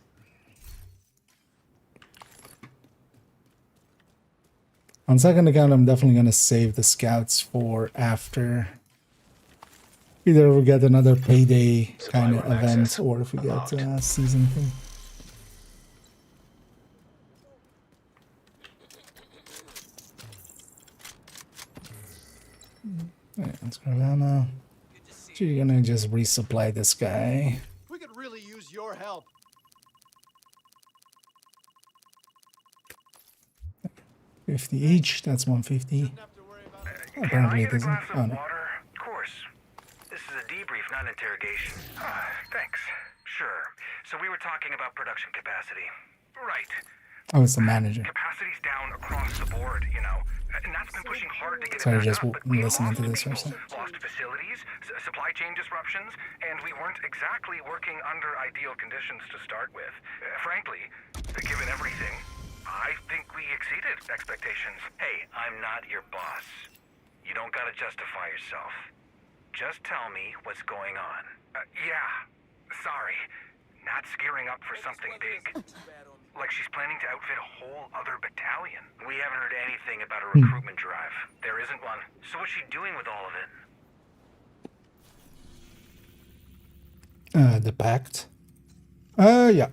On second account, I'm definitely going to save the scouts for after. Either we get another payday kind of event, or if we get a season thing. Alright, let's grab ammo. You're gonna just resupply this guy. We could really use your help. 50 each, that's 150. Apparently it isn't. Oh no. Water? Of course. This is a debrief, not an interrogation. Thanks. Sure. So we were talking about production capacity. Right. Oh, it's the manager. Capacity's down across the board, you know. And that's been pushing hard to get Sorry, it back just up, but we listening to lost this for a people, second. lost facilities, supply chain disruptions, and we weren't exactly working under ideal conditions to start with. Frankly, given everything, I think we exceeded expectations. Hey, I'm not your boss. You don't gotta justify yourself. Just tell me what's going on. Yeah, sorry. Nat's gearing up for something big. Like she's planning to outfit a whole other battalion. We haven't heard anything about a recruitment drive. There isn't one. So what's she doing with all of it? The pact. Yeah.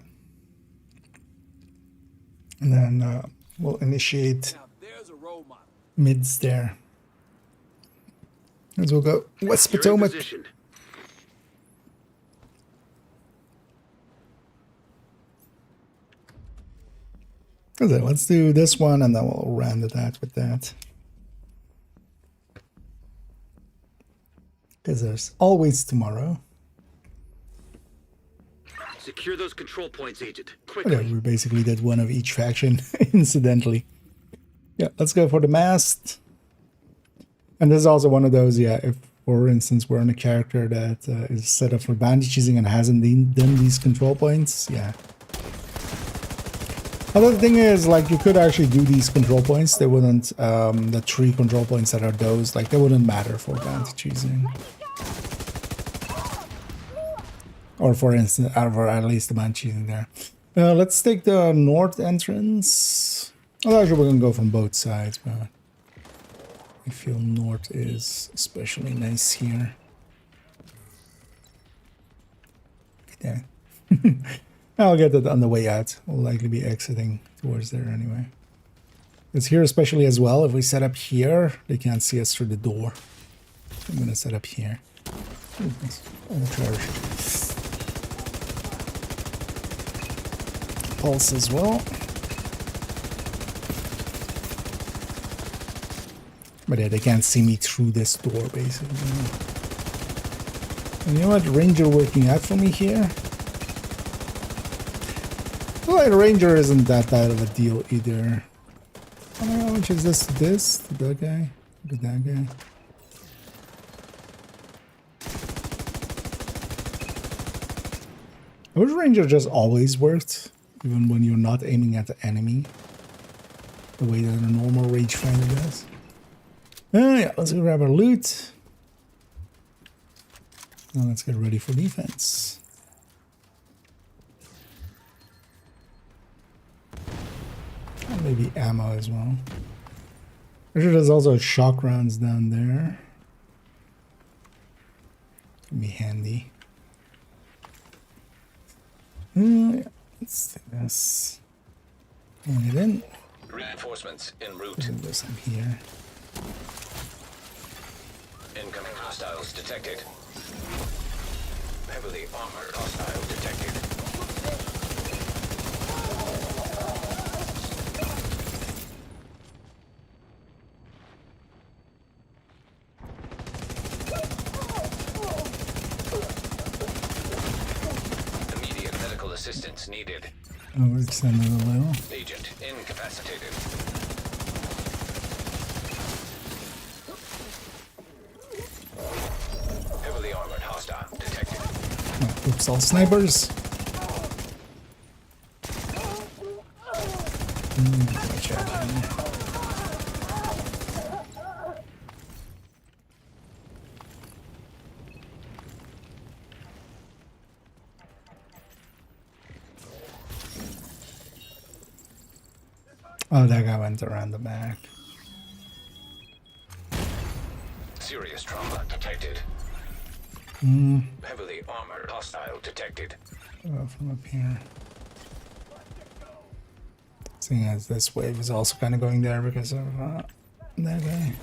And then we'll initiate mids there. As we'll go West You're in Potomac. position. Okay, let's do this one and then we'll round it out with that. Because there's always tomorrow. Secure those control points, Agent. Quickly. Okay, we basically did one of each faction, incidentally. Yeah, let's go for the mast. And this is also one of those, yeah, if, for instance, we're on a character that is set up for bandage using and hasn't done these control points, yeah. Other thing is, like, you could actually do these control points. They wouldn't, the 3 control points that are those, like, they wouldn't matter for bandage using. Or for instance, or at least the bandage using there. Let's take the north entrance. Well, actually, we're gonna go from both sides, but I feel north is especially nice here. Yeah. I'll get that on the way out. We'll likely be exiting towards there anyway. It's here especially as well. If we set up here, they can't see us through the door. I'm gonna set up here. Charge. Pulse as well. But yeah, they can't see me through this door, basically. And you know what? Ranger working out for me here. Well, the Ranger isn't that bad of a deal either. I don't know how much is this to this, to that guy, to that guy. Those Ranger just always worked, even when you're not aiming at the enemy. The way that a normal rangefinder does. Yeah, let's go grab our loot. Now let's get ready for defense. And maybe ammo as well. I'm sure there's also shock rounds down there. Can be handy. Yeah, let's do this. Bring it in. Reinforcements en route. Put this in here. Incoming hostiles detected. Heavily armored hostile detected. Immediate medical assistance needed. Overextended a little. Agent incapacitated. Heavily armored hostile detected. Oh, oops, all snipers. Watch out here. Oh, that guy went around the back. Serious trauma detected. Heavily armored hostile detected. Oh, from up here. Seeing as this wave is also kind of going there because of that guy.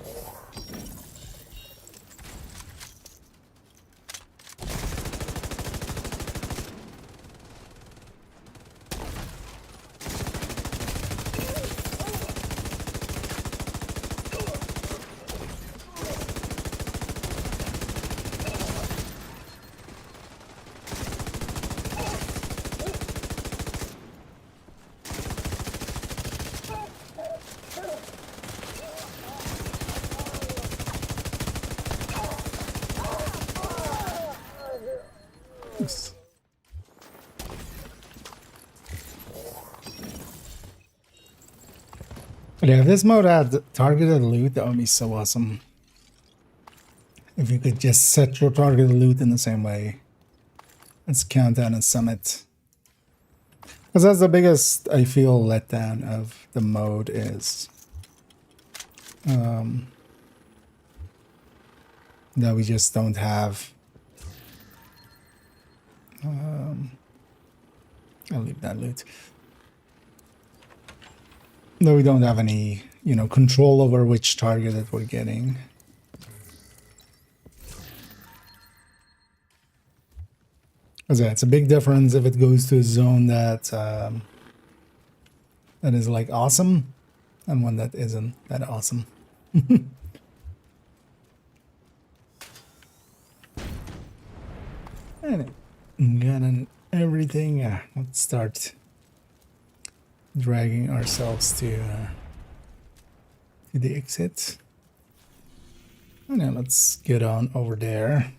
yeah, if this mode had targeted loot, that would be so awesome. If you could just set your targeted loot in the same way as Countdown and Summit. Because that's the biggest, I feel, letdown of the mode is that we just don't have. I'll leave that loot. No, we don't have any, you know, control over which target that we're getting. As I said, it's a big difference if it goes to a zone that that is like awesome, and one that isn't that awesome. And got everything. Let's start dragging ourselves to the exit. And then let's get on over there.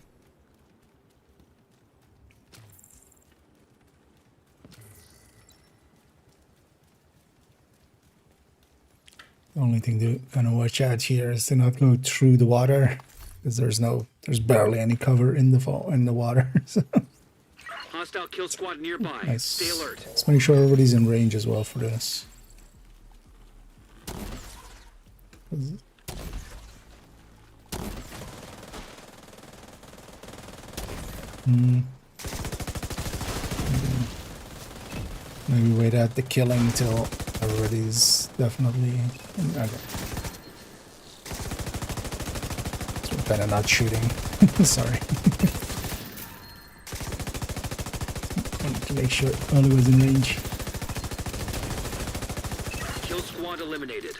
The only thing to kind of watch out here is to not go through the water, because there's barely any cover in the water. So. Hostile kill squad nearby. Nice. Stay alert. Let's make sure everybody's in range as well for this. Maybe wait out the killing till everybody's definitely in. Okay. So we're better not shooting. Sorry. Wanted to make sure Oli was in range. Kill squad eliminated.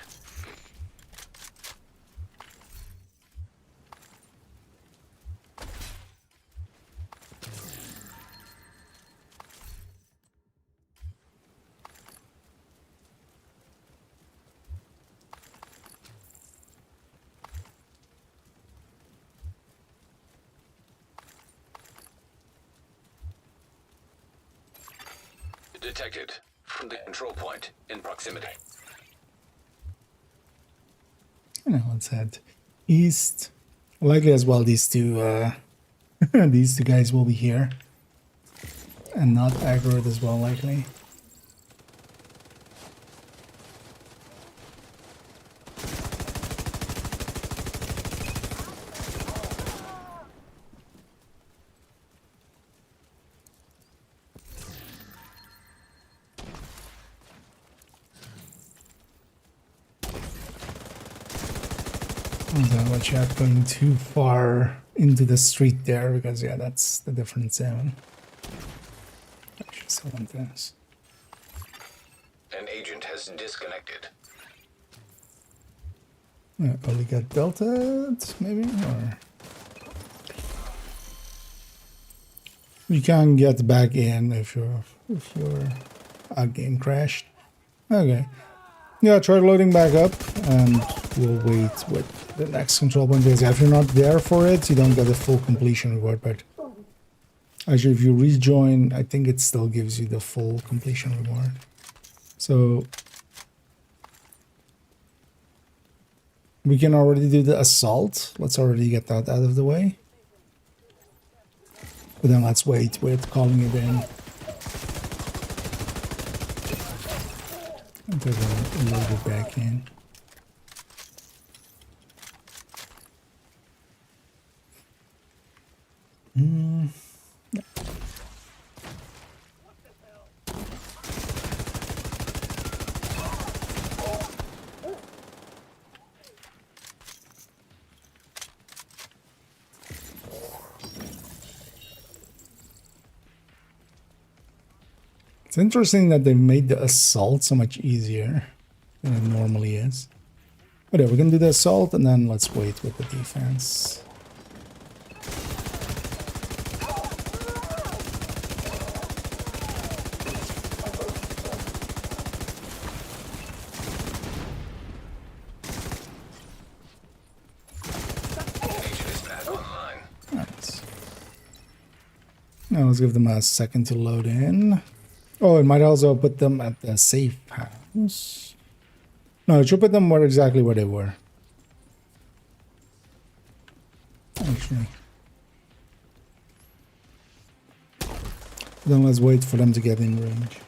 Detected from the control point in proximity. Now let's head east. Likely as well, these two these two guys will be here and not aggroed as well, likely. Don't watch out going too far into the street there, because yeah, that's the different zone. Actually, someone does. An agent has disconnected. Only got delta, maybe, or you can get back in if your game crashed. Okay. Yeah, try loading back up, and we'll wait with the next control point. Because if you're not there for it, you don't get the full completion reward. But actually, if you rejoin, I think it still gives you the full completion reward. So we can already do the assault. Let's already get that out of the way. But then let's wait with calling it in. Until we load it back in. Yeah. It's interesting that they made the assault so much easier than it normally is. But yeah, we can do the assault and then let's wait with the defense. Agent is back online. Nice. Now let's give them a second to load in. Oh, it might also put them at the safe house. No, it should put them where exactly where they were. Actually. Then let's wait for them to get in range.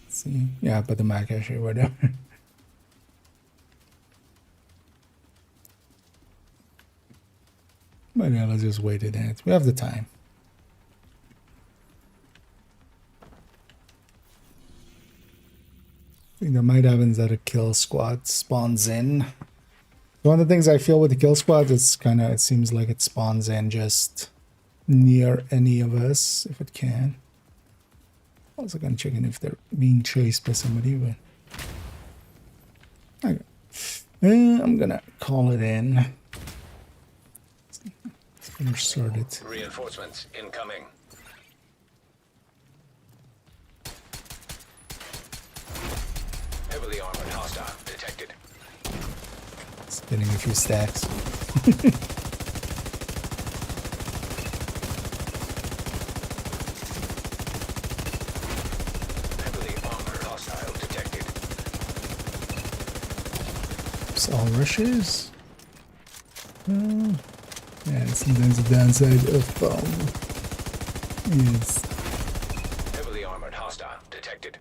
Let's see. Yeah, put the mag actually whatever. But yeah, let's just wait it out. We have the time. I think that might happen is that a kill squad spawns in. One of the things I feel with the kill squad is kind of, it seems like it spawns in just near any of us if it can. Also gonna check in if they're being chased by somebody, but okay. I'm gonna call it in. Let's finish sorted. Reinforcements incoming. Heavily armored hostile detected. It's getting a few stacks. Heavily armored hostile detected. It's all rushes. Yeah, sometimes the downside of is Heavily armored hostile detected.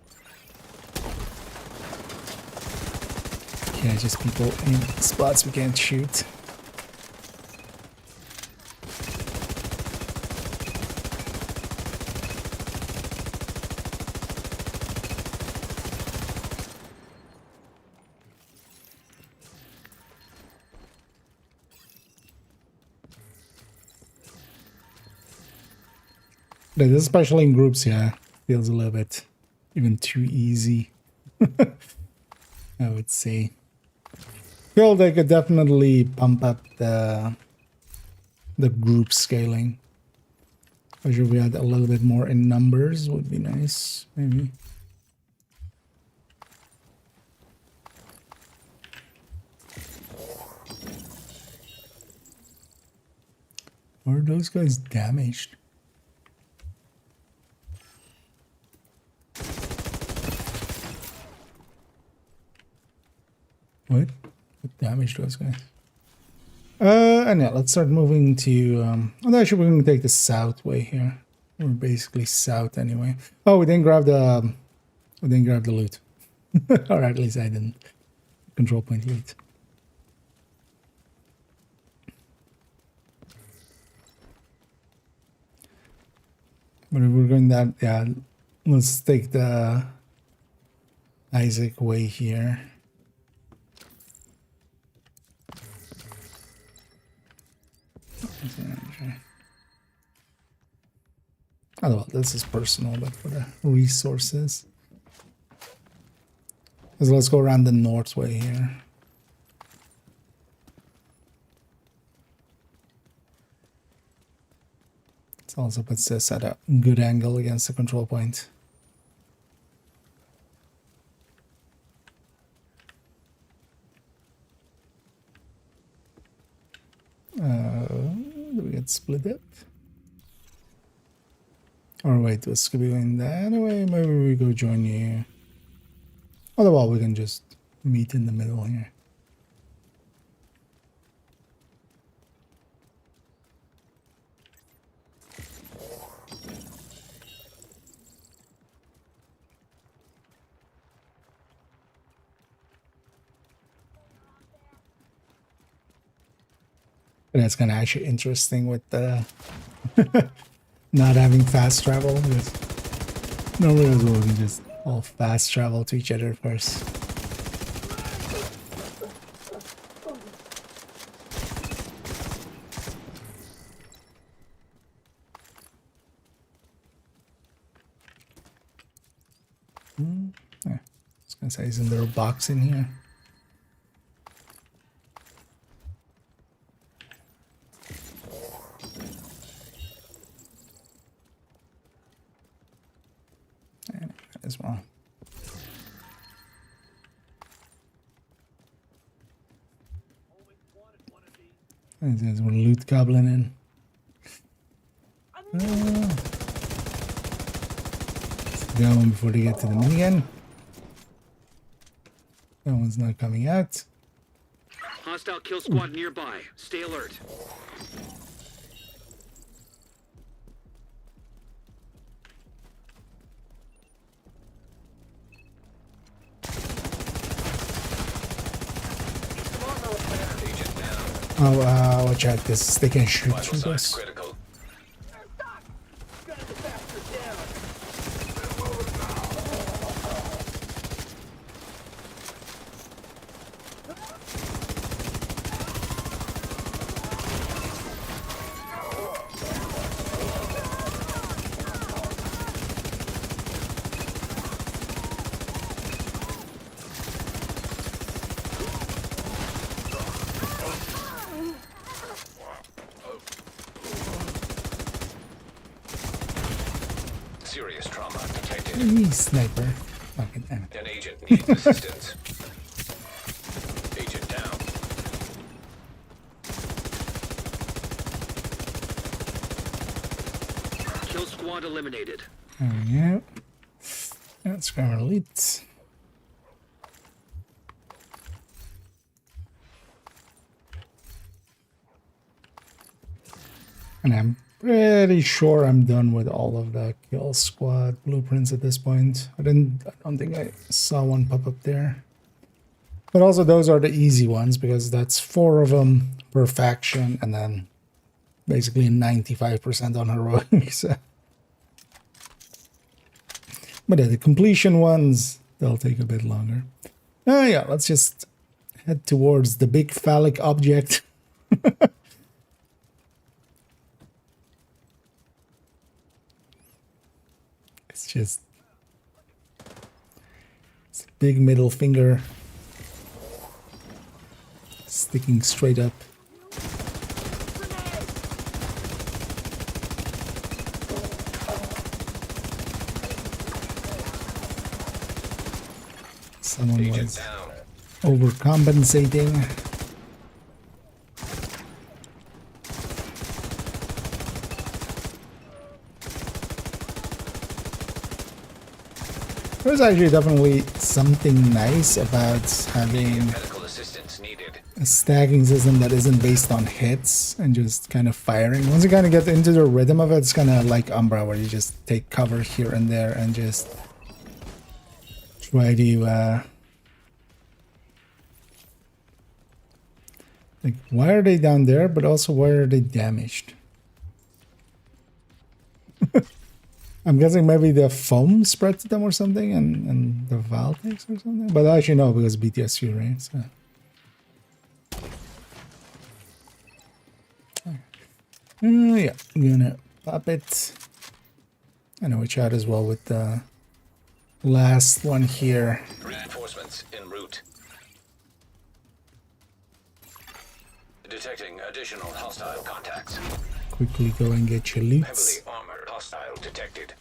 yeah, just people in spots we can't shoot. But this, especially in groups, yeah, feels a little bit even too easy. I would say. Feel they could definitely pump up the group scaling. Or should we add a little bit more in numbers would be nice, maybe. Or are those guys damaged? What damage those guys? And yeah, let's start moving to well, actually we're gonna take the south way here. We're basically south anyway. Oh, we didn't grab the loot. Or at least I didn't. Control point loot. But if we're going that, yeah, let's take the Isaac way here. Oh, well, this is personal, but for the resources. So let's go around the north way here. It also puts this at a good angle against the control point. Do we get split up? Or wait, was Scooby going that way? Maybe we go join you. Otherwise, we can just meet in the middle here. But that's kind of actually interesting with the not having fast travel. Normally as well, we can just all fast travel to each other first. Yeah. I was gonna say, isn't there a box in here? As well. And there's one loot goblin in. That one before they get to the minigun. That one's not coming out. Hostile kill squad nearby. Stay alert. Oh, watch out, this they can shoot Vital through signs this. critical. Serious trauma detected. Hey, sniper. Fucking damn it. An agent needs assistance. Agent down. Kill squad eliminated. There we go. Let's grab our loot. And I'm pretty sure I'm done with all of the kill squad blueprints at this point. I don't think I saw one pop up there. But also those are the easy ones because that's 4 of them per faction and then basically 95% on heroic. So. But yeah, the completion ones, they'll take a bit longer. Oh yeah, let's just head towards the big phallic object. It's a big middle finger sticking straight up. Someone Agent was down. overcompensating. There's actually definitely something nice about having Medical assistance needed. a stacking system that isn't based on hits and just kind of firing. Once you kind of get into the rhythm of it, it's kind of like Umbra, where you just take cover here and there and just try to like, why are they down there, but also why are they damaged? I'm guessing maybe the foam spread to them or something, and the Valtex or something. But I actually know because BTSU, right? So. Yeah, I'm gonna pop it. I know we chat as well with the last one here. Reinforcements en route. Detecting additional hostile contacts. Quickly go and get your Heavily loots. armored hostile detected.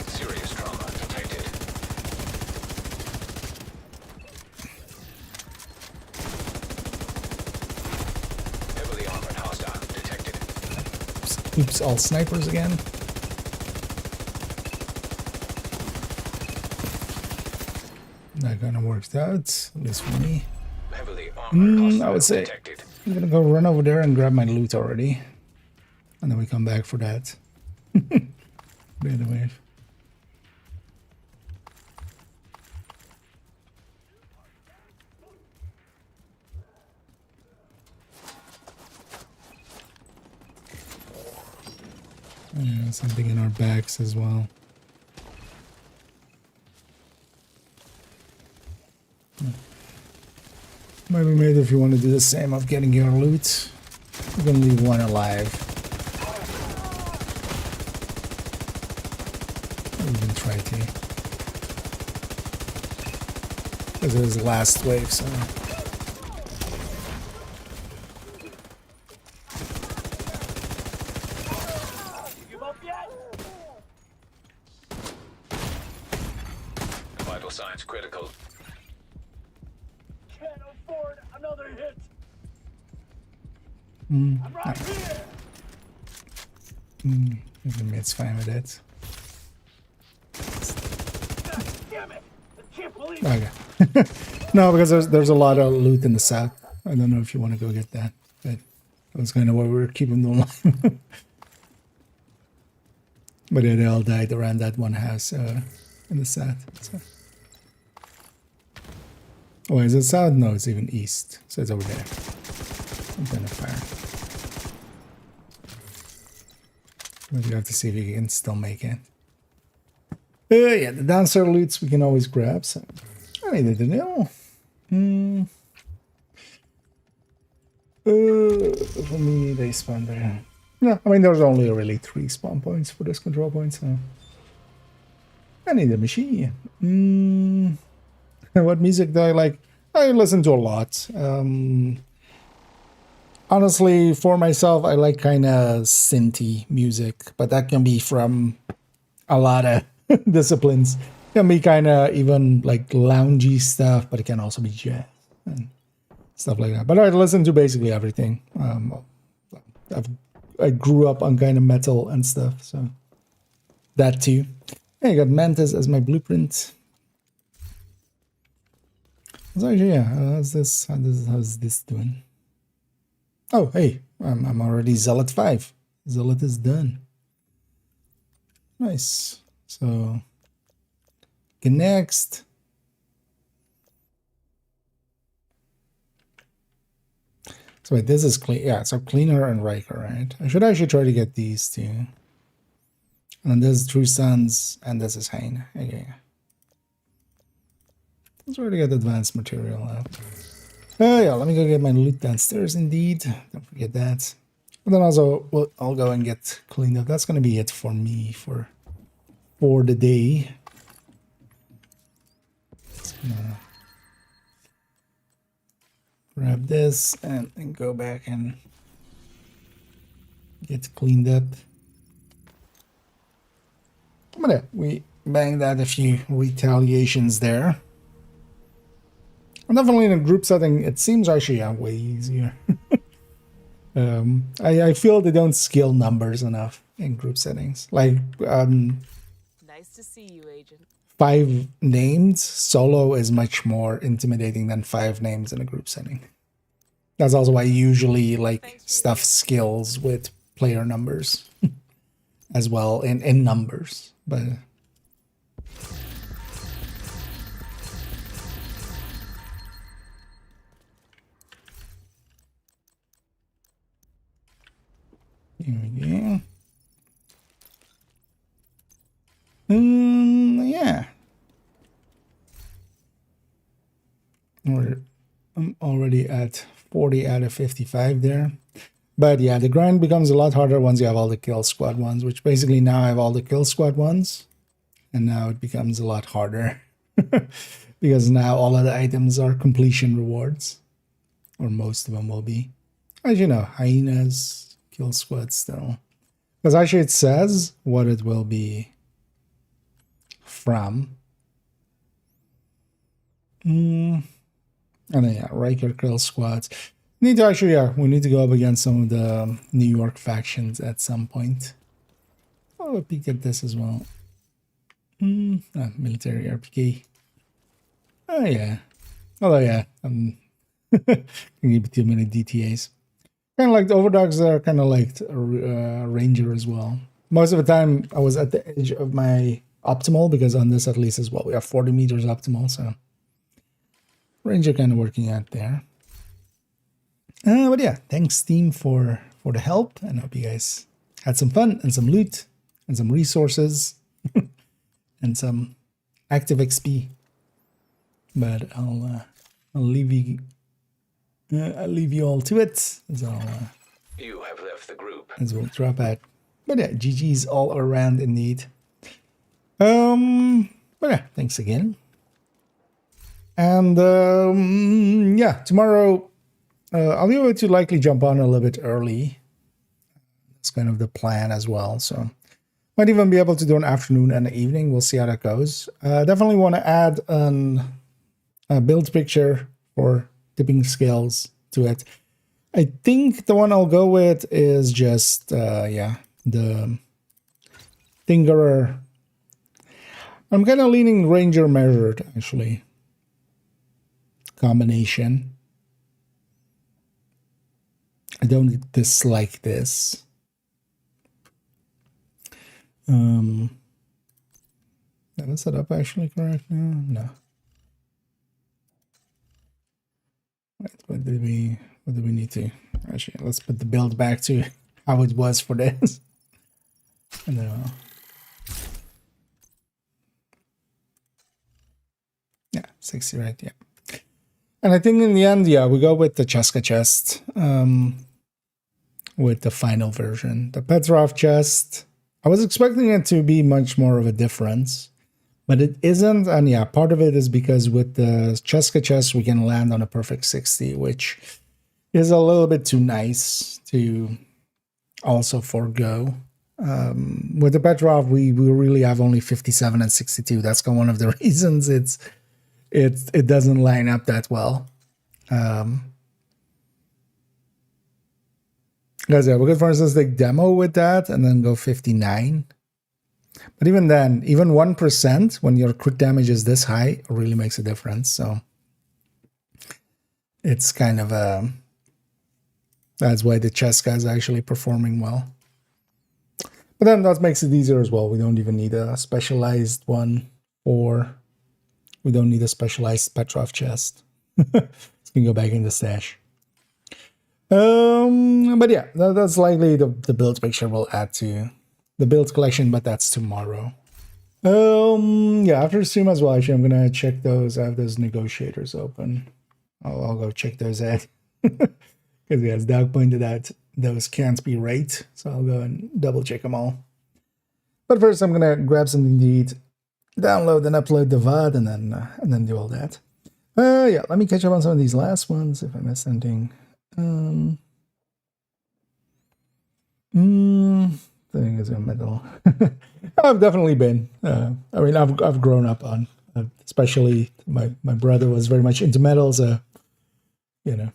Serious trauma detected. Heavily armored hostile detected. Oops, all snipers again. Not gonna work out, at least for me. Heavily armored hostile I would say detected. I'm gonna go run over there and grab my loot already. And then we come back for that. By the way. Yeah, something in our bags as well. Maybe made if you want to do the same of getting your loot. You can leave one alive. Or even try to. Because it was the last wave, so. Vital signs critical. Can't afford another hit. Mm. I'm right here. It's fine with it. God damn it! I can't believe Okay. No, because there's a lot of loot in the south. I don't know if you want to go get that, but that's kind of why we're keeping them alive. But yeah, they all died around that one house in the south. So. Oh, is it south? No, it's even east. So it's over there. I'm gonna fire. But you have to see if you can still make it. Yeah, the downstairs loots we can always grab. So I needed to know. For me, they spawn there. Yeah, I mean, there's only really 3 spawn points for this control point, so I need a machine. What music do I like? I listen to a lot. Honestly, for myself, I like kind of synthy music, but that can be from a lot of disciplines. It can be kind of even like loungy stuff, but it can also be jazz and stuff like that. But I listen to basically everything. I grew up on kind of metal and stuff, so that too. Hey, I got Mantis as my blueprint. So actually, yeah, how's this doing? Oh, hey, I'm already Zealot 5. Zealot is done. Nice. So, okay, next. So wait, this is clean. Yeah, so Cleaner and Riker, right? I should actually try to get these two. And this is True Sons, and this is Hain. Okay. Let's try to get advanced material out. Oh yeah, let me go get my loot downstairs indeed. Don't forget that. And then also, well, I'll go and get cleaned up. That's going to be it for me for the day. Grab this and then go back and get cleaned up. But yeah, we banged out a few retaliations there. And definitely in a group setting, it seems actually way easier. I feel they don't scale numbers enough in group settings. Like, Nice to see you, Agent. 5 names solo is much more intimidating than 5 names in a group setting. That's also why usually like stuff scales with player numbers as well in numbers. But here we go. Yeah. I'm already at 40 out of 55 there. But yeah, the grind becomes a lot harder once you have all the kill squad ones, which basically now I have all the kill squad ones. And now it becomes a lot harder. Because now all of the items are completion rewards. Or most of them will be. As you know, hyenas, kill squad still. Because actually it says what it will be from. And then yeah, Riker kill squads. We need to go up against some of the New York factions at some point. Oh, a peek at this as well. Military RPK. Oh yeah. Although yeah, can give too many DTAs. Kind of like the overdogs are kind of like a ranger as well. Most of the time I was at the edge of my optimal, because on this at least is what we have 40 meters optimal, so ranger kind of working out there. But yeah, thanks team for the help, and I hope you guys had some fun and some loot and some resources and some active XP. But I'll leave you all to it as You have left the group. as we'll drop out. But yeah, GG's all around indeed. But yeah, thanks again. And yeah, tomorrow I'll be able to likely jump on a little bit early. That's kind of the plan as well. So Might even be able to do an afternoon and an evening. We'll see how that goes. Definitely want to add a build picture for tipping scales to it. I think the one I'll go with is just, yeah, the Tinkerer. I'm kind of leaning Ranger Measured, actually. Combination. I don't dislike this. Is that up actually correct? No. Wait, what do we need to? Actually, let's put the build back to how it was for this. No. Yeah, 60, right? Yeah. And I think in the end, yeah, we go with the Cheska chest with the final version. The Petrov chest, I was expecting it to be much more of a difference, but it isn't. And yeah, part of it is because with the Cheska chest, we can land on a perfect 60, which is a little bit too nice to also forego. With the Petrov, we really have only 57 and 62. That's one of the reasons it doesn't line up that well. Guys, yeah, we could, for instance, take demo with that and then go 59. But even then, even 1% when your crit damage is this high really makes a difference. So it's kind of a... That's why the Cheska is actually performing well. But then that makes it easier as well. We don't even need a specialized one, or we don't need a specialized Petrov chest. It's gonna go back in the stash. But yeah, that's likely the build picture we'll add to the build collection, but that's tomorrow. Yeah, after the stream as well, actually, I'm gonna check those. I have those negotiators open. I'll go check those out. Because yeah, as Doug pointed out, those can't be right. So I'll go and double check them all. But first, I'm gonna grab something to eat, download and upload the VOD, and then do all that. Yeah, let me catch up on some of these last ones if I missed anything. Thing is in metal. I've definitely been. I mean, I've grown up on. Especially my brother was very much into metal, so you know,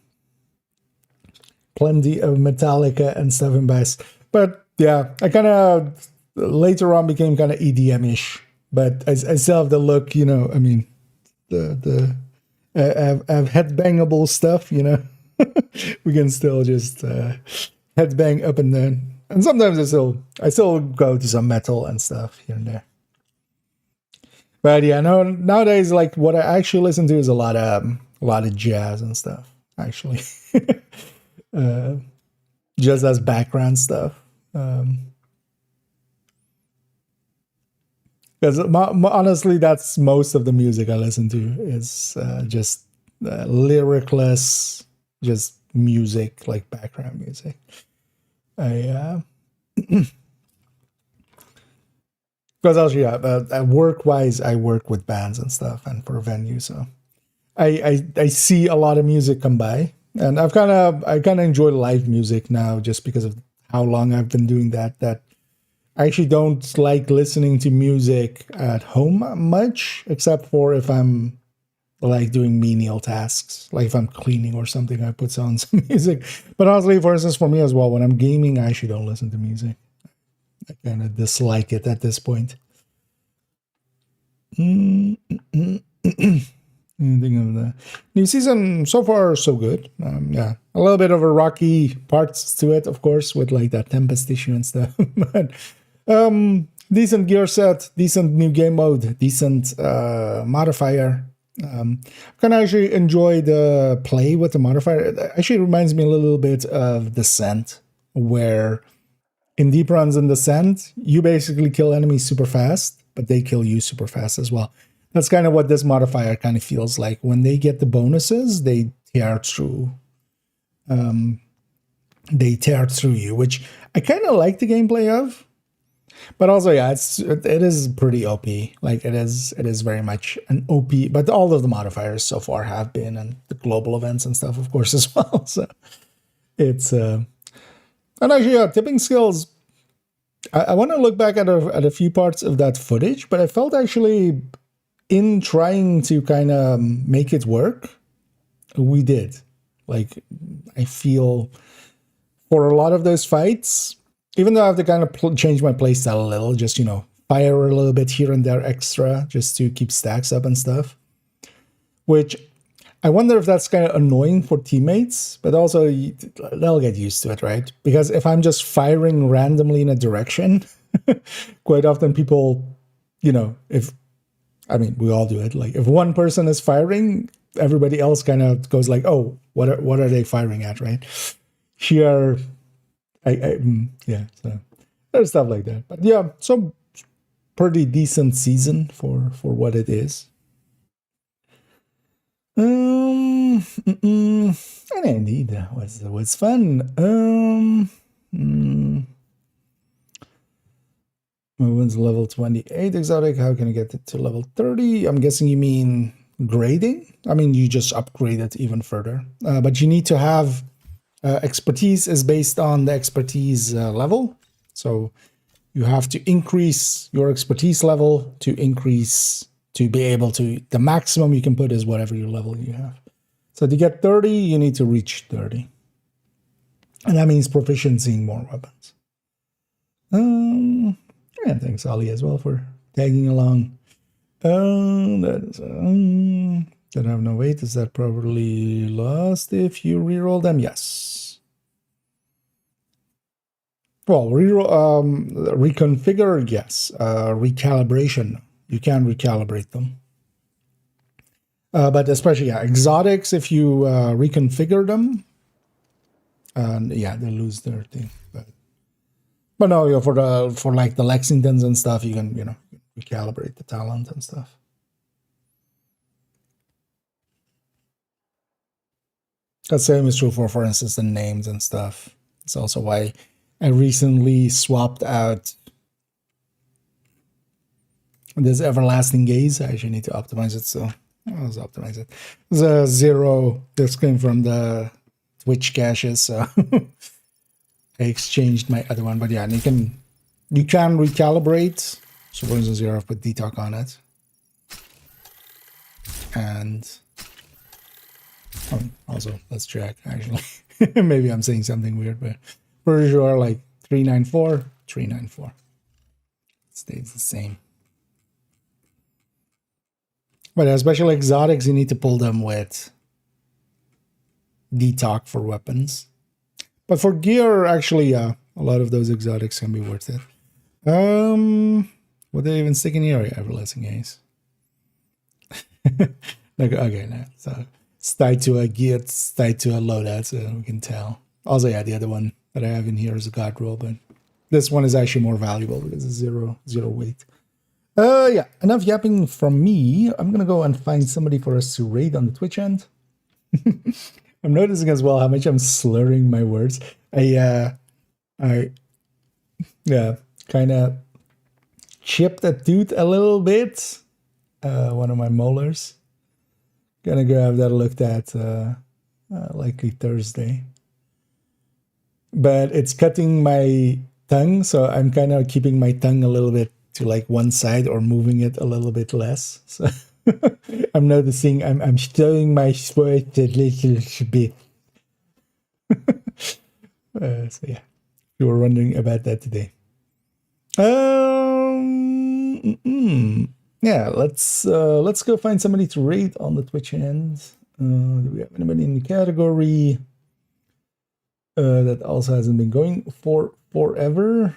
plenty of Metallica and stuff in bass. But yeah, I kind of later on became kind of EDM-ish. But I still have the look, you know. I mean, the have headbangable stuff, you know. We can still just headbang up and down, and sometimes I still go to some metal and stuff here and there. But yeah, no, nowadays, like what I actually listen to is a lot of jazz and stuff. Actually, just as background stuff. Because honestly, that's most of the music I listen to is just lyricless, just music, like background music. Because also, yeah, work-wise, I work with bands and stuff, and for a venue, so I see a lot of music come by, and I kind of enjoy live music now, just because of how long I've been doing that. That I actually don't like listening to music at home much, except for if I'm like doing menial tasks, like if I'm cleaning or something, I put on some music. But honestly, for instance, for me as well, when I'm gaming, I actually don't listen to music. I kind of dislike it at this point. Anything of the new season so far so good. Yeah, a little bit of a rocky parts to it, of course, with like that Tempest issue and stuff. But decent gear set, decent new game mode, decent modifier. Can actually enjoy the play with the modifier. It actually reminds me a little bit of Descent, where in deep runs in Descent, you basically kill enemies super fast, but they kill you super fast as well. That's kind of what this modifier kind of feels like. When they get the bonuses, they tear through. They tear through you, which I kind of like the gameplay of. But also, yeah, it is pretty OP. Like it is very much an OP. But all of the modifiers so far have been, and the global events and stuff, of course, as well. So it's and actually, yeah, tipping skills. I want to look back at a few parts of that footage, but I felt actually in trying to kind of make it work, we did. Like, I feel for a lot of those fights, even though I have to kind of change my playstyle a little, just, you know, fire a little bit here and there extra just to keep stacks up and stuff, which I wonder if that's kind of annoying for teammates, but also they'll get used to it, right? Because if I'm just firing randomly in a direction, quite often people, you know, we all do it. Like if one person is firing, everybody else kind of goes like, oh, what are they firing at, right? Here, yeah, so there's stuff like that. But yeah, so pretty decent season for what it is. And indeed, that was fun. Movements level 28 exotic. How can I get it to level 30? I'm guessing you mean grading. I mean, you just upgrade it even further. But you need to have expertise is based on the expertise level. So you have to increase your expertise level to be able to, the maximum you can put is whatever your level you have. So to get 30, you need to reach 30. And that means proficiency in more weapons. And thanks, Ali, as well for tagging along. That I have no weight. Is that probably lost if you reroll them? Yes. Well, reconfigure, yes. Recalibration, you can recalibrate them. But especially, yeah, exotics, if you reconfigure them, yeah, they lose their thing. But no, you know, for like the Lexingtons and stuff, you can, you know, recalibrate the talent and stuff. The same is true for instance, the names and stuff. It's also why I recently swapped out this Everlasting Gaze. I actually need to optimize it, so let's optimize it. The 0, this came from the Twitch caches, so I exchanged my other one. But yeah, and you can recalibrate. So for instance, you have put detox on it. And also, let's check, actually. Maybe I'm saying something weird, but for sure, like 394, 394. It stays the same. But especially exotics, you need to pull them with detox for weapons. But for gear, actually, a lot of those exotics can be worth it. Would they even stick in here? Everlasting Ace. Like, okay, no. So it's tied to a gear, it's tied to a loadout, so we can tell. Also, yeah, the other one that I have in here is a god roll, but this one is actually more valuable because it's zero weight. Yeah, enough yapping from me. I'm gonna go and find somebody for us to raid on the Twitch end. I'm noticing as well how much I'm slurring my words. I kind of chipped a tooth a little bit. One of my molars. Gonna go have that looked at likely Thursday. But it's cutting my tongue, so I'm kind of keeping my tongue a little bit to like one side or moving it a little bit less. So I'm noticing I'm showing my sport a little bit. So yeah, you were wondering about that today. Yeah, let's go find somebody to raid on the Twitch end. Do we have anybody in the category that also hasn't been going for forever?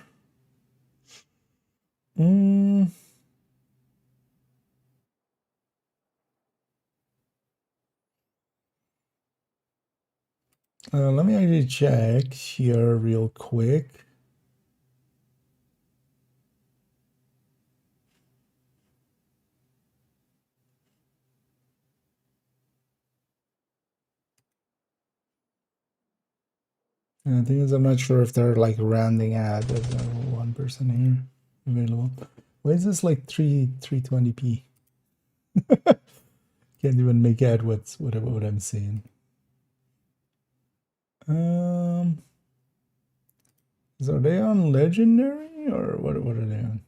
Let me actually check here real quick. And the thing is, I'm not sure if they're like rounding out. There's one person here available. Why is this like 320p? Can't even make out what I'm seeing. So are they on legendary or what are they on?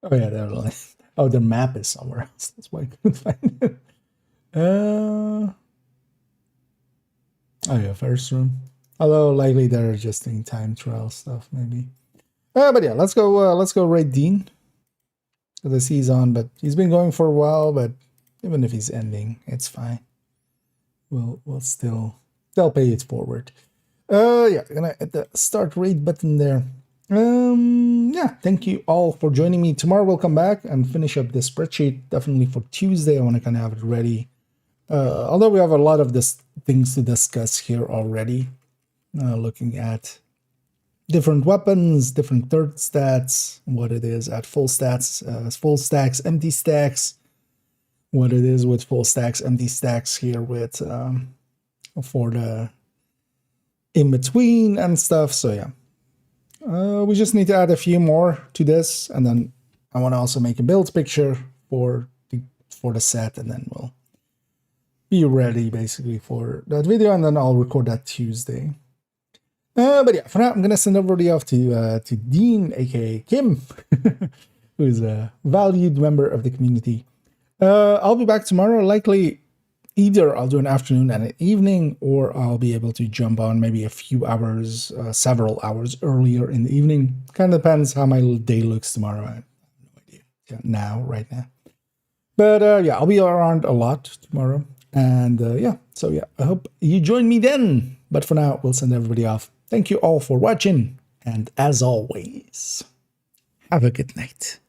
Oh yeah, they're like, oh, the map is somewhere else. That's why I couldn't find it. Oh yeah, first room. Although likely they're just doing time trial stuff, maybe. But yeah, let's go raid Dean. Because he's on, but he's been going for a while, but even if he's ending, it's fine. We'll still they'll pay it forward. Yeah, gonna hit the start raid button there. Yeah, thank you all for joining me. Tomorrow we'll come back and finish up this spreadsheet. Definitely for Tuesday, I want to kind of have it ready. Although we have a lot of things to discuss here already. Looking at different weapons, different third stats, what it is at full stats, full stacks, empty stacks, what it is with full stacks, empty stacks here with for the in between and stuff. So yeah, we just need to add a few more to this, and then I want to also make a build picture for the set, and then we'll be ready basically for that video, and then I'll record that Tuesday. But yeah, for now, I'm going to send everybody off to Dean, aka Kim, who is a valued member of the community. I'll be back tomorrow. Likely, either I'll do an afternoon and an evening, or I'll be able to jump on maybe a few hours, several hours earlier in the evening. Kind of depends how my day looks tomorrow. I have no idea right now. But yeah, I'll be around a lot tomorrow. And yeah, so yeah, I hope you join me then. But for now, we'll send everybody off. Thank you all for watching, and as always, have a good night.